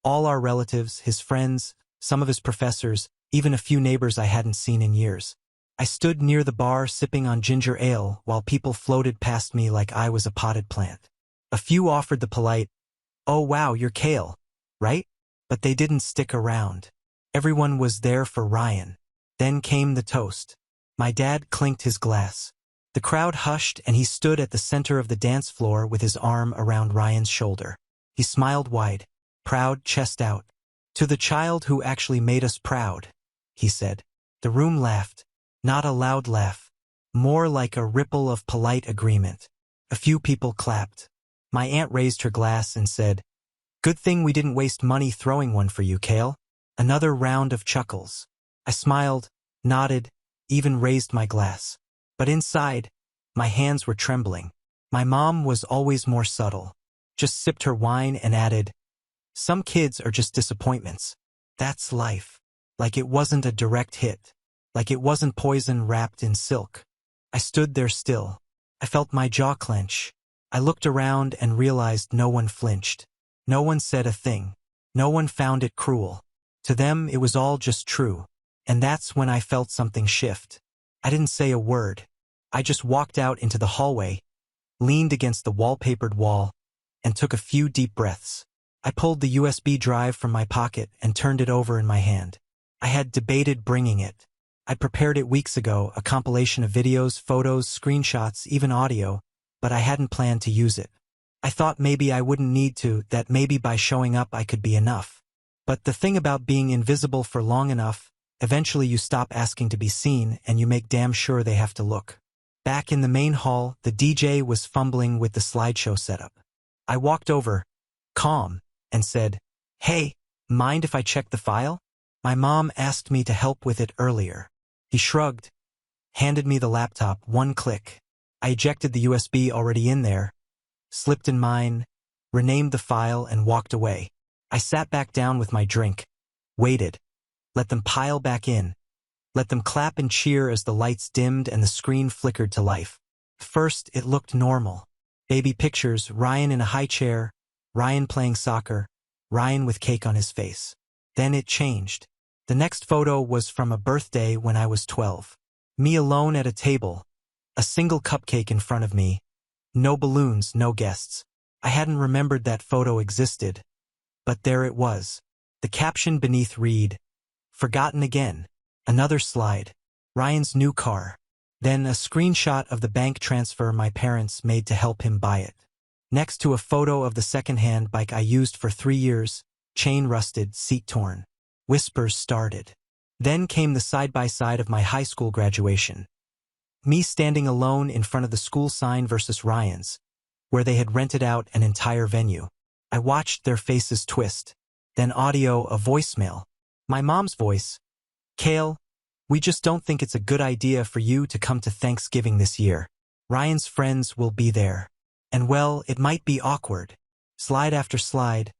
Speaker 1: All our relatives, his friends, some of his professors, even a few neighbors I hadn't seen in years. I stood near the bar sipping on ginger ale while people floated past me like I was a potted plant. A few offered the polite, "Oh wow, you're Kale, right?" But they didn't stick around. Everyone was there for Ryan. Then came the toast. My dad clinked his glass. The crowd hushed and he stood at the center of the dance floor with his arm around Ryan's shoulder. He smiled wide, proud, chest out. "To the child who actually made us proud," he said. The room laughed. Not a loud laugh, more like a ripple of polite agreement. A few people clapped. My aunt raised her glass and said, "Good thing we didn't waste money throwing one for you, Kale." Another round of chuckles. I smiled, nodded, even raised my glass. But inside, my hands were trembling. My mom was always more subtle. Just sipped her wine and added, "Some kids are just disappointments. That's life." Like it wasn't a direct hit. Like it wasn't poison wrapped in silk. I stood there still. I felt my jaw clench. I looked around and realized no one flinched. No one said a thing. No one found it cruel. To them, it was all just true. And that's when I felt something shift. I didn't say a word. I just walked out into the hallway, leaned against the wallpapered wall, and took a few deep breaths. I pulled the USB drive from my pocket and turned it over in my hand. I had debated bringing it. I'd prepared it weeks ago, a compilation of videos, photos, screenshots, even audio, but I hadn't planned to use it. I thought maybe I wouldn't need to, that maybe by showing up I could be enough. But the thing about being invisible for long enough, eventually you stop asking to be seen and you make damn sure they have to look. Back in the main hall, the DJ was fumbling with the slideshow setup. I walked over, calm, and said, "Hey, mind if I check the file? My mom asked me to help with it earlier." He shrugged, handed me the laptop, one click. I ejected the USB already in there, slipped in mine, renamed the file, and walked away. I sat back down with my drink, waited, let them pile back in, let them clap and cheer as the lights dimmed and the screen flickered to life. First, it looked normal. Baby pictures, Ryan in a high chair, Ryan playing soccer, Ryan with cake on his face. Then it changed. The next photo was from a birthday when I was 12. Me alone at a table, a single cupcake in front of me, no balloons, no guests. I hadn't remembered that photo existed, but there it was. The caption beneath read, "Forgotten again." Another slide, Ryan's new car. Then a screenshot of the bank transfer my parents made to help him buy it. Next to a photo of the second-hand bike I used for 3 years, chain rusted, seat torn. Whispers started. Then came the side-by-side of my high school graduation. Me standing alone in front of the school sign versus Ryan's, where they had rented out an entire venue. I watched their faces twist. Then audio, a voicemail. My mom's voice. "Kale, we just don't think it's a good idea for you to come to Thanksgiving this year. Ryan's friends will be there. And well, it might be awkward." Slide after slide,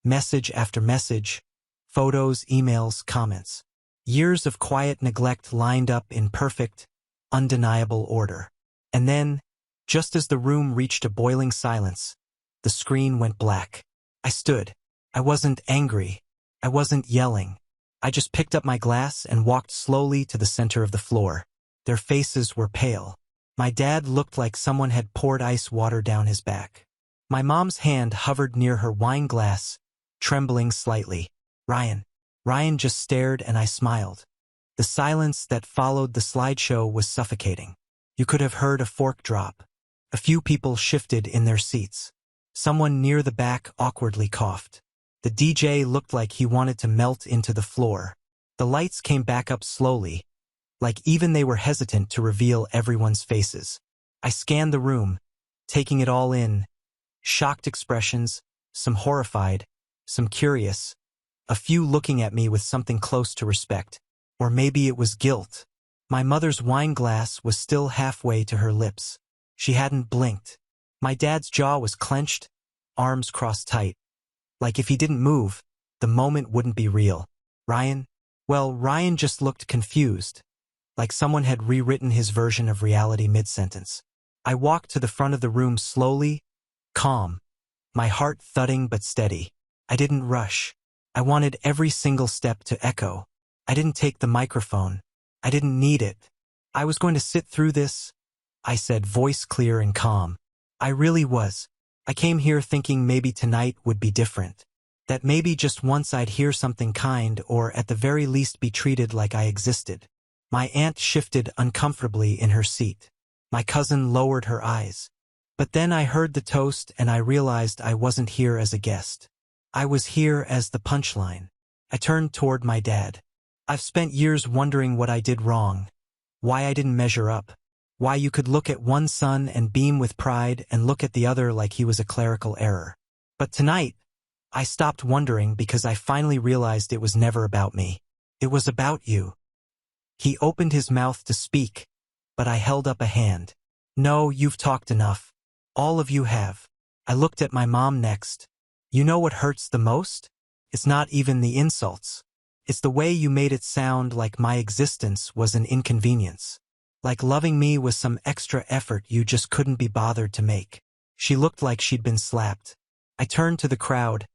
Speaker 1: message after message, photos, emails, comments. Years of quiet neglect lined up in perfect, undeniable order. And then, just as the room reached a boiling silence, the screen went black. I stood. I wasn't angry. I wasn't yelling. I just picked up my glass and walked slowly to the center of the floor. Their faces were pale. My dad looked like someone had poured ice water down his back. My mom's hand hovered near her wine glass, trembling slightly. "Ryan." Ryan just stared and I smiled. The silence that followed the slideshow was suffocating. You could have heard a fork drop. A few people shifted in their seats. Someone near the back awkwardly coughed. The DJ looked like he wanted to melt into the floor. The lights came back up slowly, like even they were hesitant to reveal everyone's faces. I scanned the room, taking it all in. Shocked expressions, some horrified, some curious, a few looking at me with something close to respect. Or maybe it was guilt. My mother's wine glass was still halfway to her lips. She hadn't blinked. My dad's jaw was clenched, arms crossed tight. Like if he didn't move, the moment wouldn't be real. Ryan? Well, Ryan just looked confused, like someone had rewritten his version of reality mid-sentence. I walked to the front of the room slowly, calm, my heart thudding but steady. I didn't rush. I wanted every single step to echo. I didn't take the microphone. I didn't need it. I was going to sit through this, I said, voice clear and calm. I really was. I came here thinking maybe tonight would be different. That maybe just once I'd hear something kind or at the very least be treated like I existed. My aunt shifted uncomfortably in her seat. My cousin lowered her eyes. But then I heard the toast and I realized I wasn't here as a guest. I was here as the punchline. I turned toward my dad. I've spent years wondering what I did wrong, why I didn't measure up, why you could look at one son and beam with pride and look at the other like he was a clerical error. But tonight, I stopped wondering because I finally realized it was never about me. It was about you. He opened his mouth to speak, but I held up a hand. No, you've talked enough. All of you have. I looked at my mom next. You know what hurts the most? It's not even the insults. It's the way you made it sound like my existence was an inconvenience. Like loving me was some extra effort you just couldn't be bothered to make. She looked like she'd been slapped. I turned to the crowd,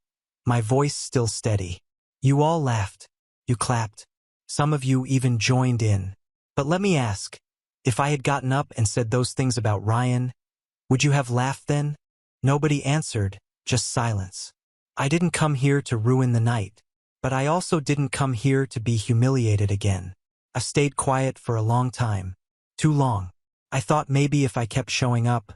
Speaker 1: my voice still steady. You all laughed. You clapped. Some of you even joined in. But let me ask, if I had gotten up and said those things about Ryan, would you have laughed then? Nobody answered, just silence. I didn't come here to ruin the night, but I also didn't come here to be humiliated again. I stayed quiet for a long time. Too long. I thought maybe if I kept showing up,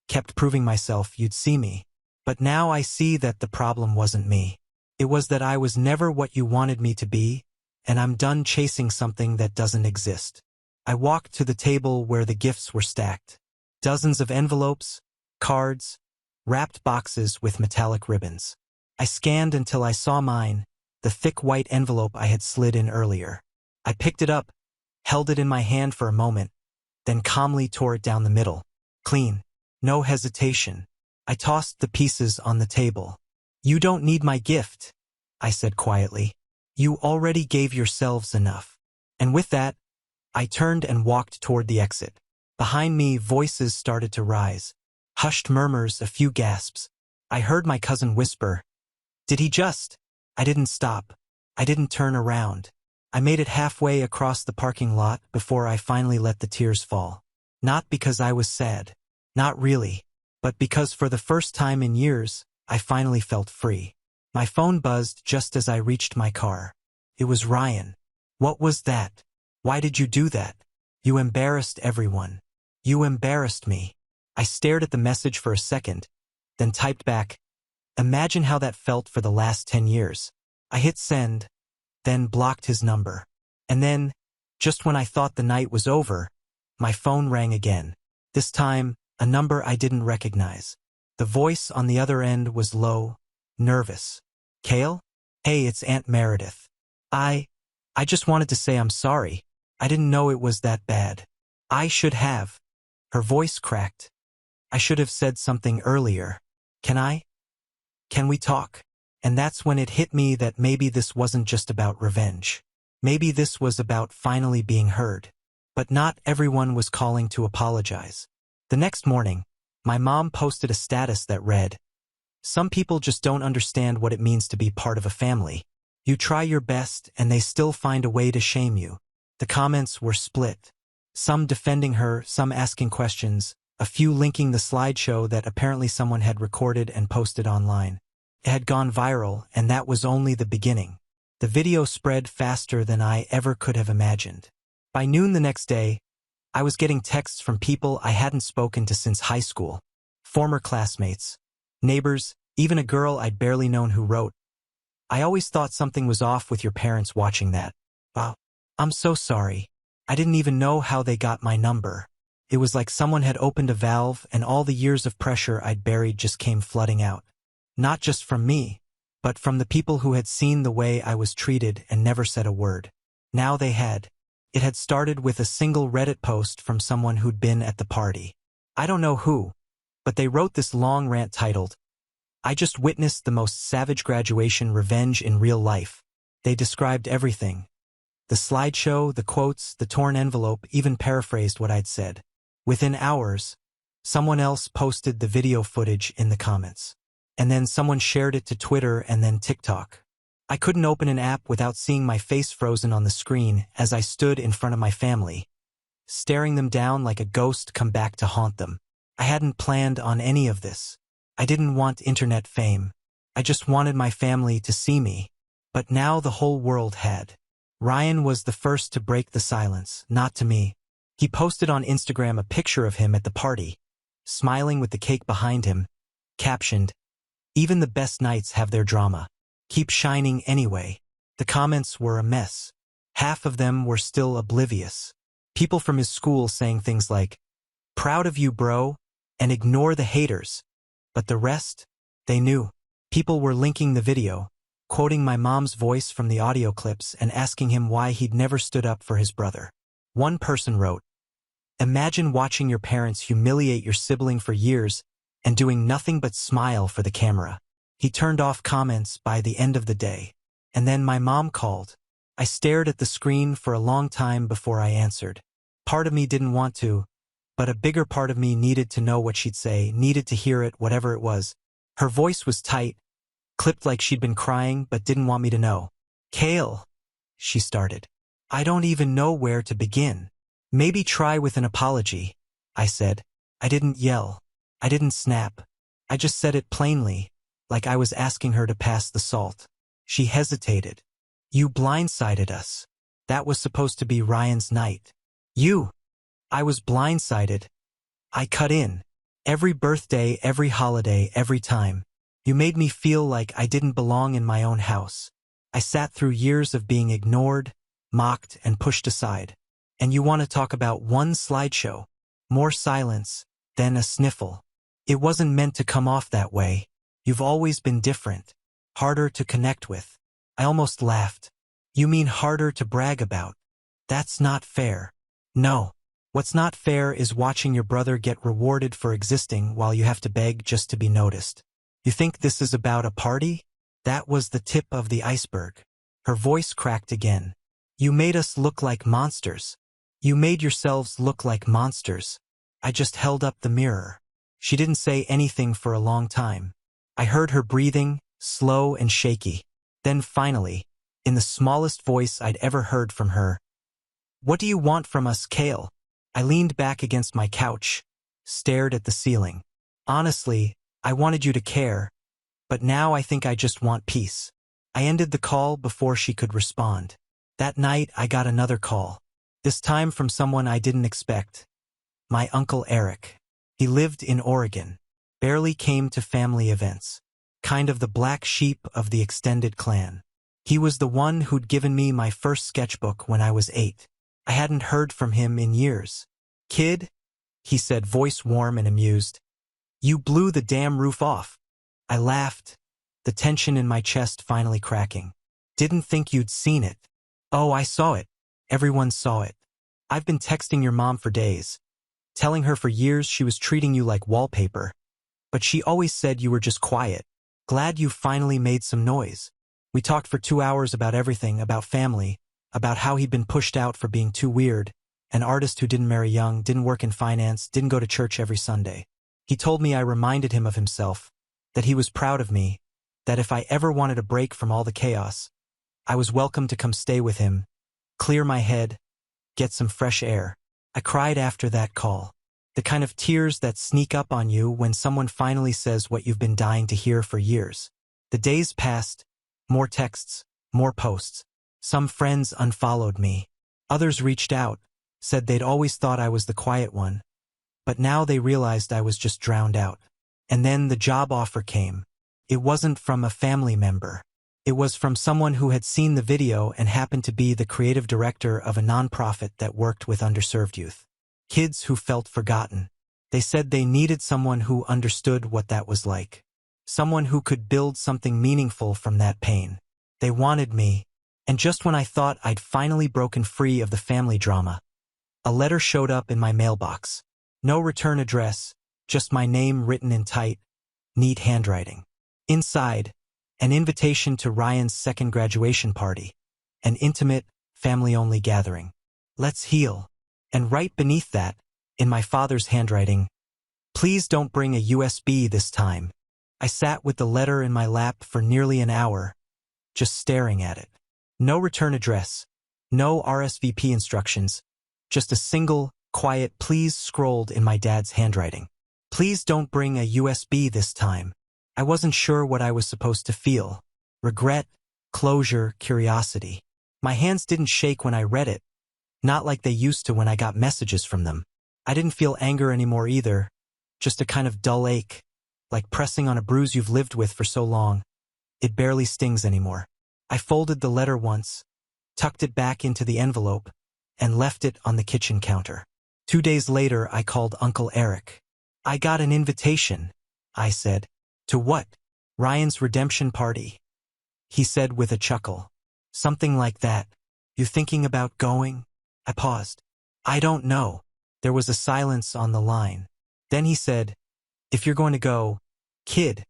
Speaker 1: kept proving myself, you'd see me. But now I see that the problem wasn't me. It was that I was never what you wanted me to be, and I'm done chasing something that doesn't exist. I walked to the table where the gifts were stacked. Dozens of envelopes, cards, wrapped boxes with metallic ribbons. I scanned until I saw mine, the thick white envelope I had slid in earlier. I picked it up, held it in my hand for a moment, then calmly tore it down the middle. Clean. No hesitation. I tossed the pieces on the table. You don't need my gift, I said quietly. You already gave yourselves enough. And with that, I turned and walked toward the exit. Behind me, voices started to rise. Hushed murmurs, a few gasps. I heard my cousin whisper, "Did he just?" I didn't stop. I didn't turn around. I made it halfway across the parking lot before I finally let the tears fall. Not because I was sad. Not really. But because for the first time in years, I finally felt free. My phone buzzed just as I reached my car. It was Ryan. What was that? Why did you do that? You embarrassed everyone. You embarrassed me. I stared at the message for a second, then typed back, "Imagine how that felt for the last 10 years. I hit send, then blocked his number. And then, just when I thought the night was over, my phone rang again. This time, a number I didn't recognize. The voice on the other end was low, nervous. "Kale? Hey, it's Aunt Meredith. I just wanted to say I'm sorry. I didn't know it was that bad. I should have." Her voice cracked. "I should have said something earlier. Can we talk?" And that's when it hit me that maybe this wasn't just about revenge. Maybe this was about finally being heard. But not everyone was calling to apologize. The next morning, my mom posted a status that read, "Some people just don't understand what it means to be part of a family. You try your best and they still find a way to shame you." The comments were split. Some defending her, some asking questions, a few linking the slideshow that apparently someone had recorded and posted online. It had gone viral, and that was only the beginning. The video spread faster than I ever could have imagined. By noon the next day, I was getting texts from people I hadn't spoken to since high school. Former classmates, neighbors, even a girl I'd barely known who wrote, "I always thought something was off with your parents watching that. Wow. I'm so sorry. I didn't even know how they got my number." It was like someone had opened a valve and all the years of pressure I'd buried just came flooding out. Not just from me, but from the people who had seen the way I was treated and never said a word. Now they had. It had started with a single Reddit post from someone who'd been at the party. I don't know who, but they wrote this long rant titled, "I just witnessed the most savage graduation revenge in real life." They described everything. The slideshow, the quotes, the torn envelope, even paraphrased what I'd said. Within hours, someone else posted the video footage in the comments. and then someone shared it to Twitter and then TikTok. I couldn't open an app without seeing my face frozen on the screen as I stood in front of my family, staring them down like a ghost come back to haunt them. I hadn't planned on any of this. I didn't want internet fame. I just wanted my family to see me. But now the whole world had. Ryan was the first to break the silence, not to me. He posted on Instagram a picture of him at the party, smiling with the cake behind him, captioned, "Even the best nights have their drama. Keep shining anyway." The comments were a mess. Half of them were still oblivious. People from his school saying things like, "Proud of you, bro," and "Ignore the haters." But the rest, they knew. People were linking the video, quoting my mom's voice from the audio clips and asking him why he'd never stood up for his brother. One person wrote, "Imagine watching your parents humiliate your sibling for years and doing nothing but smile for the camera." He turned off comments by the end of the day. And then my mom called. I stared at the screen for a long time before I answered. Part of me didn't want to, but a bigger part of me needed to know what she'd say, needed to hear it, whatever it was. Her voice was tight, clipped like she'd been crying but didn't want me to know. "Kale," she started. "I don't even know where to begin." "Maybe try with an apology," I said. I didn't yell. I didn't snap. I just said it plainly, like I was asking her to pass the salt. She hesitated. "You blindsided us. That was supposed to be Ryan's night." "You." I was blindsided. I cut in. "Every birthday, every holiday, every time. You made me feel like I didn't belong in my own house. I sat through years of being ignored, mocked, and pushed aside. And you want to talk about one slideshow? More silence, then a sniffle. It wasn't meant to come off that way. You've always been different. Harder to connect with." I almost laughed. "You mean harder to brag about? That's not fair." "No. What's not fair is watching your brother get rewarded for existing while you have to beg just to be noticed. You think this is about a party? That was the tip of the iceberg." Her voice cracked again. "You made us look like monsters. You made yourselves look like monsters." I just held up the mirror. She didn't say anything for a long time. I heard her breathing, slow and shaky. Then finally, in the smallest voice I'd ever heard from her, "What do you want from us, Kale?" I leaned back against my couch, stared at the ceiling. "Honestly, I wanted you to care, but now I think I just want peace." I ended the call before she could respond. That night I got another call, this time from someone I didn't expect. My Uncle Eric. He lived in Oregon, barely came to family events, kind of the black sheep of the extended clan. He was the one who'd given me my first sketchbook when I was 8. I hadn't heard from him in years. "Kid," he said, voice warm and amused, "you blew the damn roof off." I laughed, the tension in my chest finally cracking. "Didn't think you'd seen it." "Oh, I saw it. Everyone saw it. I've been texting your mom for days, telling her for years she was treating you like wallpaper. But she always said you were just quiet. Glad you finally made some noise." We talked for 2 hours about everything, about family, about how he'd been pushed out for being too weird, an artist who didn't marry young, didn't work in finance, didn't go to church every Sunday. He told me I reminded him of himself, that he was proud of me, that if I ever wanted a break from all the chaos, I was welcome to come stay with him, clear my head, get some fresh air. I cried after that call. The kind of tears that sneak up on you when someone finally says what you've been dying to hear for years. The days passed, more texts, more posts. Some friends unfollowed me. Others reached out, said they'd always thought I was the quiet one, but now they realized I was just drowned out. And then the job offer came. It wasn't from a family member. It was from someone who had seen the video and happened to be the creative director of a nonprofit that worked with underserved youth. Kids who felt forgotten. They said they needed someone who understood what that was like. Someone who could build something meaningful from that pain. They wanted me, and just when I thought I'd finally broken free of the family drama, a letter showed up in my mailbox. No return address, just my name written in tight, neat handwriting. Inside, an invitation to Ryan's second graduation party, an intimate, family-only gathering. Let's heal. And right beneath that, in my father's handwriting, please don't bring a USB this time. I sat with the letter in my lap for nearly an hour, just staring at it. No return address, no RSVP instructions, just a single, quiet please scrolled in my dad's handwriting. Please don't bring a USB this time. I wasn't sure what I was supposed to feel. Regret, closure, curiosity. My hands didn't shake when I read it, not like they used to when I got messages from them. I didn't feel anger anymore either, just a kind of dull ache, like pressing on a bruise you've lived with for so long. It barely stings anymore. I folded the letter once, tucked it back into the envelope, and left it on the kitchen counter. 2 days later, I called Uncle Eric. I got an invitation, I said. To what? Ryan's redemption party. He said with a chuckle. Something like that. You thinking about going? I paused. I don't know. There was a silence on the line. Then he said, if you're going to go, kid,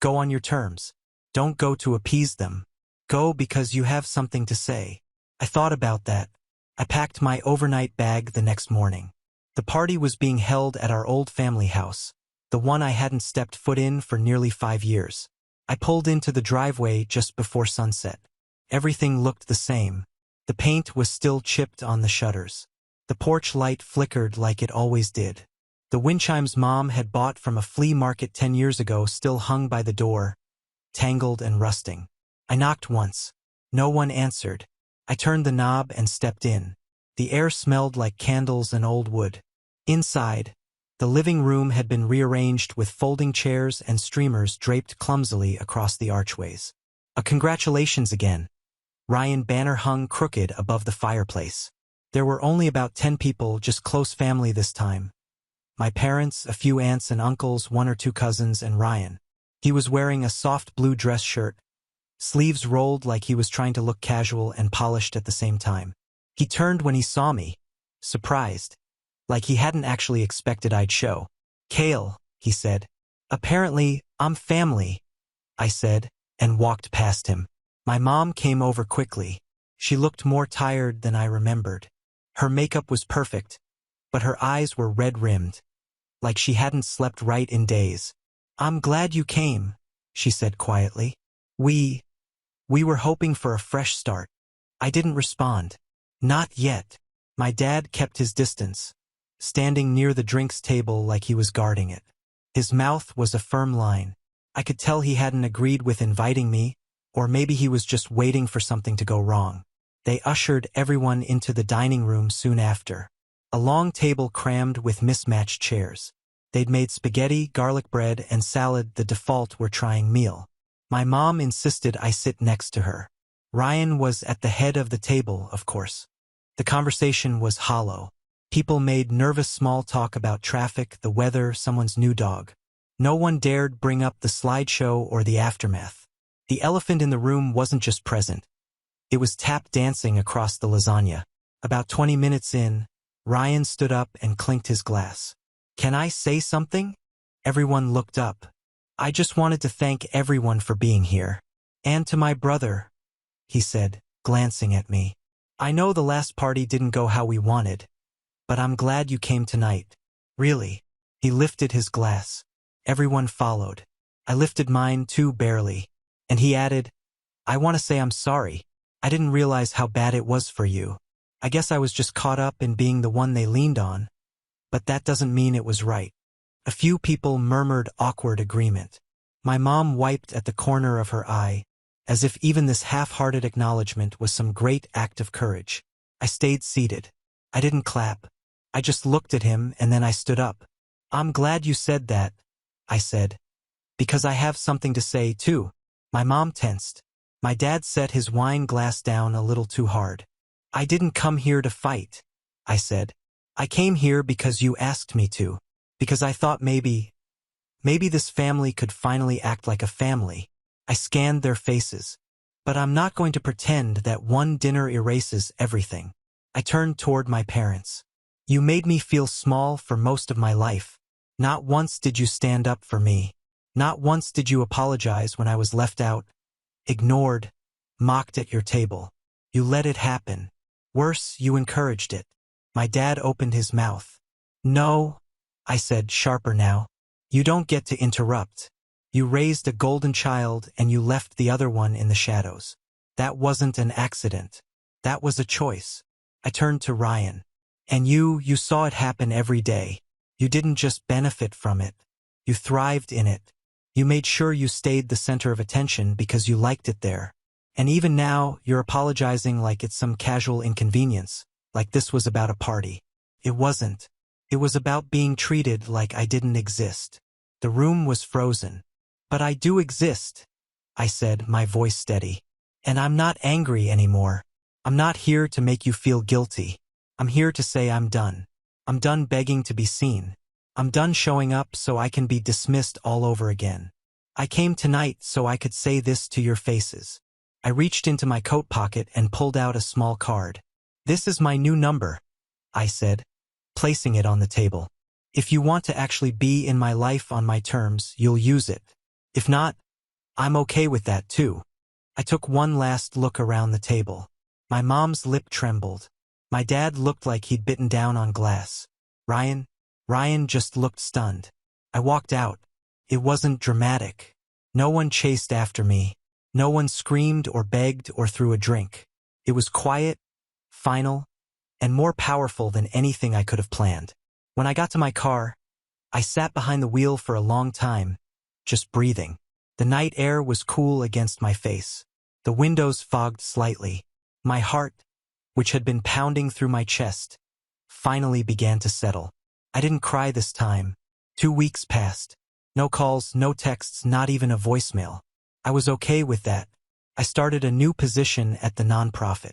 Speaker 1: go on your terms. Don't go to appease them. Go because you have something to say. I thought about that. I packed my overnight bag the next morning. The party was being held at our old family house, the one I hadn't stepped foot in for nearly 5 years. I pulled into the driveway just before sunset. Everything looked the same. The paint was still chipped on the shutters. The porch light flickered like it always did. The wind chimes Mom had bought from a flea market 10 years ago still hung by the door, tangled and rusting. I knocked once. No one answered. I turned the knob and stepped in. The air smelled like candles and old wood. Inside, the living room had been rearranged with folding chairs and streamers draped clumsily across the archways. A congratulations again. Ryan banner hung crooked above the fireplace. There were only about 10 people, just close family this time. My parents, a few aunts and uncles, 1 or 2 cousins, and Ryan. He was wearing a soft blue dress shirt, sleeves rolled like he was trying to look casual and polished at the same time. He turned when he saw me, surprised, like he hadn't actually expected I'd show. Kale, he said. Apparently, I'm family, I said, and walked past him. My mom came over quickly. She looked more tired than I remembered. Her makeup was perfect, but her eyes were red-rimmed, like she hadn't slept right in days. I'm glad you came, she said quietly. We were hoping for a fresh start. I didn't respond. Not yet. My dad kept his distance, standing near the drinks table like he was guarding it. His mouth was a firm line. I could tell he hadn't agreed with inviting me, or maybe he was just waiting for something to go wrong. They ushered everyone into the dining room soon after. A long table crammed with mismatched chairs. They'd made spaghetti, garlic bread, and salad the default we're trying meal. My mom insisted I sit next to her. Ryan was at the head of the table, of course. The conversation was hollow. People made nervous small talk about traffic, the weather, someone's new dog. No one dared bring up the slideshow or the aftermath. The elephant in the room wasn't just present. It was tap dancing across the lasagna. About 20 minutes in, Ryan stood up and clinked his glass. Can I say something? Everyone looked up. I just wanted to thank everyone for being here. And to my brother, he said, glancing at me. I know the last party didn't go how we wanted, but I'm glad you came tonight. Really. He lifted his glass. Everyone followed. I lifted mine too, barely. And he added, I want to say I'm sorry. I didn't realize how bad it was for you. I guess I was just caught up in being the one they leaned on. But that doesn't mean it was right. A few people murmured awkward agreement. My mom wiped at the corner of her eye, as if even this half-hearted acknowledgement was some great act of courage. I stayed seated. I didn't clap. I just looked at him and then I stood up. I'm glad you said that, I said. Because I have something to say, too. My mom tensed. My dad set his wine glass down a little too hard. I didn't come here to fight, I said. I came here because you asked me to. Because I thought maybe this family could finally act like a family. I scanned their faces. But I'm not going to pretend that one dinner erases everything. I turned toward my parents. You made me feel small for most of my life. Not once did you stand up for me. Not once did you apologize when I was left out, ignored, mocked at your table. You let it happen. Worse, you encouraged it. My dad opened his mouth. No, I said, sharper now. You don't get to interrupt. You raised a golden child and you left the other one in the shadows. That wasn't an accident. That was a choice. I turned to Ryan. And you saw it happen every day. You didn't just benefit from it. You thrived in it. You made sure you stayed the center of attention because you liked it there. And even now, you're apologizing like it's some casual inconvenience, like this was about a party. It wasn't. It was about being treated like I didn't exist. The room was frozen. But I do exist, I said, my voice steady. And I'm not angry anymore. I'm not here to make you feel guilty. I'm here to say I'm done. I'm done begging to be seen. I'm done showing up so I can be dismissed all over again. I came tonight so I could say this to your faces. I reached into my coat pocket and pulled out a small card. This is my new number, I said, placing it on the table. If you want to actually be in my life on my terms, you'll use it. If not, I'm okay with that too. I took one last look around the table. My mom's lip trembled. My dad looked like he'd bitten down on glass. Ryan just looked stunned. I walked out. It wasn't dramatic. No one chased after me. No one screamed or begged or threw a drink. It was quiet, final, and more powerful than anything I could have planned. When I got to my car, I sat behind the wheel for a long time, just breathing. The night air was cool against my face. The windows fogged slightly. My heart, which had been pounding through my chest, finally began to settle. I didn't cry this time. 2 weeks passed. No calls, no texts, not even a voicemail. I was okay with that. I started a new position at the nonprofit.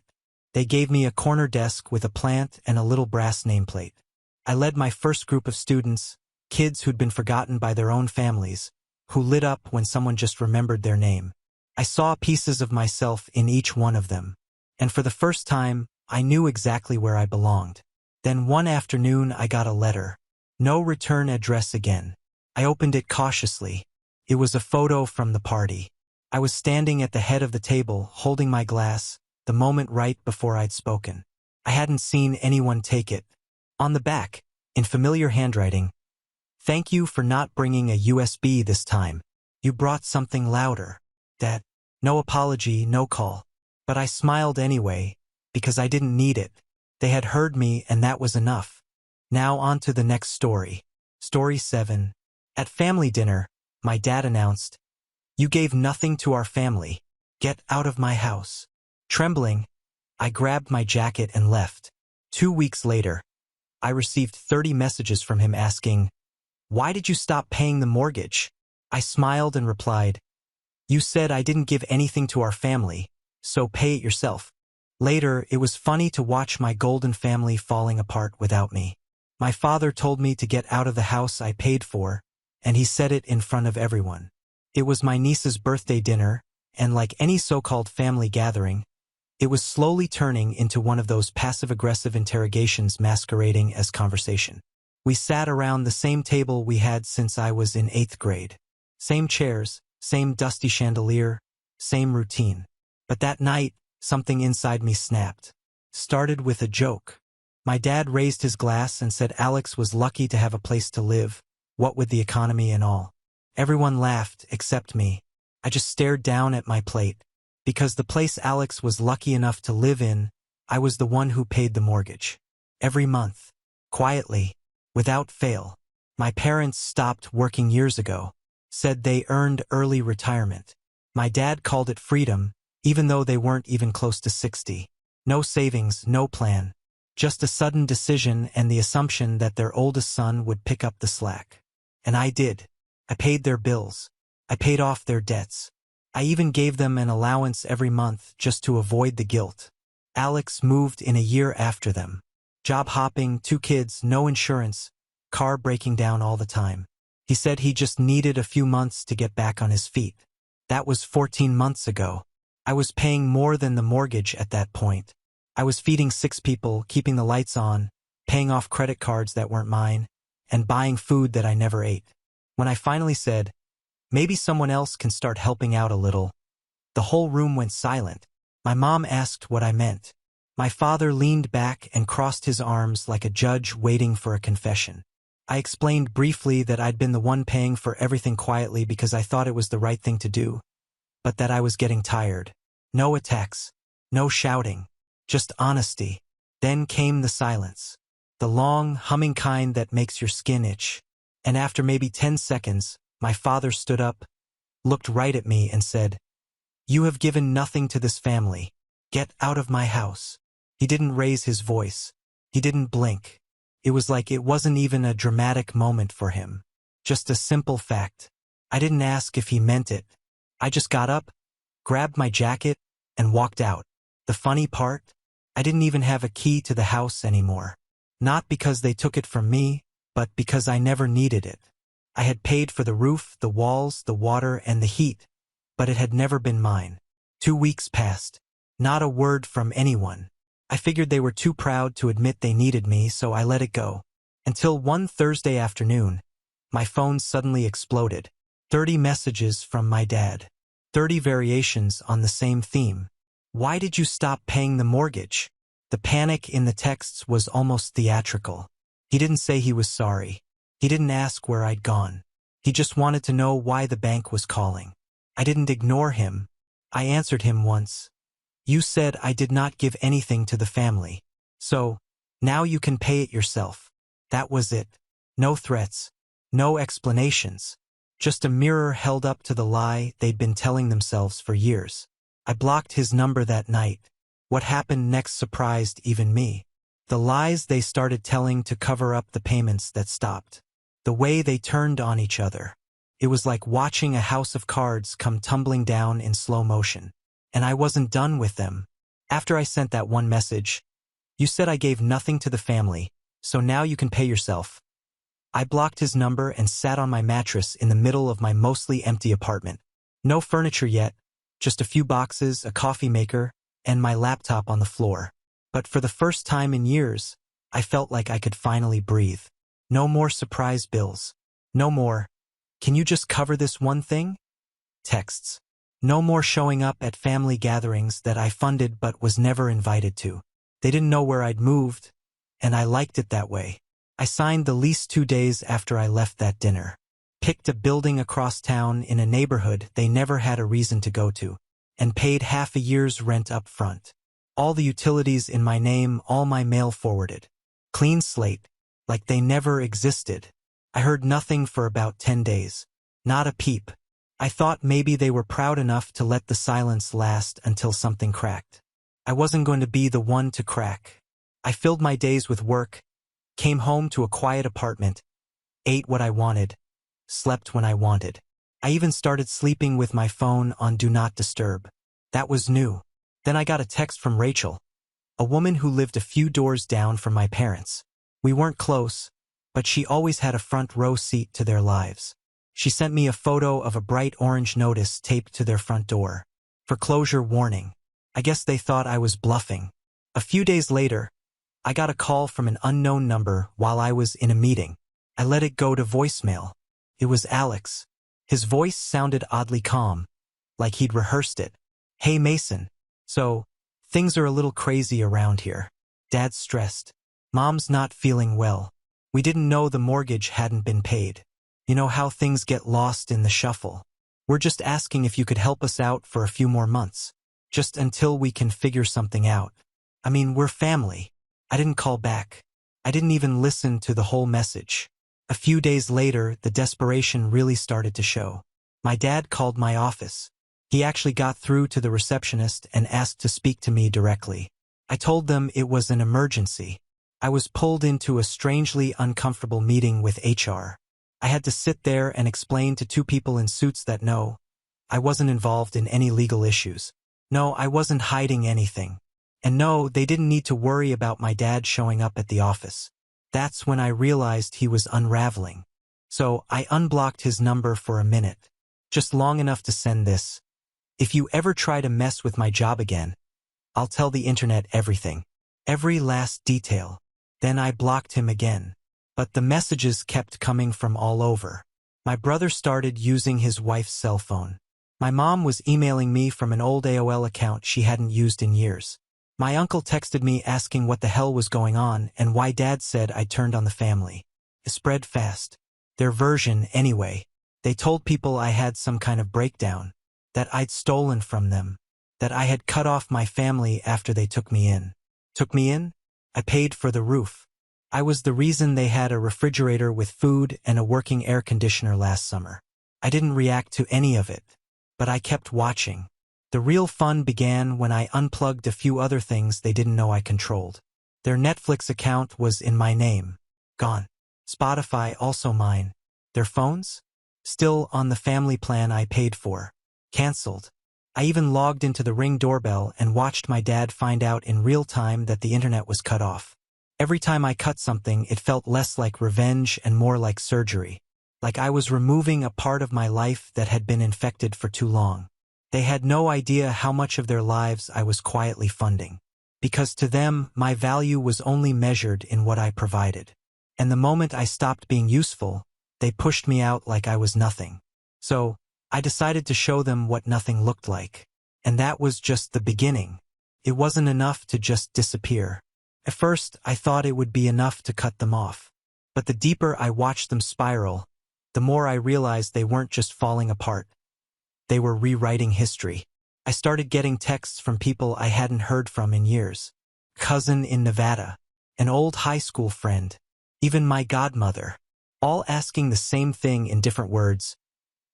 Speaker 1: They gave me a corner desk with a plant and a little brass nameplate. I led my first group of students, kids who'd been forgotten by their own families, who lit up when someone just remembered their name. I saw pieces of myself in each one of them. And for the first time, I knew exactly where I belonged. Then one afternoon I got a letter. No return address again. I opened it cautiously. It was a photo from the party. I was standing at the head of the table, holding my glass, the moment right before I'd spoken. I hadn't seen anyone take it. On the back, in familiar handwriting, "Thank you for not bringing a USB this time. You brought something louder." That, no apology, no call. But I smiled anyway, because I didn't need it. They had heard me and that was enough. Now on to the next story. Story 7. At family dinner, my dad announced, "You gave nothing to our family. Get out of my house." Trembling, I grabbed my jacket and left. 2 weeks later, I received 30 messages from him asking, "Why did you stop paying the mortgage?" I smiled and replied, "You said I didn't give anything to our family, so pay it yourself." Later, it was funny to watch my golden family falling apart without me. My father told me to get out of the house I paid for, and he said it in front of everyone. It was my niece's birthday dinner, and like any so-called family gathering, it was slowly turning into one of those passive-aggressive interrogations masquerading as conversation. We sat around the same table we had since I was in 8th grade. Same chairs, same dusty chandelier, same routine. But that night, something inside me snapped. Started with a joke. My dad raised his glass and said Alex was lucky to have a place to live, what with the economy and all. Everyone laughed except me. I just stared down at my plate. Because the place Alex was lucky enough to live in, I was the one who paid the mortgage. Every month. Quietly. Without fail. My parents stopped working years ago. Said they earned early retirement. My dad called it freedom, even though they weren't even close to 60. No savings, no plan. Just a sudden decision and the assumption that their oldest son would pick up the slack. And I did. I paid their bills. I paid off their debts. I even gave them an allowance every month just to avoid the guilt. Alex moved in a year after them. Job hopping, 2 kids, no insurance, car breaking down all the time. He said he just needed a few months to get back on his feet. That was 14 months ago. I was paying more than the mortgage at that point. I was feeding 6 people, keeping the lights on, paying off credit cards that weren't mine, and buying food that I never ate. When I finally said, "Maybe someone else can start helping out a little," the whole room went silent. My mom asked what I meant. My father leaned back and crossed his arms like a judge waiting for a confession. I explained briefly that I'd been the one paying for everything quietly because I thought it was the right thing to do, but that I was getting tired. No attacks. No shouting. Just honesty. Then came the silence. The long, humming kind that makes your skin itch. And after maybe 10 seconds, my father stood up, looked right at me and said, "You have given nothing to this family. Get out of my house." He didn't raise his voice. He didn't blink. It was like it wasn't even a dramatic moment for him. Just a simple fact. I didn't ask if he meant it. I just got up, grabbed my jacket, and walked out. The funny part? I didn't even have a key to the house anymore. Not because they took it from me, but because I never needed it. I had paid for the roof, the walls, the water, and the heat, but it had never been mine. 2 weeks passed. Not a word from anyone. I figured they were too proud to admit they needed me, so I let it go. Until one Thursday afternoon, my phone suddenly exploded. 30 messages from my dad. 30 variations on the same theme. "Why did you stop paying the mortgage?" The panic in the texts was almost theatrical. He didn't say he was sorry. He didn't ask where I'd gone. He just wanted to know why the bank was calling. I didn't ignore him. I answered him once. "You said I did not give anything to the family. So, now you can pay it yourself." That was it. No threats. No explanations. Just a mirror held up to the lie they'd been telling themselves for years. I blocked his number that night. What happened next surprised even me. The lies they started telling to cover up the payments that stopped. The way they turned on each other. It was like watching a house of cards come tumbling down in slow motion. And I wasn't done with them. After I sent that one message, "You said I gave nothing to the family, so now you can pay yourself." I blocked his number and sat on my mattress in the middle of my mostly empty apartment. No furniture yet, just a few boxes, a coffee maker, and my laptop on the floor. But for the first time in years, I felt like I could finally breathe. No more surprise bills. No more, "Can you just cover this one thing?" texts. No more showing up at family gatherings that I funded but was never invited to. They didn't know where I'd moved, and I liked it that way. I signed the lease 2 days after I left that dinner. Picked a building across town in a neighborhood they never had a reason to go to, and paid half a year's rent up front. All the utilities in my name, all my mail forwarded. Clean slate, like they never existed. I heard nothing for about 10 days. Not a peep. I thought maybe they were proud enough to let the silence last until something cracked. I wasn't going to be the one to crack. I filled my days with work, came home to a quiet apartment, ate what I wanted, slept when I wanted. I even started sleeping with my phone on Do Not Disturb. That was new. Then I got a text from Rachel, a woman who lived a few doors down from my parents. We weren't close, but she always had a front row seat to their lives. She sent me a photo of a bright orange notice taped to their front door. Foreclosure warning. I guess they thought I was bluffing. A few days later, I got a call from an unknown number while I was in a meeting. I let it go to voicemail. It was Alex. His voice sounded oddly calm, like he'd rehearsed it. "Hey Mason. So, things are a little crazy around here. Dad's stressed. Mom's not feeling well. We didn't know the mortgage hadn't been paid. You know how things get lost in the shuffle. We're just asking if you could help us out for a few more months. Just until we can figure something out. I mean, we're family." I didn't call back. I didn't even listen to the whole message. A few days later, the desperation really started to show. My dad called my office. He actually got through to the receptionist and asked to speak to me directly. I told them it was an emergency. I was pulled into a strangely uncomfortable meeting with HR. I had to sit there and explain to 2 people in suits that no, I wasn't involved in any legal issues. No, I wasn't hiding anything. And no, they didn't need to worry about my dad showing up at the office. That's when I realized he was unraveling. So I unblocked his number for a minute. Just long enough to send this. "If you ever try to mess with my job again, I'll tell the internet everything. Every last detail." Then I blocked him again. But the messages kept coming from all over. My brother started using his wife's cell phone. My mom was emailing me from an old AOL account she hadn't used in years. My uncle texted me asking what the hell was going on and why Dad said I turned on the family. It spread fast. Their version, anyway. They told people I had some kind of breakdown, that I'd stolen from them, that I had cut off my family after they took me in. Took me in? I paid for the roof. I was the reason they had a refrigerator with food and a working air conditioner last summer. I didn't react to any of it, but I kept watching. The real fun began when I unplugged a few other things they didn't know I controlled. Their Netflix account was in my name. Gone. Spotify also mine. Their phones? Still on the family plan I paid for. Cancelled. I even logged into the Ring doorbell and watched my dad find out in real time that the internet was cut off. Every time I cut something, it felt less like revenge and more like surgery. Like I was removing a part of my life that had been infected for too long. They had no idea how much of their lives I was quietly funding. Because to them, my value was only measured in what I provided. And the moment I stopped being useful, they pushed me out like I was nothing. So, I decided to show them what nothing looked like. And that was just the beginning. It wasn't enough to just disappear. At first, I thought it would be enough to cut them off. But the deeper I watched them spiral, the more I realized they weren't just falling apart. They were rewriting history. I started getting texts from people I hadn't heard from in years. Cousin in Nevada, an old high school friend, even my godmother, all asking the same thing in different words.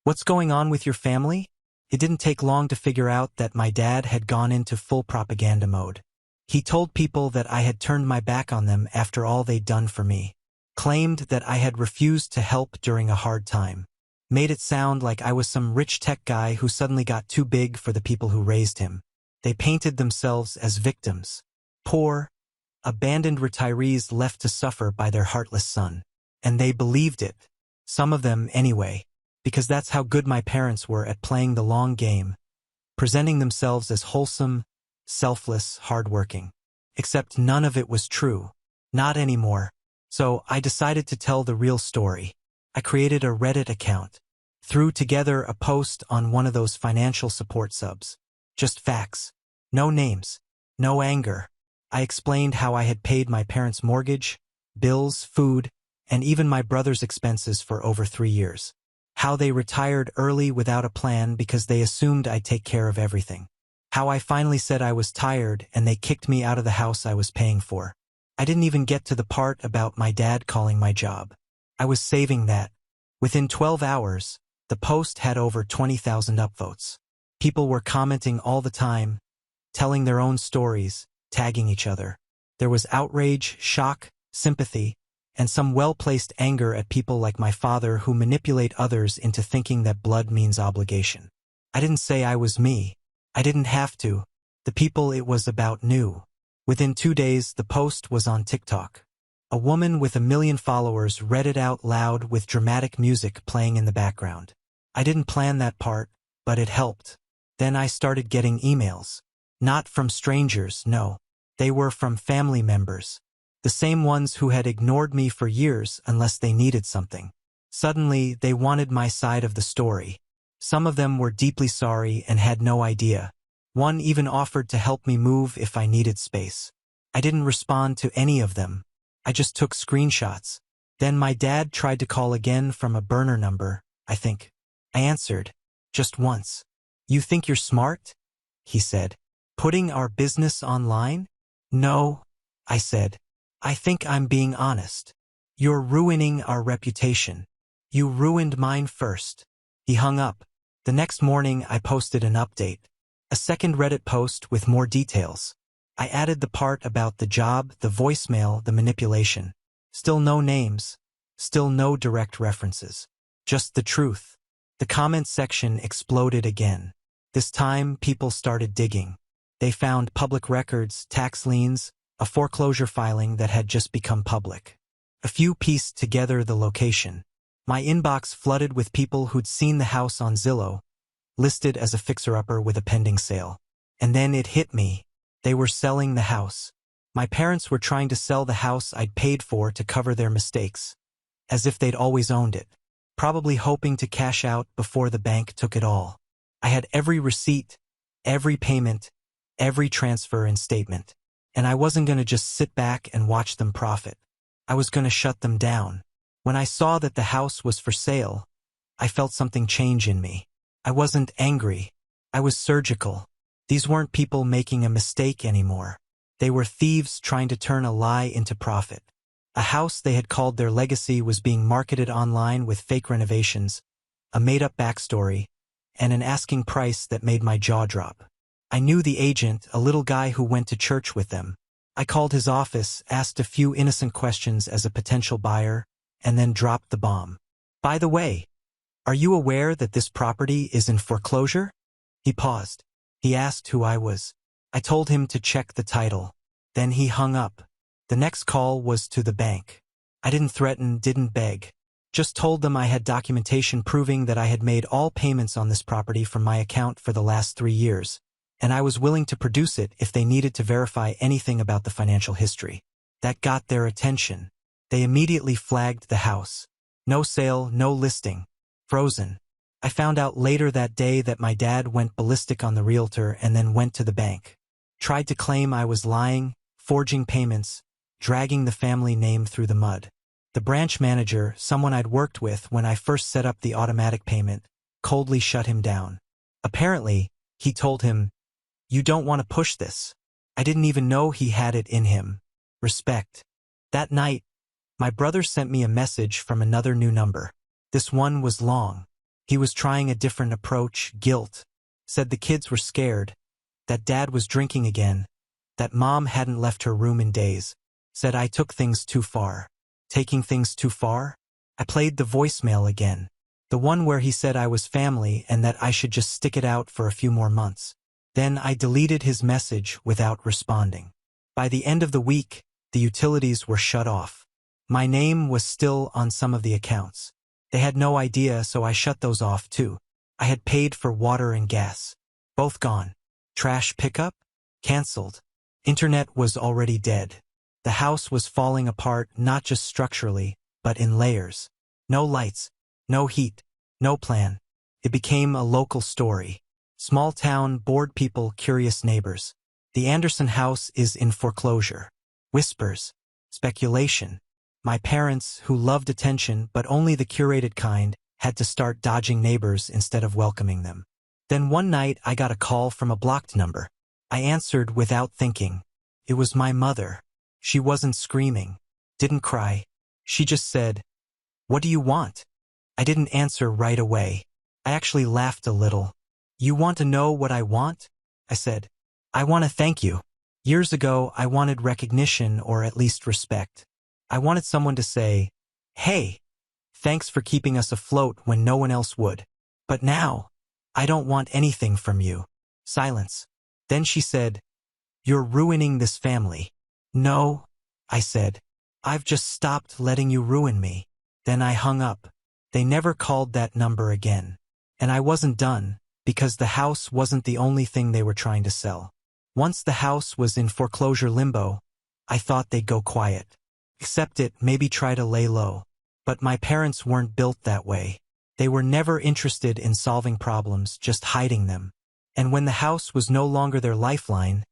Speaker 1: What's going on with your family? It didn't take long to figure out that my dad had gone into full propaganda mode. He told people that I had turned my back on them after all they'd done for me. Claimed that I had refused to help during a hard time. Made it sound like I was some rich tech guy who suddenly got too big for the people who raised him. They painted themselves as victims. Poor, abandoned retirees left to suffer by their heartless son. And they believed it. Some of them, anyway. Because that's how good my parents were at playing the long game. Presenting themselves as wholesome, selfless, hardworking. Except none of it was true. Not anymore. So I decided to tell the real story. I created a Reddit account. Threw together a post on one of those financial support subs. Just facts. No names. No anger. I explained how I had paid my parents' mortgage, bills, food, and even my brother's expenses for over 3 years. How they retired early without a plan because they assumed I'd take care of everything. How I finally said I was tired and they kicked me out of the house I was paying for. I didn't even get to the part about my dad calling my job. I was saving that. Within 12 hours, the post had over 20,000 upvotes. People were commenting all the time, telling their own stories, tagging each other. There was outrage, shock, sympathy, and some well-placed anger at people like my father who manipulate others into thinking that blood means obligation. I didn't say I was me. I didn't have to. The people it was about knew. Within 2 days, the post was on TikTok. A woman with 1 million followers read it out loud with dramatic music playing in the background. I didn't plan that part, but it helped. Then I started getting emails. Not from strangers, no. They were from family members. The same ones who had ignored me for years unless they needed something. Suddenly, they wanted my side of the story. Some of them were deeply sorry and had no idea. One even offered to help me move if I needed space. I didn't respond to any of them. I just took screenshots. Then my dad tried to call again from a burner number, I think. I answered. Just once. You think you're smart? He said. Putting our business online? No, I said. I think I'm being honest. You're ruining our reputation. You ruined mine first. He hung up. The next morning I posted an update. A second Reddit post with more details. I added the part about the job, the voicemail, the manipulation. Still no names. Still no direct references. Just the truth. The comments section exploded again. This time, people started digging. They found public records, tax liens, a foreclosure filing that had just become public. A few pieced together the location. My inbox flooded with people who'd seen the house on Zillow, listed as a fixer-upper with a pending sale. And then it hit me. They were selling the house. My parents were trying to sell the house I'd paid for to cover their mistakes. As if they'd always owned it. Probably hoping to cash out before the bank took it all. I had every receipt, every payment, every transfer and statement. And I wasn't going to just sit back and watch them profit. I was going to shut them down. When I saw that the house was for sale, I felt something change in me. I wasn't angry. I was surgical. These weren't people making a mistake anymore. They were thieves trying to turn a lie into profit. A house they had called their legacy was being marketed online with fake renovations, a made-up backstory, and an asking price that made my jaw drop. I knew the agent, a little guy who went to church with them. I called his office, asked a few innocent questions as a potential buyer, and then dropped the bomb. By the way, are you aware that this property is in foreclosure? He paused. He asked who I was. I told him to check the title. Then he hung up. The next call was to the bank. I didn't threaten, didn't beg. Just told them I had documentation proving that I had made all payments on this property from my account for the last 3 years, and I was willing to produce it if they needed to verify anything about the financial history. That got their attention. They immediately flagged the house. No sale, no listing. Frozen. I found out later that day that my dad went ballistic on the realtor and then went to the bank. Tried to claim I was lying, forging payments, dragging the family name through the mud. The branch manager, someone I'd worked with when I first set up the automatic payment, coldly shut him down. Apparently, he told him, "You don't want to push this." I didn't even know he had it in him. Respect. That night, my brother sent me a message from another new number. This one was long. He was trying a different approach, guilt. Said the kids were scared, that dad was drinking again, that mom hadn't left her room in days. Said I took things too far. Taking things too far? I played the voicemail again. The one where he said I was family and that I should just stick it out for a few more months. Then I deleted his message without responding. By the end of the week, the utilities were shut off. My name was still on some of the accounts. They had no idea, so I shut those off too. I had paid for water and gas. Both gone. Trash pickup? Cancelled. Internet was already dead. The house was falling apart not just structurally, but in layers. No lights, no heat, no plan. It became a local story. Small town, bored people, curious neighbors. The Anderson house is in foreclosure. Whispers. Speculation. My parents, who loved attention but only the curated kind, had to start dodging neighbors instead of welcoming them. Then one night I got a call from a blocked number. I answered without thinking. It was my mother. She wasn't screaming, didn't cry. She just said, "What do you want?" I didn't answer right away. I actually laughed a little. "You want to know what I want?" I said. "I want to thank you. Years ago, I wanted recognition or at least respect. I wanted someone to say, 'Hey, thanks for keeping us afloat when no one else would.' But now, I don't want anything from you." Silence. Then she said, "You're ruining this family." "No," I said. "I've just stopped letting you ruin me." Then I hung up. They never called that number again. And I wasn't done, because the house wasn't the only thing they were trying to sell. Once the house was in foreclosure limbo, I thought they'd go quiet. Accept it, maybe try to lay low. But my parents weren't built that way. They were never interested in solving problems, just hiding them. And when the house was no longer their lifeline,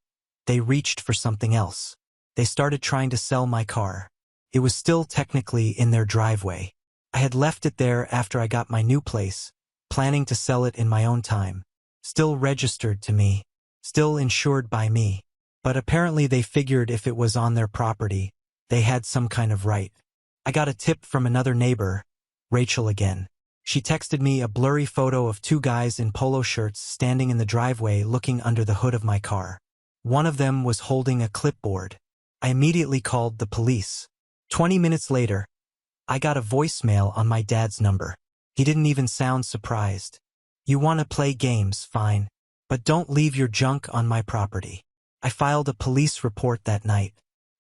Speaker 1: they reached for something else. They started trying to sell my car. It was still technically in their driveway. I had left it there after I got my new place, planning to sell it in my own time. Still registered to me. Still insured by me. But apparently they figured if it was on their property, they had some kind of right. I got a tip from another neighbor, Rachel again. She texted me a blurry photo of 2 guys in polo shirts standing in the driveway looking under the hood of my car. One of them was holding a clipboard. I immediately called the police. 20 minutes later, I got a voicemail on my dad's number. He didn't even sound surprised. "You want to play games, fine. But don't leave your junk on my property." I filed a police report that night.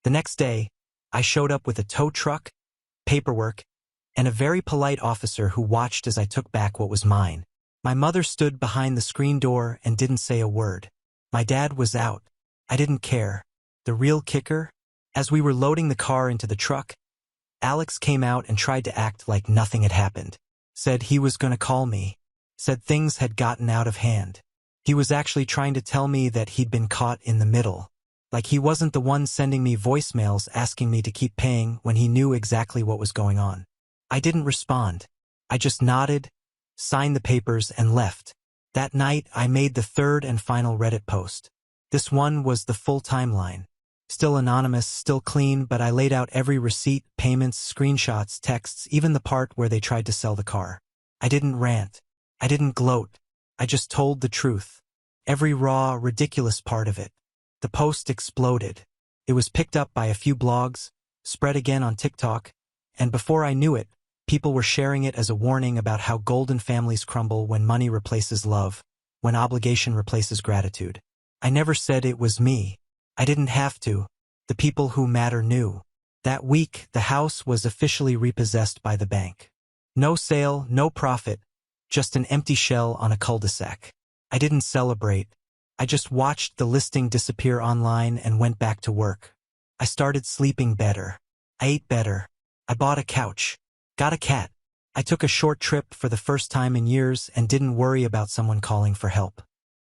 Speaker 1: The next day, I showed up with a tow truck, paperwork, and a very polite officer who watched as I took back what was mine. My mother stood behind the screen door and didn't say a word. My dad was out. I didn't care. The real kicker? As we were loading the car into the truck, Alex came out and tried to act like nothing had happened. Said he was going to call me. Said things had gotten out of hand. He was actually trying to tell me that he'd been caught in the middle. Like he wasn't the one sending me voicemails asking me to keep paying when he knew exactly what was going on. I didn't respond. I just nodded, signed the papers, and left. That night, I made the third and final Reddit post. This one was the full timeline. Still anonymous, still clean, but I laid out every receipt, payments, screenshots, texts, even the part where they tried to sell the car. I didn't rant. I didn't gloat. I just told the truth. Every raw, ridiculous part of it. The post exploded. It was picked up by a few blogs, spread again on TikTok, and before I knew it, people were sharing it as a warning about how golden families crumble when money replaces love, when obligation replaces gratitude. I never said it was me. I didn't have to. The people who matter knew. That week, the house was officially repossessed by the bank. No sale, no profit, just an empty shell on a cul-de-sac. I didn't celebrate. I just watched the listing disappear online and went back to work. I started sleeping better. I ate better. I bought a couch. Got a cat. I took a short trip for the first time in years and didn't worry about someone calling for help.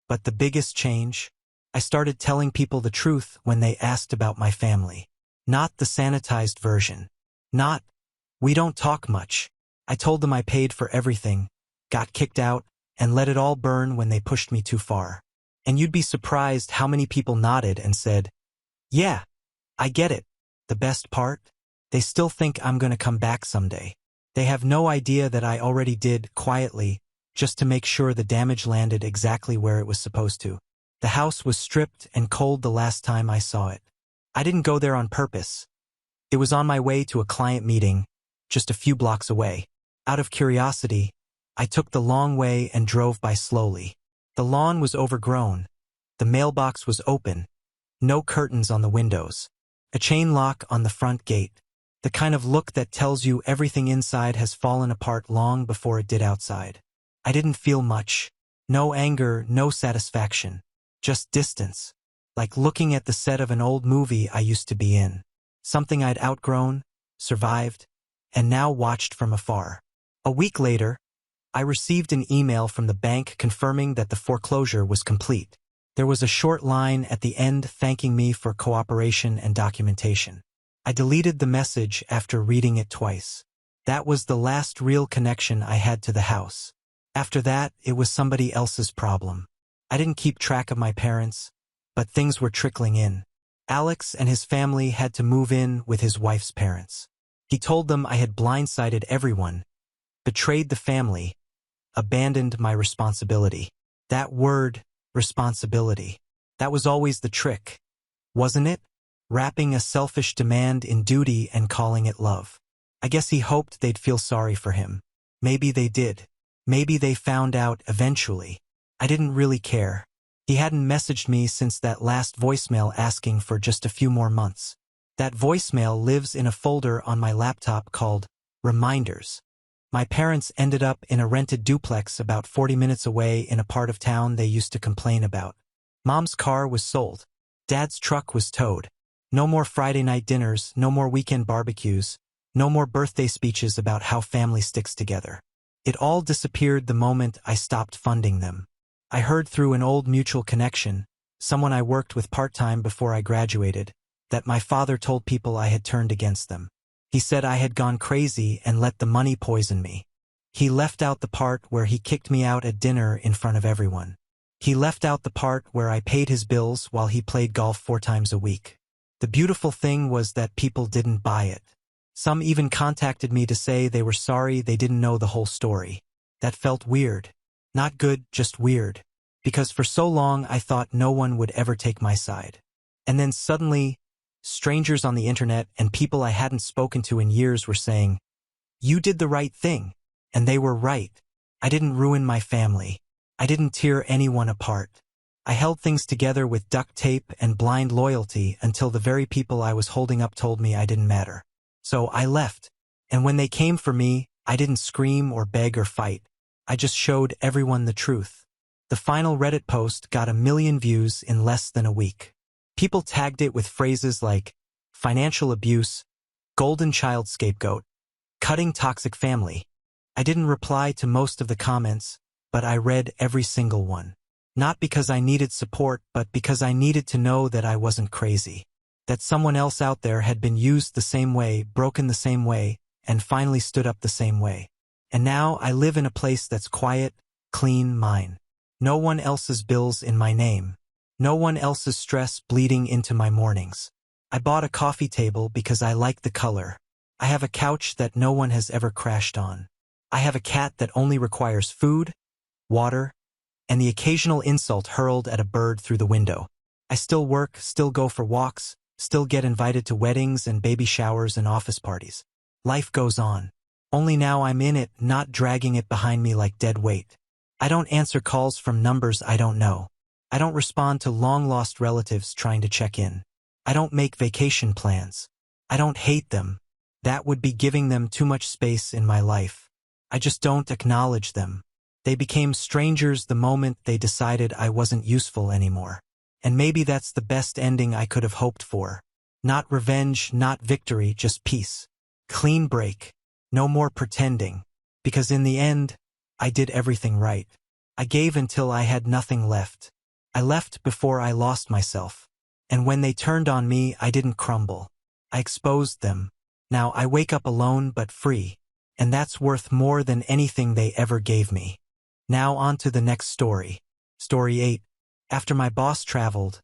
Speaker 1: But the biggest change? I started telling people the truth when they asked about my family. Not the sanitized version. Not, we don't talk much. I told them I paid for everything, got kicked out, and let it all burn when they pushed me too far. And you'd be surprised how many people nodded and said, "Yeah, I get it." The best part? They still think I'm gonna come back someday. They have no idea that I already did, quietly, just to make sure the damage landed exactly where it was supposed to. The house was stripped and cold the last time I saw it. I didn't go there on purpose. It was on my way to a client meeting, just a few blocks away. Out of curiosity, I took the long way and drove by slowly. The lawn was overgrown. The mailbox was open. No curtains on the windows. A chain lock on the front gate. The kind of look that tells you everything inside has fallen apart long before it did outside. I didn't feel much. No anger, no satisfaction. Just distance. Like looking at the set of an old movie I used to be in. Something I'd outgrown, survived, and now watched from afar. A week later, I received an email from the bank confirming that the foreclosure was complete. There was a short line at the end thanking me for cooperation and documentation. I deleted the message after reading it twice. That was the last real connection I had to the house. After that, it was somebody else's problem. I didn't keep track of my parents, but things were trickling in. Alex and his family had to move in with his wife's parents. He told them I had blindsided everyone, betrayed the family, abandoned my responsibility. That word, responsibility, that was always the trick, wasn't it? Wrapping a selfish demand in duty and calling it love. I guess he hoped they'd feel sorry for him. Maybe they did. Maybe they found out eventually. I didn't really care. He hadn't messaged me since that last voicemail asking for just a few more months. That voicemail lives in a folder on my laptop called Reminders. My parents ended up in a rented duplex about 40 minutes away in a part of town they used to complain about. Mom's car was sold. Dad's truck was towed. No more Friday night dinners, no more weekend barbecues, no more birthday speeches about how family sticks together. It all disappeared the moment I stopped funding them. I heard through an old mutual connection, someone I worked with part-time before I graduated, that my father told people I had turned against them. He said I had gone crazy and let the money poison me. He left out the part where he kicked me out at dinner in front of everyone. He left out the part where I paid his bills while he played golf 4 times a week. The beautiful thing was that people didn't buy it. Some even contacted me to say they were sorry they didn't know the whole story. That felt weird. Not good, just weird. Because for so long I thought no one would ever take my side. And then suddenly, strangers on the internet and people I hadn't spoken to in years were saying, "You did the right thing." And they were right. I didn't ruin my family. I didn't tear anyone apart. I held things together with duct tape and blind loyalty until the very people I was holding up told me I didn't matter. So I left. And when they came for me, I didn't scream or beg or fight. I just showed everyone the truth. The final Reddit post got 1 million views in less than a week. People tagged it with phrases like financial abuse, golden child scapegoat, cutting toxic family. I didn't reply to most of the comments, but I read every single one. Not because I needed support, but because I needed to know that I wasn't crazy. That someone else out there had been used the same way, broken the same way, and finally stood up the same way. And now I live in a place that's quiet, clean, mine. No one else's bills in my name. No one else's stress bleeding into my mornings. I bought a coffee table because I like the color. I have a couch that no one has ever crashed on. I have a cat that only requires food, water, and the occasional insult hurled at a bird through the window. I still work, still go for walks, still get invited to weddings and baby showers and office parties. Life goes on. Only now I'm in it, not dragging it behind me like dead weight. I don't answer calls from numbers I don't know. I don't respond to long-lost relatives trying to check in. I don't make vacation plans. I don't hate them. That would be giving them too much space in my life. I just don't acknowledge them. They became strangers the moment they decided I wasn't useful anymore. And maybe that's the best ending I could have hoped for. Not revenge, not victory, just peace. Clean break. No more pretending. Because in the end, I did everything right. I gave until I had nothing left. I left before I lost myself. And when they turned on me, I didn't crumble. I exposed them. Now I wake up alone but free. And that's worth more than anything they ever gave me. Now on to the next story. Story 8. After my boss traveled,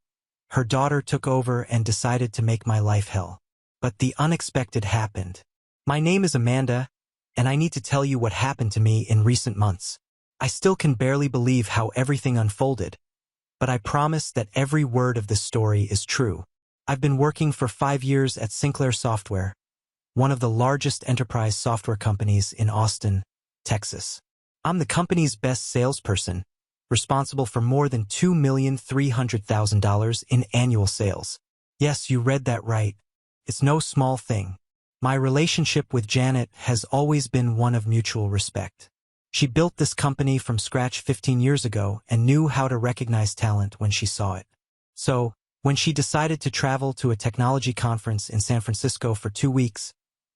Speaker 1: her daughter took over and decided to make my life hell. But the unexpected happened. My name is Amanda, and I need to tell you what happened to me in recent months. I still can barely believe how everything unfolded, but I promise that every word of this story is true. I've been working for 5 years at Sinclair Software, one of the largest enterprise software companies in Austin, Texas. I'm the company's best salesperson, responsible for more than $2,300,000 in annual sales. Yes, you read that right. It's no small thing. My relationship with Janet has always been one of mutual respect. She built this company from scratch 15 years ago and knew how to recognize talent when she saw it. So, when she decided to travel to a technology conference in San Francisco for 2 weeks,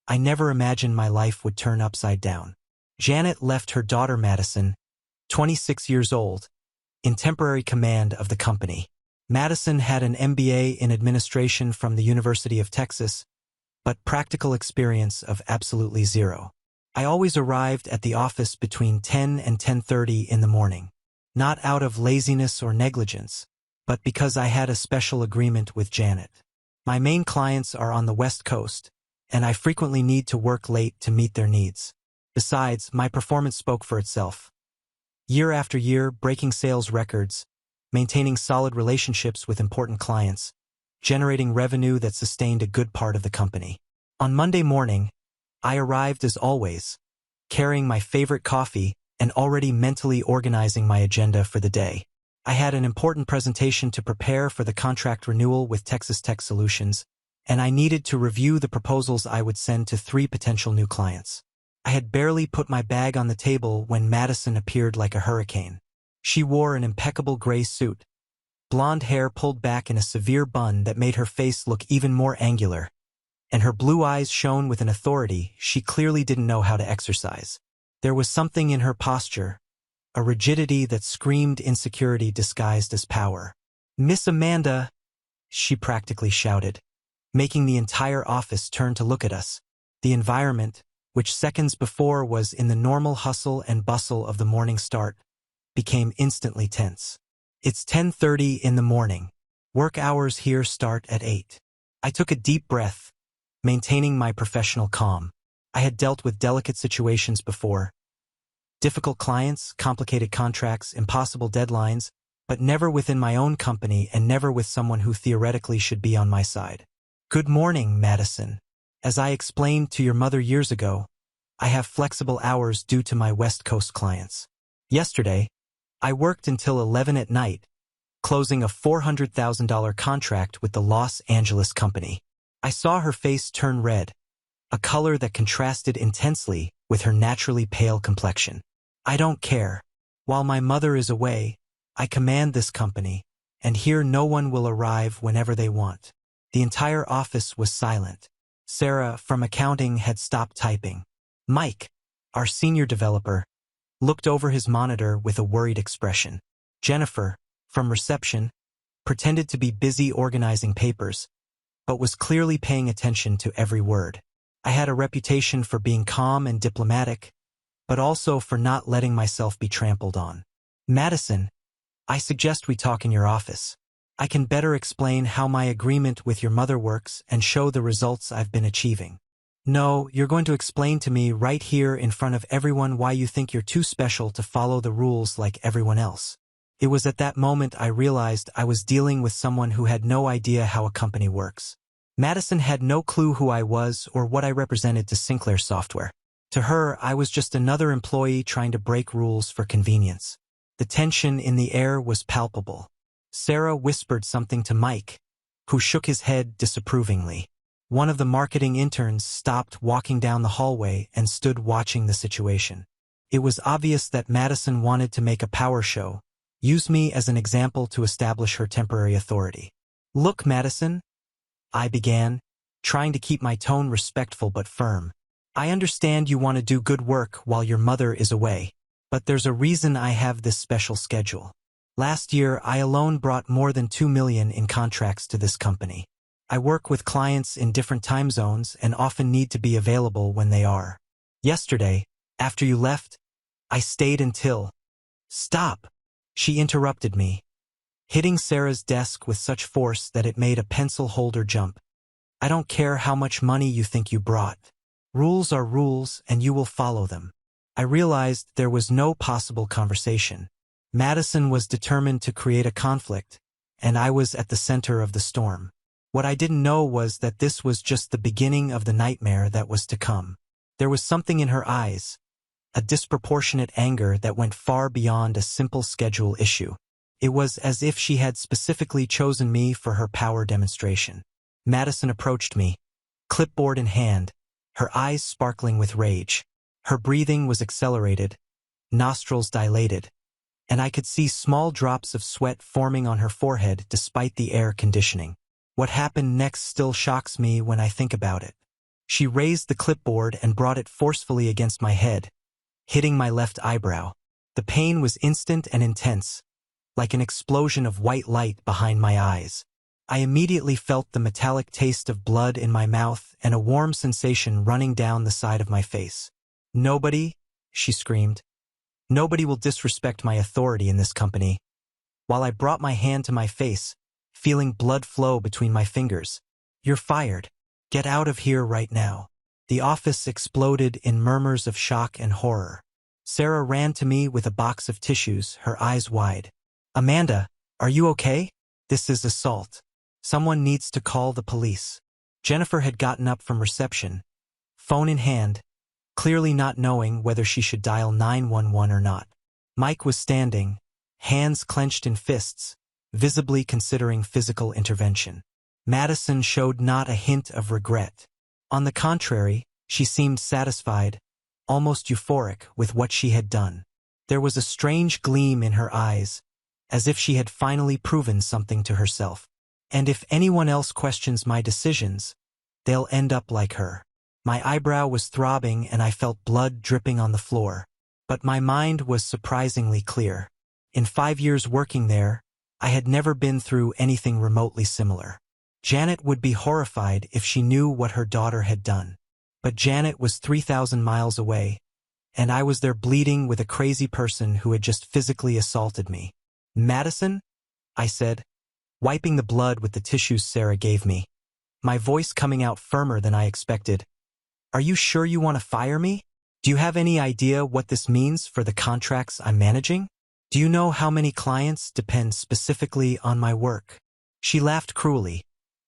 Speaker 1: I never imagined my life would turn upside down. Janet left her daughter Madison, 26 years old, in temporary command of the company. Madison had an MBA in administration from the University of Texas, but practical experience of absolutely zero. I always arrived at the office between 10 and 10:30 in the morning, not out of laziness or negligence, but because I had a special agreement with Janet. My main clients are on the West Coast, and I frequently need to work late to meet their needs. Besides, my performance spoke for itself. Year after year, breaking sales records, maintaining solid relationships with important clients, generating revenue that sustained a good part of the company. On Monday morning, I arrived as always, carrying my favorite coffee and already mentally organizing my agenda for the day. I had an important presentation to prepare for the contract renewal with Texas Tech Solutions, and I needed to review the proposals I would send to 3 potential new clients. I had barely put my bag on the table when Madison appeared like a hurricane. She wore an impeccable gray suit, blonde hair pulled back in a severe bun that made her face look even more angular, and her blue eyes shone with an authority she clearly didn't know how to exercise. There was something in her posture, a rigidity that screamed insecurity disguised as power. "Miss Amanda," she practically shouted, making the entire office turn to look at us. The environment, which seconds before was in the normal hustle and bustle of the morning start, became instantly tense. It's 10:30 in the morning. Work hours here start at 8. I took a deep breath, maintaining my professional calm. I had dealt with delicate situations before. Difficult clients, complicated contracts, impossible deadlines, but never within my own company and never with someone who theoretically should be on my side. "Good morning, Madison. As I explained to your mother years ago, I have flexible hours due to my West Coast clients. Yesterday, I worked until 11 at night, closing a $400,000 contract with the Los Angeles company." I saw her face turn red, a color that contrasted intensely with her naturally pale complexion. "I don't care. While my mother is away, I command this company, and here no one will arrive whenever they want." The entire office was silent. Sarah, from accounting, had stopped typing. Mike, our senior developer, looked over his monitor with a worried expression. Jennifer, from reception, pretended to be busy organizing papers, but was clearly paying attention to every word. I had a reputation for being calm and diplomatic, but also for not letting myself be trampled on. Madison, I suggest we talk in your office. I can better explain how my agreement with your mother works and show the results I've been achieving. No, you're going to explain to me right here in front of everyone why you think you're too special to follow the rules like everyone else. It was at that moment I realized I was dealing with someone who had no idea how a company works. Madison had no clue who I was or what I represented to Sinclair Software. To her, I was just another employee trying to break rules for convenience. The tension in the air was palpable. Sarah whispered something to Mike, who shook his head disapprovingly. One of the marketing interns stopped walking down the hallway and stood watching the situation. It was obvious that Madison wanted to make a power show, use me as an example to establish her temporary authority. Look, Madison, I began, trying to keep my tone respectful but firm. I understand you want to do good work while your mother is away, but there's a reason I have this special schedule. Last year, I alone brought more than $2 million in contracts to this company. I work with clients in different time zones and often need to be available when they are. Yesterday, after you left, I stayed until... Stop! She interrupted me, hitting Sarah's desk with such force that it made a pencil holder jump. I don't care how much money you think you brought. Rules are rules and you will follow them. I realized there was no possible conversation. Madison was determined to create a conflict, and I was at the center of the storm. What I didn't know was that this was just the beginning of the nightmare that was to come. There was something in her eyes, a disproportionate anger that went far beyond a simple schedule issue. It was as if she had specifically chosen me for her power demonstration. Madison approached me, clipboard in hand, her eyes sparkling with rage. Her breathing was accelerated, nostrils dilated, and I could see small drops of sweat forming on her forehead despite the air conditioning. What happened next still shocks me when I think about it. She raised the clipboard and brought it forcefully against my head, hitting my left eyebrow. The pain was instant and intense, like an explosion of white light behind my eyes. I immediately felt the metallic taste of blood in my mouth and a warm sensation running down the side of my face. Nobody, she screamed, nobody will disrespect my authority in this company. While I brought my hand to my face, feeling blood flow between my fingers. You're fired. Get out of here right now. The office exploded in murmurs of shock and horror. Sarah ran to me with a box of tissues, her eyes wide. Amanda, are you okay? This is assault. Someone needs to call the police. Jennifer had gotten up from reception, phone in hand, clearly not knowing whether she should dial 911 or not. Mike was standing, hands clenched in fists, visibly considering physical intervention. Madison showed not a hint of regret. On the contrary, she seemed satisfied, almost euphoric with what she had done. There was a strange gleam in her eyes, as if she had finally proven something to herself. And if anyone else questions my decisions, they'll end up like her. My eyebrow was throbbing and I felt blood dripping on the floor. But my mind was surprisingly clear. In 5 years working there, I had never been through anything remotely similar. Janet would be horrified if she knew what her daughter had done. But Janet was 3,000 miles away, and I was there bleeding with a crazy person who had just physically assaulted me. Madison? I said, wiping the blood with the tissues Sarah gave me, my voice coming out firmer than I expected. Are you sure you want to fire me? Do you have any idea what this means for the contracts I'm managing? Do you know how many clients depend specifically on my work? She laughed cruelly,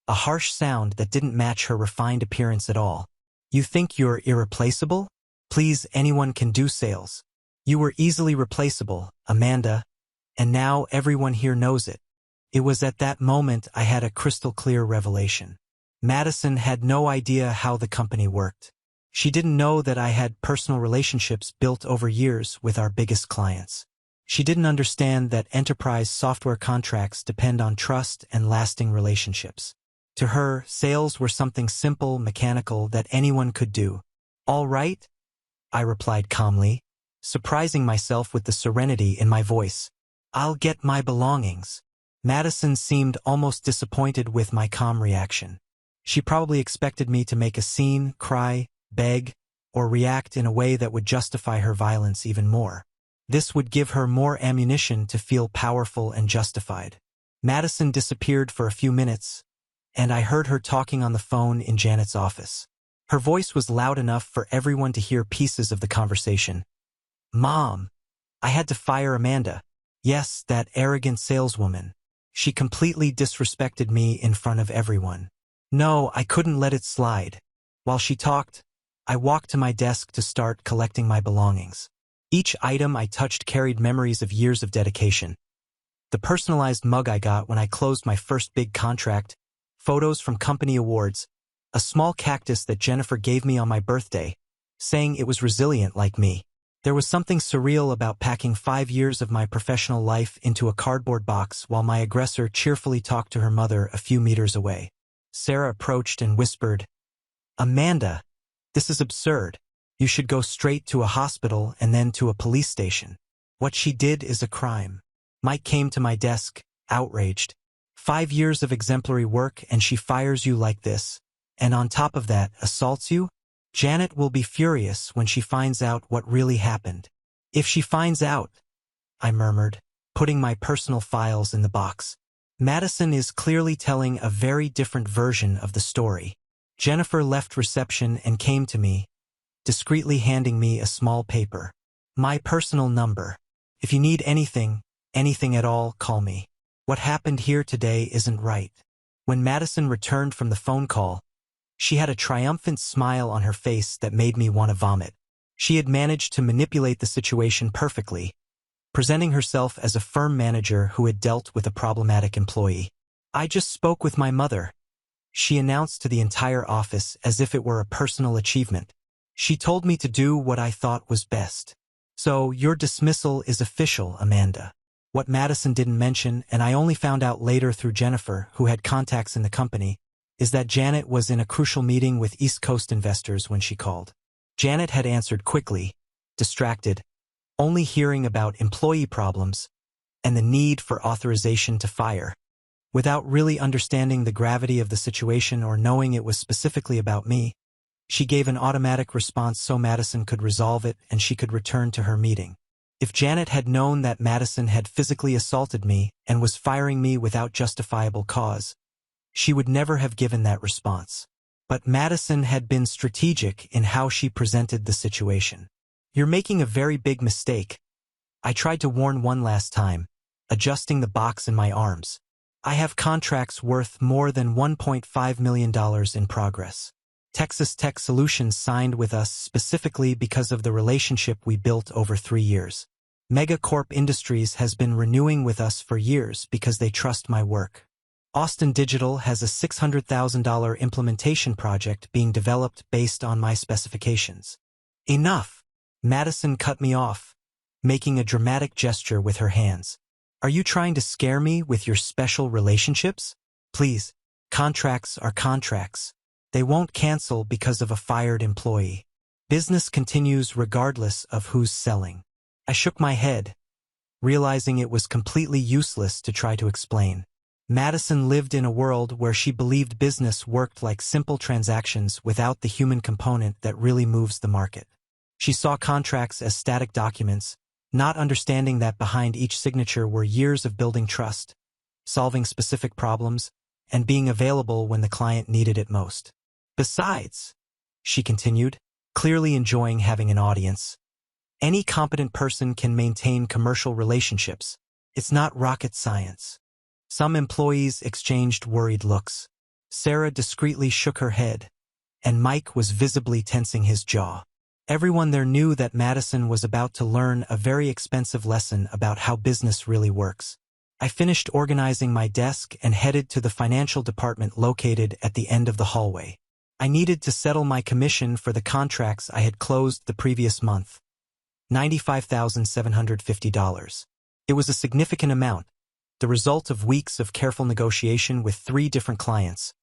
Speaker 1: a harsh sound that didn't match her refined appearance at all. You think you're irreplaceable? Please, anyone can do sales. You were easily replaceable, Amanda, and now everyone here knows it. It was at that moment I had a crystal clear revelation. Madison had no idea how the company worked. She didn't know that I had personal relationships built over years with our biggest clients. She didn't understand that enterprise software contracts depend on trust and lasting relationships. To her, sales were something simple, mechanical that anyone could do. All right, I replied calmly, surprising myself with the serenity in my voice. I'll get my belongings. Madison seemed almost disappointed with my calm reaction. She probably expected me to make a scene, cry, beg, or react in a way that would justify her violence even more. This would give her more ammunition to feel powerful and justified. Madison disappeared for a few minutes, and I heard her talking on the phone in Janet's office. Her voice was loud enough for everyone to hear pieces of the conversation. "Mom, I had to fire Amanda. Yes, that arrogant saleswoman. She completely disrespected me in front of everyone. No, I couldn't let it slide." While she talked, I walked to my desk to start collecting my belongings. Each item I touched carried memories of years of dedication. The personalized mug I got when I closed my first big contract, photos from company awards, a small cactus that Jennifer gave me on my birthday, saying it was resilient like me. There was something surreal about packing 5 years of my professional life into a cardboard box while my aggressor cheerfully talked to her mother a few meters away. Sarah approached and whispered, "Amanda, this is absurd. You should go straight to a hospital and then to a police station. What she did is a crime." Mike came to my desk, outraged. 5 years of exemplary work and she fires you like this, and on top of that, assaults you? Janet will be furious when she finds out what really happened. "If she finds out," I murmured, putting my personal files in the box. Madison is clearly telling a very different version of the story. Jennifer left reception and came to me, discreetly handing me a small paper. "My personal number. If you need anything at all, call me. What happened here today isn't right." When Madison returned from the phone call, she had a triumphant smile on her face that made me want to vomit. She had managed to manipulate the situation perfectly, presenting herself as a firm manager who had dealt with a problematic employee. "I just spoke with my mother," she announced to the entire office as if it were a personal achievement. "She told me to do what I thought was best. So your dismissal is official, Amanda." What Madison didn't mention, and I only found out later through Jennifer, who had contacts in the company, is that Janet was in a crucial meeting with East Coast investors when she called. Janet had answered quickly, distracted, only hearing about employee problems and the need for authorization to fire. Without really understanding the gravity of the situation or knowing it was specifically about me, she gave an automatic response so Madison could resolve it and she could return to her meeting. If Janet had known that Madison had physically assaulted me and was firing me without justifiable cause, she would never have given that response. But Madison had been strategic in how she presented the situation. "You're making a very big mistake." I tried to warn one last time, adjusting the box in my arms. "I have contracts worth more than $1.5 million in progress. Texas Tech Solutions signed with us specifically because of the relationship we built over 3 years. Megacorp Industries has been renewing with us for years because they trust my work. Austin Digital has a $600,000 implementation project being developed based on my specifications." "Enough!" Madison cut me off, making a dramatic gesture with her hands. "Are you trying to scare me with your special relationships? Please, contracts are contracts. They won't cancel because of a fired employee. Business continues regardless of who's selling." I shook my head, realizing it was completely useless to try to explain. Madison lived in a world where she believed business worked like simple transactions without the human component that really moves the market. She saw contracts as static documents, not understanding that behind each signature were years of building trust, solving specific problems, and being available when the client needed it most. "Besides," she continued, clearly enjoying having an audience, "any competent person can maintain commercial relationships. It's not rocket science." Some employees exchanged worried looks. Sarah discreetly shook her head, and Mike was visibly tensing his jaw. Everyone there knew that Madison was about to learn a very expensive lesson about how business really works. I finished organizing my desk and headed to the financial department located at the end of the hallway. I needed to settle my commission for the contracts I had closed the previous month. $95,750. It was a significant amount, the result of weeks of careful negotiation with 3 different clients,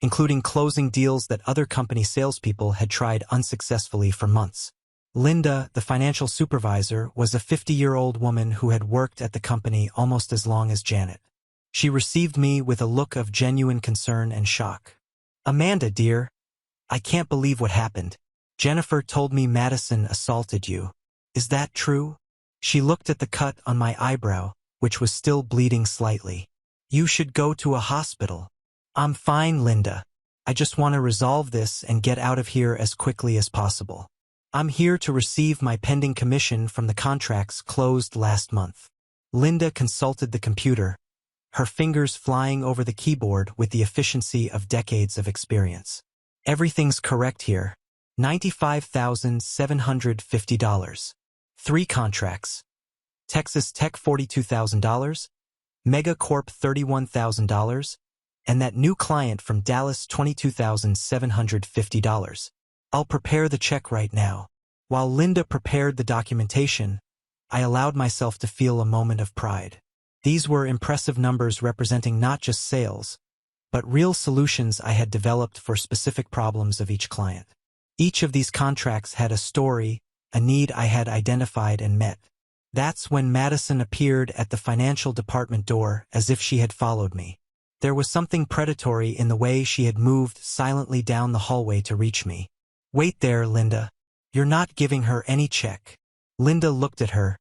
Speaker 1: including closing deals that other company salespeople had tried unsuccessfully for months. Linda, the financial supervisor, was a 50-year-old woman who had worked at the company almost as long as Janet. She received me with a look of genuine concern and shock. Amanda, dear, I can't believe what happened. Jennifer told me Madison assaulted you. Is that true? She looked at the cut on my eyebrow, which was still bleeding slightly. You should go to a hospital. I'm fine, Linda. I just want to resolve this and get out of here as quickly as possible. I'm here to receive my pending commission from the contracts closed last month. Linda consulted the computer, her fingers flying over the keyboard with the efficiency of decades of experience. Everything's correct here. $95,750. 3 contracts. Texas Tech $42,000, Megacorp $31,000, and that new client from Dallas $22,750. I'll prepare the check right now. While Linda prepared the documentation, I allowed myself to feel a moment of pride. These were impressive numbers representing not just sales, but real solutions I had developed for specific problems of each client. Each of these contracts had a story, a need I had identified and met. That's when Madison appeared at the financial department door as if she had followed me. There was something predatory in the way she had moved silently down the hallway to reach me. Wait there, Linda. You're not giving her any check. Linda looked at her,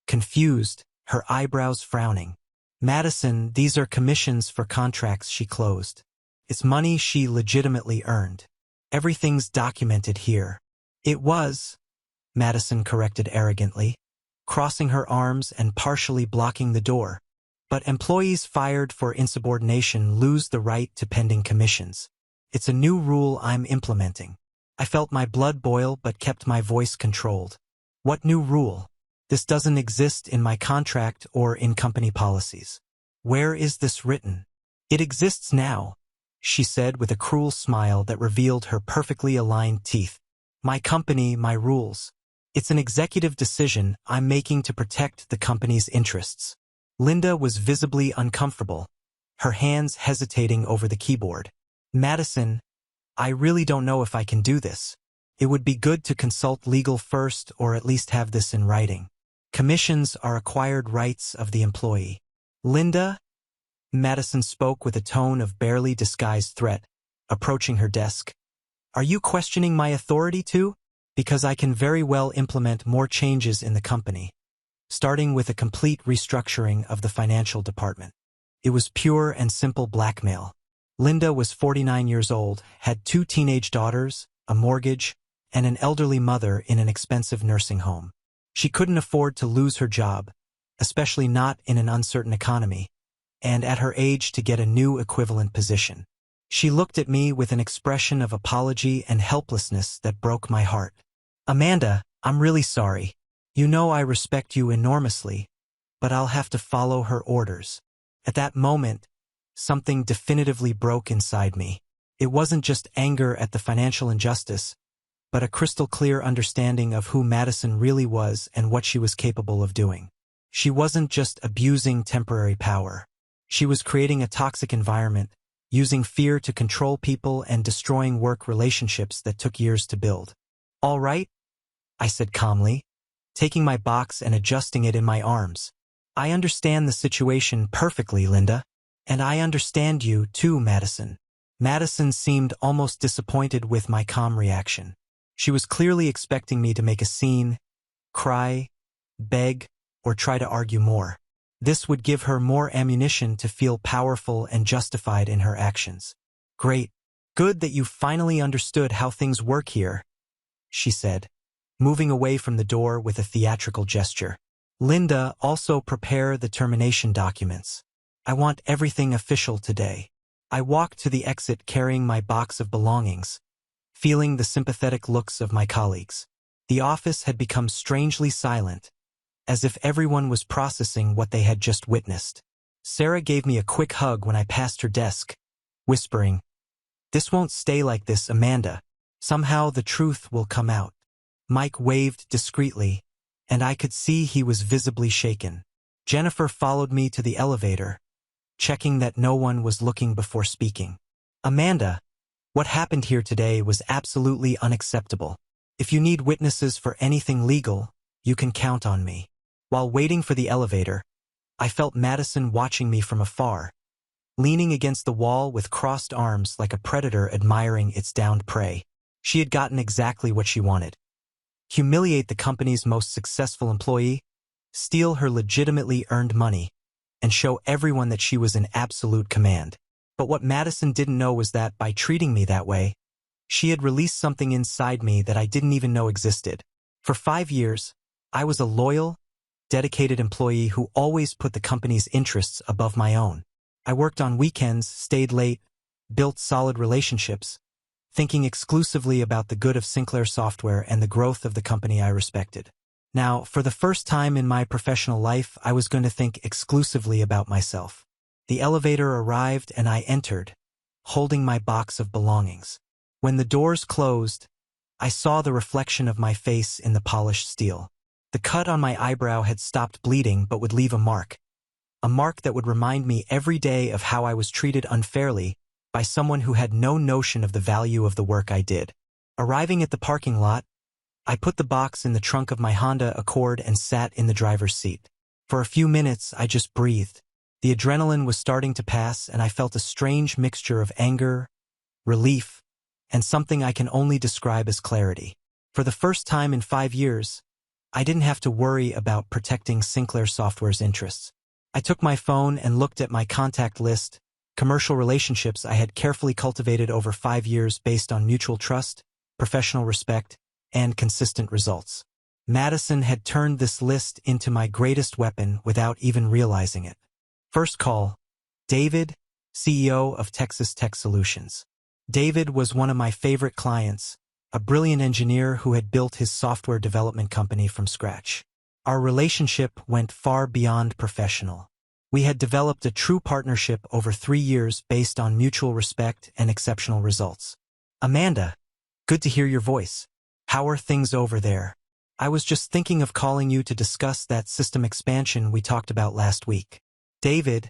Speaker 1: confused, her eyebrows frowning. Madison, these are commissions for contracts she closed. It's money she legitimately earned. Everything's documented here. It was, Madison corrected arrogantly, crossing her arms and partially blocking the door. But employees fired for insubordination lose the right to pending commissions. It's a new rule I'm implementing. I felt my blood boil but kept my voice controlled. What new rule? This doesn't exist in my contract or in company policies. Where is this written? It exists now, she said with a cruel smile that revealed her perfectly aligned teeth. My company, my rules. It's an executive decision I'm making to protect the company's interests. Linda was visibly uncomfortable, her hands hesitating over the keyboard. Madison, I really don't know if I can do this. It would be good to consult legal first or at least have this in writing. Commissions are acquired rights of the employee. Linda? Madison spoke with a tone of barely disguised threat, approaching her desk. Are you questioning my authority too? Because I can very well implement more changes in the company, starting with a complete restructuring of the financial department. It was pure and simple blackmail. Linda was 49 years old, had 2 teenage daughters, a mortgage, and an elderly mother in an expensive nursing home. She couldn't afford to lose her job, especially not in an uncertain economy, and at her age to get a new equivalent position. She looked at me with an expression of apology and helplessness that broke my heart. Amanda, I'm really sorry. You know I respect you enormously, but I'll have to follow her orders. At that moment, something definitively broke inside me. It wasn't just anger at the financial injustice, but a crystal-clear understanding of who Madison really was and what she was capable of doing. She wasn't just abusing temporary power. She was creating a toxic environment, using fear to control people and destroying work relationships that took years to build. All right, I said calmly, taking my box and adjusting it in my arms. I understand the situation perfectly, Linda. And I understand you too, Madison. Madison seemed almost disappointed with my calm reaction. She was clearly expecting me to make a scene, cry, beg, or try to argue more. This would give her more ammunition to feel powerful and justified in her actions. Great. Good that you finally understood how things work here, she said, moving away from the door with a theatrical gesture. Linda, also prepare the termination documents. I want everything official today. I walked to the exit carrying my box of belongings, feeling the sympathetic looks of my colleagues. The office had become strangely silent, as if everyone was processing what they had just witnessed. Sarah gave me a quick hug when I passed her desk, whispering, "This won't stay like this, Amanda. Somehow the truth will come out." Mike waved discreetly, and I could see he was visibly shaken. Jennifer followed me to the elevator, checking that no one was looking before speaking. Amanda, what happened here today was absolutely unacceptable. If you need witnesses for anything legal, you can count on me. While waiting for the elevator, I felt Madison watching me from afar, leaning against the wall with crossed arms like a predator admiring its downed prey. She had gotten exactly what she wanted. Humiliate the company's most successful employee, steal her legitimately earned money, and show everyone that she was in absolute command. But what Madison didn't know was that by treating me that way, she had released something inside me that I didn't even know existed. For 5 years, I was a loyal, dedicated employee who always put the company's interests above my own. I worked on weekends, stayed late, built solid relationships, thinking exclusively about the good of Sinclair Software and the growth of the company I respected. Now, for the first time in my professional life, I was going to think exclusively about myself. The elevator arrived and I entered, holding my box of belongings. When the doors closed, I saw the reflection of my face in the polished steel. The cut on my eyebrow had stopped bleeding but would leave a mark that would remind me every day of how I was treated unfairly by someone who had no notion of the value of the work I did. Arriving at the parking lot, I put the box in the trunk of my Honda Accord and sat in the driver's seat. For a few minutes, I just breathed. The adrenaline was starting to pass, and I felt a strange mixture of anger, relief, and something I can only describe as clarity. For the first time in 5 years, I didn't have to worry about protecting Sinclair Software's interests. I took my phone and looked at my contact list, commercial relationships I had carefully cultivated over 5 years based on mutual trust, professional respect, and consistent results. Madison had turned this list into my greatest weapon without even realizing it. First call, David, CEO of Texas Tech Solutions. David was one of my favorite clients, a brilliant engineer who had built his software development company from scratch. Our relationship went far beyond professional. We had developed a true partnership over 3 years based on mutual respect and exceptional results. Amanda, good to hear your voice. How are things over there? I was just thinking of calling you to discuss that system expansion we talked about last week. David,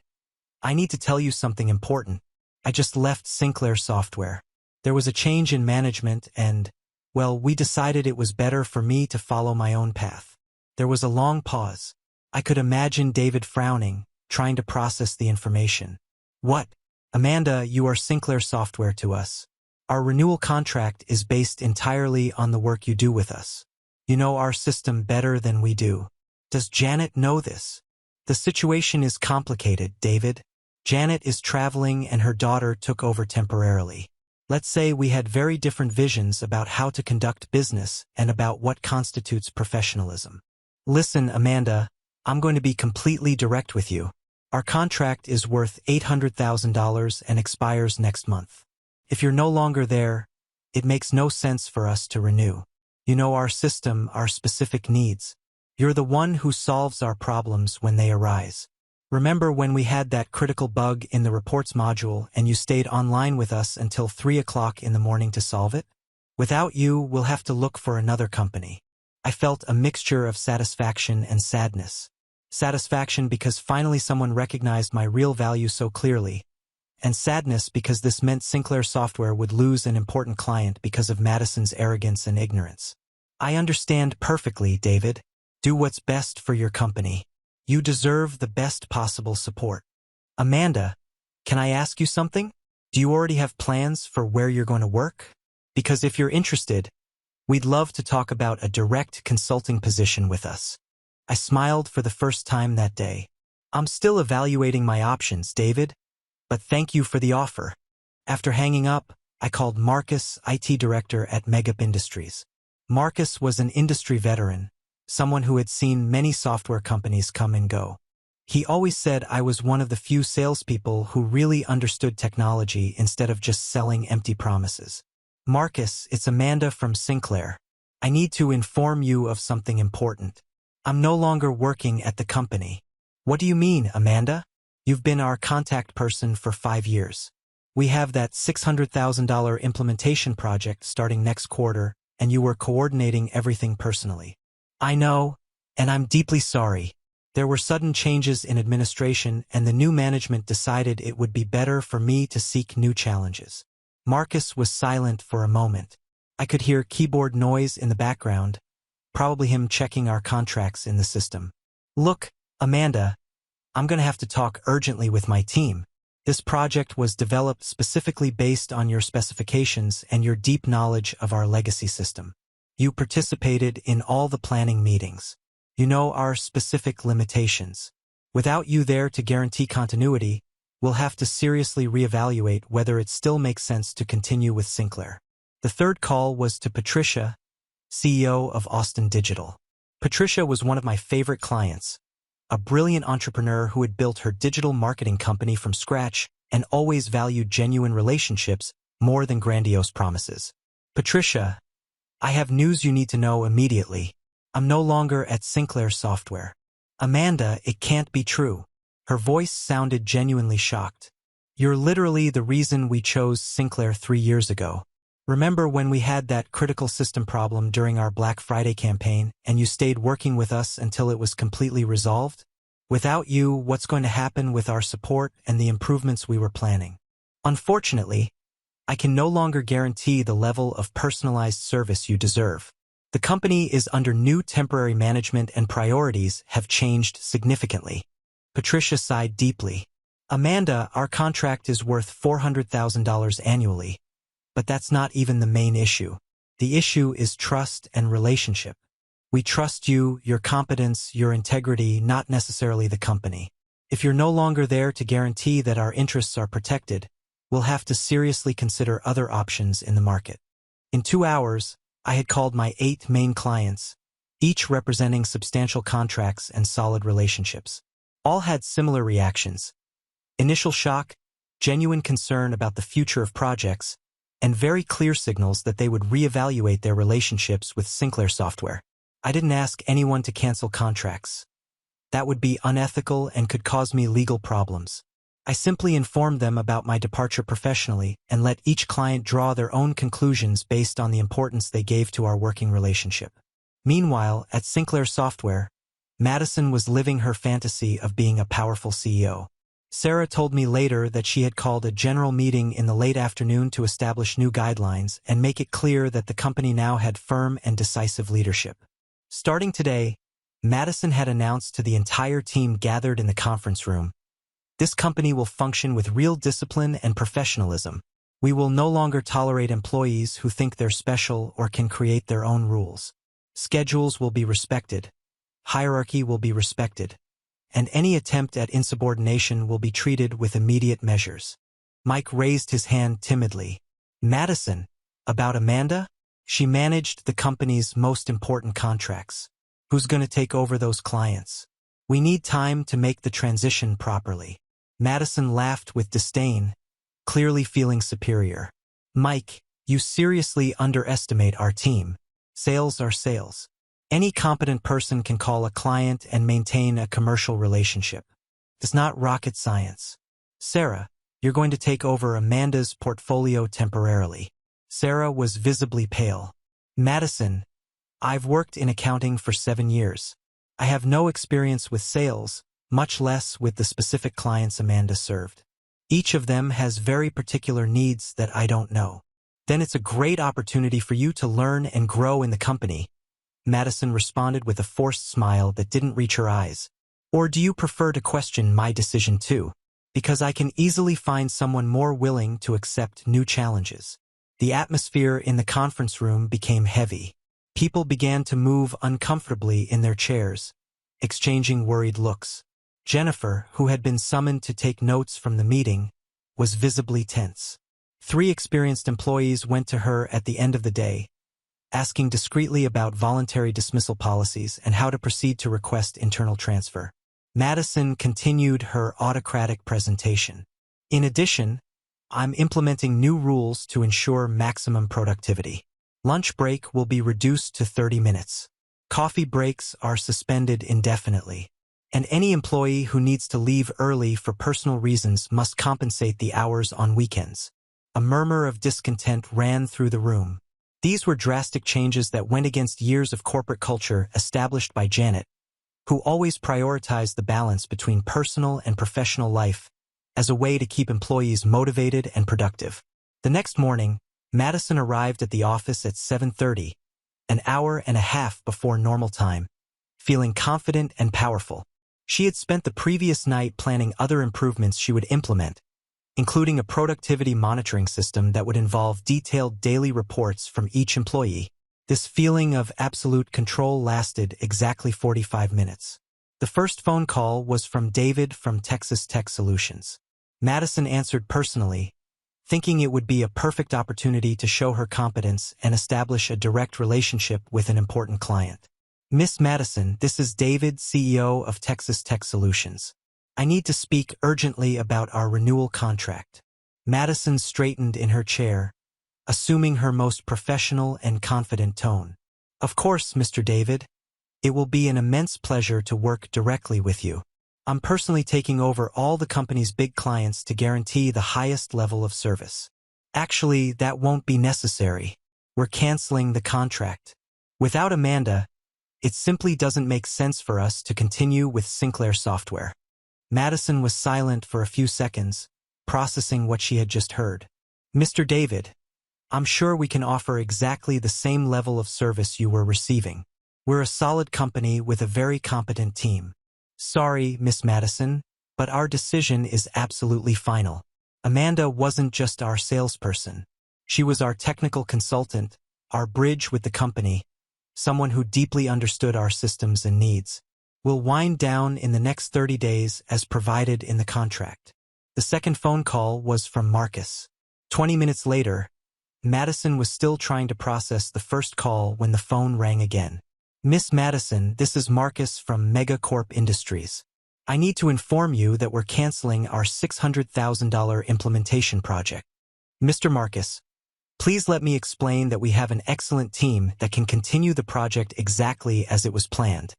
Speaker 1: I need to tell you something important. I just left Sinclair Software. There was a change in management and, well, we decided it was better for me to follow my own path. There was a long pause. I could imagine David frowning, trying to process the information. What? Amanda, you are Sinclair Software to us. Our renewal contract is based entirely on the work you do with us. You know our system better than we do. Does Janet know this? The situation is complicated, David. Janet is traveling and her daughter took over temporarily. Let's say we had very different visions about how to conduct business and about what constitutes professionalism. Listen, Amanda, I'm going to be completely direct with you. Our contract is worth $800,000 and expires next month. If you're no longer there, it makes no sense for us to renew. You know our system, our specific needs. You're the one who solves our problems when they arise. Remember when we had that critical bug in the reports module and you stayed online with us until 3 o'clock in the morning to solve it? Without you, we'll have to look for another company. I felt a mixture of satisfaction and sadness. Satisfaction because finally someone recognized my real value so clearly, and sadness because this meant Sinclair Software would lose an important client because of Madison's arrogance and ignorance. I understand perfectly, David. Do what's best for your company. You deserve the best possible support. Amanda, can I ask you something? Do you already have plans for where you're going to work? Because if you're interested, we'd love to talk about a direct consulting position with us. I smiled for the first time that day. I'm still evaluating my options, David, but thank you for the offer. After hanging up, I called Marcus, IT director at Megup Industries. Marcus was an industry veteran, someone who had seen many software companies come and go. He always said I was one of the few salespeople who really understood technology instead of just selling empty promises. Marcus, it's Amanda from Sinclair. I need to inform you of something important. I'm no longer working at the company. What do you mean, Amanda? You've been our contact person for 5 years. We have that $600,000 implementation project starting next quarter, and you were coordinating everything personally. I know, and I'm deeply sorry. There were sudden changes in administration, and the new management decided it would be better for me to seek new challenges. Marcus was silent for a moment. I could hear keyboard noise in the background, probably him checking our contracts in the system. Look, Amanda, I'm going to have to talk urgently with my team. This project was developed specifically based on your specifications and your deep knowledge of our legacy system. You participated in all the planning meetings. You know our specific limitations. Without you there to guarantee continuity, we'll have to seriously reevaluate whether it still makes sense to continue with Sinclair. The third call was to Patricia, CEO of Austin Digital. Patricia was one of my favorite clients, a brilliant entrepreneur who had built her digital marketing company from scratch and always valued genuine relationships more than grandiose promises. Patricia, I have news you need to know immediately. I'm no longer at Sinclair Software. Amanda, it can't be true. Her voice sounded genuinely shocked. You're literally the reason we chose Sinclair 3 years ago. Remember when we had that critical system problem during our Black Friday campaign and you stayed working with us until it was completely resolved? Without you, what's going to happen with our support and the improvements we were planning? Unfortunately, I can no longer guarantee the level of personalized service you deserve. The company is under new temporary management and priorities have changed significantly. Patricia sighed deeply. Amanda, our contract is worth $400,000 annually. But that's not even the main issue. The issue is trust and relationship. We trust you, your competence, your integrity, not necessarily the company. If you're no longer there to guarantee that our interests are protected, we'll have to seriously consider other options in the market. In 2 hours, I had called my 8 main clients, each representing substantial contracts and solid relationships. All had similar reactions. Initial shock, genuine concern about the future of projects, and very clear signals that they would reevaluate their relationships with Sinclair Software. I didn't ask anyone to cancel contracts. That would be unethical and could cause me legal problems. I simply informed them about my departure professionally and let each client draw their own conclusions based on the importance they gave to our working relationship. Meanwhile, at Sinclair Software, Madison was living her fantasy of being a powerful CEO. Sarah told me later that she had called a general meeting in the late afternoon to establish new guidelines and make it clear that the company now had firm and decisive leadership. Starting today, Madison had announced to the entire team gathered in the conference room, this company will function with real discipline and professionalism. We will no longer tolerate employees who think they're special or can create their own rules. Schedules will be respected. Hierarchy will be respected. And any attempt at insubordination will be treated with immediate measures. Mike raised his hand timidly. Madison, about Amanda? She managed the company's most important contracts. Who's going to take over those clients? We need time to make the transition properly. Madison laughed with disdain, clearly feeling superior. Mike, you seriously underestimate our team. Sales are sales. Any competent person can call a client and maintain a commercial relationship. It's not rocket science. Sarah, you're going to take over Amanda's portfolio temporarily. Sarah was visibly pale. Madison, I've worked in accounting for 7 years. I have no experience with sales, much less with the specific clients Amanda served. Each of them has very particular needs that I don't know. Then it's a great opportunity for you to learn and grow in the company. Madison responded with a forced smile that didn't reach her eyes. Or do you prefer to question my decision too? Because I can easily find someone more willing to accept new challenges. The atmosphere in the conference room became heavy. People began to move uncomfortably in their chairs, exchanging worried looks. Jennifer, who had been summoned to take notes from the meeting, was visibly tense. 3 experienced employees went to her at the end of the day, asking discreetly about voluntary dismissal policies and how to proceed to request internal transfer. Madison continued her autocratic presentation. In addition, I'm implementing new rules to ensure maximum productivity. Lunch break will be reduced to 30 minutes. Coffee breaks are suspended indefinitely. And any employee who needs to leave early for personal reasons must compensate the hours on weekends. A murmur of discontent ran through the room. These were drastic changes that went against years of corporate culture established by Janet, who always prioritized the balance between personal and professional life as a way to keep employees motivated and productive. The next morning, Madison arrived at the office at 7:30, an hour and a half before normal time, feeling confident and powerful. She had spent the previous night planning other improvements she would implement, including a productivity monitoring system that would involve detailed daily reports from each employee. This feeling of absolute control lasted exactly 45 minutes. The first phone call was from David from Texas Tech Solutions. Madison answered personally, thinking it would be a perfect opportunity to show her competence and establish a direct relationship with an important client. Miss Madison, this is David, CEO of Texas Tech Solutions. I need to speak urgently about our renewal contract. Madison straightened in her chair, assuming her most professional and confident tone. Of course, Mr. David. It will be an immense pleasure to work directly with you. I'm personally taking over all the company's big clients to guarantee the highest level of service. Actually, that won't be necessary. We're canceling the contract. Without Amanda, it simply doesn't make sense for us to continue with Sinclair Software. Madison was silent for a few seconds, processing what she had just heard. Mr. David, I'm sure we can offer exactly the same level of service you were receiving. We're a solid company with a very competent team. Sorry, Miss Madison, but our decision is absolutely final. Amanda wasn't just our salesperson. She was our technical consultant, our bridge with the company, someone who deeply understood our systems and needs. We'll wind down in the next 30 days as provided in the contract. The second phone call was from Marcus. 20 minutes later, Madison was still trying to process the first call when the phone rang again. Miss Madison, this is Marcus from Megacorp Industries. I need to inform you that we're canceling our $600,000 implementation project. Mr. Marcus, please let me explain that we have an excellent team that can continue the project exactly as it was planned.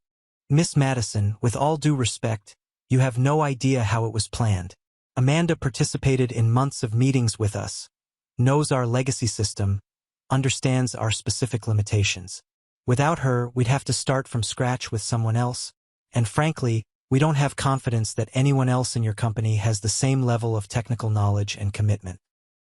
Speaker 1: Miss Madison, with all due respect, you have no idea how it was planned. Amanda participated in months of meetings with us, knows our legacy system, understands our specific limitations. Without her, we'd have to start from scratch with someone else, and frankly, we don't have confidence that anyone else in your company has the same level of technical knowledge and commitment.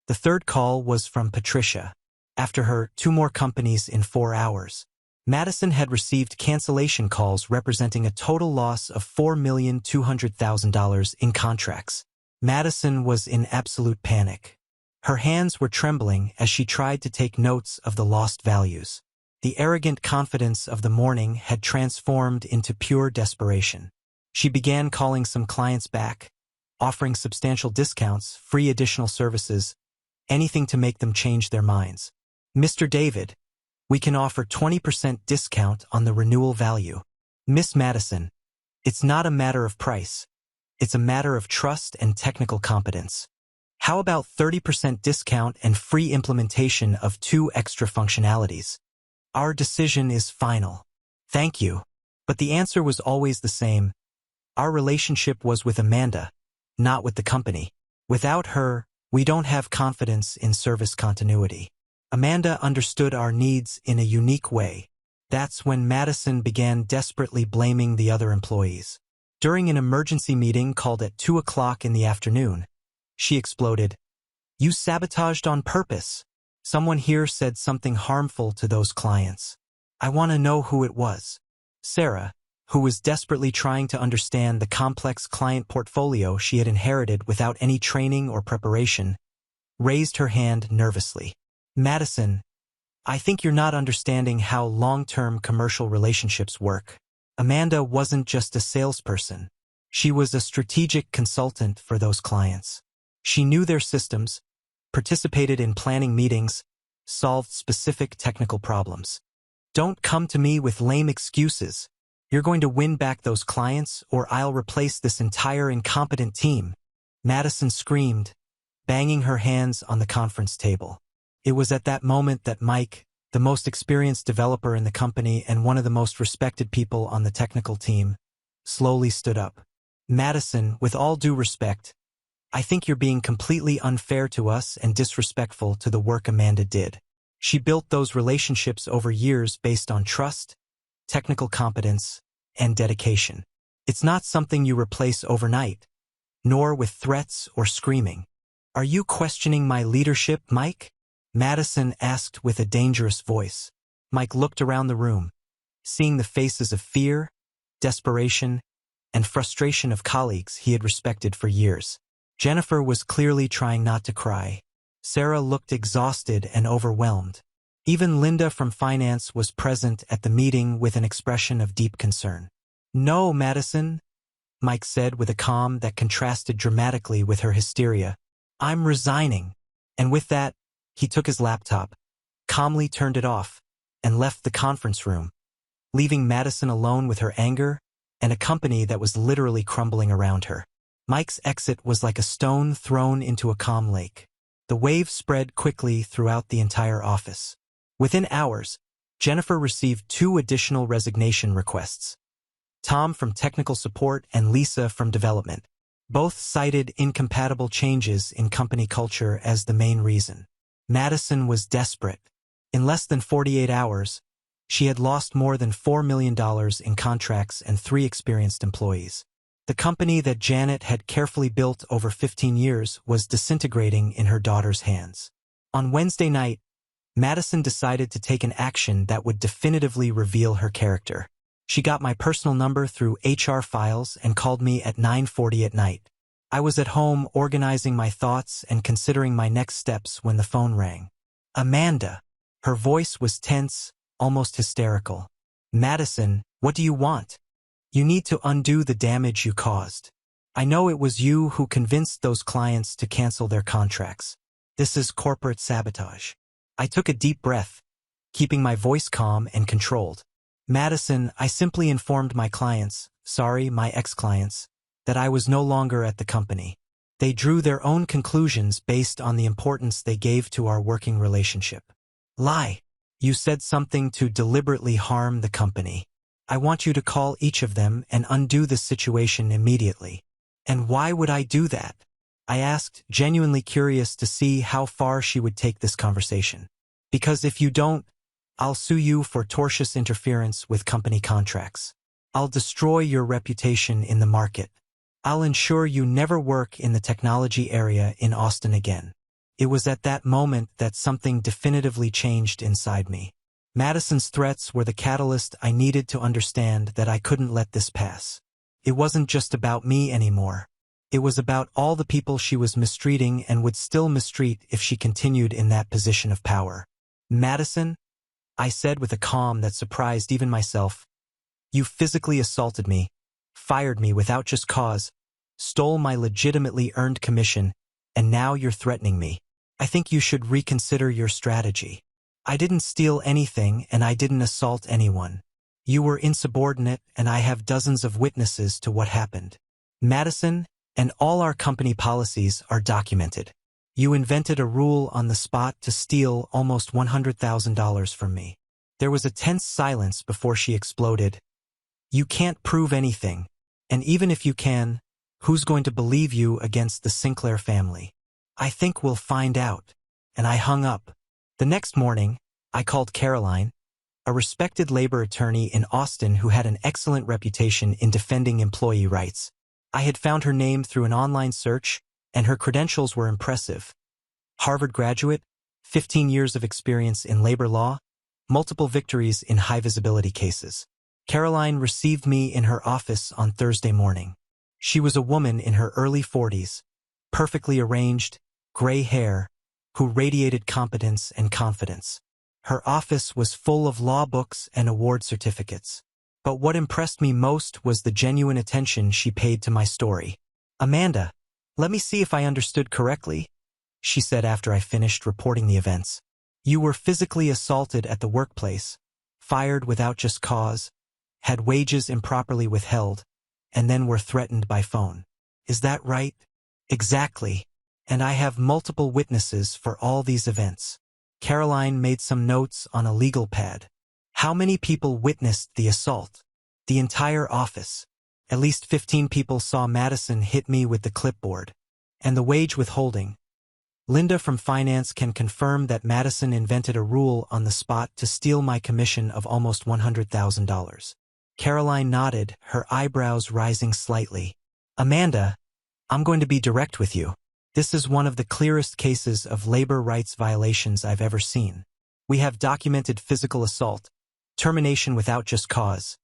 Speaker 1: The third call was from Patricia. After her 2 more companies in 4 hours. Madison had received cancellation calls representing a total loss of $4,200,000 in contracts. Madison was in absolute panic. Her hands were trembling as she tried to take notes of the lost values. The arrogant confidence of the morning had transformed into pure desperation. She began calling some clients back, offering substantial discounts, free additional services, anything to make them change their minds. Mr. David, we can offer 20% discount on the renewal value. Miss Madison, it's not a matter of price. It's a matter of trust and technical competence. How about 30% discount and free implementation of 2 extra functionalities? Our decision is final. Thank you. But the answer was always the same. Our relationship was with Amanda, not with the company. Without her, we don't have confidence in service continuity. Amanda understood our needs in a unique way. That's when Madison began desperately blaming the other employees. During an emergency meeting called at 2 o'clock in the afternoon, she exploded. You sabotaged on purpose. Someone here said something harmful to those clients. I want to know who it was. Sarah, who was desperately trying to understand the complex client portfolio she had inherited without any training or preparation, raised her hand nervously. Madison, I think you're not understanding how long-term commercial relationships work. Amanda wasn't just a salesperson. She was a strategic consultant for those clients. She knew their systems, participated in planning meetings, solved specific technical problems. Don't come to me with lame excuses. You're going to win back those clients or I'll replace this entire incompetent team. Madison screamed, banging her hands on the conference table. It was at that moment that Mike, the most experienced developer in the company and one of the most respected people on the technical team, slowly stood up. Madison, with all due respect, I think you're being completely unfair to us and disrespectful to the work Amanda did. She built those relationships over years based on trust, technical competence, and dedication. It's not something you replace overnight, nor with threats or screaming. Are you questioning my leadership, Mike? Madison asked with a dangerous voice. Mike looked around the room, seeing the faces of fear, desperation, and frustration of colleagues he had respected for years. Jennifer was clearly trying not to cry. Sarah looked exhausted and overwhelmed. Even Linda from finance was present at the meeting with an expression of deep concern. "No, Madison," Mike said with a calm that contrasted dramatically with her hysteria. "I'm resigning." And with that, he took his laptop, calmly turned it off, and left the conference room, leaving Madison alone with her anger and a company that was literally crumbling around her. Mike's exit was like a stone thrown into a calm lake. The wave spread quickly throughout the entire office. Within hours, Jennifer received 2 additional resignation requests. Tom from technical support and Lisa from development. Both cited incompatible changes in company culture as the main reason. Madison was desperate. In less than 48 hours, she had lost more than $4 million in contracts and 3 experienced employees. The company that Janet had carefully built over 15 years was disintegrating in her daughter's hands. On Wednesday night, Madison decided to take an action that would definitively reveal her character. She got my personal number through HR files and called me at 9:40 at night. I was at home organizing my thoughts and considering my next steps when the phone rang. "Amanda." Her voice was tense, almost hysterical. "Madison, what do you want? You need to undo the damage you caused. I know it was you who convinced those clients to cancel their contracts. This is corporate sabotage." I took a deep breath, keeping my voice calm and controlled. "Madison, I simply informed my clients, my ex-clients, that I was no longer at the company. They drew their own conclusions based on the importance they gave to our working relationship." "Lie. You said something to deliberately harm the company. I want you to call each of them and undo the situation immediately." "And why would I do that?" I asked, genuinely curious to see how far she would take this conversation. "Because if you don't, I'll sue you for tortious interference with company contracts. I'll destroy your reputation in the market. I'll ensure you never work in the technology area in Austin again." It was at that moment that something definitively changed inside me. Madison's threats were the catalyst I needed to understand that I couldn't let this pass. It wasn't just about me anymore. It was about all the people she was mistreating and would still mistreat if she continued in that position of power. "Madison," I said with a calm that surprised even myself, "you physically assaulted me, fired me without just cause, stole my legitimately earned commission, and now you're threatening me. I think you should reconsider your strategy. I didn't steal anything and I didn't assault anyone. You were insubordinate and I have dozens of witnesses to what happened. Madison, and all our company policies are documented. You invented a rule on the spot to steal almost $100,000 from me." There was a tense silence before she exploded. "You can't prove anything, and even if you can, who's going to believe you against the Sinclair family? I think we'll find out." And I hung up. The next morning, I called Caroline, a respected labor attorney in Austin who had an excellent reputation in defending employee rights. I had found her name through an online search, and her credentials were impressive. Harvard graduate, 15 years of experience in labor law, multiple victories in high-visibility cases. Caroline received me in her office on Thursday morning. She was a woman in her early 40s, perfectly arranged, gray hair, who radiated competence and confidence. Her office was full of law books and award certificates. But what impressed me most was the genuine attention she paid to my story. "Amanda, let me see if I understood correctly," she said after I finished reporting the events. "You were physically assaulted at the workplace, fired without just cause, had wages improperly withheld, and then were threatened by phone. Is that right?" "Exactly. And I have multiple witnesses for all these events." Caroline made some notes on a legal pad. "How many people witnessed the assault?" "The entire office. At least 15 people saw Madison hit me with the clipboard. And the wage withholding. Linda from finance can confirm that Madison invented a rule on the spot to steal my commission of almost $100,000. Caroline nodded, her eyebrows rising slightly. "Amanda, I'm going to be direct with you. This is one of the clearest cases of labor rights violations I've ever seen. We have documented physical assault, termination without just cause,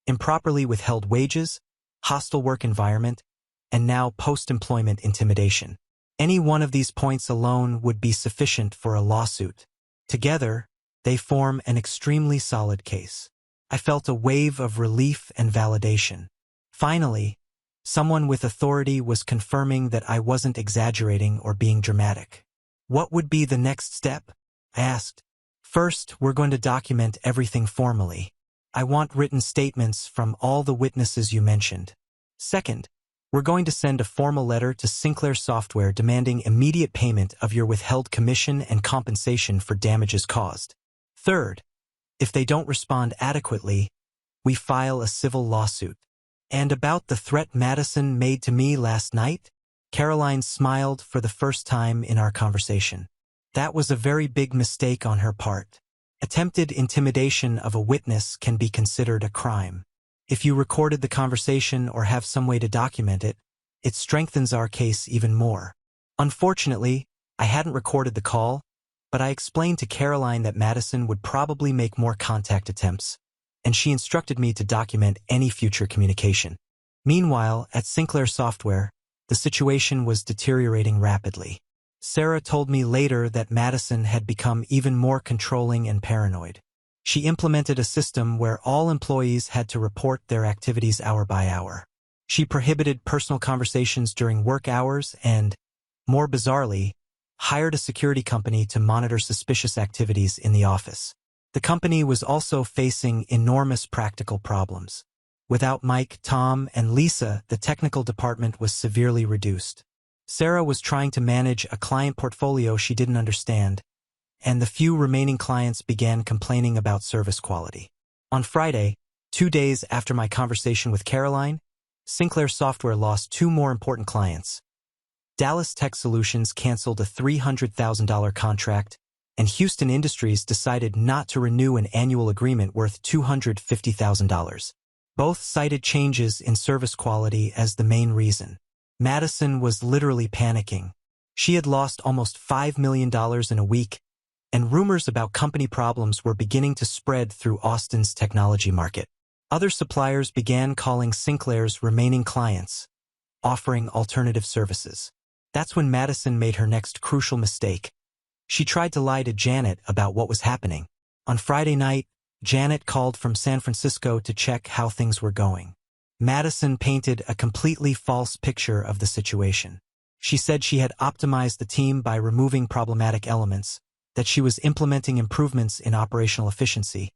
Speaker 1: improperly withheld wages, hostile work environment, and now post-employment intimidation. Any one of these points alone would be sufficient for a lawsuit. Together, they form an extremely solid case. I felt a wave of relief and validation. Finally, someone with authority was confirming that I wasn't exaggerating or being dramatic. What would be the next step? I asked. First, we're going to document everything formally. I want written statements from all the witnesses you mentioned. Second, we're going to send a formal letter to Sinclair Software demanding immediate payment of your withheld commission and compensation for damages caused. Third, if they don't respond adequately, we file a civil lawsuit. And about the threat Madison made to me last night? Caroline smiled for the first time in our conversation. That was a very big mistake on her part. Attempted intimidation of a witness can be considered a crime. If you recorded the conversation or have some way to document it, it strengthens our case even more. Unfortunately, I hadn't recorded the call, but I explained to Caroline that Madison would probably make more contact attempts, and she instructed me to document any future communication. Meanwhile, at Sinclair Software, the situation was deteriorating rapidly. Sarah told me later that Madison had become even more controlling and paranoid. She implemented a system where all employees had to report their activities hour by hour. She prohibited personal conversations during work hours and, more bizarrely, hired a security company to monitor suspicious activities in the office. The company was also facing enormous practical problems. Without Mike, Tom, and Lisa, the technical department was severely reduced. Sarah was trying to manage a client portfolio she didn't understand, and the few remaining clients began complaining about service quality. On Friday, 2 days after my conversation with Caroline, Sinclair Software lost 2 more important clients. Dallas Tech Solutions canceled a $300,000 contract, and Houston Industries decided not to renew an annual agreement worth $250,000. Both cited changes in service quality as the main reason. Madison was literally panicking. She had lost almost $5 million in a week, and rumors about company problems were beginning to spread through Austin's technology market. Other suppliers began calling Sinclair's remaining clients, offering alternative services. That's when Madison made her next crucial mistake. She tried to lie to Janet about what was happening. On Friday night, Janet called from San Francisco to check how things were going. Madison painted a completely false picture of the situation. She said she had optimized the team by removing problematic elements, that she was implementing improvements in operational efficiency,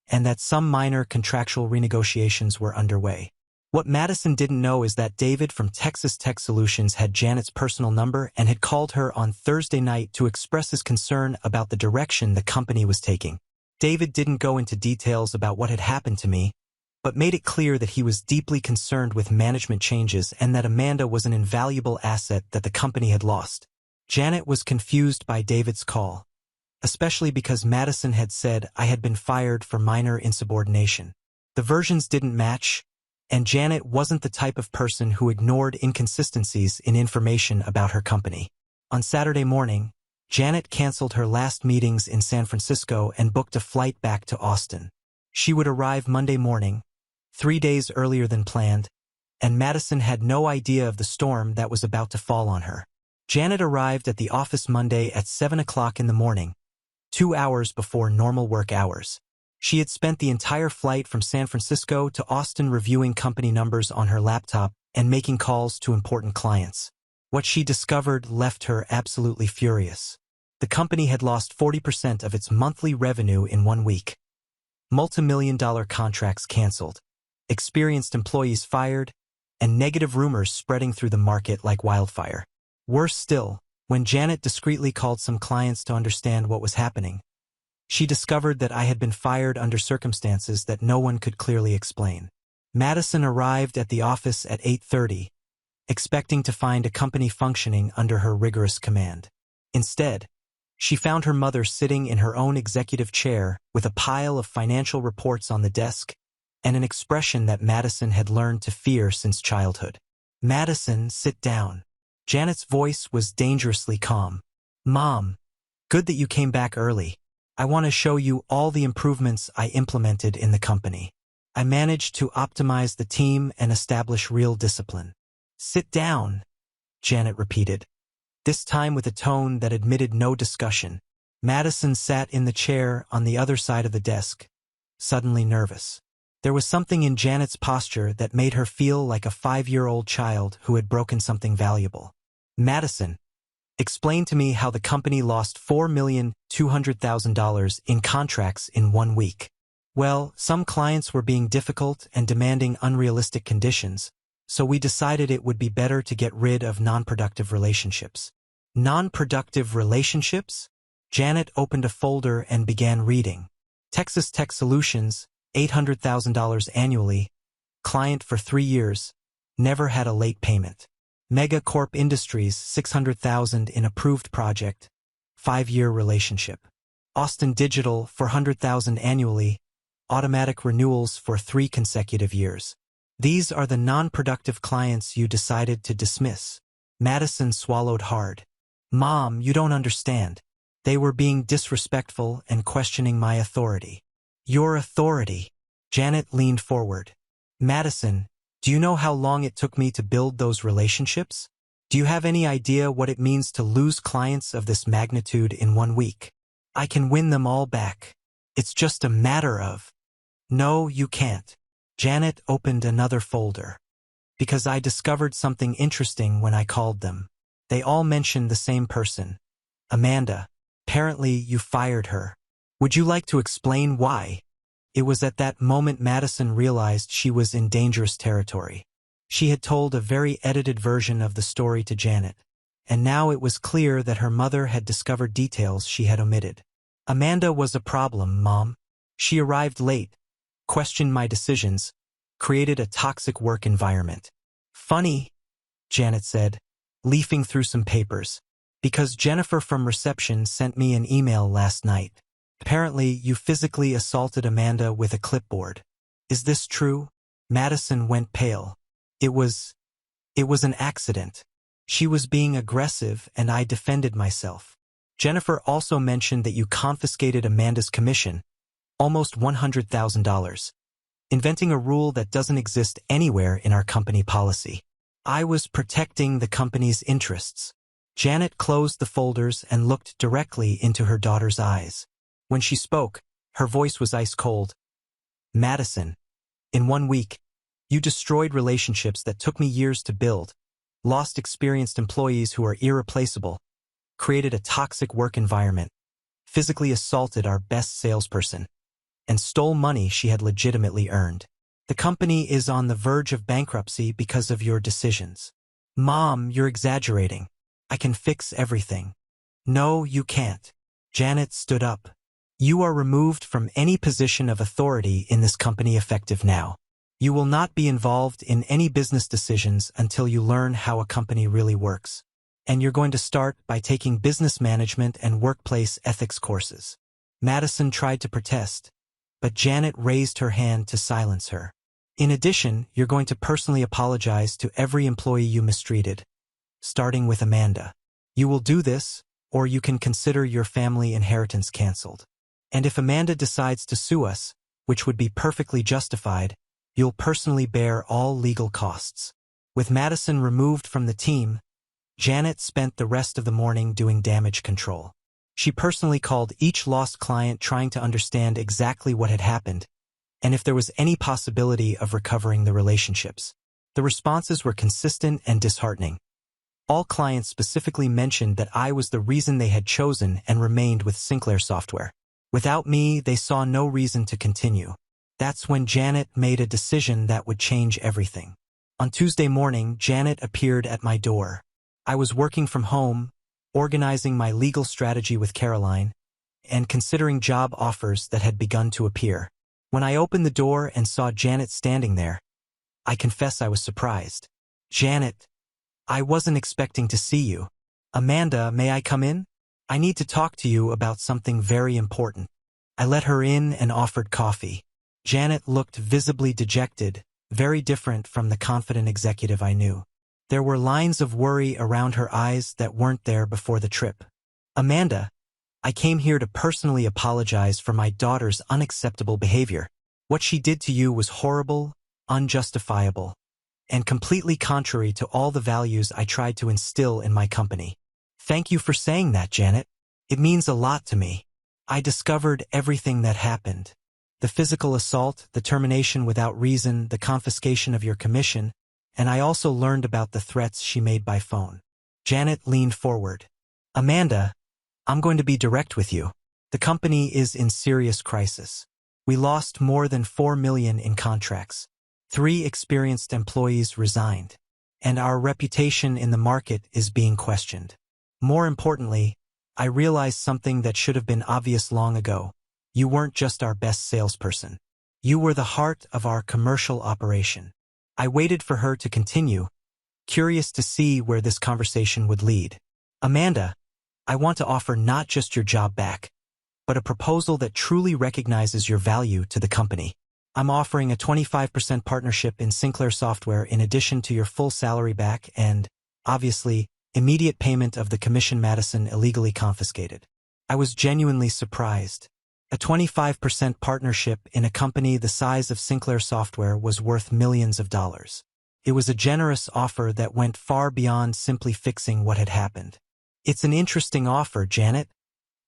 Speaker 1: and that some minor contractual renegotiations were underway. What Madison didn't know is that David from Texas Tech Solutions had Janet's personal number and had called her on Thursday night to express his concern about the direction the company was taking. David didn't go into details about what had happened to me, but made it clear that he was deeply concerned with management changes and that Amanda was an invaluable asset that the company had lost. Janet was confused by David's call, especially because Madison had said I had been fired for minor insubordination. The versions didn't match, and Janet wasn't the type of person who ignored inconsistencies in information about her company. On Saturday morning, Janet canceled her last meetings in San Francisco and booked a flight back to Austin. She would arrive Monday morning, 3 days earlier than planned, and Madison had no idea of the storm that was about to fall on her. Janet arrived at the office Monday at 7 o'clock in the morning, 2 hours before normal work hours. She had spent the entire flight from San Francisco to Austin reviewing company numbers on her laptop and making calls to important clients. What she discovered left her absolutely furious. The company had lost 40% of its monthly revenue in 1 week. Multi-million-dollar contracts canceled, experienced employees fired, and negative rumors spreading through the market like wildfire. Worse still, when Janet discreetly called some clients to understand what was happening, she discovered that I had been fired under circumstances that no one could clearly explain. Madison arrived at the office at 8:30, expecting to find a company functioning under her rigorous command. Instead, she found her mother sitting in her own executive chair with a pile of financial reports on the desk and an expression that Madison had learned to fear since childhood. "Madison, sit down." Janet's voice was dangerously calm. "Mom, good that you came back early. I want to show you all the improvements I implemented in the company. I managed to optimize the team and establish real discipline. Sit down, Janet repeated, this time with a tone that admitted no discussion. Madison sat in the chair on the other side of the desk, suddenly nervous. There was something in Janet's posture that made her feel like a 5-year-old child who had broken something valuable. Madison, explain to me how the company lost $4,200,000 in contracts in 1 week. Well, some clients were being difficult and demanding unrealistic conditions, so we decided it would be better to get rid of non-productive relationships. Non-productive relationships? Janet opened a folder and began reading. Texas Tech Solutions, $800,000 annually, client for 3 years, never had a late payment. Mega Corp Industries, $600,000 in approved project, 5-year relationship. Austin Digital, $400,000 annually, automatic renewals for 3 consecutive years. These are the non-productive clients you decided to dismiss. Madison swallowed hard. Mom, you don't understand. They were being disrespectful and questioning my authority. Your authority? Janet leaned forward. Madison, do you know how long it took me to build those relationships? Do you have any idea what it means to lose clients of this magnitude in 1 week? I can win them all back. It's just a matter of... No, you can't. Janet opened another folder. Because I discovered something interesting when I called them. They all mentioned the same person. Amanda. Apparently you fired her. Would you like to explain why? It was at that moment Madison realized she was in dangerous territory. She had told a very edited version of the story to Janet, and now it was clear that her mother had discovered details she had omitted. Amanda was a problem, Mom. She arrived late, questioned my decisions, created a toxic work environment. Funny, Janet said, leafing through some papers. Because Jennifer from reception sent me an email last night. Apparently, you physically assaulted Amanda with a clipboard. Is this true? Madison went pale. It was an accident. She was being aggressive and I defended myself. Jennifer also mentioned that you confiscated Amanda's commission, almost $100,000, inventing a rule that doesn't exist anywhere in our company policy. I was protecting the company's interests. Janet closed the folders and looked directly into her daughter's eyes. When she spoke, her voice was ice cold. Madison, in 1 week, you destroyed relationships that took me years to build, lost experienced employees who are irreplaceable, created a toxic work environment, physically assaulted our best salesperson, and stole money she had legitimately earned. The company is on the verge of bankruptcy because of your decisions. Mom, you're exaggerating. I can fix everything. No, you can't. Janet stood up. You are removed from any position of authority in this company effective now. You will not be involved in any business decisions until you learn how a company really works. And you're going to start by taking business management and workplace ethics courses. Madison tried to protest, but Janet raised her hand to silence her. In addition, you're going to personally apologize to every employee you mistreated, starting with Amanda. You will do this, or you can consider your family inheritance canceled. And if Amanda decides to sue us, which would be perfectly justified, you'll personally bear all legal costs. With Madison removed from the team, Janet spent the rest of the morning doing damage control. She personally called each lost client trying to understand exactly what had happened, and if there was any possibility of recovering the relationships. The responses were consistent and disheartening. All clients specifically mentioned that I was the reason they had chosen and remained with Sinclair Software. Without me, they saw no reason to continue. That's when Janet made a decision that would change everything. On Tuesday morning, Janet appeared at my door. I was working from home, organizing my legal strategy with Caroline, and considering job offers that had begun to appear. When I opened the door and saw Janet standing there, I confess I was surprised. Janet, I wasn't expecting to see you. Amanda, may I come in? I need to talk to you about something very important. I let her in and offered coffee. Janet looked visibly dejected, very different from the confident executive I knew. There were lines of worry around her eyes that weren't there before the trip. Amanda, I came here to personally apologize for my daughter's unacceptable behavior. What she did to you was horrible, unjustifiable, and completely contrary to all the values I tried to instill in my company. Thank you for saying that, Janet. It means a lot to me. I discovered everything that happened. The physical assault, the termination without reason, the confiscation of your commission, and I also learned about the threats she made by phone. Janet leaned forward. Amanda, I'm going to be direct with you. The company is in serious crisis. We lost more than $4 million in contracts. 3 experienced employees resigned. And our reputation in the market is being questioned. More importantly, I realized something that should have been obvious long ago. You weren't just our best salesperson. You were the heart of our commercial operation. I waited for her to continue, curious to see where this conversation would lead. Amanda, I want to offer not just your job back, but a proposal that truly recognizes your value to the company. I'm offering a 25% partnership in Sinclair Software in addition to your full salary back and, obviously, immediate payment of the commission Madison illegally confiscated. I was genuinely surprised. A 25% partnership in a company the size of Sinclair Software was worth millions of dollars. It was a generous offer that went far beyond simply fixing what had happened. It's an interesting offer, Janet,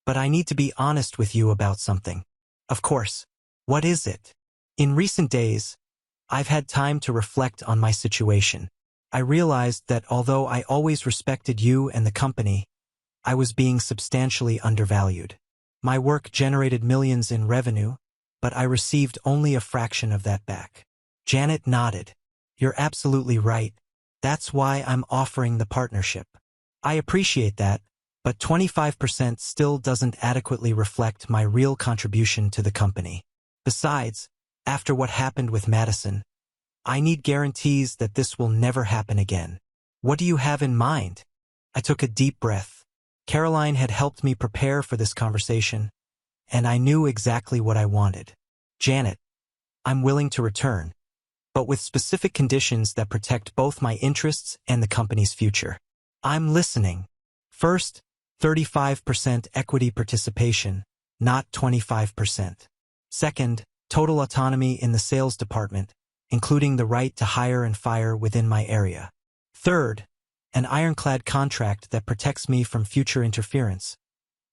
Speaker 1: but I need to be honest with you about something. Of course. What is it? In recent days, I've had time to reflect on my situation. I realized that although I always respected you and the company, I was being substantially undervalued. My work generated millions in revenue, but I received only a fraction of that back. Janet nodded. You're absolutely right. That's why I'm offering the partnership. I appreciate that, but 25% still doesn't adequately reflect my real contribution to the company. Besides, after what happened with Madison, I need guarantees that this will never happen again. What do you have in mind? I took a deep breath. Caroline had helped me prepare for this conversation, and I knew exactly what I wanted. Janet, I'm willing to return, but with specific conditions that protect both my interests and the company's future. I'm listening. First, 35% equity participation, not 25%. Second, total autonomy in the sales department, including the right to hire and fire within my area. Third, an ironclad contract that protects me from future interference,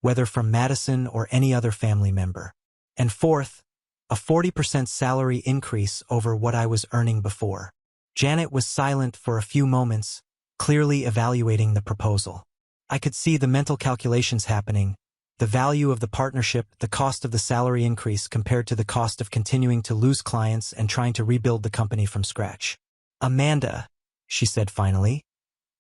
Speaker 1: whether from Madison or any other family member. And fourth, a 40% salary increase over what I was earning before. Janet was silent for a few moments, clearly evaluating the proposal. I could see the mental calculations happening, the value of the partnership, the cost of the salary increase compared to the cost of continuing to lose clients and trying to rebuild the company from scratch. Amanda, she said finally,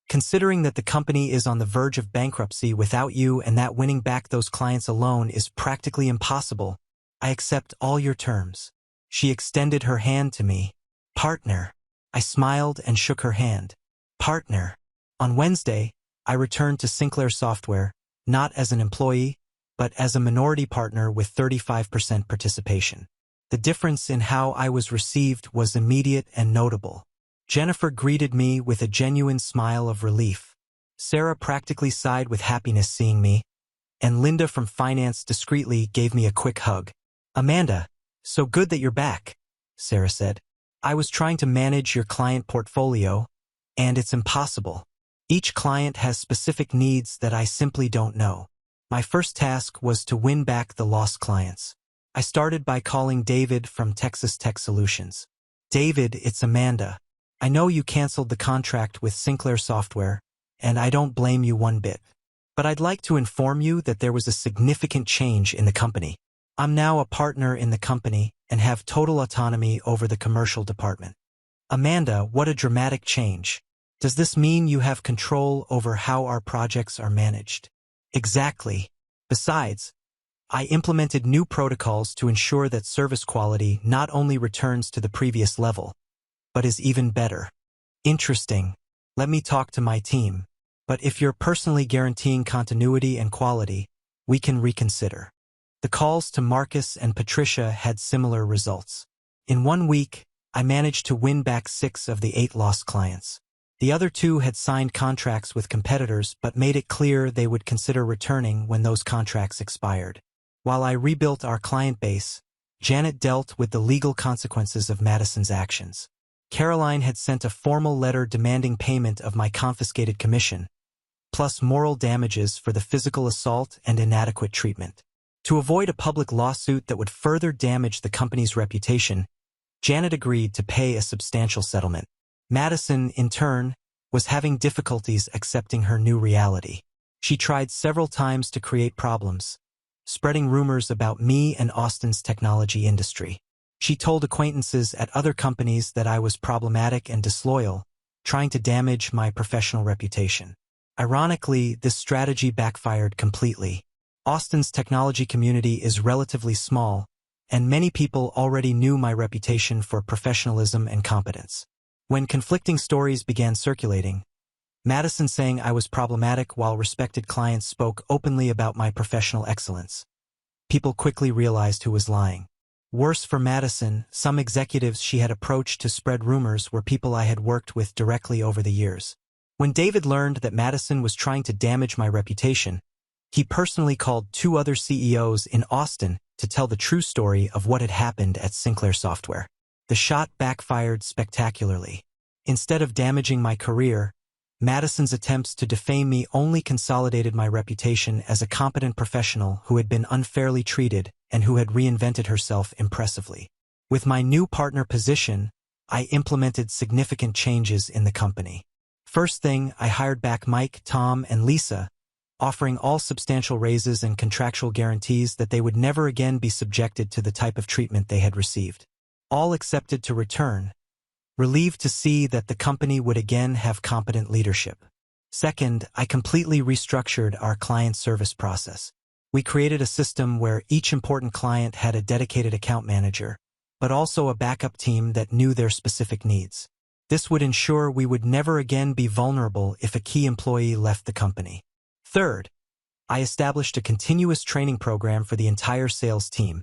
Speaker 1: considering that the company is on the verge of bankruptcy without you and that winning back those clients alone is practically impossible, I accept all your terms. She extended her hand to me. Partner. I smiled and shook her hand. Partner. On Wednesday, I returned to Sinclair Software, not as an employee, but as a minority partner with 35% participation. The difference in how I was received was immediate and notable. Jennifer greeted me with a genuine smile of relief. Sarah practically sighed with happiness seeing me, and Linda from finance discreetly gave me a quick hug. Amanda, so good that you're back, Sarah said. I was trying to manage your client portfolio, and it's impossible. Each client has specific needs that I simply don't know. My first task was to win back the lost clients. I started by calling David from Texas Tech Solutions. David, it's Amanda. I know you canceled the contract with Sinclair Software, and I don't blame you one bit. But I'd like to inform you that there was a significant change in the company. I'm now a partner in the company and have total autonomy over the commercial department. Amanda, what a dramatic change. Does this mean you have control over how our projects are managed? Exactly. Besides, I implemented new protocols to ensure that service quality not only returns to the previous level, but is even better. Interesting. Let me talk to my team. But if you're personally guaranteeing continuity and quality, we can reconsider. The calls to Marcus and Patricia had similar results. In 1 week, I managed to win back 6 of the 8 lost clients. The other 2 had signed contracts with competitors but made it clear they would consider returning when those contracts expired. While I rebuilt our client base, Janet dealt with the legal consequences of Madison's actions. Caroline had sent a formal letter demanding payment of my confiscated commission, plus moral damages for the physical assault and inadequate treatment. To avoid a public lawsuit that would further damage the company's reputation, Janet agreed to pay a substantial settlement. Madison, in turn, was having difficulties accepting her new reality. She tried several times to create problems, spreading rumors about me and Austin's technology industry. She told acquaintances at other companies that I was problematic and disloyal, trying to damage my professional reputation. Ironically, this strategy backfired completely. Austin's technology community is relatively small, and many people already knew my reputation for professionalism and competence. When conflicting stories began circulating, Madison saying I was problematic while respected clients spoke openly about my professional excellence, people quickly realized who was lying. Worse for Madison, some executives she had approached to spread rumors were people I had worked with directly over the years. When David learned that Madison was trying to damage my reputation, he personally called 2 other CEOs in Austin to tell the true story of what had happened at Sinclair Software. The shot backfired spectacularly. Instead of damaging my career, Madison's attempts to defame me only consolidated my reputation as a competent professional who had been unfairly treated and who had reinvented herself impressively. With my new partner position, I implemented significant changes in the company. First thing, I hired back Mike, Tom, and Lisa, offering all substantial raises and contractual guarantees that they would never again be subjected to the type of treatment they had received. All accepted to return, relieved to see that the company would again have competent leadership. Second, I completely restructured our client service process. We created a system where each important client had a dedicated account manager, but also a backup team that knew their specific needs. This would ensure we would never again be vulnerable if a key employee left the company. Third, I established a continuous training program for the entire sales team,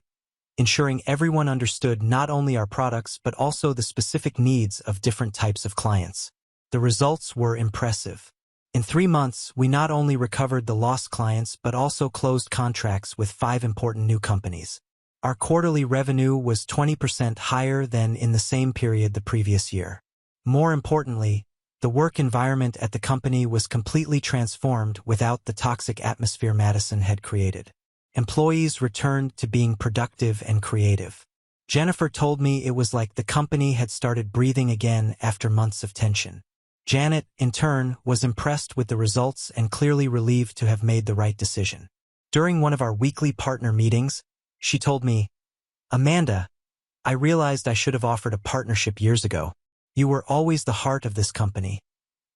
Speaker 1: ensuring everyone understood not only our products but also the specific needs of different types of clients. The results were impressive. In 3 months, we not only recovered the lost clients but also closed contracts with 5 important new companies. Our quarterly revenue was 20% higher than in the same period the previous year. More importantly, the work environment at the company was completely transformed without the toxic atmosphere Madison had created. Employees returned to being productive and creative. Jennifer told me it was like the company had started breathing again after months of tension. Janet, in turn, was impressed with the results and clearly relieved to have made the right decision. During one of our weekly partner meetings, she told me, "Amanda, I realized I should have offered a partnership years ago. You were always the heart of this company.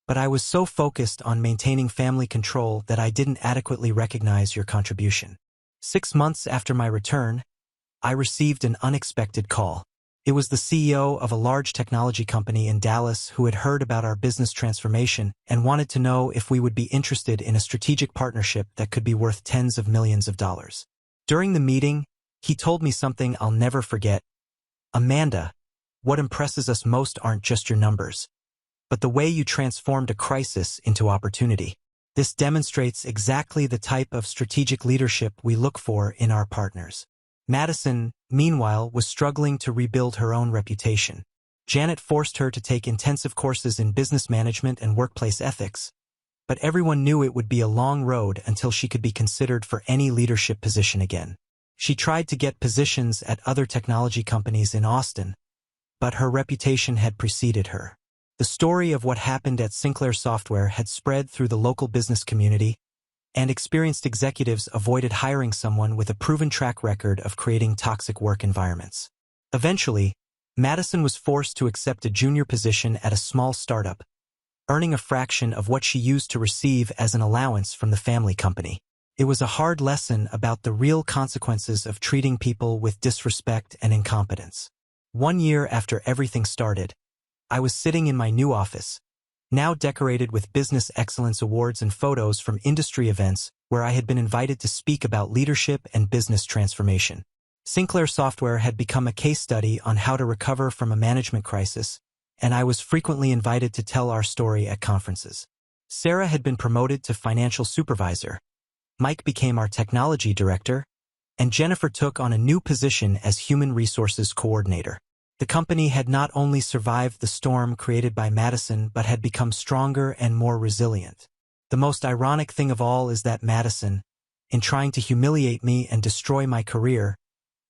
Speaker 1: But I was so focused on maintaining family control that I didn't adequately recognize your contribution." 6 months after my return, I received an unexpected call. It was the CEO of a large technology company in Dallas who had heard about our business transformation and wanted to know if we would be interested in a strategic partnership that could be worth tens of millions of dollars. During the meeting, he told me something I'll never forget. "Amanda, what impresses us most aren't just your numbers, but the way you transformed a crisis into opportunity. This demonstrates exactly the type of strategic leadership we look for in our partners." Madison, meanwhile, was struggling to rebuild her own reputation. Janet forced her to take intensive courses in business management and workplace ethics, but everyone knew it would be a long road until she could be considered for any leadership position again. She tried to get positions at other technology companies in Austin, but her reputation had preceded her. The story of what happened at Sinclair Software had spread through the local business community, and experienced executives avoided hiring someone with a proven track record of creating toxic work environments. Eventually, Madison was forced to accept a junior position at a small startup, earning a fraction of what she used to receive as an allowance from the family company. It was a hard lesson about the real consequences of treating people with disrespect and incompetence. 1 year after everything started, I was sitting in my new office, now decorated with business excellence awards and photos from industry events where I had been invited to speak about leadership and business transformation. Sinclair Software had become a case study on how to recover from a management crisis, and I was frequently invited to tell our story at conferences. Sarah had been promoted to financial supervisor, Mike became our technology director, and Jennifer took on a new position as human resources coordinator. The company had not only survived the storm created by Madison but had become stronger and more resilient. The most ironic thing of all is that Madison, in trying to humiliate me and destroy my career,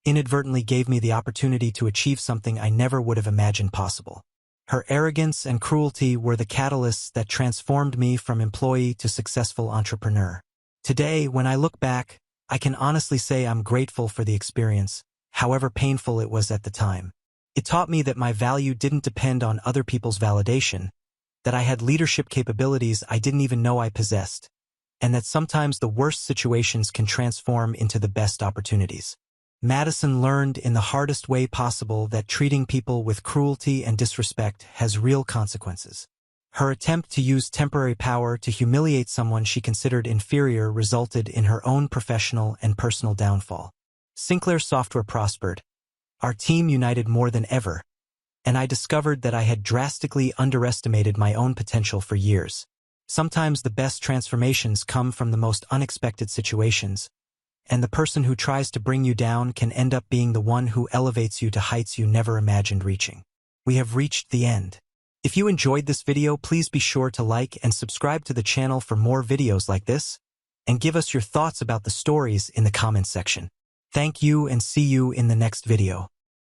Speaker 1: inadvertently gave me the opportunity to achieve something I never would have imagined possible. Her arrogance and cruelty were the catalysts that transformed me from employee to successful entrepreneur. Today, when I look back, I can honestly say I'm grateful for the experience, however painful it was at the time. It taught me that my value didn't depend on other people's validation, that I had leadership capabilities I didn't even know I possessed, and that sometimes the worst situations can transform into the best opportunities. Madison learned in the hardest way possible that treating people with cruelty and disrespect has real consequences. Her attempt to use temporary power to humiliate someone she considered inferior resulted in her own professional and personal downfall. Sinclair Software prospered. Our team united more than ever, and I discovered that I had drastically underestimated my own potential for years. Sometimes the best transformations come from the most unexpected situations, and the person who tries to bring you down can end up being the one who elevates you to heights you never imagined reaching. We have reached the end. If you enjoyed this video, please be sure to like and subscribe to the channel for more videos like this, and give us your thoughts about the stories in the comments section. Thank you and see you in the next video.